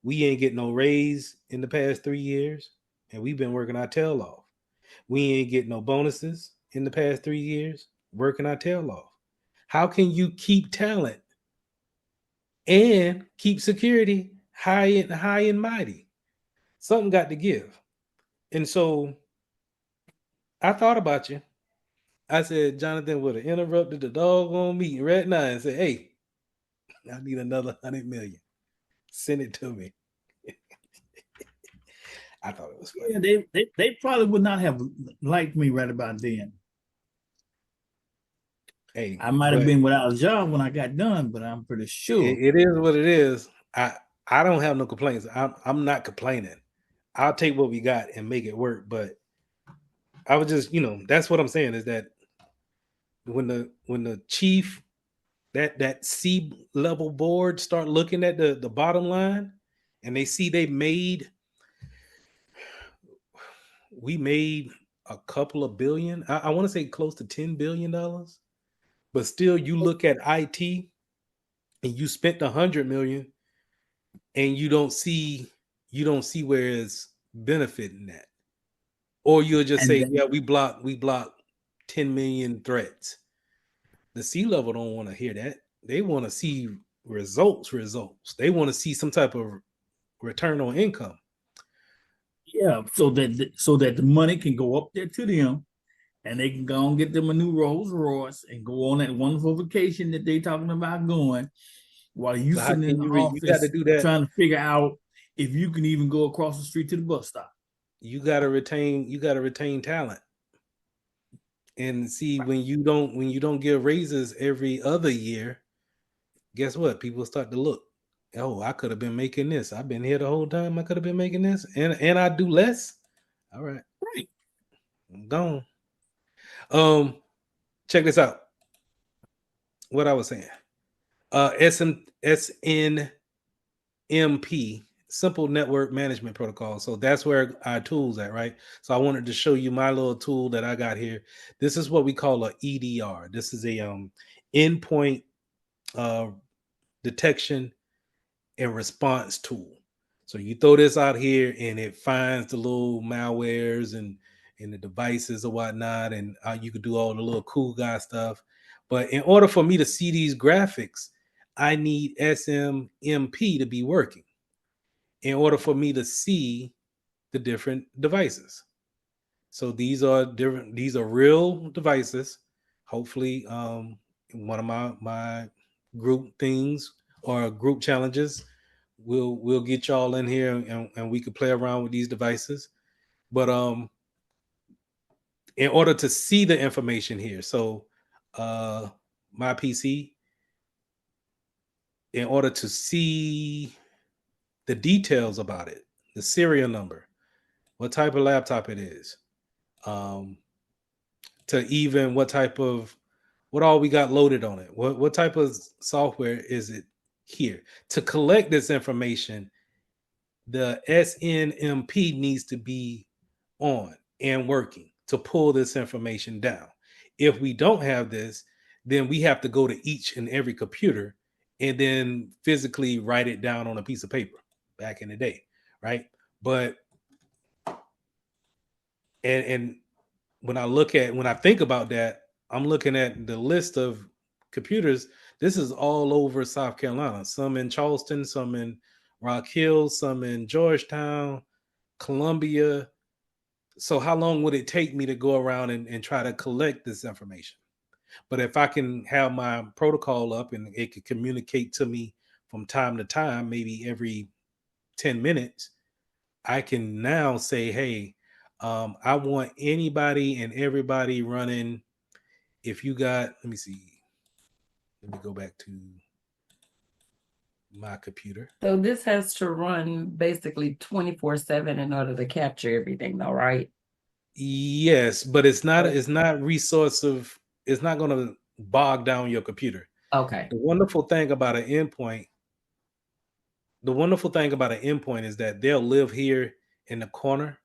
A: we ain't getting no raise in the past 3 years, and we've been working our tail off. We ain't getting no bonuses in the past 3 years, working our tail off. How can you keep talent and keep security high and mighty? Something got to give. And so I thought about you. I said Jonathan would have interrupted the doggone meeting right now and said, "Hey, I need another 100 million. Send it to me." I thought it was funny.
C: Yeah, they probably would not have liked me right about then.
A: Hey,
C: I might have been without a job when I got done, but I'm pretty sure
A: it is what it is. I don't have no complaints. I'm not complaining. I'll take what we got and make it work. But I was just, that's what I'm saying is that when the chief, that C level board start looking at the bottom line, and they see we made a couple of billion. I want to say close to $10 billion, but still you look at IT and you spent 100 million, and you don't see where it's benefiting that. Or you'll just say, yeah, we block 10 million threats. The C level don't want to hear that. They want to see results. They want to see some type of return on income.
C: Yeah, so that the money can go up there to them, and they can go and get them a new Rolls Royce and go on that wonderful vacation that they talking about going, while you sitting in the
A: you got to
C: office
A: do that,
C: trying to figure out if you can even go across the street to the bus stop.
A: You got to retain talent. And see, when you don't give raises every other year, guess what? People start to look. Oh, I could have been making this. I've been here the whole time. I could have been making this, and I do less. All right,
K: Right.
A: I'm gone. Check this out. What I was saying. SNMP, Simple Network Management Protocol. So that's where our tools at, right? So I wanted to show you my little tool that I got here. This is what we call a EDR. This is a endpoint uh, detection and response tool. So you throw this out here and it finds the little malwares and the devices or whatnot, and you could do all the little cool guy stuff. But in order for me to see these graphics, I need SMMP to be working in order for me to see the different devices. So these are different. These are real devices. Hopefully, one of my group things or group challenges, we'll get y'all in here and we could play around with these devices. But in order to see the information here, so my PC, in order to see the details about it, the serial number, what type of laptop it is, um, to even what all we got loaded on it, what type of software is it here to collect this information. The SNMP needs to be on and working to pull this information down. If we don't have this, then we have to go to each and every computer and then physically write it down on a piece of paper back in the day, right? But and when I think about that, I'm looking at the list of computers. This is all over South Carolina. Some in Charleston, some in Rock Hill, some in Georgetown, Columbia. So how long would it take me to go around and try to collect this information? But if I can have my protocol up and it could communicate to me from time to time, maybe every 10 minutes, I can now say, hey, I want anybody and everybody running. If you got, let me see, let me go back to my computer.
K: So this has to run basically 24/7 in order to capture everything, though, right?
A: Yes, but it's not resource of, it's not going to bog down your computer.
K: Okay.
A: The wonderful thing about an endpoint, is that they'll live here in the corner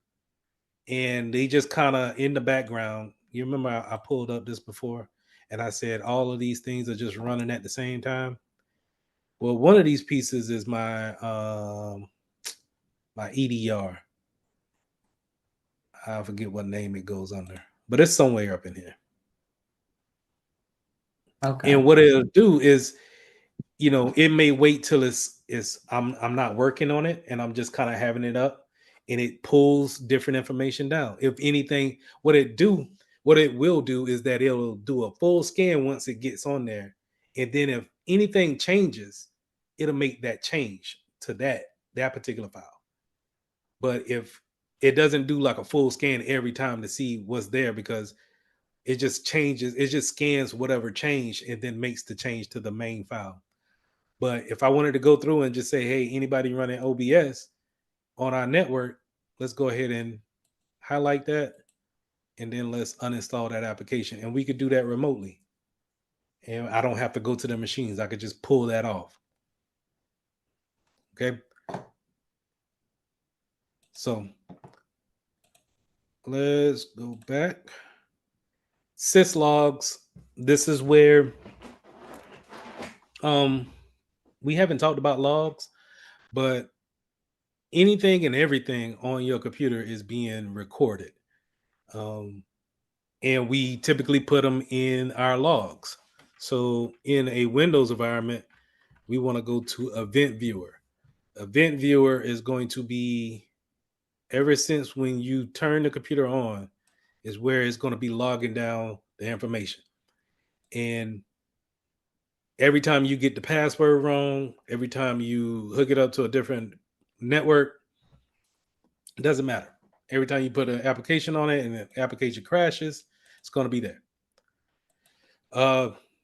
A: and they just kind of in the background. You remember I pulled up this before and I said all of these things are just running at the same time. Well, one of these pieces is my EDR. I forget what name it goes under, but it's somewhere up in here.
K: Okay.
A: And what it'll do is, it may wait till it's I'm not working on it and I'm just kind of having it up and it pulls different information down. If anything, what it will do is that it'll do a full scan once it gets on there. And then if anything changes, it'll make that change to that particular file. But if it doesn't do like a full scan every time to see what's there, because it just changes, it just scans whatever changed and then makes the change to the main file. But if I wanted to go through and just say, hey, anybody running OBS on our network, let's go ahead and highlight that. And then let's uninstall that application. And we could do that remotely. And I don't have to go to the machines. I could just pull that off. Okay. So let's go back. Syslogs. This is where we haven't talked about logs, but anything and everything on your computer is being recorded. And we typically put them in our logs. So in a Windows environment, we want to go to Event Viewer. Event Viewer is going to be, ever since when you turn the computer on, is where it's going to be logging down the information. And every time you get the password wrong, every time you hook it up to a different network, it doesn't matter. Every time you put an application on it and the application crashes, it's going to be there.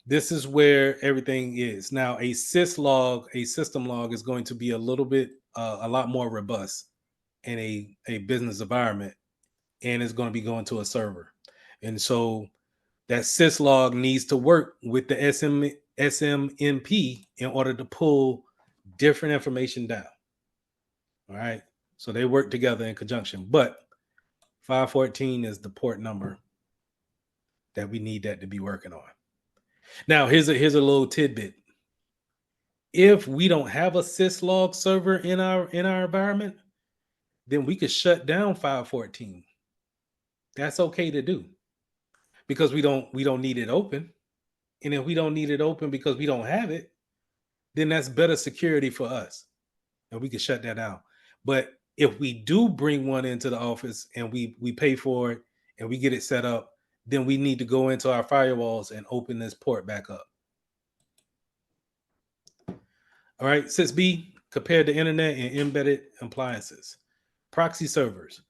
A: This is where everything is. Now, a syslog, a system log, is going to be a lot more robust in a business environment, and it's going to be going to a server. And so that syslog needs to work with the SMMP in order to pull different information down. All right. So they work together in conjunction. But 514 is the port number that we need that to be working on. Now, here's a little tidbit. If we don't have a syslog server in our environment, then we could shut down 514. That's okay to do because we don't need it open. And if we don't need it open because we don't have it, then that's better security for us. And we can shut that down. But if we do bring one into the office and we pay for it and we get it set up, then we need to go into our firewalls and open this port back up. All right, 6B, compare the internet and embedded appliances. Proxy servers.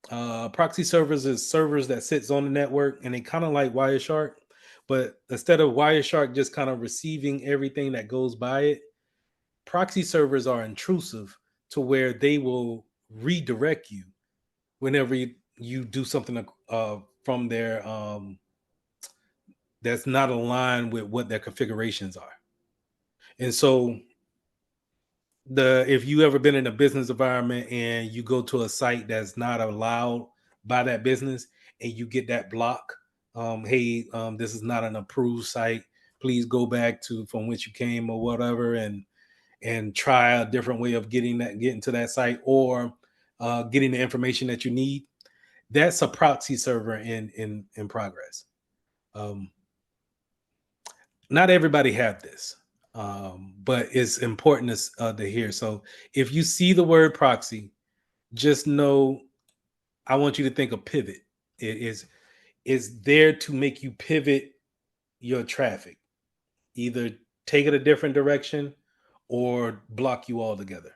A: Proxy servers is servers that sits on the network, and they kind of like Wireshark, but instead of Wireshark just kind of receiving everything that goes by it, proxy servers are intrusive to where they will redirect you whenever you do something from their that's not aligned with what their configurations are. And so if you ever been in a business environment and you go to a site that's not allowed by that business and you get that block, hey, this is not an approved site, please go back to from which you came or whatever, and try a different way of getting to that site, or getting the information that you need. That's a proxy server in progress. Not everybody have this, but it's important to hear. So if you see the word proxy, just know I want you to think of pivot. It is there to make you pivot your traffic, either take it a different direction or block you altogether.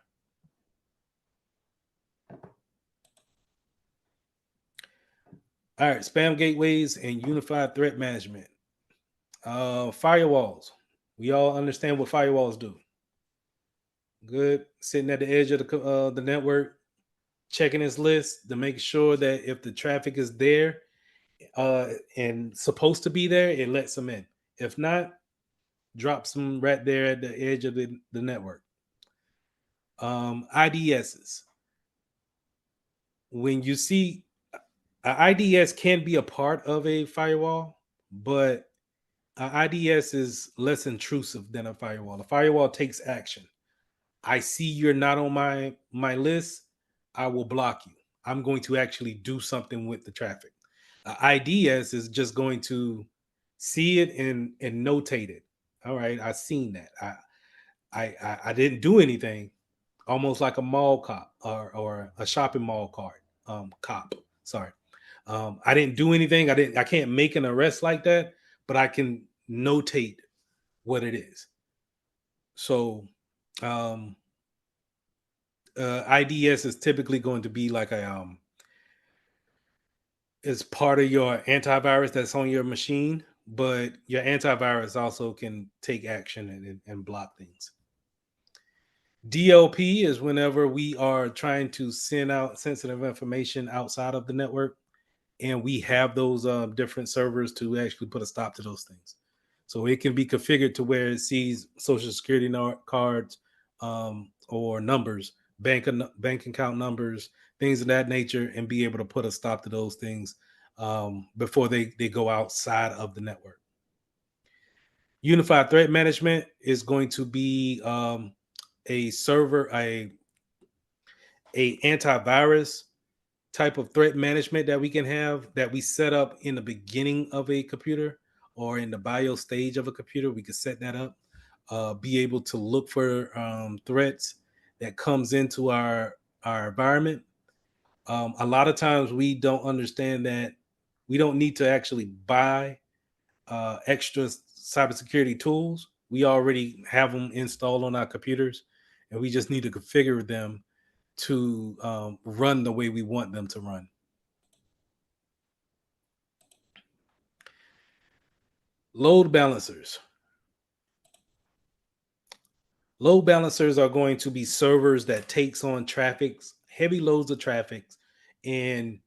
A: All right, spam gateways and unified threat management. Firewalls. We all understand what firewalls do. Good. Sitting at the edge of the network, checking his list to make sure that if the traffic is there and supposed to be there, it lets them in. If not, drops them right there at the edge of the network. IDSs. When you see IDS can be a part of a firewall, but IDS is less intrusive than a firewall. A firewall takes action. I see you're not on my list. I will block you. I'm going to actually do something with the traffic. IDS is just going to see it and notate it. All right, I've seen that. I didn't do anything. Almost like a mall cop or a shopping mall card cop. Sorry, I didn't do anything. I can't make an arrest like that, but I can notate what it is. So IDS is typically going to be like is part of your antivirus that's on your machine, but your antivirus also can take action and block things. DLP is whenever we are trying to send out sensitive information outside of the network, and we have those different servers to actually put a stop to those things. So it can be configured to where it sees social security cards or numbers, bank account numbers, things of that nature, and be able to put a stop to those things before they go outside of the network. Unified threat management is going to be a server, a antivirus type of threat management that we can have, that we set up in the beginning of a computer or in the BIOS stage of a computer. We could set that up, be able to look for threats that comes into our environment. A lot of times we don't understand that we don't need to actually buy extra cybersecurity tools. We already have them installed on our computers, and we just need to configure them to run the way we want them to run. Load balancers. Load balancers are going to be servers that takes on traffic, heavy loads of traffic, and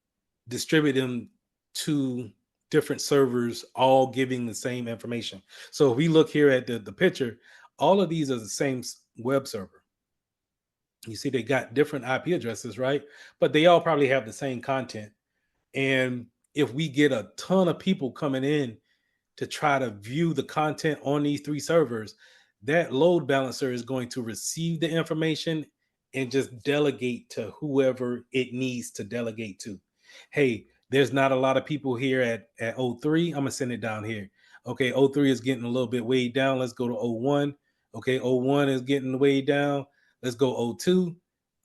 A: distribute them to different servers, all giving the same information. So if we look here at the picture, all of these are the same web server. You see, they got different IP addresses, right? But they all probably have the same content. And if we get a ton of people coming in to try to view the content on these three servers, that load balancer is going to receive the information and just delegate to whoever it needs to delegate to. Hey, there's not a lot of people here at O3. I'm going to send it down here. Okay, O3 is getting a little bit weighed down. Let's go to O1. Okay, O1 is getting weighed down. Let's go O2.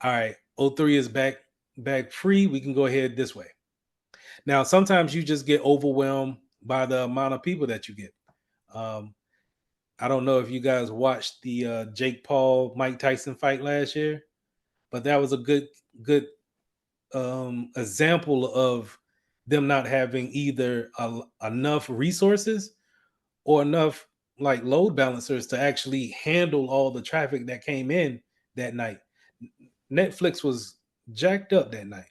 A: All right, O3 is back free. We can go ahead this way. Now, sometimes you just get overwhelmed by the amount of people that you get. I don't know if you guys watched the Jake Paul Mike Tyson fight last year, but that was a good example of them not having either enough resources or enough like load balancers to actually handle all the traffic that came in that night. Netflix was jacked up that night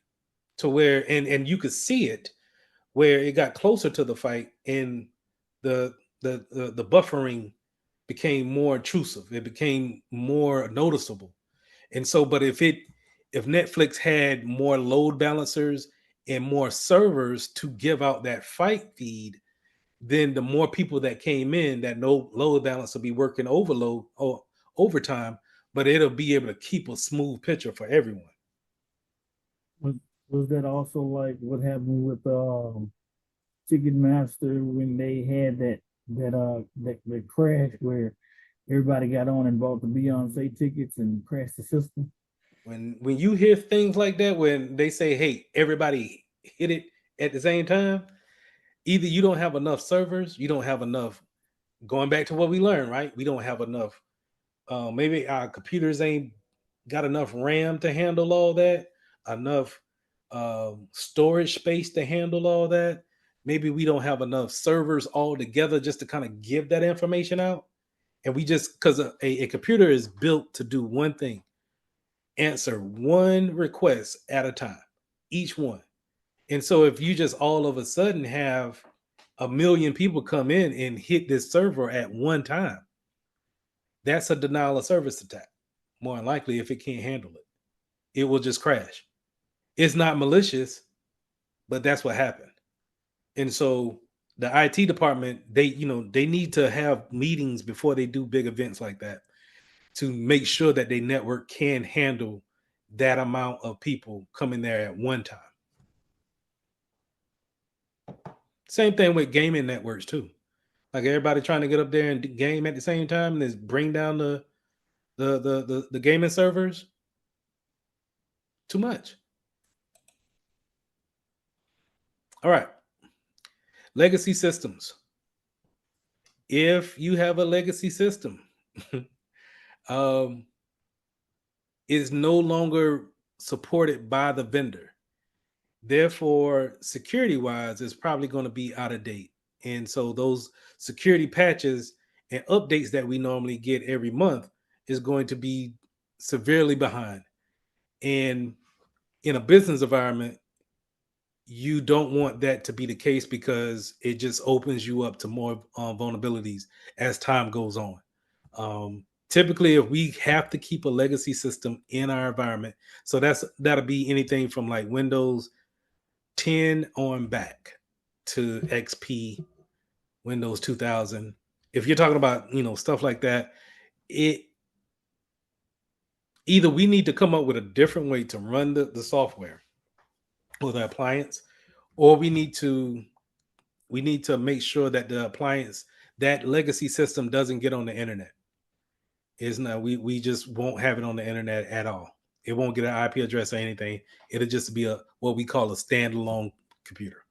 A: to where and you could see it where it got closer to the fight and the buffering became more intrusive. It became more noticeable. And so, but if Netflix had more load balancers and more servers to give out that fight feed, then the more people that came in, that no load balance will be working overload or overtime, but it'll be able to keep a smooth picture for everyone.
C: Was that also like what happened with Ticketmaster when they had that crash where everybody got on and bought the Beyonce tickets and crashed the system?
A: When you hear things like that, when they say, "Hey, everybody hit it at the same time," either you don't have enough servers, you don't have enough. Going back to what we learned, right? We don't have enough. Maybe our computers ain't got enough RAM to handle all that, enough storage space to handle all that. Maybe we don't have enough servers all together just to kind of give that information out. And we just, because a computer is built to do one thing, answer one request at a time, each one. And so if you just all of a sudden have a million people come in and hit this server at one time, that's a denial of service attack. More than likely, if it can't handle it, it will just crash. It's not malicious, but that's what happened. And so the IT department, they need to have meetings before they do big events like that to make sure that their network can handle that amount of people coming there at one time. Same thing with gaming networks too. Like everybody trying to get up there and game at the same time and just bring down the gaming servers. Too much. All right. Legacy systems. If you have a legacy system, is no longer supported by the vendor. Therefore, security wise, it's probably going to be out of date. And so those security patches and updates that we normally get every month is going to be severely behind. And in a business environment, you don't want that to be the case because it just opens you up to more vulnerabilities as time goes on. Typically, if we have to keep a legacy system in our environment, so that'll be anything from like Windows 10 on back to XP, Windows 2000. If you're talking about stuff like that, it either we need to come up with a different way to run the software or the appliance, or we need to make sure that the appliance, that legacy system, doesn't get on the internet. Is not we just won't have it on the internet at all. It won't get an IP address or anything. It'll just be a what we call a standalone computer.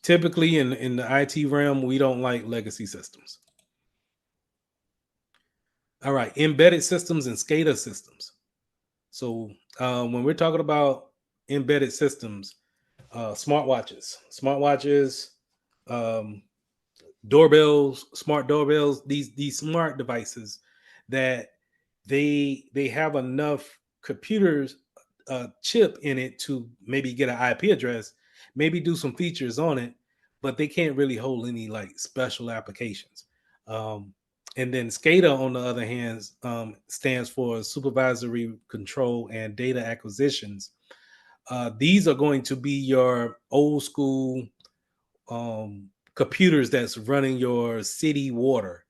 A: Typically in the IT realm, we don't like legacy systems. All right, embedded systems and SCADA systems. So when we're talking about embedded systems, smartwatches, um, doorbells, smart doorbells, these smart devices that they have enough computers chip in it to maybe get an IP address, maybe do some features on it, but they can't really hold any like special applications. Um, and then SCADA, on the other hand, stands for Supervisory Control and Data Acquisitions. These are going to be your old school computers that's running your city water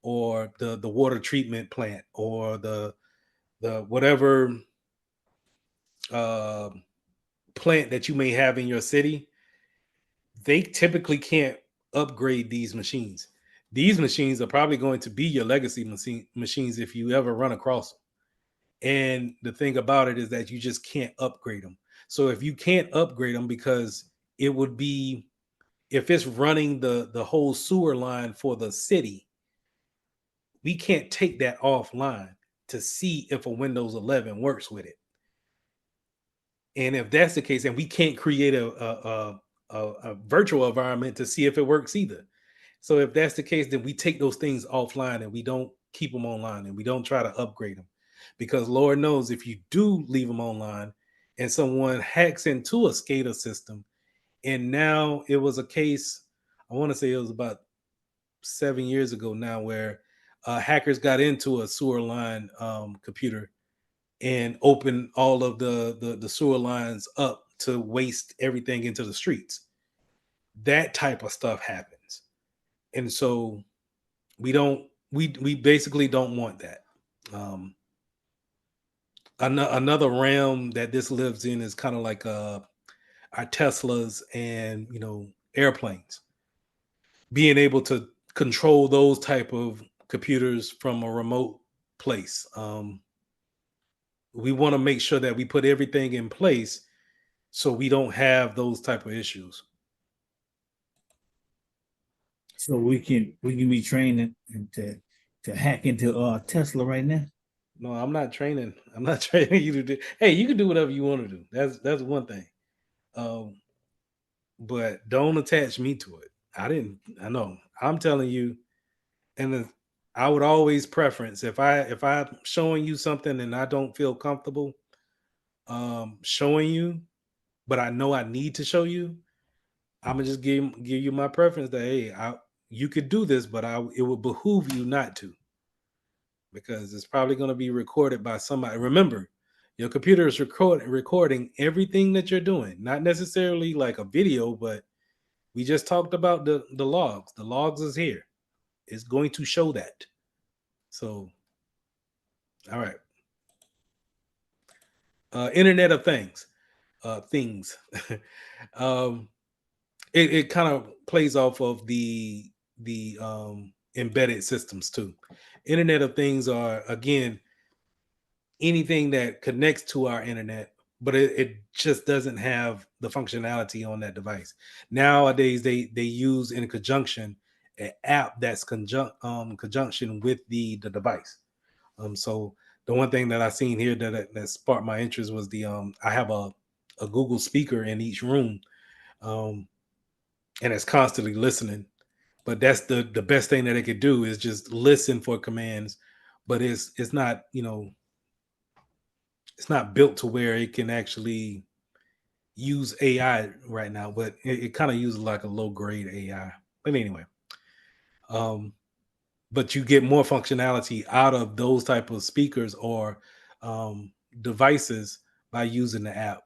A: or the water treatment plant or the whatever uh, plant that you may have in your city. They typically can't upgrade these machines. These machines are probably going to be your legacy machines if you ever run across them. And the thing about it is that you just can't upgrade them. So if you can't upgrade them, because it would be, if it's running the whole sewer line for the city, we can't take that offline to see if a Windows 11 works with it. And if that's the case, and we can't create a virtual environment to see if it works either. So if that's the case, then we take those things offline and we don't keep them online and we don't try to upgrade them. Because Lord knows if you do leave them online and someone hacks into a SCADA system, and now it was a case, I want to say it was about 7 years ago now, where hackers got into a sewer line computer and opened all of the sewer lines up to waste everything into the streets. That type of stuff happens, and so we basically don't want that. Um, another realm that this lives in is kind of like our Teslas and airplanes, being able to control those type of computers from a remote place. We want to make sure that we put everything in place so we don't have those type of issues.
C: So we can be training to hack into Tesla right now.
A: No, I'm not training. I'm not training you to do. Hey, you can do whatever you want to do. That's one thing. But don't attach me to it. I didn't. I know. I'm telling you, and I would always preference if I'm showing you something and I don't feel comfortable showing you, but I know I need to show you. I'm gonna just give you my preference that hey, you could do this, but it would behoove you not to, because it's probably going to be recorded by somebody. Remember, your computer is recording everything that you're doing, not necessarily like a video, but we just talked about the logs. The logs is here. It's going to show that. So, all right. Internet of Things. Things. um, it kind of plays off of the embedded systems too. Internet of Things are, again, anything that connects to our internet, but it just doesn't have the functionality on that device. Nowadays, they use in conjunction an app that's conjunction with the device. So the one thing that I seen here that sparked my interest was I have a Google speaker in each room, um, and it's constantly listening. But that's the best thing that it could do is just listen for commands. But it's not it's not built to where it can actually use AI right now, but it kind of uses like a low grade AI. But anyway, um, but you get more functionality out of those type of speakers or devices by using the app.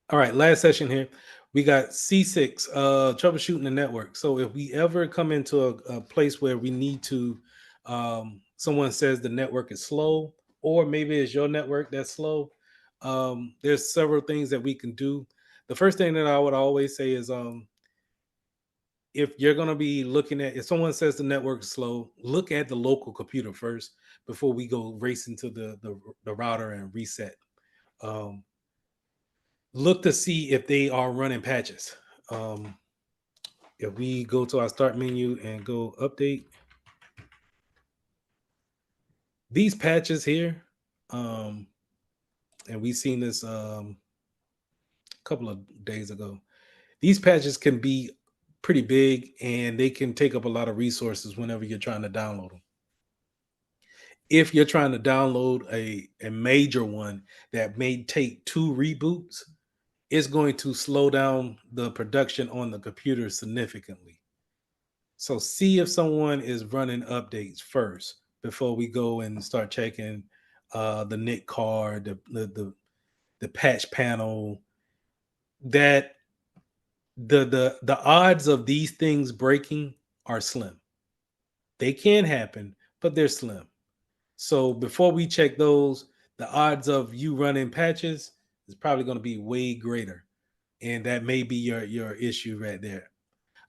A: All right, last session here. We got C6, troubleshooting the network. So if we ever come into a place where we need to, someone says the network is slow, or maybe it's your network that's slow, there's several things that we can do. The first thing that I would always say is if you're going to be looking at, if someone says the network is slow, look at the local computer first before we go racing to the router and reset. Um, Look to see if they are running patches. If we go to our start menu and go update, these patches here, and we seen this a couple of days ago. These patches can be pretty big, and they can take up a lot of resources whenever you're trying to download them. If you're trying to download a major one that may take 2 reboots, it's going to slow down the production on the computer significantly. So see if someone is running updates first before we go and start checking the NIC card, the patch panel. That the odds of these things breaking are slim. They can happen, but they're slim. So before we check those, the odds of you running patches is probably going to be way greater, and that may be your issue right there.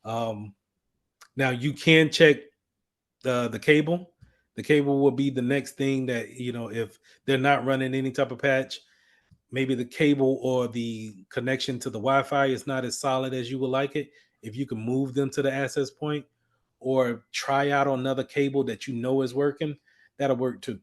A: Um, Now you can check the cable. The cable will be the next thing that if they're not running any type of patch, maybe the cable or the connection to the Wi-Fi is not as solid as you would like it. If you can move them to the access point or try out another cable that you know is working, that'll work too.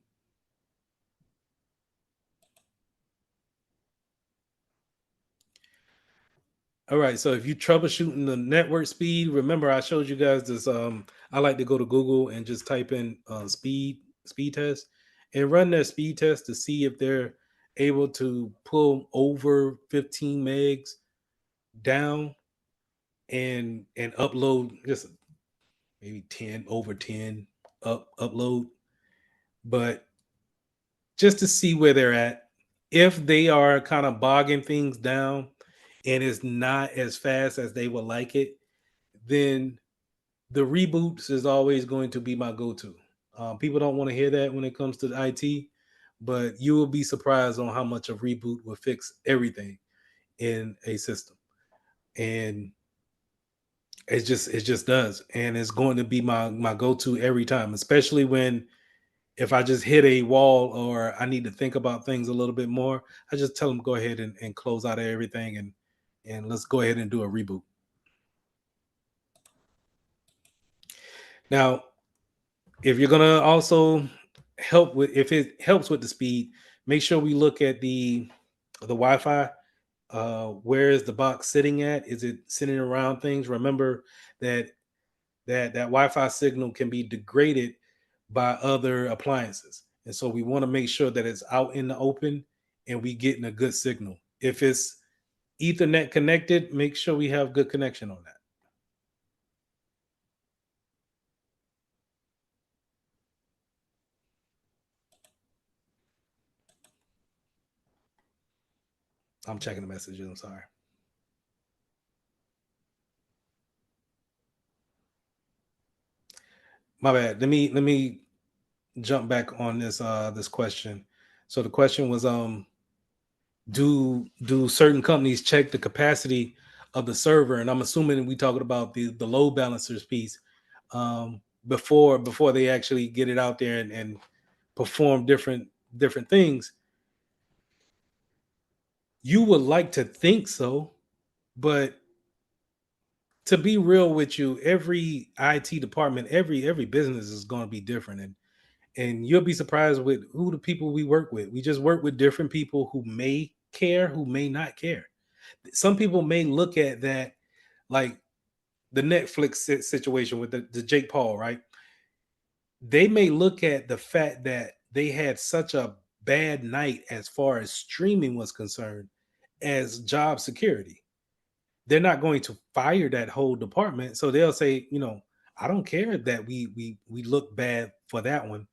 A: All right, so if you troubleshooting the network speed, remember I showed you guys this. I like to go to Google and just type in speed test and run their speed test to see if they're able to pull over 15 megs down and upload just maybe 10 over 10 upload, but just to see where they're at. If they are kind of bogging things down and it's not as fast as they would like it, then the reboots is always going to be my go-to. People don't want to hear that when it comes to the IT, but you will be surprised on how much a reboot will fix everything in a system. And it just does, and it's going to be my go-to every time, especially when if I just hit a wall or I need to think about things a little bit more. I just tell them go ahead and close out everything and let's go ahead and do a reboot. Now, if you're gonna also help with, if it helps with the speed, make sure we look at the Wi-Fi. Where is the box sitting at? Is it sitting around things? Remember that that Wi-Fi signal can be degraded by other appliances, and so we want to make sure that it's out in the open and we getting a good signal. If it's Ethernet connected, make sure we have good connection on that. I'm checking the messages. I'm sorry. My bad. Let me jump back on this question. So the question was do certain companies check the capacity of the server? And I'm assuming we talking about the load balancers piece before they actually get it out there and perform different things. You would like to think so, but to be real with you, every IT department, every business is going to be different, and you'll be surprised with who the people we work with. We just work with different people who may care, who may not care. Some people may look at that like the Netflix situation with the Jake Paul, right? They may look at the fact that they had such a bad night as far as streaming was concerned as job security. They're not going to fire that whole department, so they'll say, I don't care that we look bad for that one.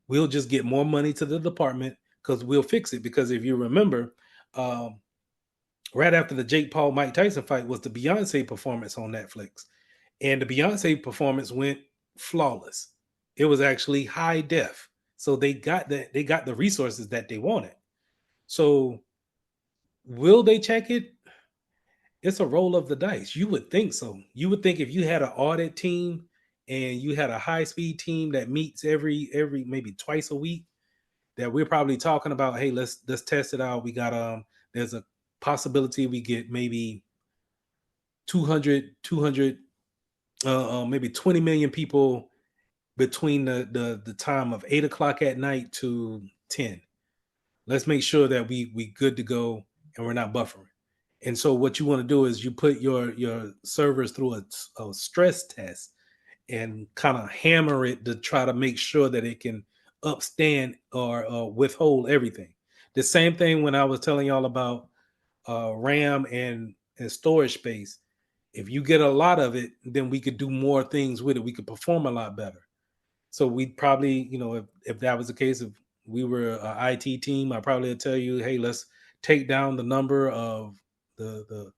A: We'll just get more money to the department because we'll fix it. Because if you remember, right after the Jake Paul Mike Tyson fight was the Beyonce performance on Netflix, and the Beyonce performance went flawless. It was actually high def, so they got the resources that they wanted. So will they check it? It's a roll of the dice. You would think so. You would think if you had an audit team and you had a high speed team that meets every maybe twice a week, that we're probably talking about, hey, let's test it out. We got there's a possibility we get maybe 200 maybe 20 million people between the time of 8 o'clock at night to 10. Let's make sure that we good to go and we're not buffering. And so what you want to do is you put your servers through a stress test and kind of hammer it to try to make sure that it can upstand or withhold everything. The same thing when I was telling y'all about RAM and storage space. If you get a lot of it, then we could do more things with it. We could perform a lot better. So we'd probably, if that was the case, if we were an IT team, I probably would tell you, hey, let's take down the number of the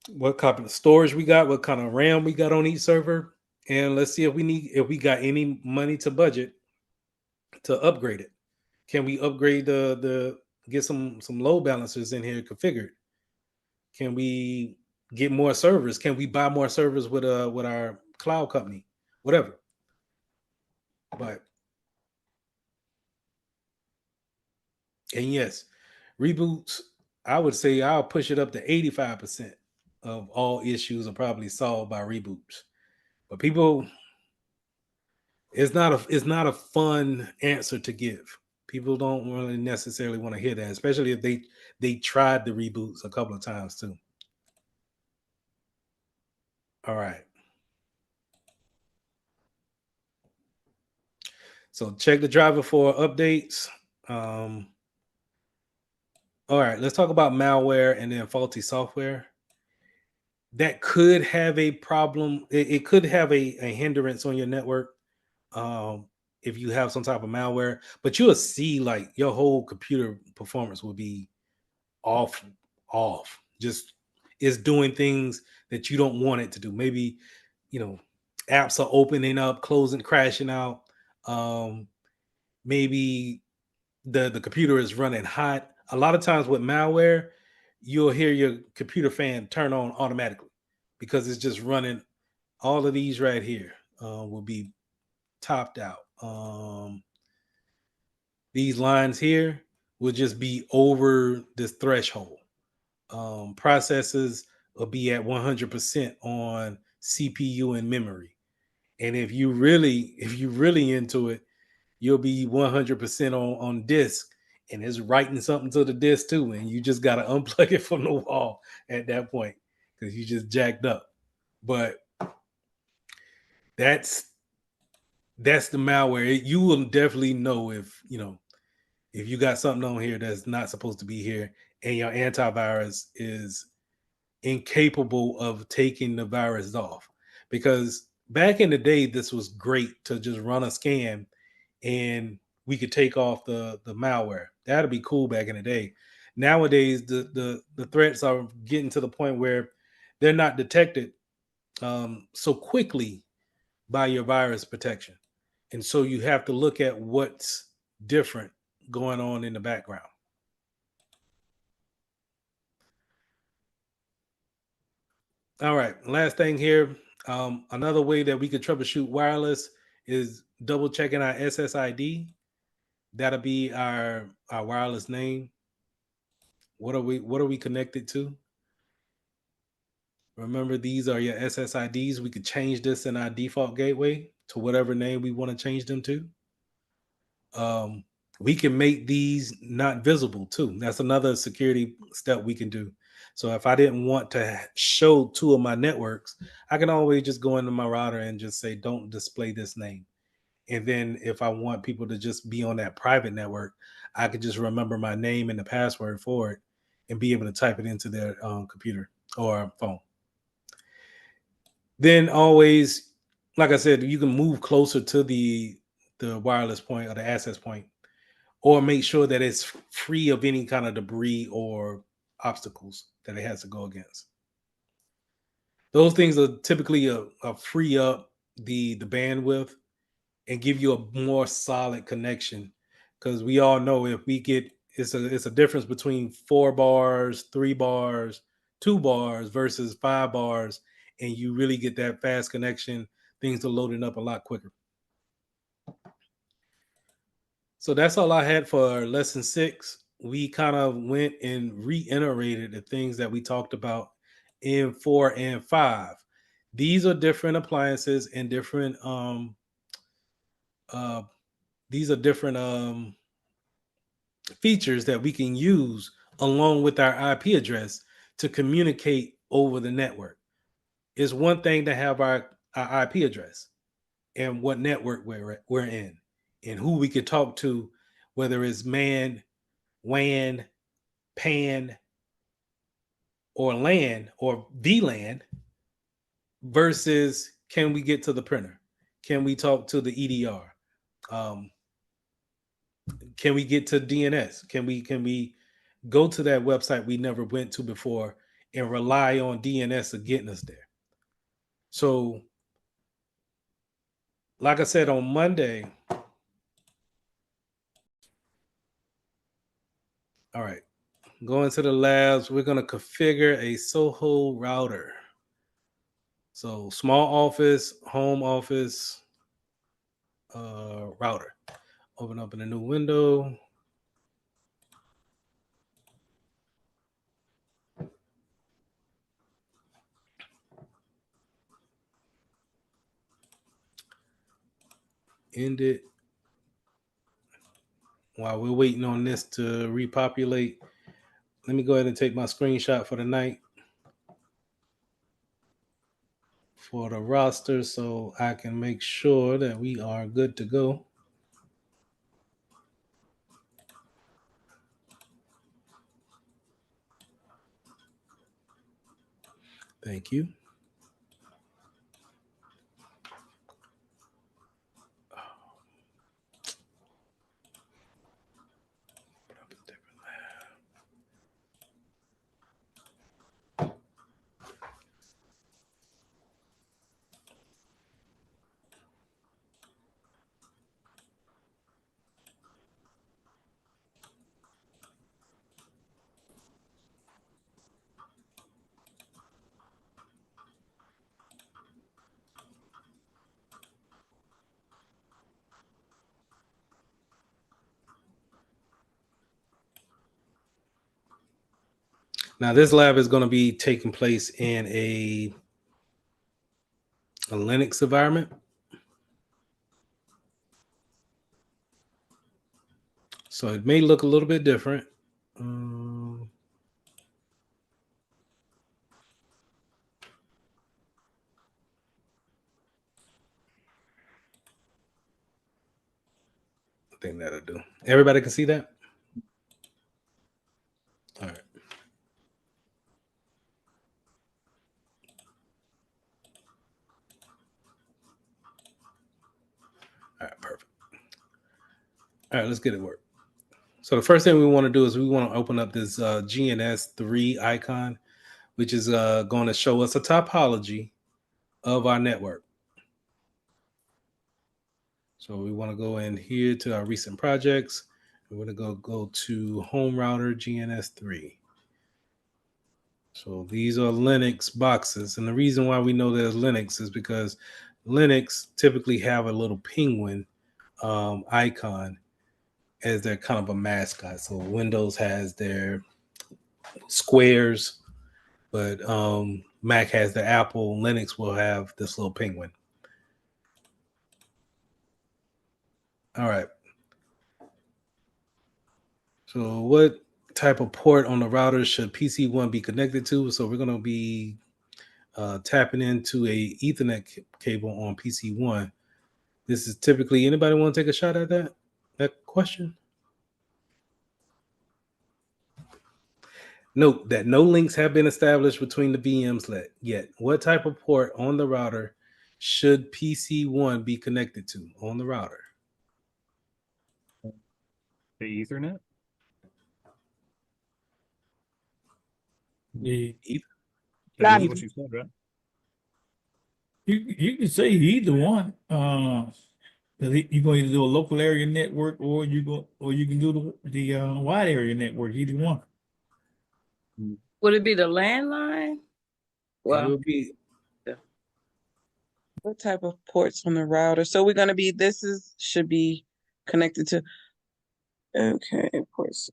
A: what kind of storage we got, what kind of RAM we got on each server, and let's see if we got any money to budget to upgrade it. Can we upgrade the get some load balancers in here configured? Can we get more servers? Can we buy more servers with our cloud company? Whatever. But and yes, reboots, I would say I'll push it up to 85% of all issues are probably solved by reboots. But people, it's not a fun answer to give. People don't really necessarily want to hear that, especially if they tried the reboots a couple of times too. All right. So check the driver for updates. All right, let's talk about malware and then faulty software. That could have a problem. It could have a hindrance on your network um, if you have some type of malware, but you'll see like your whole computer performance will be off, off. Just it's doing things that you don't want it to do. Maybe, apps are opening up, closing, crashing out. Um, maybe the computer is running hot. A lot of times with malware, you'll hear your computer fan turn on automatically because it's just running. All of these right here will be topped out. These lines here will just be over this threshold. Processes will be at 100% on CPU and memory. And if you really into it, you'll be 100% on disk, and it's writing something to the disk too, and you just got to unplug it from the wall at that point because you just jacked up. But that's the malware. You will definitely know if you got something on here that's not supposed to be here, and your antivirus is incapable of taking the virus off. Because back in the day, this was great to just run a scan and we could take off the malware. That'd be cool back in the day. Nowadays, the threats are getting to the point where they're not detected so quickly by your virus protection. And so you have to look at what's different going on in the background. All right, last thing here. Another way that we could troubleshoot wireless is double checking our SSID. That'll be our wireless name. What are we connected to? Remember, these are your SSIDs. We could change this in our default gateway to whatever name we want to change them to. Um, we can make these not visible too. That's another security step we can do. So if I didn't want to show two of my networks, I can always just go into my router and just say, don't display this name. And then if I want people to just be on that private network, I could just remember my name and the password for it and be able to type it into their computer or phone. Then always, like I said, you can move closer to the wireless point or the access point, or make sure that it's free of any kind of debris or obstacles that it has to go against. Those things are typically a free up the bandwidth and give you a more solid connection. Because we all know if we get it's a difference between 4 bars, 3 bars, 2 bars versus 5 bars, and you really get that fast connection. Things are loading up a lot quicker. So that's all I had for lesson 6. We kind of went and reiterated the things that we talked about in 4 and 5. These are different appliances and different uh these are different features that we can use along with our IP address to communicate over the network. It's one thing to have our IP address and what network we're in and who we could talk to, whether it's MAN, WAN, PAN, or LAN or VLAN, versus can we get to the printer? Can we talk to the EDR? Can we get to DNS? Can we go to that website we never went to before and rely on DNS of getting us there? So, like I said on Monday, all right, going to the labs, we're going to configure a Soho router. So, small office, home office router. Open up in a new window. End it. While we're waiting on this to repopulate, let me go ahead and take my screenshot for the night for the roster so I can make sure that we are good to go. Thank you. Now, this lab is going to be taking place in a Linux environment. So it may look a little bit different. I think that'll do. Everybody can see that? All right. All right, perfect. All right, let's get it work. So the first thing we want to do is we want to open up this GNS3 icon, which is going to show us a topology of our network. So we want to go in here to our recent projects. We're going to go to home router GNS3. So these are Linux boxes. And the reason why we know there's Linux is because Linux typically have a little penguin icon as their kind of a mascot. So Windows has their squares, but Mac has the apple. Linux will have this little penguin. All right. So what type of port on the router should PC1 be connected to? So we're going to be tapping into a Ethernet cable on PC1. This is typically, anybody want to take a shot at that question? Note that no links have been established between the VMs yet. What type of port on the router should PC1 be connected to on the router?
E: The Ethernet? That's what you said, right?
C: You can say either one. You're going to do a local area network, or you can do the wide area network. Either one.
K: Would it be the landline?
A: Well, it would be.
D: What type of ports on the router? So we're going to be, should be connected to, okay, ports.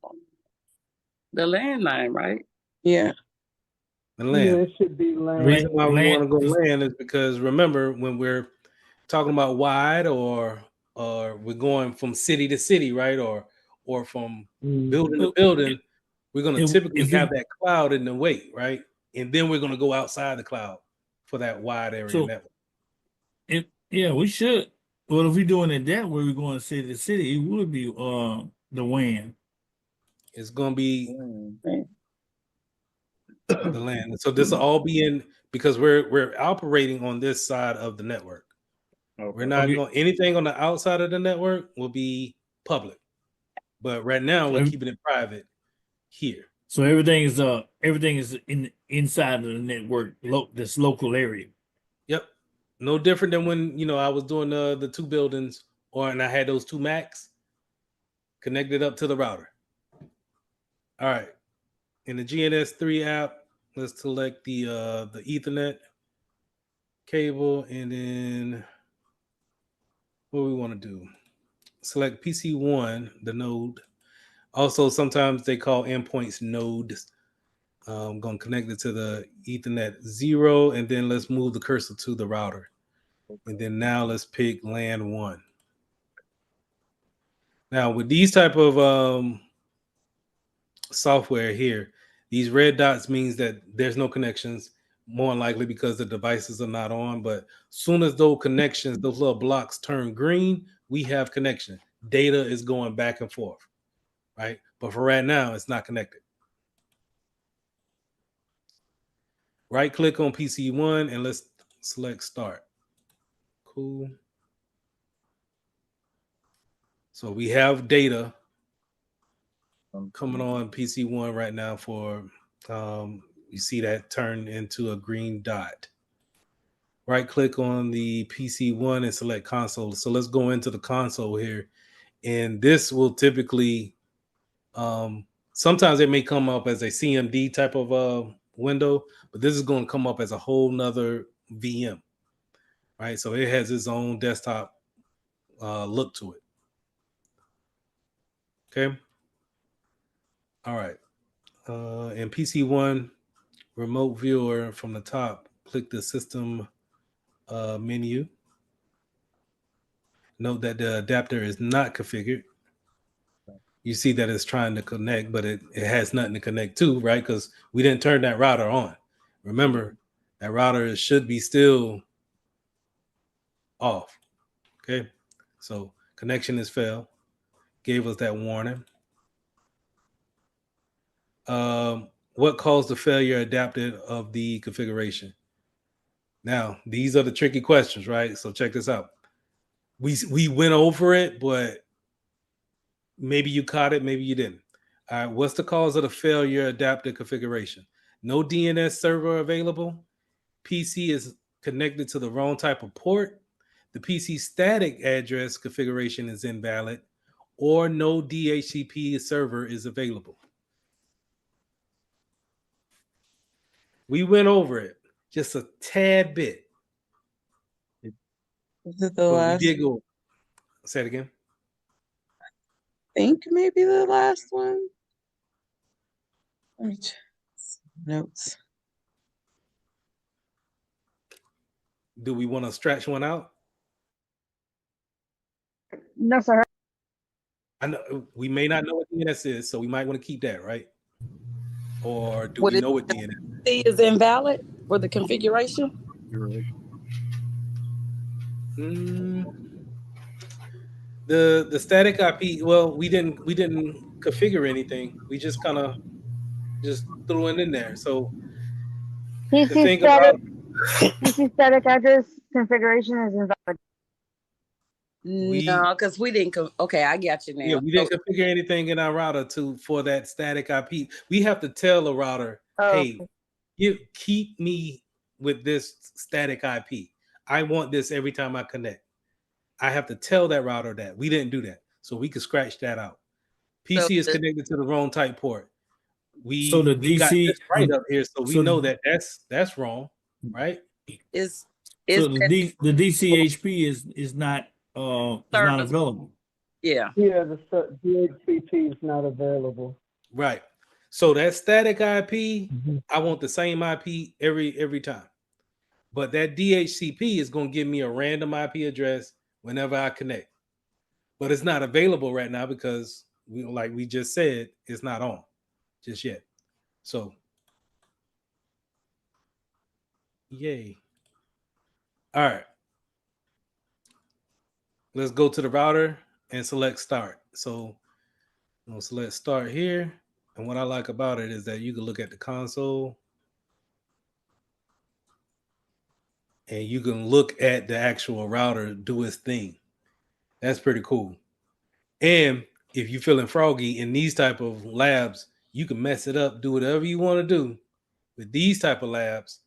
K: The landline, right?
D: Yeah.
A: The LAN.
H: Yeah, it should be LAN.
A: The reason why we want to go LAN is because remember when we're talking about wide or we're going from city to city, right? Or or from building to building, we're going to typically have that cloud in the way, right? And then we're going to go outside the cloud for that wide area network.
C: Yeah, we should. Well, if we're doing it that way, we're going city to city, it would be the WAN.
A: It's going to be the LAN. So this will all be in, because we're operating on this side of the network. Okay. We're not going, anything on the outside of the network will be public. But right now we're keeping it private here.
C: So everything is inside of the network, this local area.
A: Yep. No different than when I was doing the 2 buildings, and I had those 2 Macs connected up to the router. All right. In the GNS3 app, let's select the Ethernet cable, and then what we want to do? Select PC1, the node. Also, sometimes they call endpoints nodes. I'm going to connect it to the Ethernet 0, and then let's move the cursor to the router. And then now let's pick LAN 1. Now, with these type of software here, these red dots means that there's no connections, more than likely because the devices are not on. But soon as those connections, those little blocks turn green, we have connection. Data is going back and forth, right? But for right now, it's not connected. Right click on PC1 and let's select start. Cool. So we have data coming on PC1 right now for, you see that turn into a green dot. Right click on the PC1 and select console. So let's go into the console here. And this will typically, sometimes it may come up as a CMD type of window, but this is going to come up as a whole nother VM, right? So it has its own desktop look to it. Okay. All right. In PC1 remote viewer from the top, click the system menu. Note that the adapter is not configured. You see that it's trying to connect, but it has nothing to connect to, right? Because we didn't turn that router on. Remember, that router should be still off. Okay. So connection is failed. Gave us that warning. What caused the failure adapted of the configuration? Now, these are the tricky questions, right? So check this out. We went over it, but maybe you caught it, maybe you didn't. All right, what's the cause of the failure adapted configuration? No DNS server available. PC is connected to the wrong type of port. The PC static address configuration is invalid, or no DHCP server is available. We went over it just a tad bit.
D: Is it the last?
A: We did go. Say it again.
D: I think maybe the last one. Let me check notes.
A: Do we want to stretch one out?
G: No, sir.
A: I know we may not know what DNS is, so we might want to keep that, right? Or do we know what DNS
N: is invalid for the configuration?
A: The static IP. Well, we didn't configure anything. We just kind of just threw it in there. So
G: PC static address configuration is invalid.
N: No, because we didn't. Okay, I got you now.
A: Yeah, we didn't configure anything in our router for that static IP. We have to tell the router, hey, keep me with this static IP. I want this every time I connect. I have to tell that router that. We didn't do that. So we could scratch that out. PC is connected to the wrong type port. We got this right up here, so we know that that's wrong, right?
C: So the DCHP is not available.
N: Yeah.
H: Yeah, the DHCP is not available.
A: Right. So that static IP, I want the same IP every time. But that DHCP is going to give me a random IP address whenever I connect. But it's not available right now because like we just said, it's not on just yet. So, yay. All right. Let's go to the router and select start. So, I'm going to select start here. And what I like about it is that you can look at the console and you can look at the actual router do its thing. That's pretty cool. And if you're feeling froggy in these type of labs, you can mess it up, do whatever you want to do with these type of labs,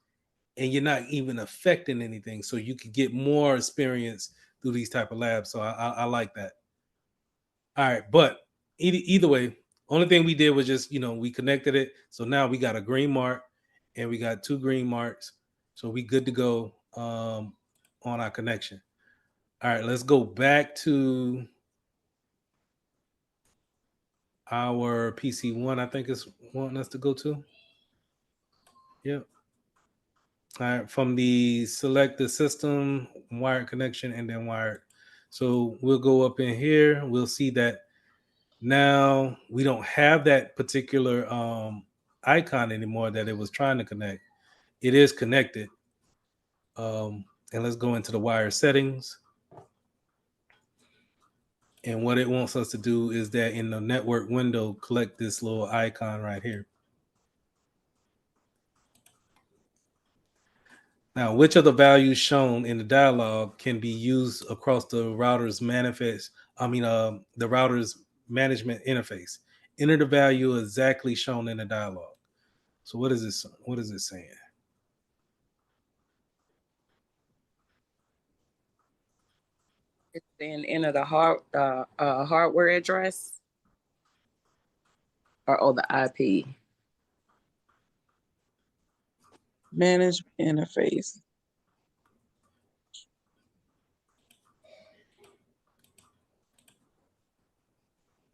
A: and you're not even affecting anything. So you can get more experience through these type of labs. So I like that. All right, but either way, only thing we did was just we connected it. So now we got a green mark, and we got 2 green marks. So we good to go on our connection. All right, let's go back to our PC1. I think it's wanting us to go to. Yep. All right, from the select the system, wired connection, and then wired. So we'll go up in here. We'll see that now we don't have that particular icon anymore that it was trying to connect. It is connected. And let's go into the wire settings. And what it wants us to do is that in the network window, collect this little icon right here. Now, which of the values shown in the dialog can be used across the router's manifest? The router's management interface. Enter the value exactly shown in the dialog. So what is this? What is it saying?
N: It's saying enter the hardware address or the IP.
D: Management interface.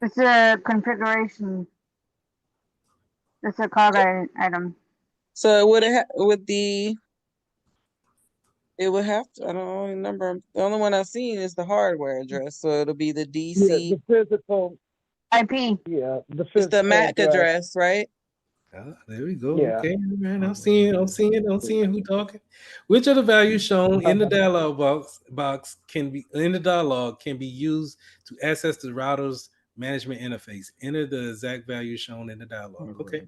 G: It's a configuration. It's a call item.
D: So would it it would have to, I don't remember. The only one I've seen is the hardware address. So it'll be the DC.
H: Yeah, the physical
G: IP.
H: Yeah, the
D: It's the
H: physical
D: MAC address, right?
A: There we go.
H: Yeah.
A: Okay, man. I'm seeing who talking. Which of the values shown in the dialog box can be used to access the router's management interface. Enter the exact value shown in the dialog. Okay.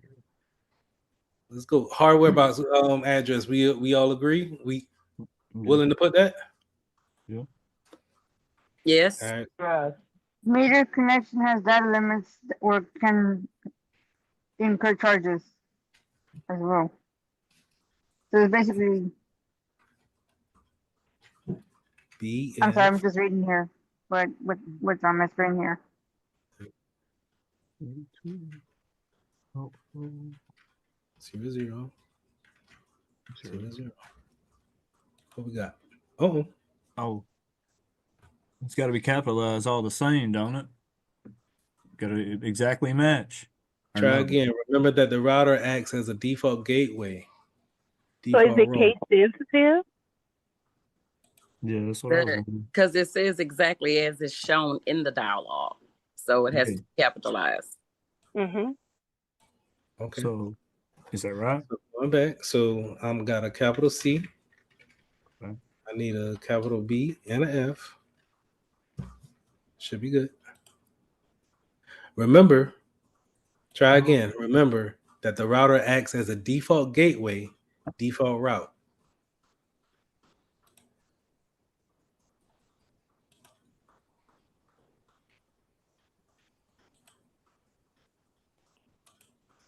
A: Let's go. Hardware box address. We all agree? We willing to put that?
E: Yeah.
N: Yes.
A: All right.
H: Yes.
G: Meter connection has data limits or can incur charges as well. So it's basically. I'm sorry, I'm just reading here. What's on my screen here?
A: Zero. What we got?
E: Oh, it's got to be capitalized all the same, don't it? Got to exactly match.
A: Try again. Remember that the router acts as a default gateway.
M: So is it case sensitive?
E: Yeah, that's what I was
N: because it says exactly as it's shown in the dialogue, so it has to be capitalized.
M: Mm-hmm.
A: Okay.
E: So, is that right?
A: So going back, so I'm got a capital C.
E: Okay.
A: I need a capital B and an F. Should be good. Remember, try again. Remember that the router acts as a default gateway, default route.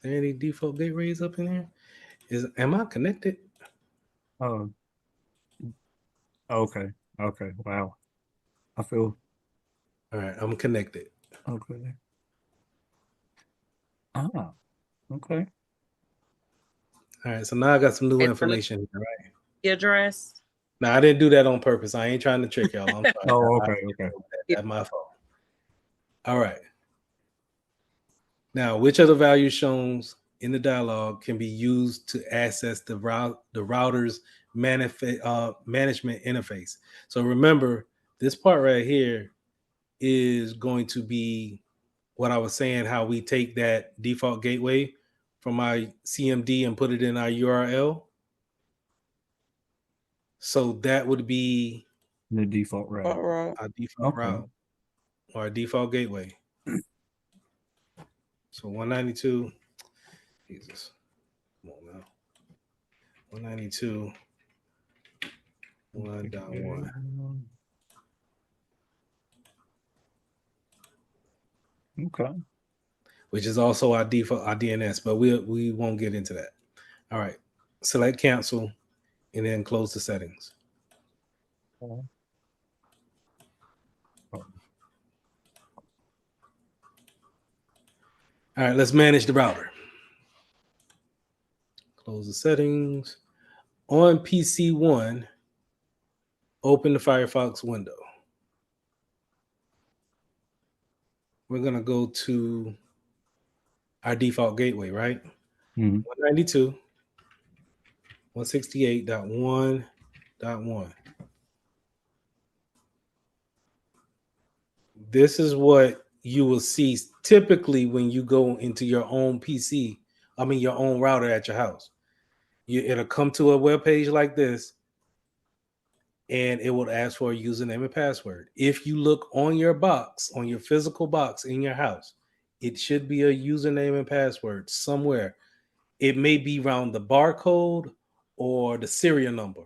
A: Are there any default gateways up in here? Am I connected?
E: Oh. Okay. Okay. Wow. I feel.
A: All right. I'm connected.
E: Okay. Ah. Okay.
A: All right. So now I got some new information. Right.
N: The address.
A: No, I didn't do that on purpose. I ain't trying to trick y'all. I'm sorry.
E: Oh, okay. Okay.
A: That's my fault. All right. Now, which of the values shown in the dialog can be used to access the router's management interface? So remember, this part right here is going to be what I was saying, how we take that default gateway from our CMD and put it in our URL. So that would be
E: the default route.
A: our default
E: Okay.
A: route or our default gateway. So 192. Jesus. Come on now. 192. 1.1.
E: Okay.
A: Which is also our default, our DNS, but we won't get into that. All right. Select cancel and then close the settings. All right, let's manage the router. Close the settings. On PC1, open the Firefox window. We're going to go to our default gateway, right? 192, 168.1.1. This is what you will see typically when you go into your own PC, your own router at your house. It'll come to a web page like this, and it will ask for a username and password. If you look on your box, on your physical box in your house, it should be a username and password somewhere. It may be around the barcode or the serial number,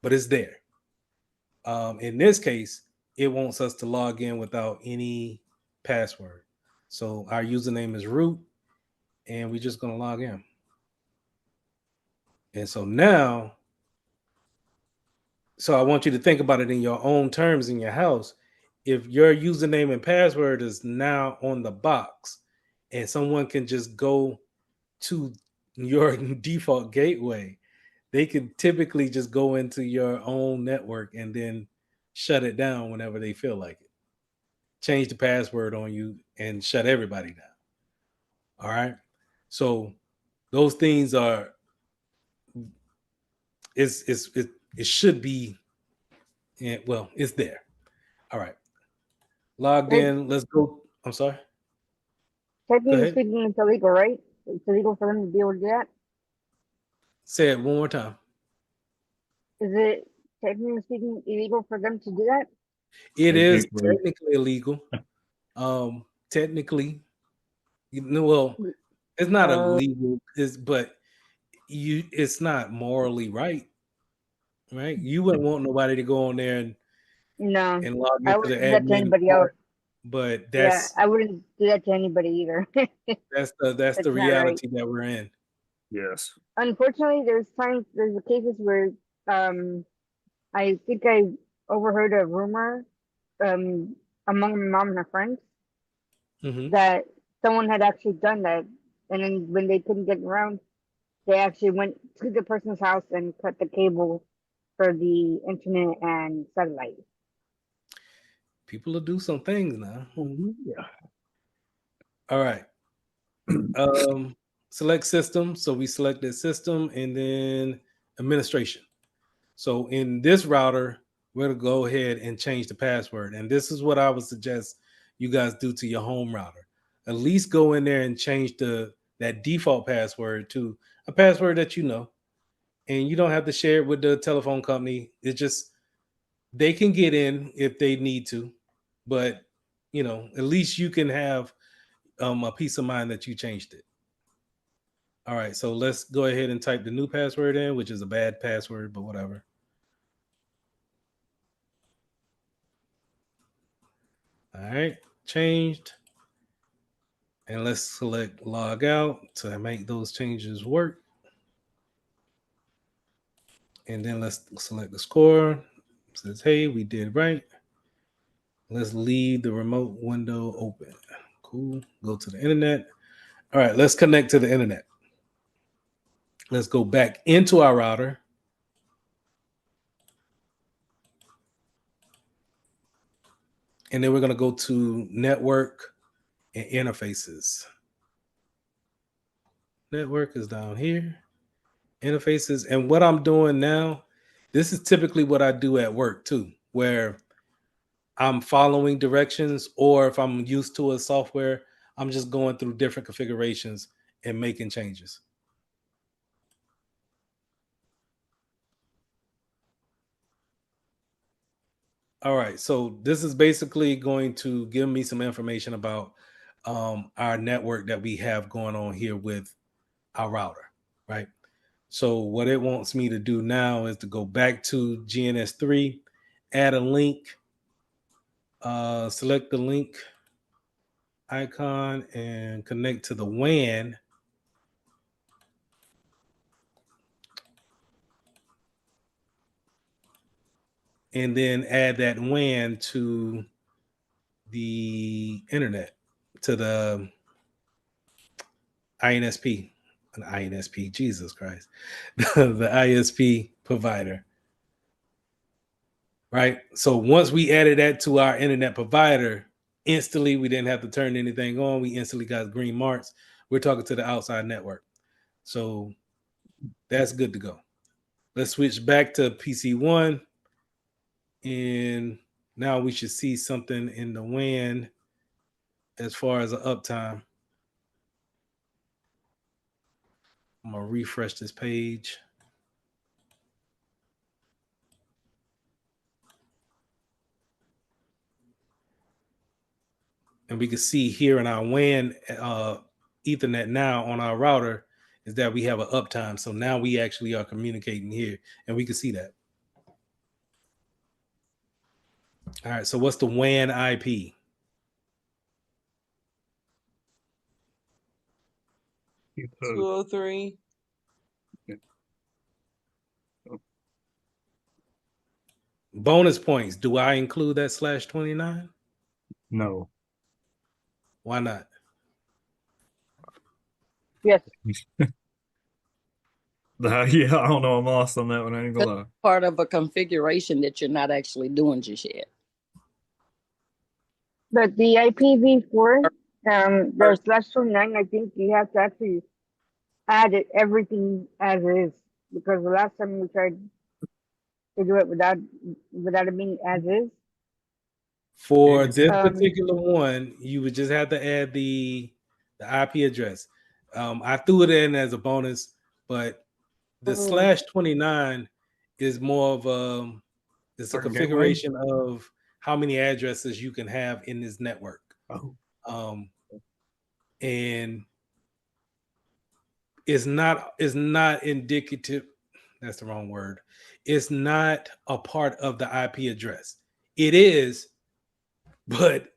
A: but it's there. In this case, it wants us to log in without any password. So our username is root, and we're just going to log in. And so now, I want you to think about it in your own terms in your house. If your username and password is now on the box and someone can just go to your default gateway, they could typically just go into your own network and then shut it down whenever they feel like it. Change the password on you and shut everybody down. All right. So those things are, it should be, well, it's there. All right. Logged in. Let's go. I'm sorry.
G: Technically speaking, it's illegal, right? It's illegal for them to be able to do that.
A: Say it one more time.
G: Is it technically speaking illegal for them to do that?
A: It is technically illegal. Technically, well, it's not illegal. But it's not morally right. Right? You wouldn't want nobody to go on there and log
G: I
A: into the
G: wouldn't do that to
A: admin
G: anybody
A: part.
G: else.
A: But that's
G: I wouldn't do that to anybody either.
A: that's the reality that we're in.
E: Yes.
G: Unfortunately, there's cases where I think I overheard a rumor among my mom and her friends that someone had actually done that, and then when they couldn't get around, they actually went to the person's house and cut the cable for the internet and satellite.
A: People will do some things now.
E: Yeah.
A: All right. Select system. So we selected system and then administration. So in this router, we're going to go ahead and change the password. And this is what I would suggest you guys do to your home router. At least go in there and change that default password to a password that you know. And you don't have to share it with the telephone company. It's just, they can get in if they need to. But, at least you can have a peace of mind that you changed it. All right, so let's go ahead and type the new password in, which is a bad password, but whatever. All right, changed. And let's select log out to make those changes work. And then let's select the score. It says, hey, we did right. Let's leave the remote window open. Cool. Go to the internet. All right, let's connect to the internet. Let's go back into our router. And then we're going to go to network and interfaces. Network is down here. Interfaces. And what I'm doing now, this is typically what I do at work too, where I'm following directions, or if I'm used to a software, I'm just going through different configurations and making changes. All right, so this is basically going to give me some information about our network that we have going on here with our router, right? So what it wants me to do now is to go back to GNS3, add a link, select the link icon and connect to the WAN. And then add that WAN to the internet, to the INSP, an INSP, Jesus Christ, the ISP provider. Right. So once we added that to our internet provider, instantly we didn't have to turn anything on. We instantly got green marks. We're talking to the outside network. So that's good to go. Let's switch back to PC1. And now we should see something in the WAN as far as the uptime. I'm going to refresh this page. And we can see here in our WAN Ethernet now on our router is that we have an uptime. So now we actually are communicating here and we can see that. All right, so what's the WAN IP?
D: Two 203.
A: Bonus points. Do I include that /29?
E: No.
A: Why not?
H: Yes.
E: Yeah, I don't know. I'm lost on that one. I ain't gonna lie.
N: Part of a configuration that you're not actually doing just yet.
G: But the IPv4, the /29, I think you have to actually add everything as is, because the last time we tried to do it without it being as is.
A: For this particular one, you would just have to add the IP address. I threw it in as a bonus, but the /29 is more of it's a configuration of how many addresses you can have in this network. And it's not indicative. That's the wrong word. It's not a part of the IP address. It is, but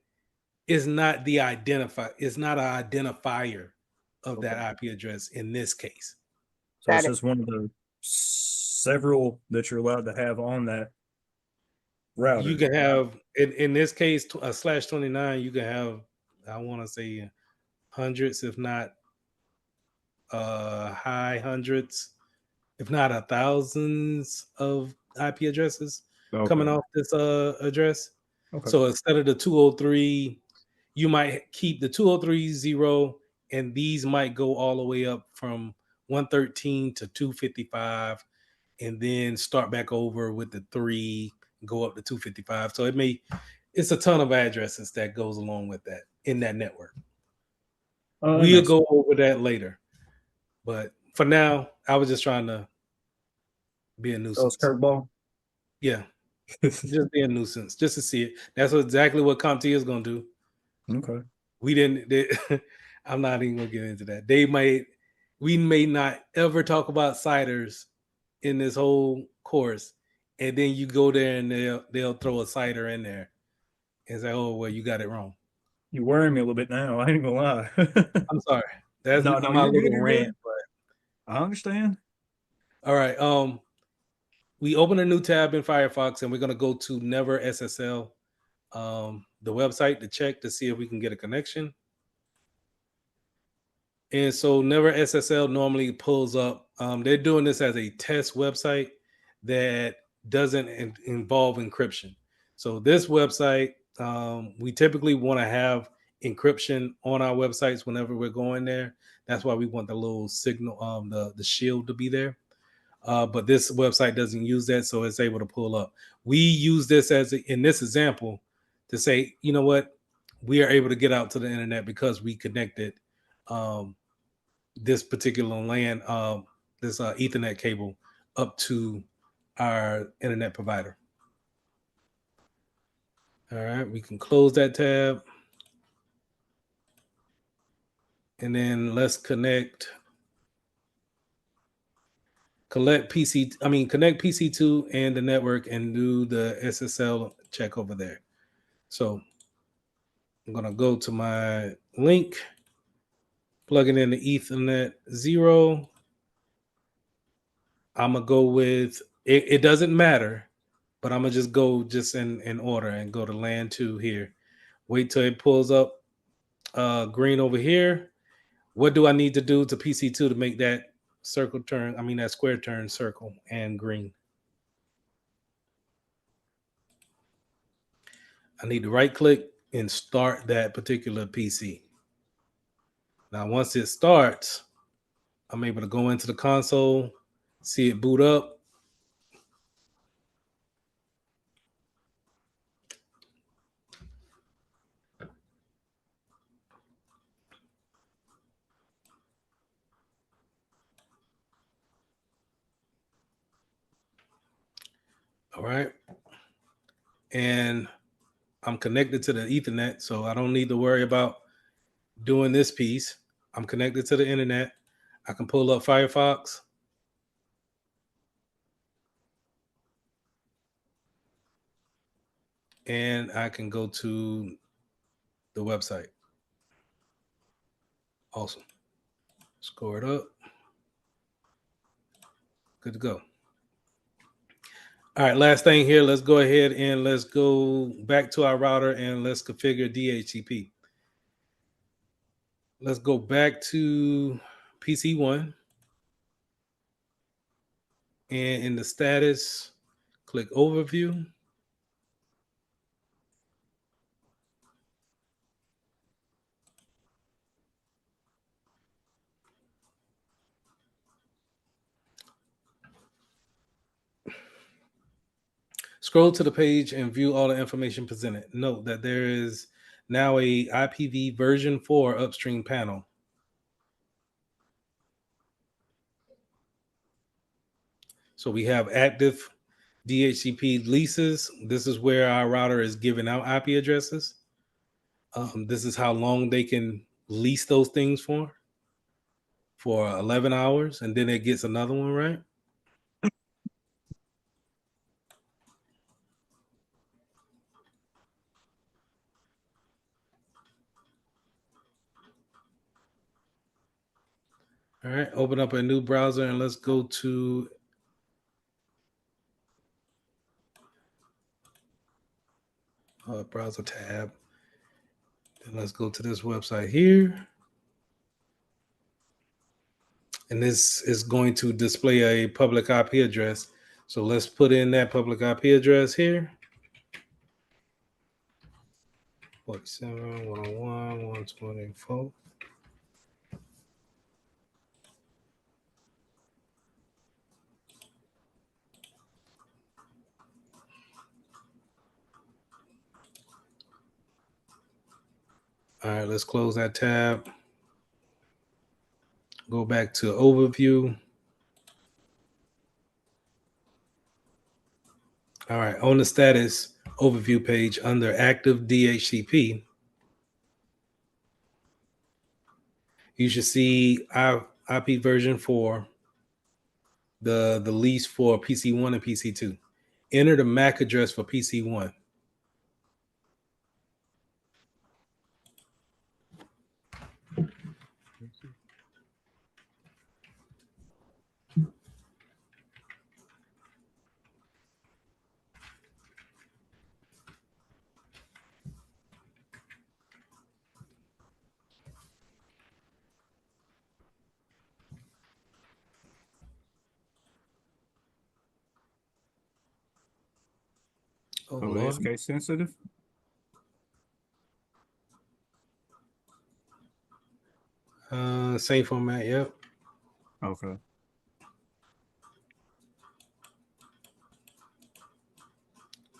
A: it's not the identify. It's not an identifier of that IP address in this case.
E: So it's just one of the several that you're allowed to have on that router.
A: You can have in this case a /29. You can have, I want to say, hundreds, if not high hundreds, if not thousands of IP addresses coming off this address. So instead of the 203, you might keep the 203.0, and these might go all the way up from 113 to 255, and then start back over with the 3, go up to 255. So it's a ton of addresses that goes along with that in that network. We'll go over that later. But for now, I was just trying to be a nuisance.
E: Curveball?
A: Yeah. Just be a nuisance, just to see it. That's exactly what CompTIA is going to do.
E: Okay.
A: I'm not even going to get into that. We may not ever talk about CIDRs in this whole course. And then you go there and they'll throw a CIDR in there and say, oh, well, you got it wrong.
E: You're worrying me a little bit now. I ain't gonna lie.
A: I'm sorry. That's
E: my
A: little
E: good,
A: rant.
E: But I understand.
A: All right. We open a new tab in Firefox and we're going to go to Never SSL, the website, to check to see if we can get a connection. And so Never SSL normally pulls up. They're doing this as a test website that doesn't involve encryption. So this website, we typically want to have encryption on our websites whenever we're going there. That's why we want the little signal, the shield to be there. But this website doesn't use that, so it's able to pull up. We use this in this example to say, you know what, we are able to get out to the internet because we connected this particular LAN, this Ethernet cable up to our internet provider. All right, we can close that tab. And then let's connect PC2 and the network and do the SSL check over there. So I'm going to go to my link, plugging in the Ethernet 0. I'm going to go with, it doesn't matter, but I'm going to just go in order and go to LAN 2 here. Wait till it pulls up green over here. What do I need to do to PC2 to make that that square turn circle and green? I need to right click and start that particular PC. Now, once it starts, I'm able to go into the console, see it boot up. All right. And I'm connected to the Ethernet, so I don't need to worry about doing this piece. I'm connected to the internet. I can pull up Firefox. And I can go to the website. Awesome. Score it up. Good to go. All right, last thing here. Let's go ahead and let's go back to our router and let's configure DHCP. Let's go back to PC1. And in the status, click Overview. Scroll to the page and view all the information presented. Note that there is now a IPv version 4 upstream panel. So we have active DHCP leases. This is where our router is giving out IP addresses. This is how long they can lease those things for 11 hours. And then it gets another one, right? All right, open up a new browser and let's go to browser tab. And let's go to this website here. And this is going to display a public IP address. So let's put in that public IP address here. 47, 101, 124. All right, let's close that tab. Go back to overview. All right, on the status overview page under active DHCP, you should see IP version 4, the lease for PC1 and PC2. Enter the MAC address for PC1. Oh,
E: Oh, it's
A: Lord.
E: case sensitive.
A: Same format, yep.
E: Okay.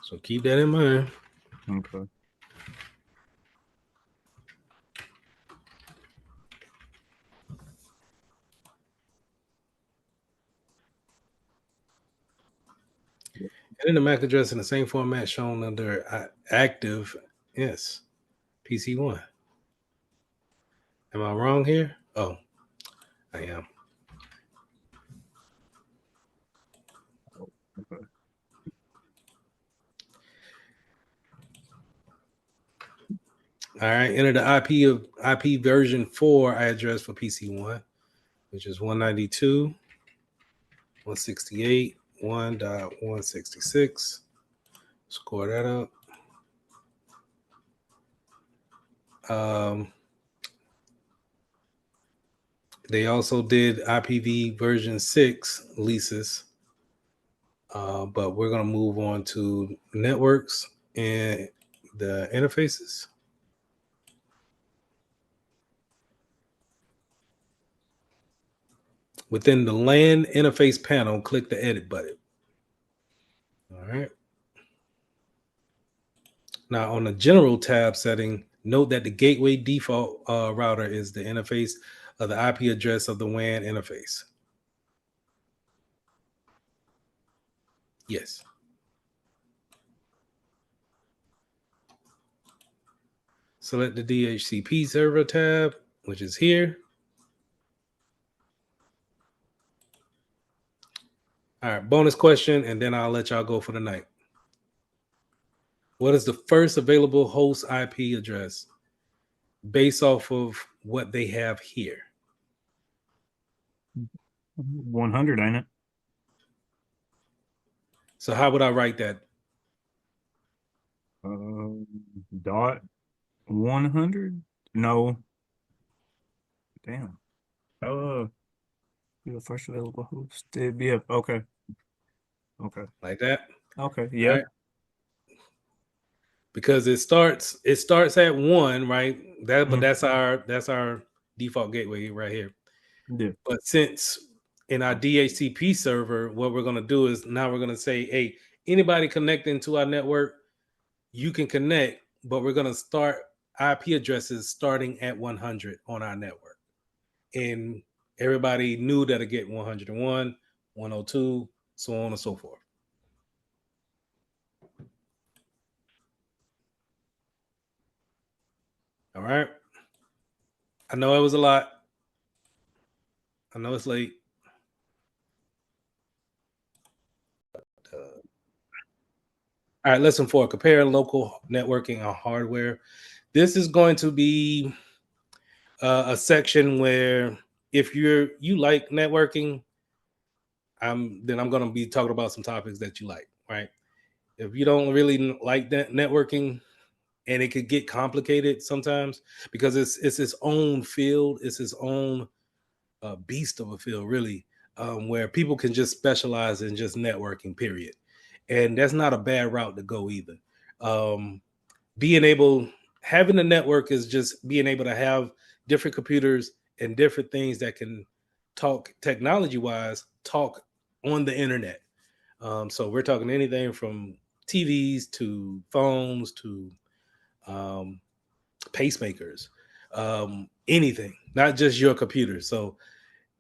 A: So keep that in mind.
E: Okay.
A: And then the MAC address in the same format shown under active. Yes, PC1. Am I wrong here? Oh, I am.
E: Okay.
A: All right. Enter the IP of IP version 4 address for PC1, which is 192.168.1.166. Score that up. They also did IPv version 6 leases, but we're going to move on to networks and the interfaces. Within the LAN interface panel, click the edit button. All right. Now on the general tab setting, note that the gateway default router is the interface of the IP address of the WAN interface. Yes. Select the DHCP server tab, which is here. All right, bonus question, and then I'll let y'all go for the night. What is the first available host IP address based off of what they have here?
E: 100, ain't it?
A: So how would I write that?
E: Dot 100? No. Damn. The first available host. Yeah. Okay. Okay.
A: Like that?
E: Okay. Yeah. Right.
A: Because it starts at 1, right? But that's our default gateway right here.
E: Yeah.
A: But since in our DHCP server, what we're going to do is now we're going to say, hey, anybody connecting to our network, you can connect, but we're going to start IP addresses starting at 100 on our network. And everybody knew that to get 101, 102, so on and so forth. All right. I know it was a lot. I know it's late. All right, lesson 4, compare local networking and hardware. This is going to be a section where if you like networking, then I'm going to be talking about some topics that you like, right? If you don't really like that networking, and it could get complicated sometimes because it's its own field, it's its own beast of a field, really, where people can just specialize in just networking, period. And that's not a bad route to go either. Having a network is just being able to have different computers and different things that can talk technology-wise, talk on the internet. So we're talking anything from TVs to phones to pacemakers, anything, not just your computer. So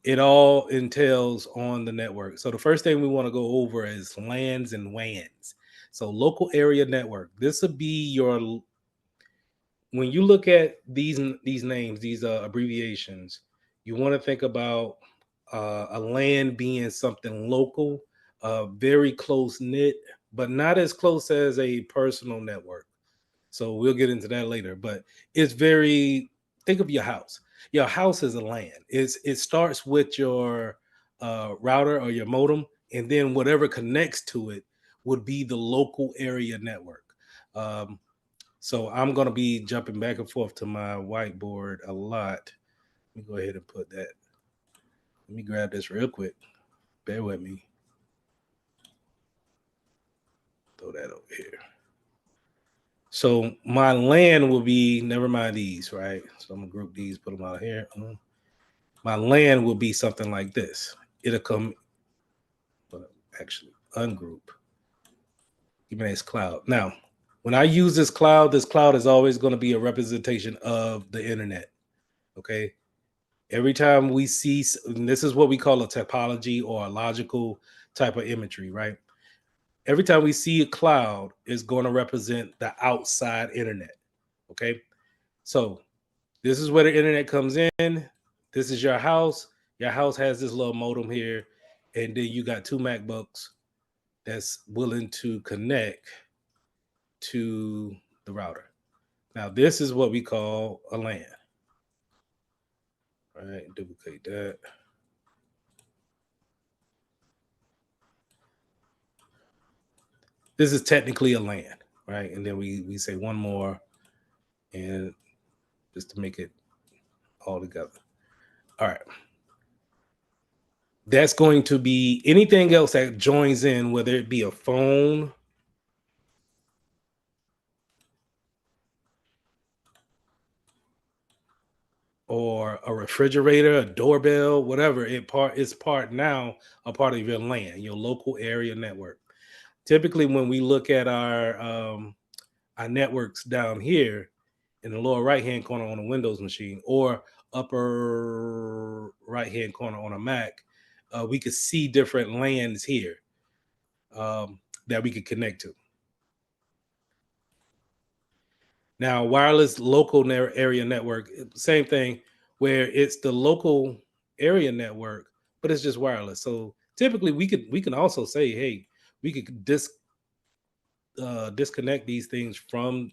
A: it all entails on the network. So the first thing we want to go over is LANs and WANs. So local area network. This would be your, when you look at these names, these abbreviations, you want to think about a LAN being something local, very close knit, but not as close as a personal network. So we'll get into that later. But it's very, think of your house. Your house is a LAN. It starts with your router or your modem, and then whatever connects to it would be the local area network. So I'm going to be jumping back and forth to my whiteboard a lot. Let me go ahead and put that. Let me grab this real quick. Bear with me. Throw that over here. So my LAN will be, never mind these, right? So I'm gonna group these, put them out here. My LAN will be something like this. It'll come, but actually ungroup. Give me this cloud. Now, when I use this cloud is always going to be a representation of the internet. Okay. Every time we see, and this is what we call a topology or a logical type of imagery, right? every time we see a cloud, is going to represent the outside internet. Okay. So this is where the internet comes in. This is your house. Your house has this little modem here. And then you got two MacBooks that's willing to connect to the router. Now, this is what we call a LAN. All right, duplicate that. This is technically a LAN, right? And then we say one more, and just to make it all together. All right. That's going to be anything else that joins in, whether it be a phone, or a refrigerator, a doorbell, whatever. It's part now a part of your LAN, your local area network. Typically, when we look at our networks down here in the lower right hand corner on a Windows machine or upper right hand corner on a Mac, we could see different LANs here that we could connect to. Now, wireless local area network, same thing, where it's the local area network, but it's just wireless. So typically, we can also say, hey, we could disconnect these things from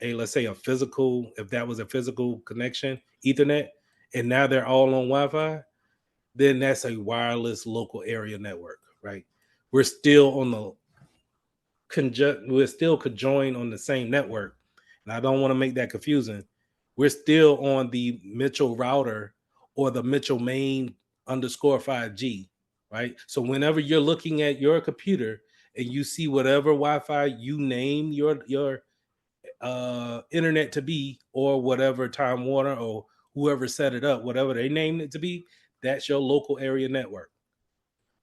A: let's say a physical, if that was a physical connection, Ethernet, and now they're all on Wi-Fi, then that's a wireless local area network, right? We're still on the we're still conjoined on the same network. And I don't want to make that confusing. We're still on the Mitchell router or the Mitchell main underscore 5G, right? So whenever you're looking at your computer and you see whatever Wi-Fi you name your internet to be, or whatever Time Warner or whoever set it up, whatever they named it to be, that's your local area network.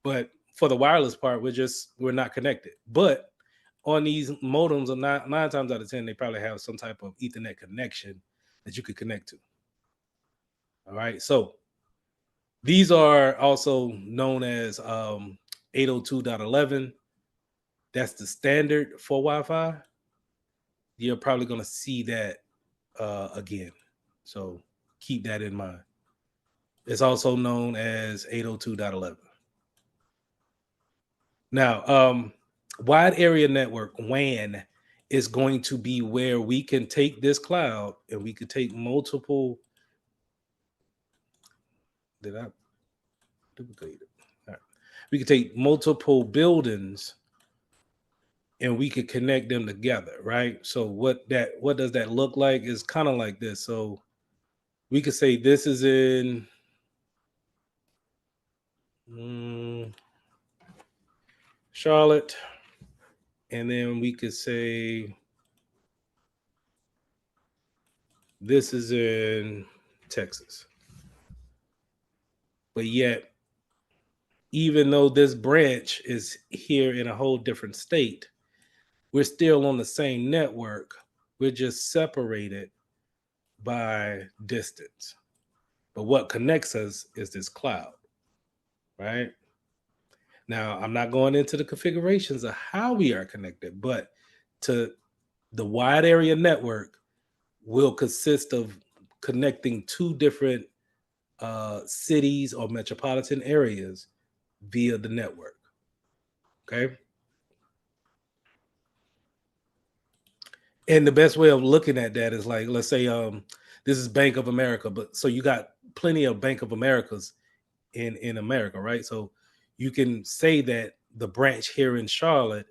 A: But for the wireless part, we're not connected. But on these modems, nine times out of 10, they probably have some type of Ethernet connection that you could connect to. All right. So these are also known as 802.11. That's the standard for Wi-Fi. You're probably going to see that again. So keep that in mind. It's also known as 802.11. Now, wide area network, WAN, is going to be where we can take this cloud and we could take multiple. Did I duplicate it? All right. We could take multiple buildings and we could connect them together, right? So what does that look like? Is kind of like this. So we could say this is in Charlotte, and then we could say this is in Texas. But yet, even though this branch is here in a whole different state, we're still on the same network. We're just separated by distance. But what connects us is this cloud, right? Now, I'm not going into the configurations of how we are connected, but to the wide area network will consist of connecting two different cities or metropolitan areas via the network. Okay. And the best way of looking at that is like, let's say this is Bank of America, but so you got plenty of Bank of Americas in America, right? So you can say that the branch here in Charlotte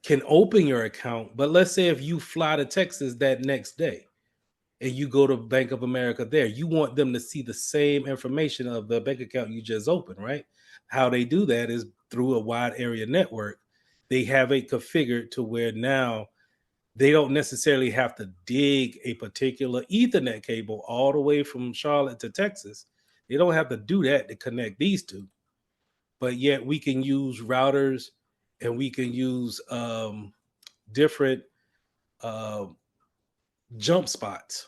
A: can open your account, but let's say if you fly to Texas that next day and you go to Bank of America there, you want them to see the same information of the bank account you just opened, right? How they do that is through a wide area network. They have it configured to where now they don't necessarily have to dig a particular Ethernet cable all the way from Charlotte to Texas. They don't have to do that to connect these two. But yet we can use routers and we can use different uh, jump spots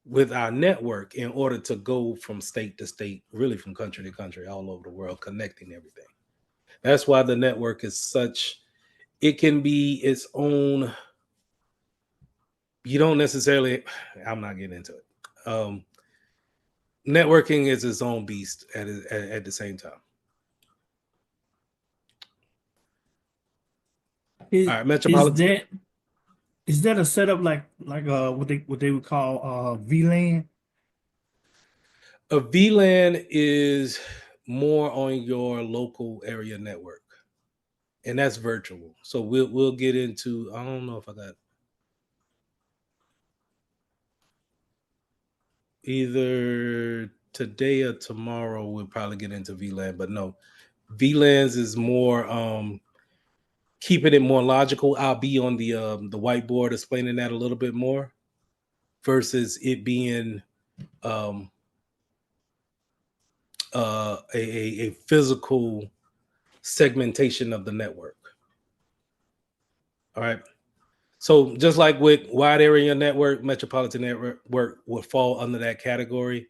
A: with our network in order to go from state to state, really from country to country, all over the world, connecting everything. That's why the network is such. It can be its own. You don't necessarily. I'm not getting into it. Networking is its own beast at the same time.
C: Is,
A: All right,
C: is
A: Metropolitan.
C: that is that a setup like what they would call VLAN?
A: A VLAN is more on your local area network, and that's virtual. So we'll get into. I don't know if I got either today or tomorrow. We'll probably get into VLAN, but no, VLANs is more keeping it more logical. I'll be on the whiteboard explaining that a little bit more versus it being um, a physical segmentation of the network. All right. So just like with wide area network, metropolitan network would fall under that category,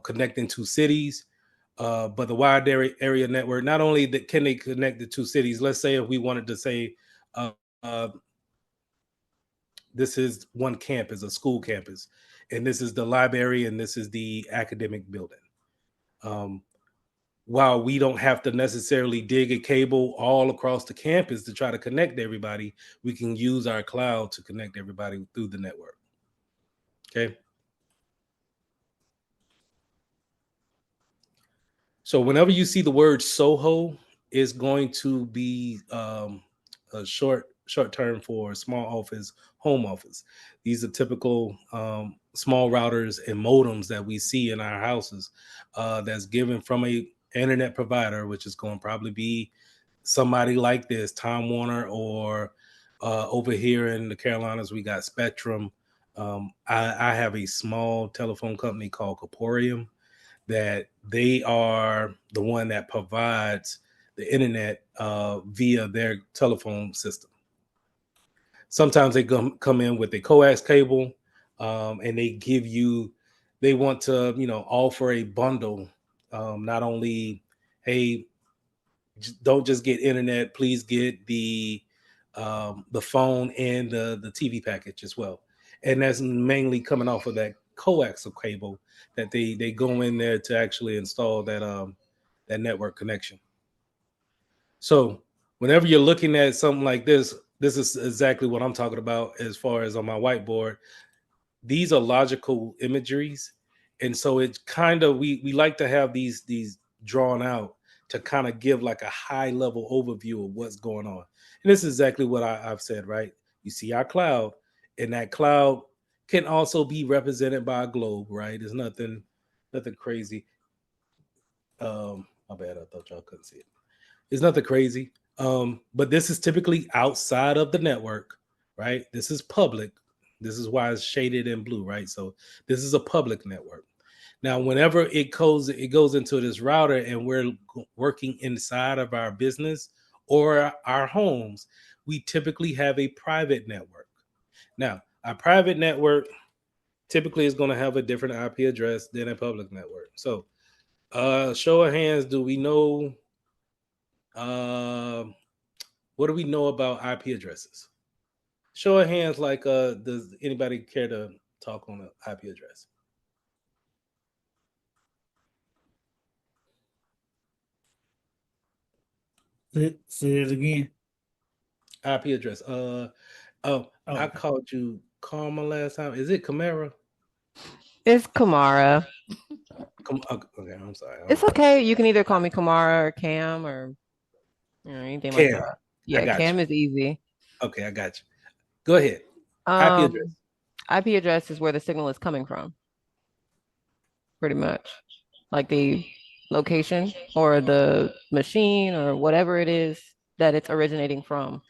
A: connecting two cities. But the wide area network, not only that can they connect the two cities. Let's say if we wanted to say uh, uh, this is one campus, a school campus, and this is the library, and this is the academic building. Um, while we don't have to necessarily dig a cable all across the campus to try to connect everybody, we can use our cloud to connect everybody through the network. Okay. So whenever you see the word Soho, it's going to be a short term for small office, home office. These are typical small routers and modems that we see in our houses that's given from a internet provider, which is going to probably be somebody like this, Time Warner, or over here in the Carolinas, we got Spectrum. I have a small telephone company called Corporeum that they are the one that provides the internet via their telephone system. Sometimes they come in with a coax cable, and they give you. They want to, offer a bundle. Not only, hey, don't just get internet. Please get the phone and the TV package as well. And that's mainly coming off of that coaxial cable that they go in there to actually install that network connection. So whenever you're looking at something like this is exactly what I'm talking about as far as on my whiteboard. These are logical imageries, and so it's kind of we like to have these drawn out to kind of give like a high level overview of what's going on. And this is exactly what I've said, right? You see our cloud, and that cloud can also be represented by a globe, right? There's nothing crazy. My bad, I thought y'all couldn't see it. It's nothing crazy. But this is typically outside of the network, right? This is public. This is why it's shaded in blue, right? So this is a public network. Now, whenever it goes into this router and we're working inside of our business or our homes, we typically have a private network. Now, our private network typically is going to have a different IP address than a public network. So, show of hands, do we know what do we know about IP addresses? Show of hands, like does anybody care to talk on an IP address?
C: Say it again.
A: IP address. I called you Karma last time. Is it Camara?
O: It's Kamara.
A: Okay, I'm sorry.
O: It's okay. You can either call me Kamara or Cam or anything like
A: Cam.
O: that.
A: I
O: Yeah,
A: got
O: Cam
A: you.
O: is easy.
A: Okay, I got you. Go ahead. IP address.
O: IP address is where the signal is coming from. Pretty much. Like the location or the machine or whatever it is that it's originating from,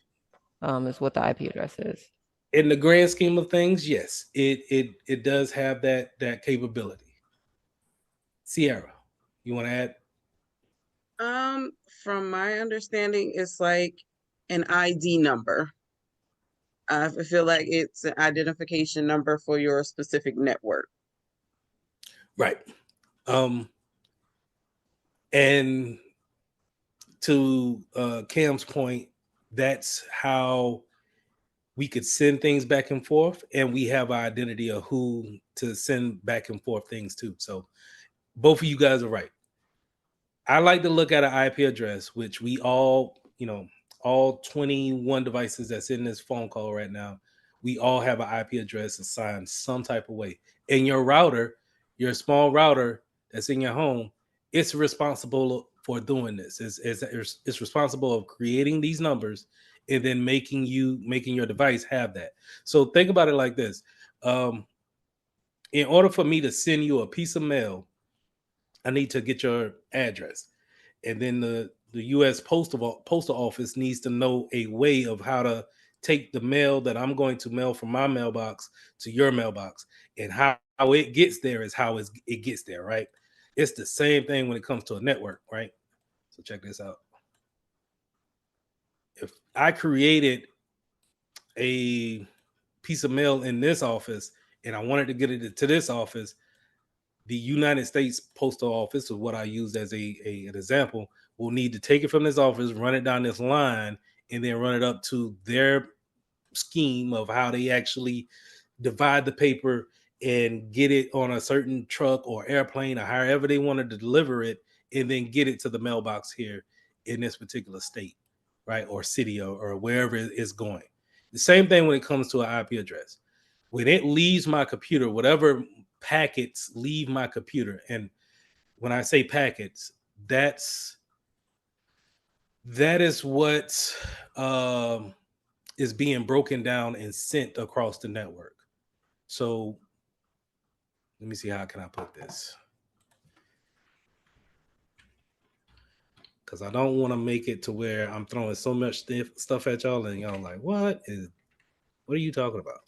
O: is what the IP address is.
A: In the grand scheme of things, yes, it does have that capability. Sierra, you want to add?
D: From my understanding, it's like an ID number. I feel like it's an identification number for your specific network.
A: Right. And to Cam's point, that's how we could send things back and forth, and we have our identity of who to send back and forth things to. So both of you guys are right. I like to look at an IP address, which we all, all 21 devices that's in this phone call right now, we all have an IP address assigned some type of way. And your router, your small router that's in your home, it's responsible for doing this. It's responsible of creating these numbers and then making your device have that. So think about it like this. In order for me to send you a piece of mail, I need to get your address. And then the U.S. Postal Office needs to know a way of how to take the mail that I'm going to mail from my mailbox to your mailbox. And how it gets there is how it gets there, right? It's the same thing when it comes to a network, right? So check this out. If I created a piece of mail in this office and I wanted to get it to this office, the United States Postal Office, or what I used as an example, will need to take it from this office, run it down this line, and then run it up to their scheme of how they actually divide the paper and get it on a certain truck or airplane or however they wanted to deliver it, and then get it to the mailbox here in this particular state, right? Or city or wherever it's going. The same thing when it comes to an IP address. When it leaves my computer, whatever packets leave my computer, and when I say packets, that is what is being broken down and sent across the network. So let me see, how can I put this? Because I don't want to make it to where I'm throwing so much stuff at y'all and y'all like, what are you talking about?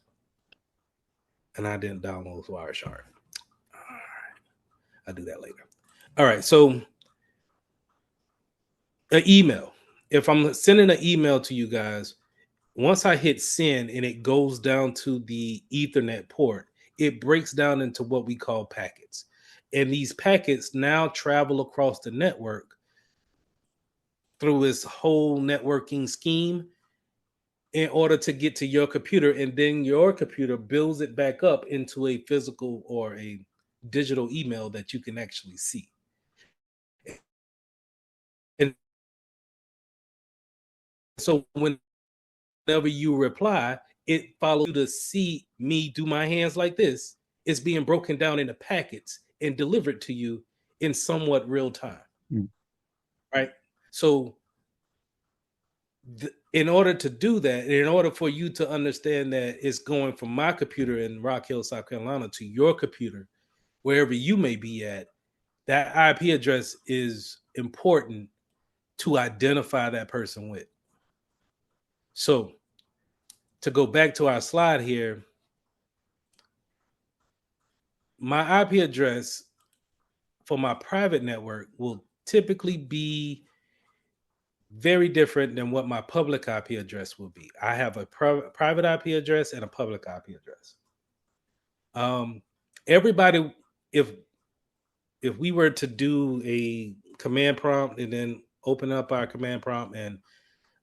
A: And I didn't download Wireshark. All right, I'll do that later. All right, so an email. If I'm sending an email to you guys, once I hit send and it goes down to the Ethernet port, it breaks down into what we call packets. And these packets now travel across the network through this whole networking scheme in order to get to your computer. And then your computer builds it back up into a physical or a digital email that you can actually see. And so whenever you reply, it follows you to see me do my hands like this. It's being broken down into packets and delivered to you in somewhat real time. Right? So in order to do that, in order for you to understand that it's going from my computer in Rock Hill, South Carolina to your computer, wherever you may be at, that IP address is important to identify that person with. So to go back to our slide here, my IP address for my private network will typically be very different than what my public IP address will be. I have a private IP address and a public IP address. Everybody, if we were to do a command prompt and then open up our command prompt and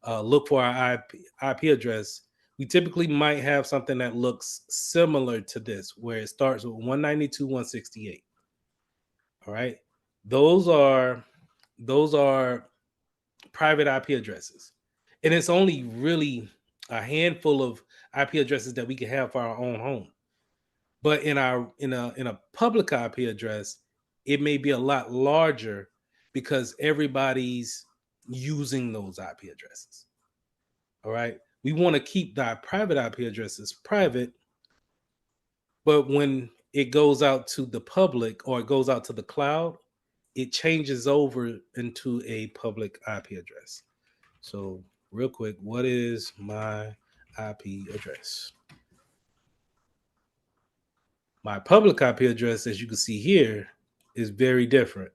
A: look for our IP address, we typically might have something that looks similar to this, where it starts with 192.168. All right, those are private IP addresses, and it's only really a handful of IP addresses that we can have for our own home. But in a public IP address, it may be a lot larger because everybody's using those IP addresses. All right, we want to keep our private IP addresses private, but when it goes out to the public or it goes out to the cloud, it changes over into a public IP address. So real quick, what is my IP address? My public IP address, as you can see here, is very different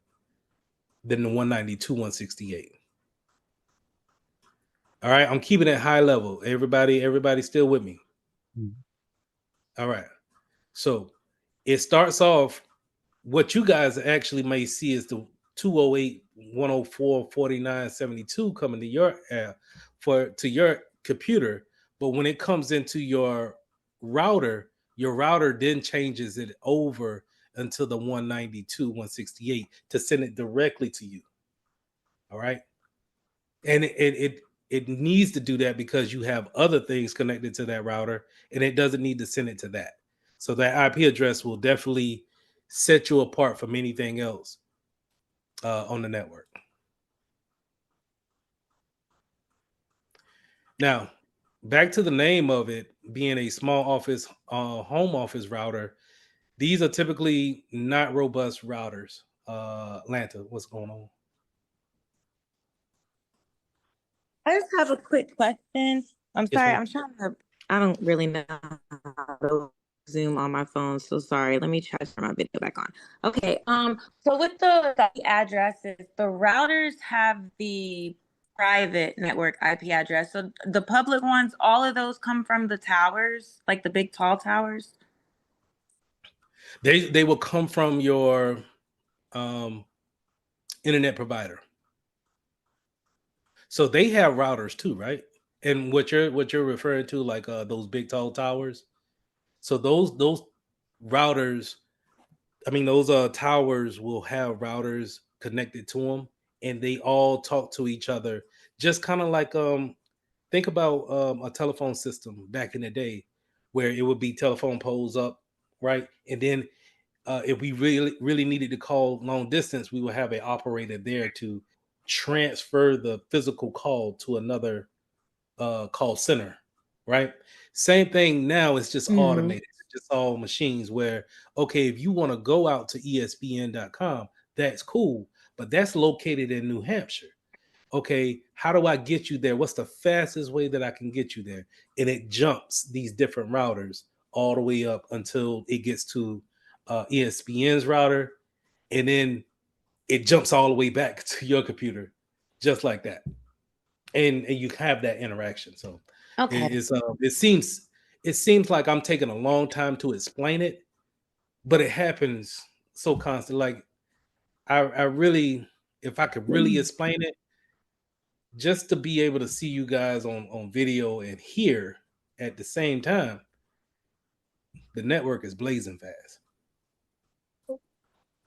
A: than the 192.168. All right, I'm keeping it high level. Everybody still with me? All right. So it starts off, what you guys actually may see is the 208 104.49.72 coming to your to your computer, but when it comes into your router then changes it over until the 192.168 to send it directly to you. All right, and it needs to do that because you have other things connected to that router, and it doesn't need to send it to that. So that IP address will definitely set you apart from anything else on the network. Now, back to the name of it being a small office, home office router. These are typically not robust routers. Atlanta, what's going on?
B: I just have a quick question. I'm
A: Yes,
B: sorry,
A: ma'am.
B: I'm trying to, I don't really know how to Zoom on my phone, so sorry. Let me try to turn my video back on. Okay, so with the addresses, the routers have the private network IP address. So the public ones, all of those come from the towers, like the big tall towers?
A: They will come from your internet provider. So they have routers too, right? And what you're referring to, like those big tall towers. So those routers, I mean those towers will have routers connected to them, and they all talk to each other. Just kind of like think about a telephone system back in the day, where it would be telephone poles up, right? And then if we really needed to call long distance, we would have an operator there to transfer the physical call to another call center, right? Same thing now. It's just automated. It's just all machines. Where okay, if you want to go out to ESPN.com, that's cool, but that's located in New Hampshire. Okay, how do I get you there? What's the fastest way that I can get you there? And it jumps these different routers all the way up until it gets to ESPN's router, and then it jumps all the way back to your computer, just like that. And you have that interaction. So
B: Okay.
A: it seems like I'm taking a long time to explain it, but it happens so constant. Like I really, if I could really explain it, just to be able to see you guys on video and hear at the same time, the network is blazing fast.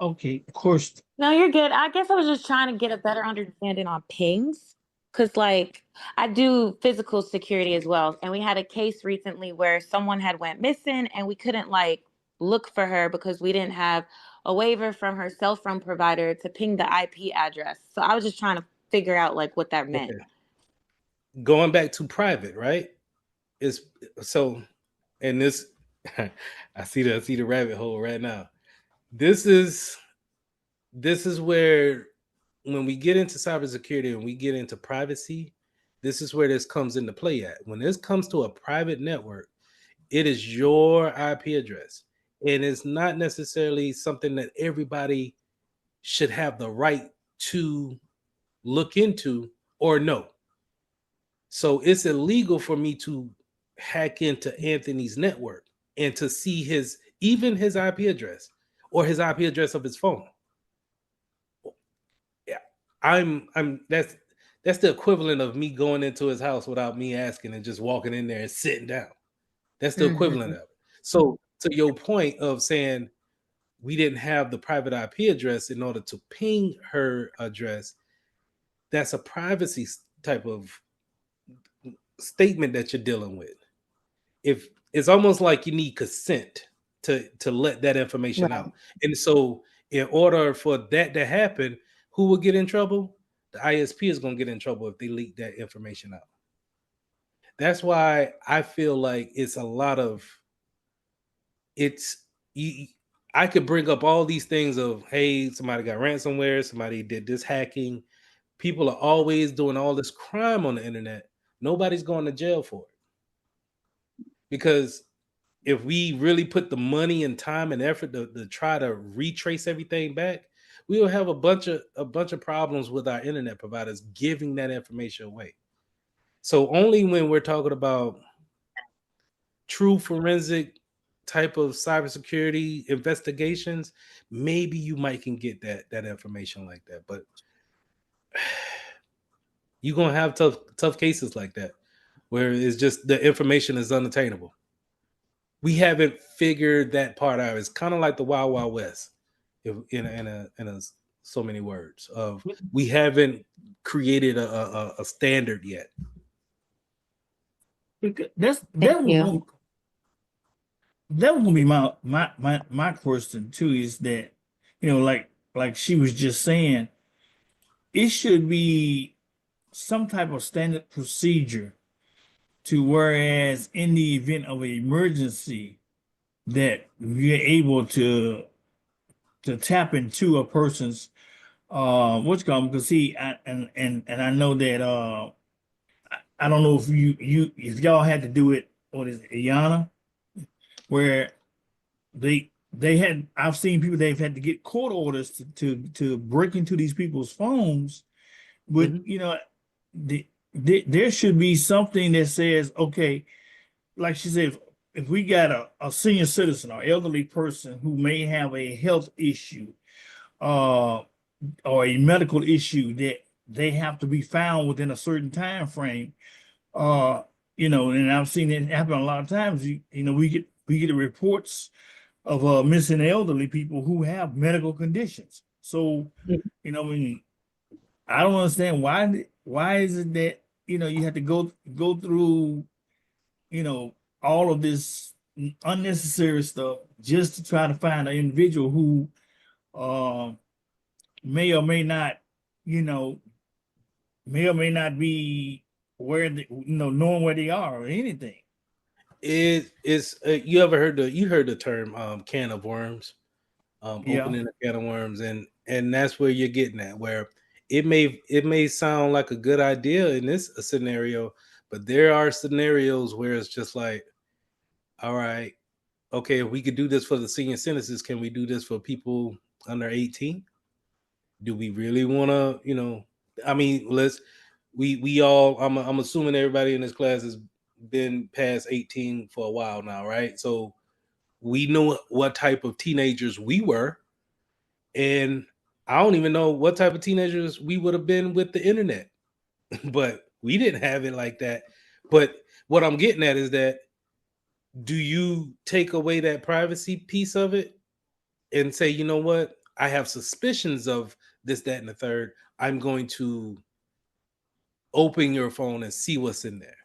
C: Okay, of course.
B: No, you're good. I guess I was just trying to get a better understanding on pings. Cause like I do physical security as well. And we had a case recently where someone had went missing and we couldn't like look for her because we didn't have a waiver from her cell phone provider to ping the IP address. So I was just trying to figure out like what that meant.
A: Okay. Going back to private, right? Is so, and this I see the rabbit hole right now. This is where when we get into cybersecurity and we get into privacy, this is where this comes into play at. When this comes to a private network, it is your IP address. And it's not necessarily something that everybody should have the right to look into or know. So it's illegal for me to hack into Anthony's network and to see his IP address or his IP address of his phone. Yeah, I'm that's the equivalent of me going into his house without me asking and just walking in there and sitting down. That's the equivalent of it. So to your point of saying we didn't have the private IP address in order to ping her address, that's a privacy type of statement that you're dealing with. If it's almost like you need consent to let that information
B: Right.
A: out. And so in order for that to happen, who will get in trouble? The ISP is going to get in trouble if they leak that information out. That's why I feel like it's a lot of it's you, I could bring up all these things of hey, somebody got ransomware, somebody did this hacking. People are always doing all this crime on the internet. Nobody's going to jail for it. Because if we really put the money and time and effort to try to retrace everything back, we will have a bunch of problems with our internet providers giving that information away. So only when we're talking about true forensic type of cybersecurity investigations, maybe you might can get that information like that. But you're gonna have tough cases like that where it's just the information is unattainable. We haven't figured that part out. It's kind of like the Wild Wild West, in so many words. Of we haven't created a standard yet.
C: That
B: Thank you.
C: was gonna be my question too. Is that like she was just saying, it should be some type of standard procedure to whereas in the event of an emergency that you're able to tap into a person's what's called because see and I know that I don't know if if y'all had to do it what is it, Iana, where they had I've seen people they've had to get court orders to break into these people's phones, but there should be something that says, okay, like she said, if we got a senior citizen or elderly person who may have a health issue, uh, or a medical issue that they have to be found within a certain time frame, uh, and I've seen it happen a lot of times. We get the reports of missing elderly people who have medical conditions. So, I mean, I don't understand why is it that you have to go through all of this unnecessary stuff just to try to find an individual who uh, may or may not you know may or may not be where knowing where they are or anything.
A: It is. You ever heard the term can of worms?
C: Yeah.
A: Opening a can of worms, and that's where you're getting at. Where it may sound like a good idea in this scenario, but there are scenarios where it's just like, all right, okay, if we could do this for the senior citizens, can we do this for people under 18? Do we really want to? I mean, we all. I'm assuming everybody in this class has been past 18 for a while now, right? So we know what type of teenagers we were, and I don't even know what type of teenagers we would have been with the internet, but we didn't have it like that. But what I'm getting at is that, do you take away that privacy piece of it and say, you know what, I have suspicions of this, that, and the third. I'm going to open your phone and see what's in there.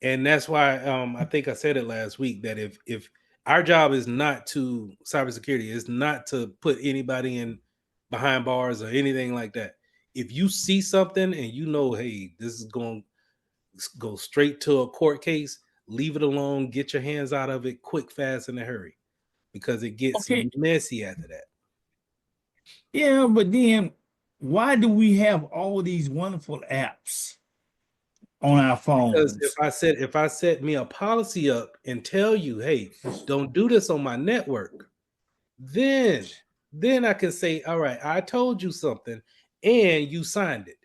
A: And that's why I think I said it last week that if our job is not to cybersecurity, is not to put anybody in behind bars or anything like that. If you see something and hey, this is going to go straight to a court case, leave it alone, get your hands out of it quick, fast, in a hurry, because it gets
C: Okay.
A: messy after that.
C: Yeah, but then why do we have all these wonderful apps on our
A: Because
C: phones?
A: if I set me a policy up and tell you, hey, don't do this on my network, then I can say, all right, I told you something and you signed it.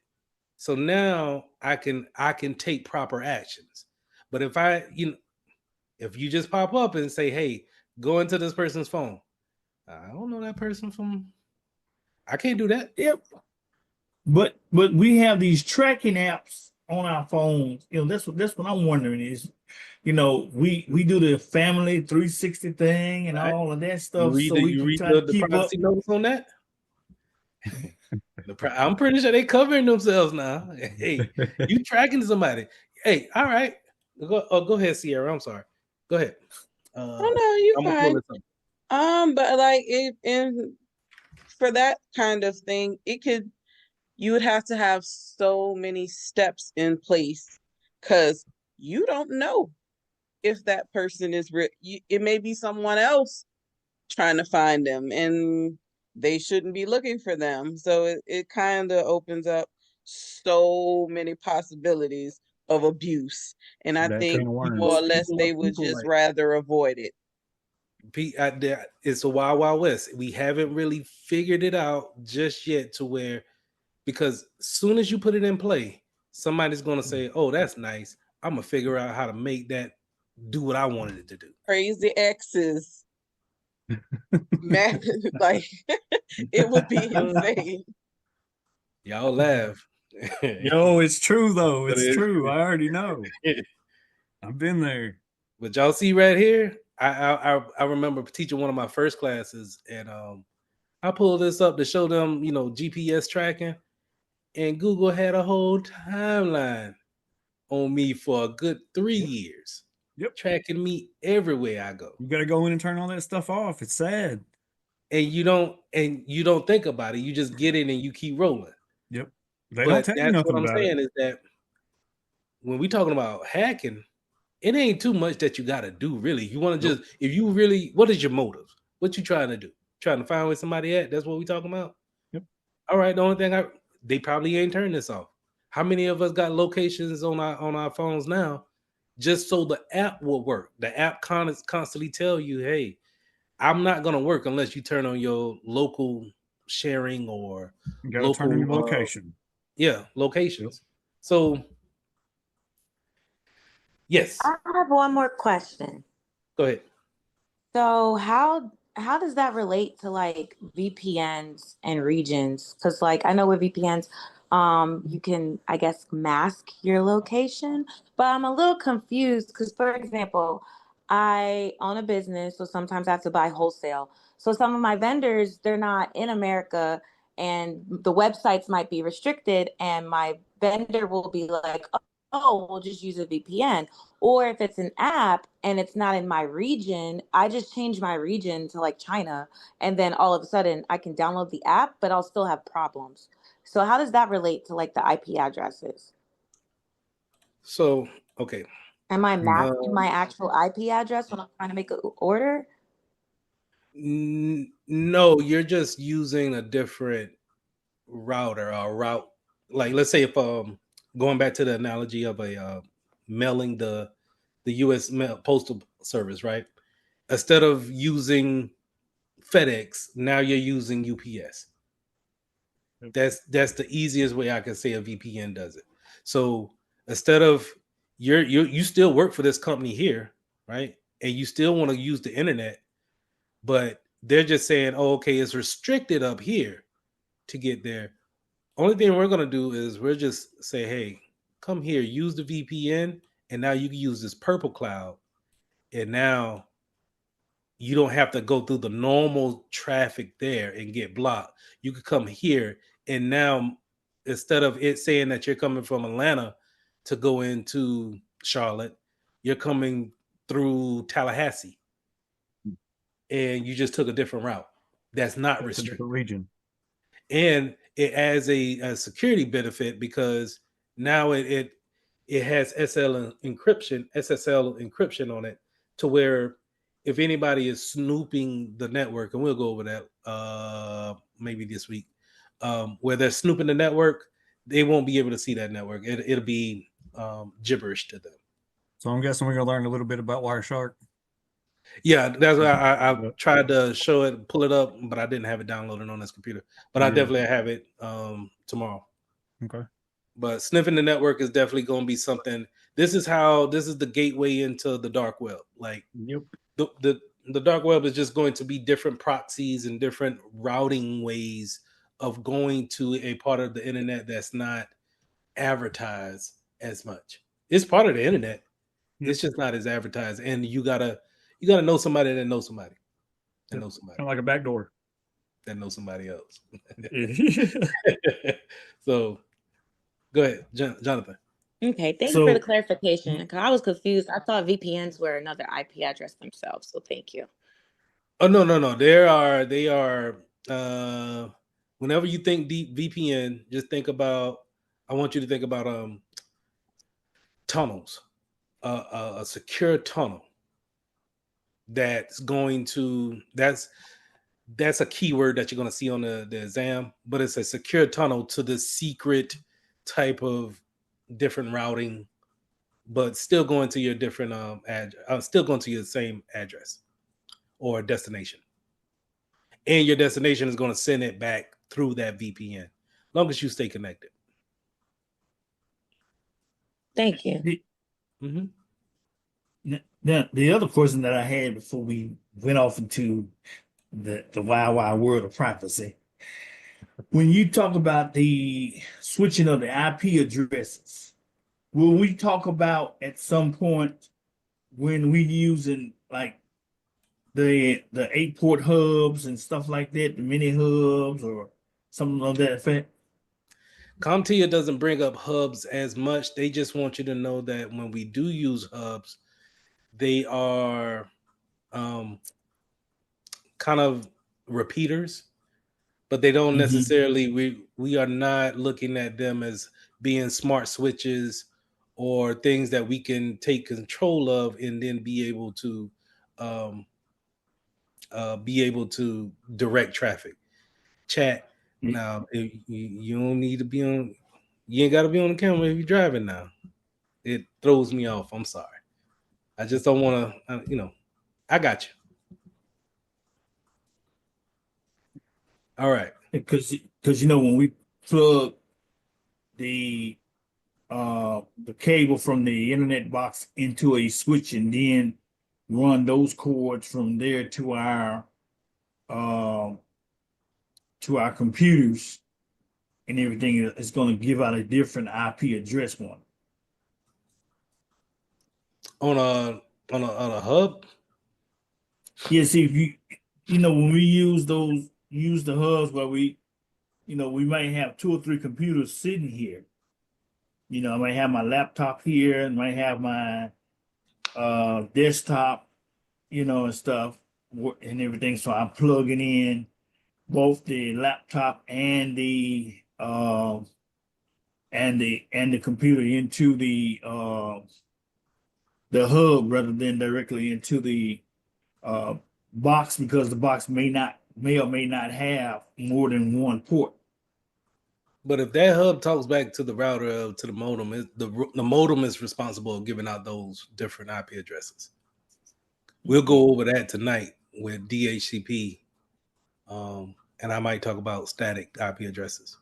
A: So now I can take proper actions. But if you just pop up and say, hey, go into this person's phone, I don't know that person from, I can't do that.
C: Yep. But we have these tracking apps on our phones. That's what I'm wondering is, we do the family 360 thing and
A: Right.
C: all of that stuff, so we
A: You
C: can
A: read
C: try to
A: the
C: keep
A: privacy
C: up.
A: notice on that? I'm pretty sure they covering themselves now. Hey, you tracking somebody? Hey, all right. Go ahead, Sierra. I'm sorry. Go ahead.
D: Oh no, you're
A: I'm gonna
D: fine.
A: pull this up.
D: But like for that kind of thing, you would have to have so many steps in place because you don't know if that person is it may be someone else trying to find them and they shouldn't be looking for them. So it kind of opens up so many possibilities of abuse. And I
E: That
D: think
E: can of
D: more or
E: worms.
D: less they would just rather avoid it.
A: It's a wild, wild west. We haven't really figured it out just yet to where, because as soon as you put it in play, somebody's going to say, oh, that's nice. I'm going to figure out how to make that do what I wanted it to do.
D: Crazy exes. Man, like it would be insane.
A: Y'all laugh.
E: Yo, it's true though.
A: But
E: It's
A: it-
E: true. I already know. I've been there.
A: But y'all see right here, I remember teaching one of my first classes, and I pulled this up to show them, GPS tracking, and Google had a whole timeline on me for a good 3 years,
E: Yep.
A: tracking me everywhere I go.
E: You got to go in and turn all that stuff off. It's sad.
A: And you don't think about it. You just get in and you keep rolling.
E: Yep. They don't
A: But
E: tell you
A: that's
E: nothing
A: what I'm
E: about it.
A: saying is that when we talking about hacking, it ain't too much that you got to do, really. You want to
E: Nope.
A: just, if you really, what is your motive? What you trying to do? Trying to find where somebody at? That's what we talking about?
E: Yep.
A: All right, the only thing they probably ain't turned this off. How many of us got locations on our phones now just so the app will work? The app constantly tell you, hey, I'm not going to work unless you turn on your local sharing or
E: You got to turn on your
A: local
E: location.
A: locations.
E: Yep.
A: So yes,
B: I have one more question.
A: go ahead.
B: So how does that relate to like VPNs and regions? Because like I know with VPNs, you can I guess mask your location, but I'm a little confused because for example, I own a business, so sometimes I have to buy wholesale. So some of my vendors, they're not in America and the websites might be restricted and my vendor will be like, oh, we'll just use a VPN. Or if it's an app and it's not in my region, I just change my region to like China. And then all of a sudden I can download the app, but I'll still have problems. So how does that relate to like the IP addresses?
A: So okay.
B: Am I masking
A: Um,
B: my actual IP address when I'm trying to make an order?
A: no, you're just using a different router or route. Like let's say if going back to the analogy of a mailing the U.S. Postal Service, right? Instead of using FedEx, now you're using UPS. That's the easiest way I can say a VPN does it. So instead of you still work for this company here, right? And you still want to use the internet, but they're just saying, oh, okay, it's restricted up here to get there. Only thing we're gonna do is we're just say, hey, come here, use the VPN, and now you can use this purple cloud, and now you don't have to go through the normal traffic there and get blocked. You could come here, and now instead of it saying that you're coming from Atlanta to go into Charlotte, you're coming through Tallahassee, and you just took a different route. That's not
E: It's a
A: restricted.
E: different region.
A: And it adds a security benefit because now it has SSL encryption on it to where if anybody is snooping the network, and we'll go over that maybe this week, where they're snooping the network, they won't be able to see that network. It'll be gibberish to them.
E: So I'm guessing we're gonna learn a little bit about Wireshark.
A: Yeah, that's why I tried to show it, pull it up, but I didn't have it downloaded on this computer. But I definitely have it tomorrow.
E: Okay.
A: But sniffing the network is definitely going to be something. This is the gateway into the dark web. Like
E: Yep.
A: The dark web is just going to be different proxies and different routing ways of going to a part of the internet that's not advertised as much. It's part of the internet.
E: Yep.
A: It's just not as advertised, and you gotta know somebody that knows somebody that knows somebody
E: Kind of like a back door
A: that knows somebody else. So go ahead, Jonathan.
B: Okay, thank you for the
C: So
B: clarification. Because I was confused. I thought VPNs were another IP address themselves. So thank you.
A: Oh no. They are whenever you think deep VPN, just think about I want you to think about tunnels. A secure tunnel that's a keyword that you're going to see on the exam, but it's a secure tunnel to the secret type of different routing, but still going to your different still going to your same address or destination. And your destination is going to send it back through that VPN, as long as you stay connected.
B: Thank you.
C: Now, the other question that I had before we went off into the wild, wild world of privacy. when you talk about the switching of the IP addresses, will we talk about at some point when we using like the 8-port hubs and stuff like that, the mini hubs or something of that effect?
A: CompTIA doesn't bring up hubs as much. They just want you to know that when we do use hubs, they are kind of repeaters, but they don't necessarily. We are not looking at them as being smart switches or things that we can take control of and then um, be able to direct traffic. Chat. Now, if you don't need to be on. You ain't got to be on the camera if you're driving now. It throws me off. I'm sorry. I just don't want to. I got you. All right.
C: Because when we plug the cable from the internet box into a switch and then run those cords from there uh, to our computers and everything, is going to give out a different IP address one.
A: On a hub.
C: Yeah, see, if when we use the hubs where we might have 2 or 3 computers sitting here. I might have my laptop here and might have my desktop, and stuff and everything. So I'm plugging in both the laptop and the computer into the hub rather than directly into the uh, box, because the box may or may not have more than one port.
A: But if that hub talks back to the router to the modem, the modem is responsible for giving out those different IP addresses. We'll go over that tonight with DHCP, and I might talk about static IP addresses.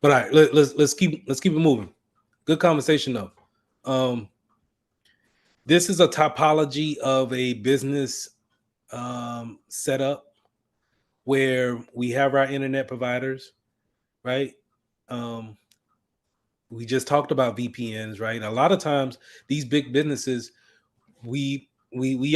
A: But all right, let's keep it moving. Good conversation though. This is a topology of a business setup where we have our internet providers, right? We just talked about VPNs, right? A lot of times these big businesses, we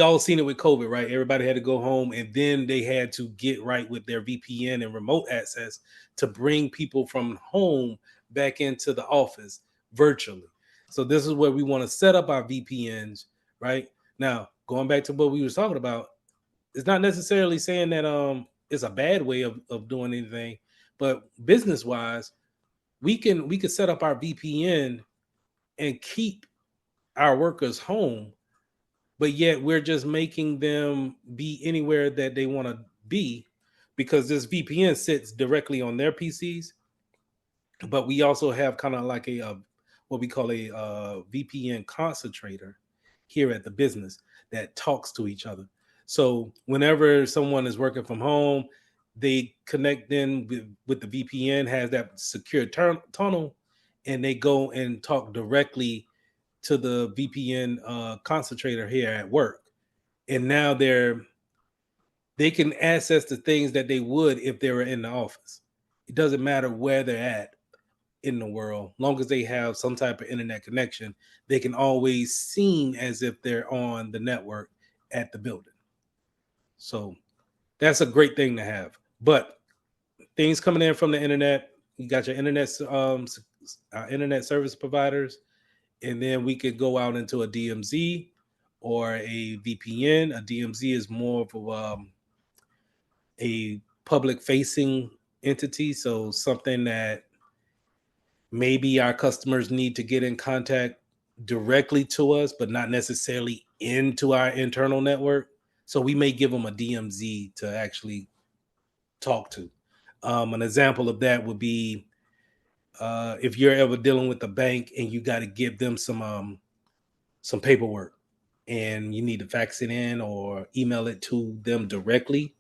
A: all seen it with COVID, right? Everybody had to go home and then they had to get right with their VPN and remote access to bring people from home back into the office virtually. So this is where we want to set up our VPNs, right? Now, going back to what we were talking about, it's not necessarily saying that it's a bad way of doing anything, but business wise, we could set up our VPN and keep our workers home, but yet we're just making them be anywhere that they want to be because this VPN sits directly on their PCs. But we also have kind of like a what we call a VPN concentrator here at the business that talks to each other. So whenever someone is working from home, they connect in with the VPN, has that secure tunnel, and they go and talk directly to the VPN concentrator here at work. And now they can access the things that they would if they were in the office. It doesn't matter where they're at in the world, long as they have some type of internet connection, they can always seem as if they're on the network at the building. So that's a great thing to have. But things coming in from the internet, you got your internet service providers, and then we could go out into a DMZ or a VPN. A DMZ is more of a public facing entity, so something that maybe our customers need to get in contact directly to us, but not necessarily into our internal network. So we may give them a DMZ to actually talk to. An example of that would be if you're ever dealing with a bank and you got to give them some paperwork and you need to fax it in or email it to them directly.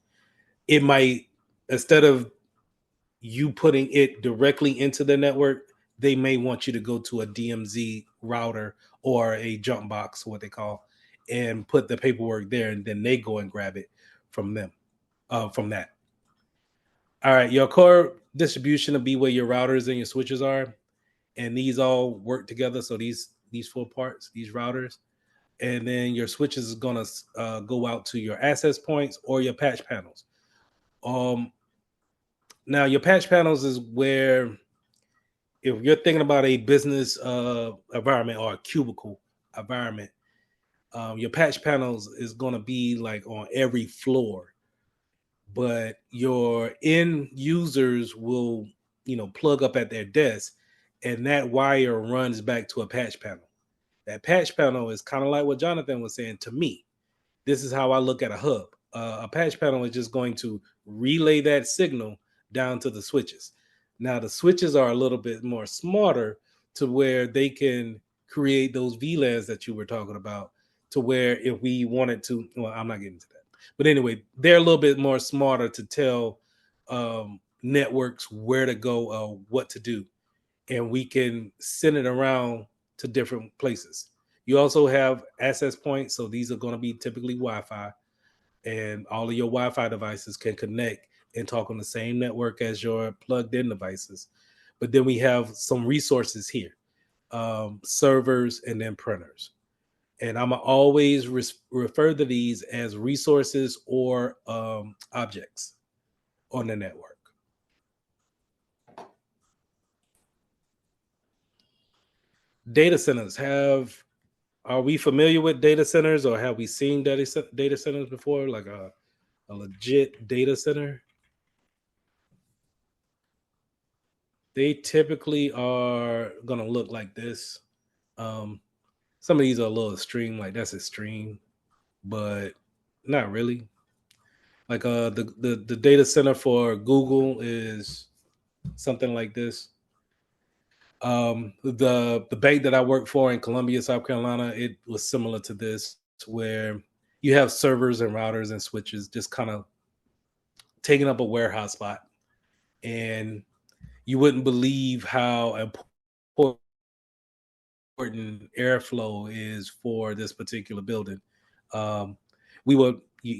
A: It might, instead of you putting it directly into the network, they may want you to go to a DMZ router or a jump box, what they call, and put the paperwork there, and then they go and grab it from them, from that. All right, your core distribution will be where your routers and your switches are, and these all work together. So these four parts, these routers, and then your switches is gonna go out to your access points or your patch panels. Um, Now your patch panels is where, if you're thinking about a business environment or a cubicle environment, your patch panels is going to be like on every floor, but your end users will, plug up at their desk, and that wire runs back to a patch panel. That patch panel is kind of like what Jonathan was saying to me. This is how I look at a hub. A patch panel is just going to relay that signal down to the switches. Now, the switches are a little bit more smarter to where they can create those VLANs that you were talking about, to where if we wanted to, well, I'm not getting to that. But anyway, they're a little bit more smarter to tell networks where to go, what to do, and we can send it around to different places. You also have access points, so these are going to be typically Wi-Fi, and all of your Wi-Fi devices can connect and talk on the same network as your plugged-in devices. But then we have some resources here, servers and then printers. And I'm always refer to these as resources or objects on the network. Data centers are we familiar with data centers, or have we seen data centers before, like a legit data center? They typically are going to look like this. Some of these are a little extreme, like that's extreme, but not really. Like the data center for Google is something like this. The bank that I worked for in Columbia, South Carolina, it was similar to this, where you have servers and routers and switches just kind of taking up a warehouse spot, and you wouldn't believe how important airflow is for this particular building. Um, you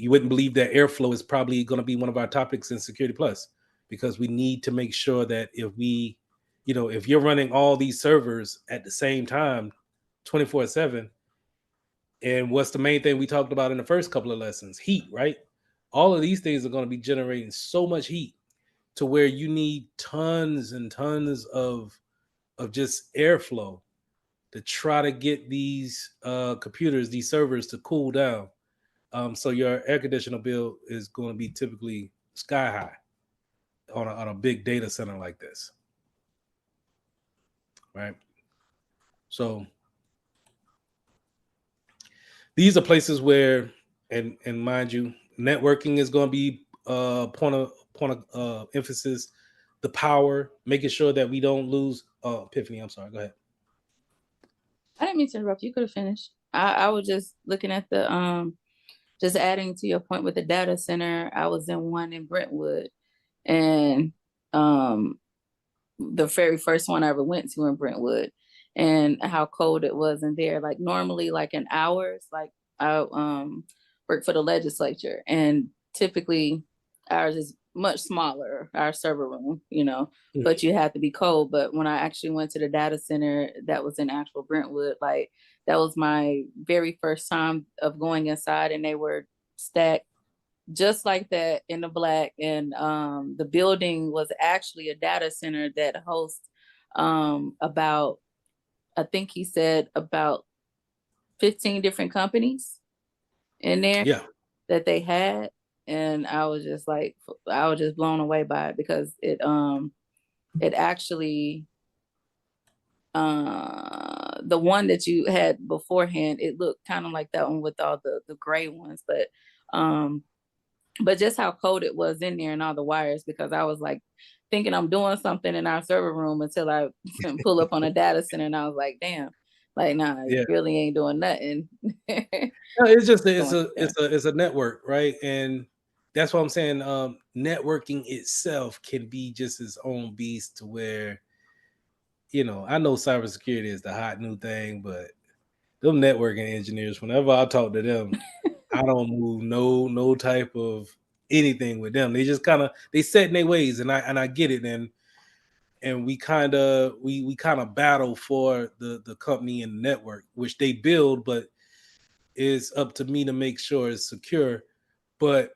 A: wouldn't believe that airflow is probably going to be one of our topics in Security Plus, because we need to make sure that if you're running all these servers at the same time, 24/7, and what's the main thing we talked about in the first couple of lessons? Heat, right? All of these things are going to be generating so much heat to where you need tons and tons of just airflow to try to get these computers, these servers, to cool down. So your air conditioner bill is going to be typically sky high on a big data center like this, right? So these are places where, and mind you, networking is going to be point of emphasis. The power, making sure that we don't lose. Epiphany, I'm sorry. Go ahead.
F: I didn't mean to interrupt. You could have finished. I was just looking at the just adding to your point with the data center. I was in one in Brentwood, and the very first one I ever went to in Brentwood, and how cold it was in there. Like normally, like in hours, like I work for the legislature, and typically ours is much smaller, our server room, but you have to be cold. But when I actually went to the data center that was in actual Brentwood, like that was my very first time of going inside, and they were stacked just like that in the black. And the building was actually a data center that hosts about, I think he said about 15 different companies in there that they had. And I was just blown away by it, because it actually, the one that you had beforehand, it looked kind of like that one with all the gray ones, but just how cold it was in there and all the wires, because I was like thinking I'm doing something in our server room until I pull up on a data center, and I was like, damn, like, nah, you really ain't doing nothing.
A: No, it's just it's a network, right? And that's what I'm saying. Networking itself can be just its own beast, to where, I know cybersecurity is the hot new thing, but them networking engineers, whenever I talk to them, I don't move no type of anything with them. They just kind of they set in their ways, and I get it, and we kind of battle for the company and the network which they build, but it's up to me to make sure it's secure. But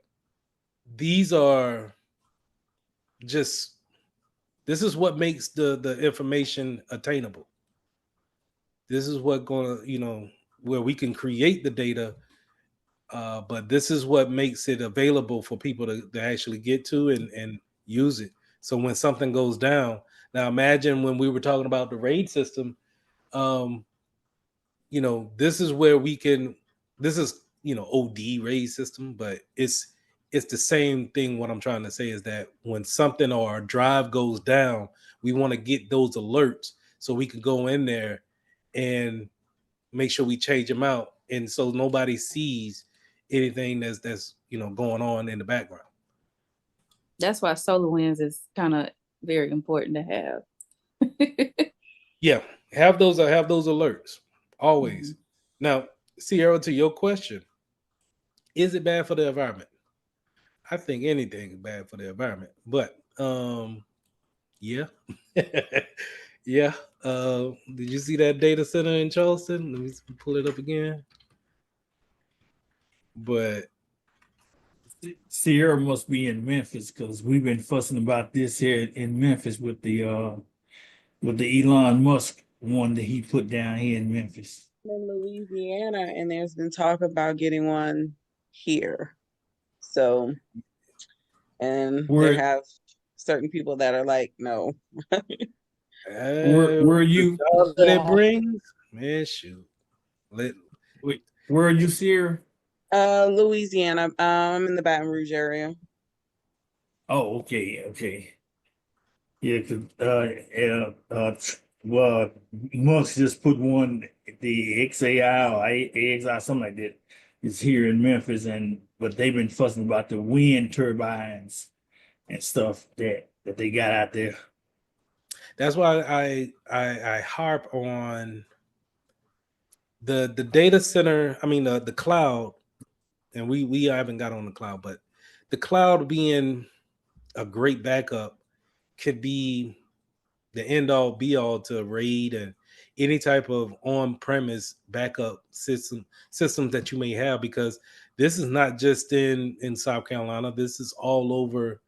A: these are just this is what makes the information attainable. This is what gonna where we can create the data, but this is what makes it available for people to actually get to and use it. So when something goes down, now imagine when we were talking about the RAID system, um, this is where we can. This is OD RAID system, but it's the same thing. What I'm trying to say is that when something or a drive goes down, we want to get those alerts so we can go in there and make sure we change them out, and so nobody sees anything that's going on in the background.
F: That's why SolarWinds is kind of very important to have.
A: Yeah, have those alerts always.
F: Mhm.
A: Now, Sierra, to your question, is it bad for the environment? I think anything is bad for the environment, but yeah. Yeah. Did you see that data center in Charleston? Let me pull it up again. But
C: Sierra must be in Memphis because we've been fussing about this here in Memphis with the Elon Musk one that he put down here in Memphis.
D: In Louisiana, and there's been talk about getting one here. So, and there
C: Where
D: have certain people that are like, no.
C: where are
A: the
C: you?
A: jobs that it
D: Yeah.
A: brings, man, shoot.
C: Wait, where are you, Sierra?
D: Louisiana. I'm in the Baton Rouge area.
C: Oh, okay. Yeah, cause well, Musk just put one, the XAI or AXI, something like that. It's here in Memphis, and but they've been fussing about the wind turbines and stuff that they got out there.
A: That's why I harp on the data center. I mean the cloud, and we haven't got on the cloud, but the cloud being a great backup could be the end all be all to RAID and any type of on premise backup systems that you may have, because this is not just in South Carolina. This is all over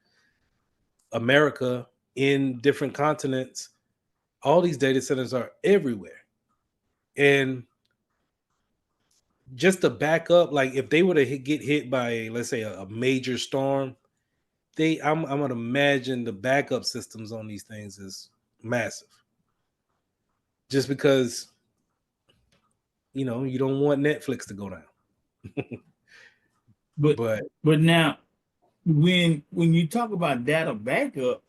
A: America, in different continents. All these data centers are everywhere, and just to back up, like if they were to get hit by, let's say, a major storm, I'm gonna imagine the backup systems on these things is massive. Just because you don't want Netflix to go down.
C: But
A: But
C: now when you talk about data backup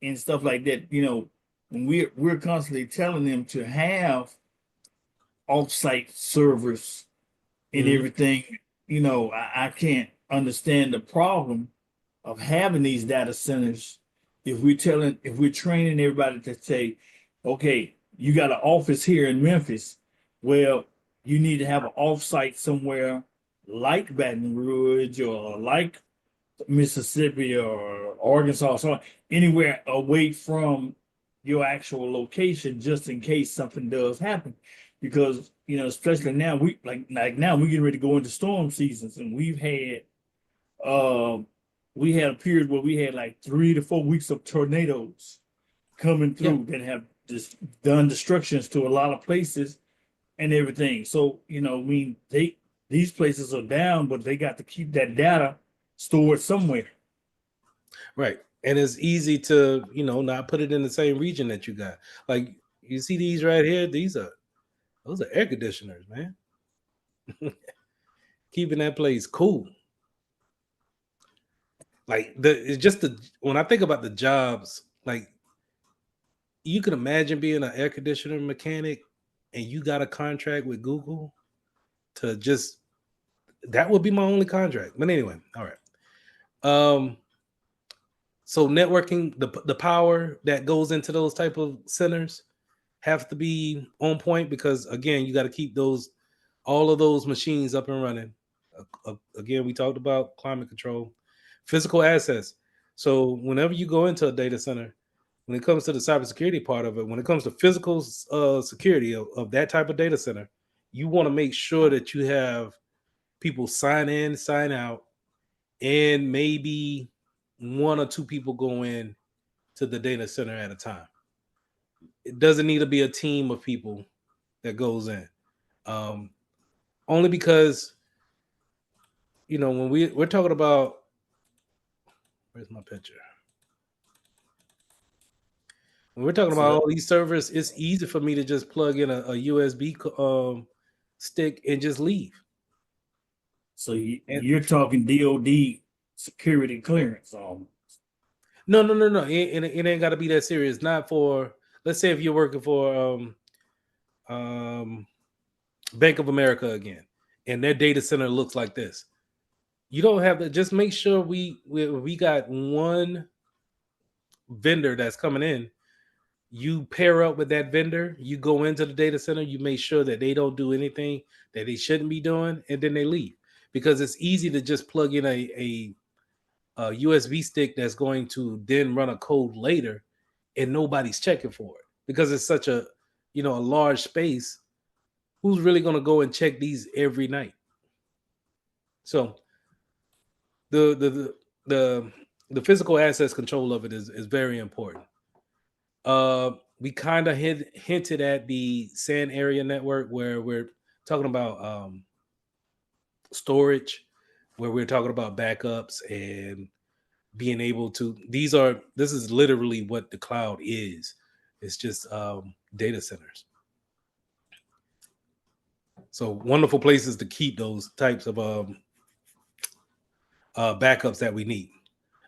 C: and stuff like that, when we're constantly telling them to have offsite servers and
A: Mhm.
C: everything, I can't understand the problem of having these data centers if we're training everybody to say, okay, you got an office here in Memphis. Well, you need to have an offsite somewhere like Baton Rouge or like Mississippi or Arkansas, so anywhere away from your actual location, just in case something does happen. Because especially now, we like now we getting ready to go into storm seasons, and we had a period where we had like 3 to 4 weeks of tornadoes coming
A: Yeah.
C: through that have just done destructions to a lot of places and everything. So I mean, these places are down, but they got to keep that data stored somewhere.
A: Right. And it's easy to, not put it in the same region that you got. Like you see these right here, those are air conditioners, man. Keeping that place cool. Like it's just when I think about the jobs, like you can imagine being an air conditioner mechanic and you got a contract with Google to just that would be my only contract. But anyway, all right. So networking, the power that goes into those type of centers have to be on point, because again, you got to keep all of those machines up and running. Again, we talked about climate control. Physical access. So whenever you go into a data center, when it comes to the cybersecurity part of it, when it comes to physical security of that type of data center, you want to make sure that you have people sign in, sign out, and maybe one or two people go in to the data center at a time. It doesn't need to be a team of people that goes in. Um, Only because, when we're talking about, where's my picture? When we're talking about all these servers, it's easy for me to just plug in a USB stick and just leave.
C: So you're talking DoD security clearance on.
A: No. It ain't got to be that serious. Not for, let's say if you're working for Bank of America again, and their data center looks like this. You don't have to, just make sure we got one vendor that's coming in. You pair up with that vendor, you go into the data center, you make sure that they don't do anything that they shouldn't be doing, and then they leave. Because it's easy to just plug in a USB stick that's going to then run a code later, and nobody's checking for it because it's such a large space. Who's really going to go and check these every night? So the physical access control of it is very important. We kind of hinted at the SAN area network where we're talking about storage, where we're talking about backups and being able to. This is literally what the cloud is. It's just data centers. So wonderful places to keep those types of backups that we need.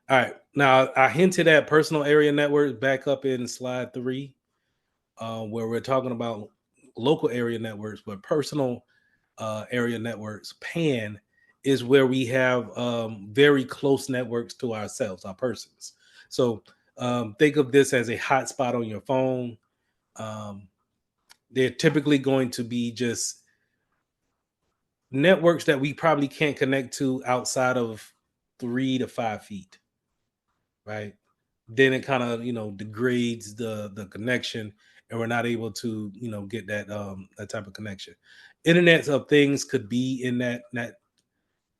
A: All right. Now, I hinted at personal area networks back up in slide 3, where we're talking about local area networks, but personal area networks, PAN, is where we have very close networks to ourselves, our persons. So think of this as a hotspot on your phone. They're typically going to be just networks that we probably can't connect to outside of 3 to 5 feet, right? Then it kind of degrades the connection, and we're not able to get that type of connection. Internet of things could be in that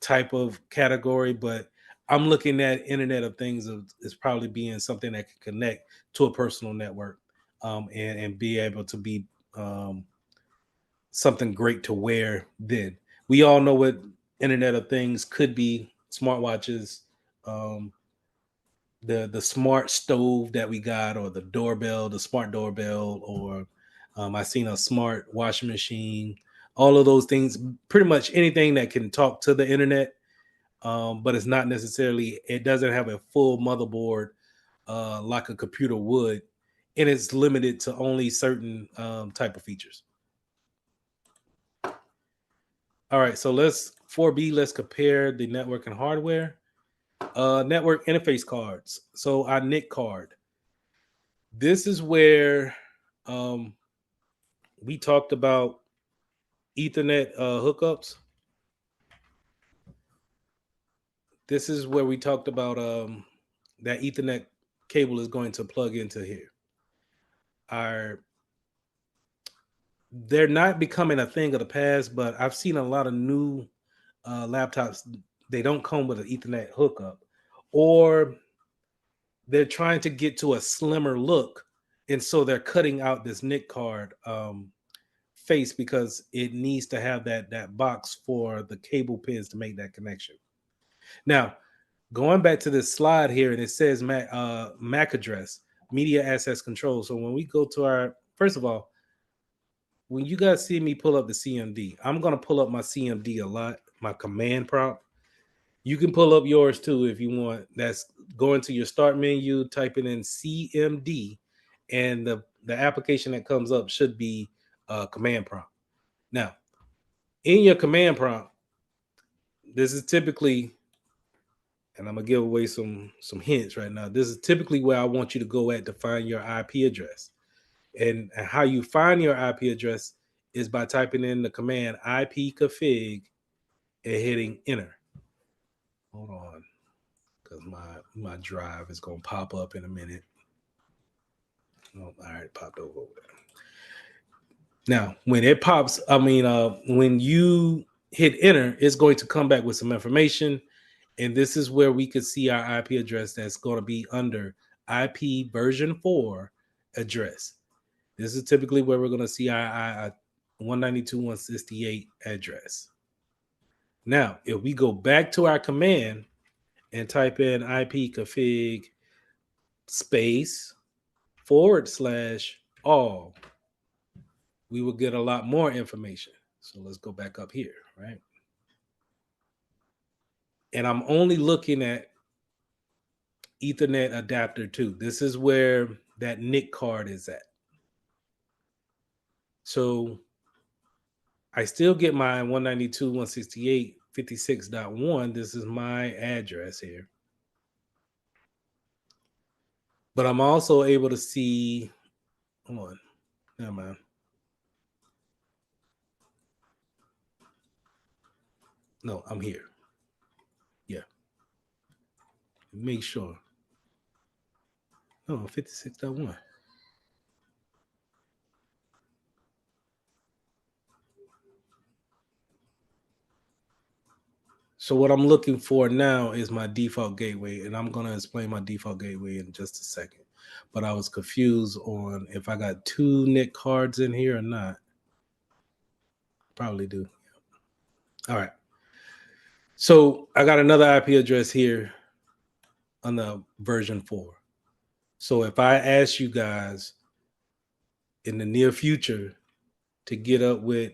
A: type of category, but I'm looking at Internet of Things as probably being something that can connect to a personal network, and be able to be something great to wear. Then we all know what Internet of Things could be: smartwatches, the smart stove that we got, or the doorbell, the smart doorbell, or I seen a smart washing machine. All of those things, pretty much anything that can talk to the internet, but it's not necessarily. It doesn't have a full motherboard like a computer would, and it's limited to only certain type of features. All right, so let's 4B. Let's compare the network and hardware. Network interface cards. So our NIC card. This is where we talked about Ethernet hookups. This is where we talked about that Ethernet cable is going to plug into here. They're not becoming a thing of the past, but I've seen a lot of new laptops. They don't come with an Ethernet hookup, or they're trying to get to a slimmer look, and so they're cutting out this NIC card face because it needs to have that box for the cable pins to make that connection. Now, going back to this slide here, and it says MAC address, media access control. So when we go to first of all, when you guys see me pull up the CMD, I'm going to pull up my CMD a lot, my command prompt. You can pull up yours too if you want. That's going to your start menu, typing in CMD, and the application that comes up should be command prompt. Now, in your command prompt, this is typically, and I'm gonna give away some hints right now. This is typically where I want you to go at to find your IP address. And how you find your IP address is by typing in the command ipconfig and hitting enter. Hold on. because my drive is gonna pop up in a minute. Oh, all right, popped over there. Now, when it pops, when you hit enter, it's going to come back with some information. And this is where we could see our IP address that's going to be under IP version 4 address. This is typically where we're going to see our 192.168 address. Now, if we go back to our command and type in ipconfig space / all, we will get a lot more information. So let's go back up here, right? And I'm only looking at Ethernet adapter 2. This is where that NIC card is at. So I still get my 192.168.56.1. This is my address here. But I'm also able to see, hold on, never mind. No, I'm here. Yeah. Make sure. Oh, 56.1. So what I'm looking for now is my default gateway, and I'm going to explain my default gateway in just a second. But I was confused on if I got 2 NIC cards in here or not. Probably do. All right. So I got another IP address here on the version 4. So if I ask you guys in the near future to get up with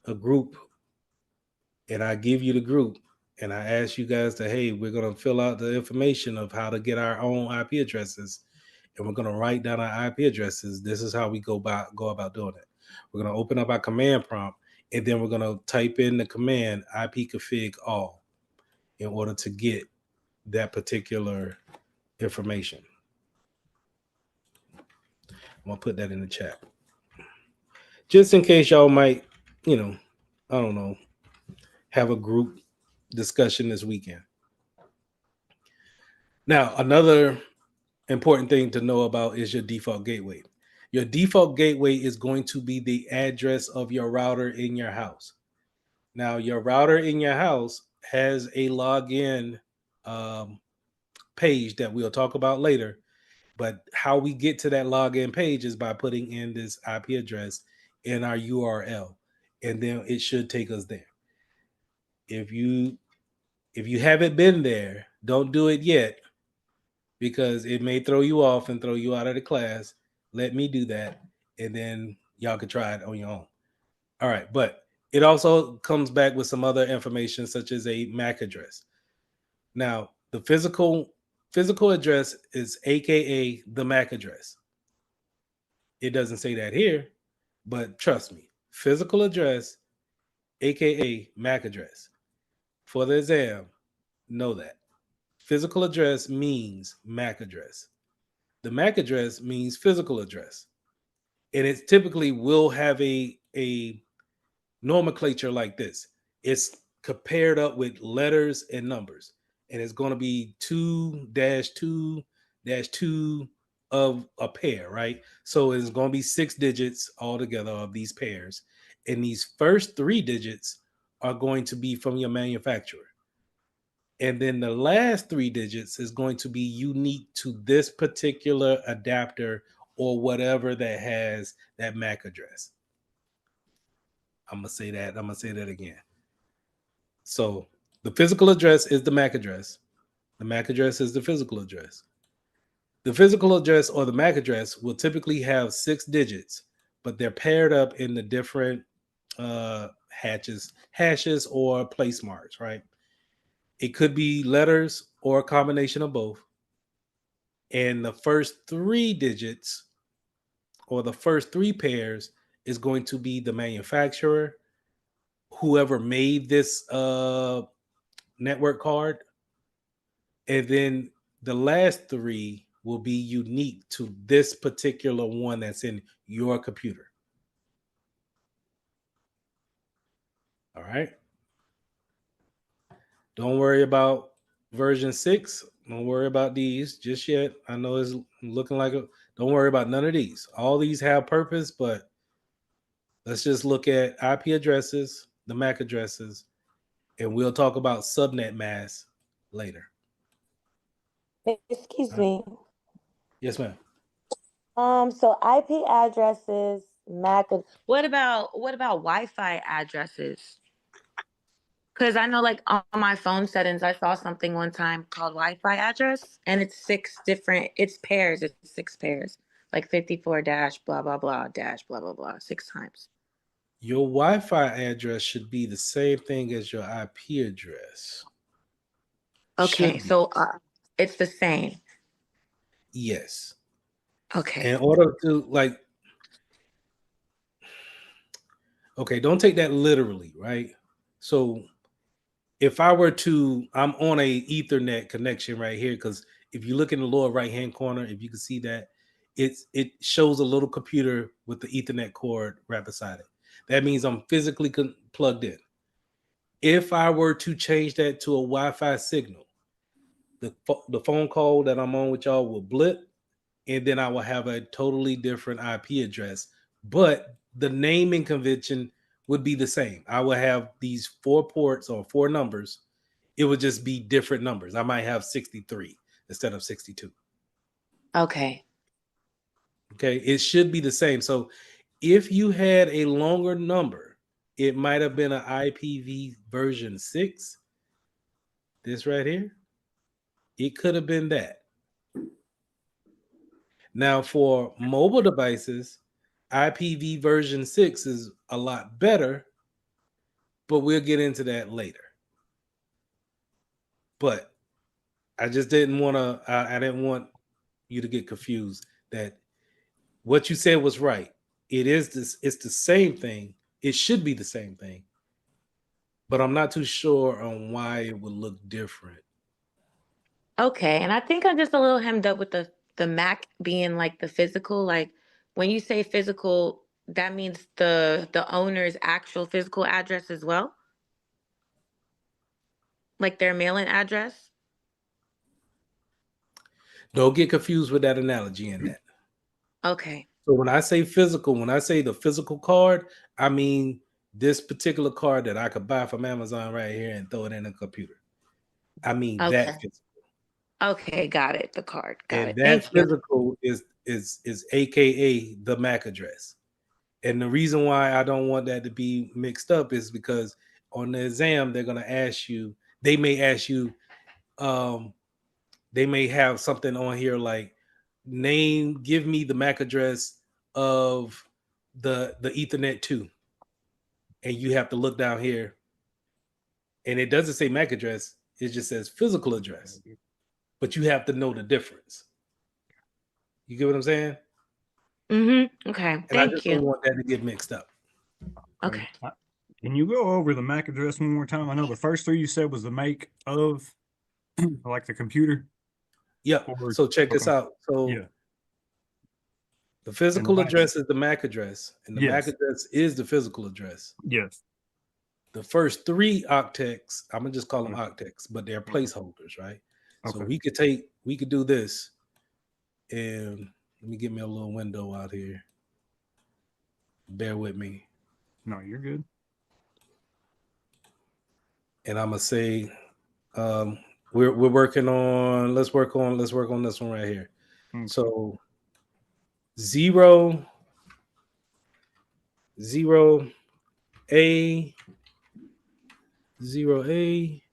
A: a group and I give you the group and I ask you guys to, hey, we're going to fill out the information of how to get our own IP addresses and we're going to write down our IP addresses. This is how we go about doing it. We're going to open up our command prompt and then we're going to type in the command ipconfig all in order to get that particular information. I'm going to put that in the chat. Just in case y'all might, I don't know, have a group discussion this weekend. Now, another important thing to know about is your default gateway. Your default gateway is going to be the address of your router in your house. Now, your router in your house has a login page that we'll talk about later. But how we get to that login page is by putting in this IP address in our URL, and then it should take us there. If you haven't been there, don't do it yet because it may throw you off and throw you out of the class. Let me do that, and then y'all can try it on your own. All right, but it also comes back with some other information such as a MAC address. Now, the physical address is AKA the MAC address. It doesn't say that here, but trust me, physical address, AKA MAC address. For the exam, know that. Physical address means MAC address. The MAC address means physical address. And it typically will have a nomenclature like this. It's paired up with letters and numbers. And it's going to be 2-2-2 of a pair, right? So it's going to be 6 digits altogether of these pairs. And these first 3 digits are going to be from your manufacturer. And then the last 3 digits is going to be unique to this particular adapter or whatever that has that MAC address. I'm going to say that again. So the physical address is the MAC address. The MAC address is the physical address. The physical address or the MAC address will typically have 6 digits, but they're paired up in the different hashes or place marks, right? It could be letters or a combination of both. And the first 3 digits or the first 3 pairs is going to be the manufacturer, whoever made this network card. And then the last 3 will be unique to this particular one that's in your computer. All right. Don't worry about version 6. Don't worry about these just yet. I know it's looking like a. Don't worry about none of these. All these have purpose, but let's just look at IP addresses, the MAC addresses, and we'll talk about subnet mask later.
B: Excuse me.
A: Yes, ma'am.
B: So IP addresses, MAC. What about Wi-Fi addresses? Because I know, like on my phone settings, I saw something one time called Wi-Fi address, and it's six different. It's pairs. It's six pairs, like 54 dash blah blah blah dash blah blah blah 6 times.
A: Your Wi-Fi address should be the same thing as your IP address.
B: Okay,
A: Should be.
B: so it's the same.
A: Yes.
B: Okay.
A: In order to like, okay, don't take that literally, right? So if I were to, I'm on a Ethernet connection right here because if you look in the lower right hand corner, if you can see that, it shows a little computer with the Ethernet cord right beside it. That means I'm physically plugged in. If I were to change that to a Wi-Fi signal, the phone call that I'm on with y'all will blip, and then I will have a totally different IP address. But the naming convention would be the same. I will have these 4 ports or 4 numbers. It would just be different numbers. I might have 63 instead of 62.
B: Okay.
A: Okay. It should be the same. So if you had a longer number, it might have been an IPv version 6. This right here. It could have been that. Now, for mobile devices, IPv version 6 is a lot better, but we'll get into that later. But I just didn't want to, I didn't want you to get confused that what you said was right. It is this, it's the same thing. It should be the same thing, but I'm not too sure on why it would look different.
B: Okay, and I think I'm just a little hemmed up with the Mac being like the physical. Like when you say physical, that means the owner's actual physical address as well, like their mailing address.
A: Don't get confused with that analogy in that.
B: Okay.
A: So when I say physical, when I say the physical card, I mean this particular card that I could buy from Amazon right here and throw it in a computer. I mean
B: Okay.
A: that physical.
B: Okay, got it. The card. Got
A: And
B: it.
A: that
B: Thank you.
A: physical is AKA the MAC address. And the reason why I don't want that to be mixed up is because on the exam they're gonna ask you, they may ask you, they may have something on here like give me the MAC address of the Ethernet 2. And you have to look down here and it doesn't say MAC address, it just says physical address. But you have to know the difference. You get what I'm saying?
B: Mm-hmm. Okay.
A: And I
B: Thank
A: just
B: you.
A: don't want that to get mixed up.
B: Okay.
E: Can you go over the MAC address one more time? I know the first three you said was the make of, like the computer.
A: Yeah. So check this out. So
E: yeah.
A: the physical address is the MAC address, and the MAC
E: Yes.
A: address is the physical address.
E: Yes.
A: The first 3 octets, I'm gonna just call them octets, but they're placeholders, right? So
E: Okay.
A: we could do this, and let me get me a little window out here. Bear with me.
E: No, you're good.
A: And I'm gonna say, we're working on. Let's work on this one right here.
E: Okay.
A: So 0 A 0A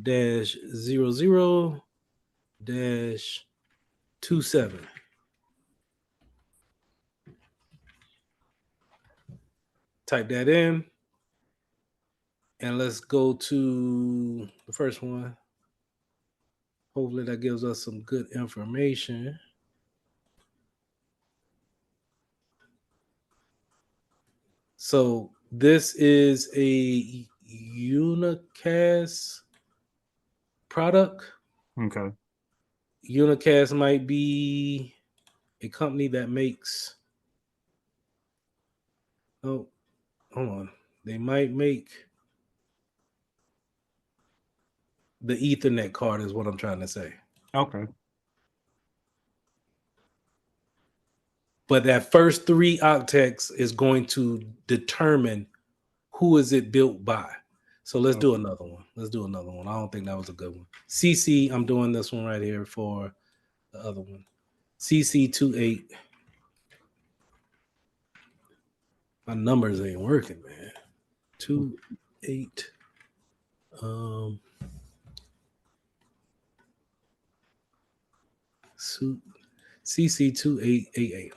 A: dash 00 dash 27. Type that in. And let's go to the first one. Hopefully that gives us some good information. So this is a unicast product.
E: Okay.
A: Unicast might be a company that makes, oh, hold on. They might make, the Ethernet card is what I'm trying to say.
E: Okay.
A: But that first 3 octets is going to determine who is it built by. So let's do another one. Let's do another one. I don't think that was a good one. CC, I'm doing this one right here for the other one. CC28. My numbers ain't working, man. 28. CC2888.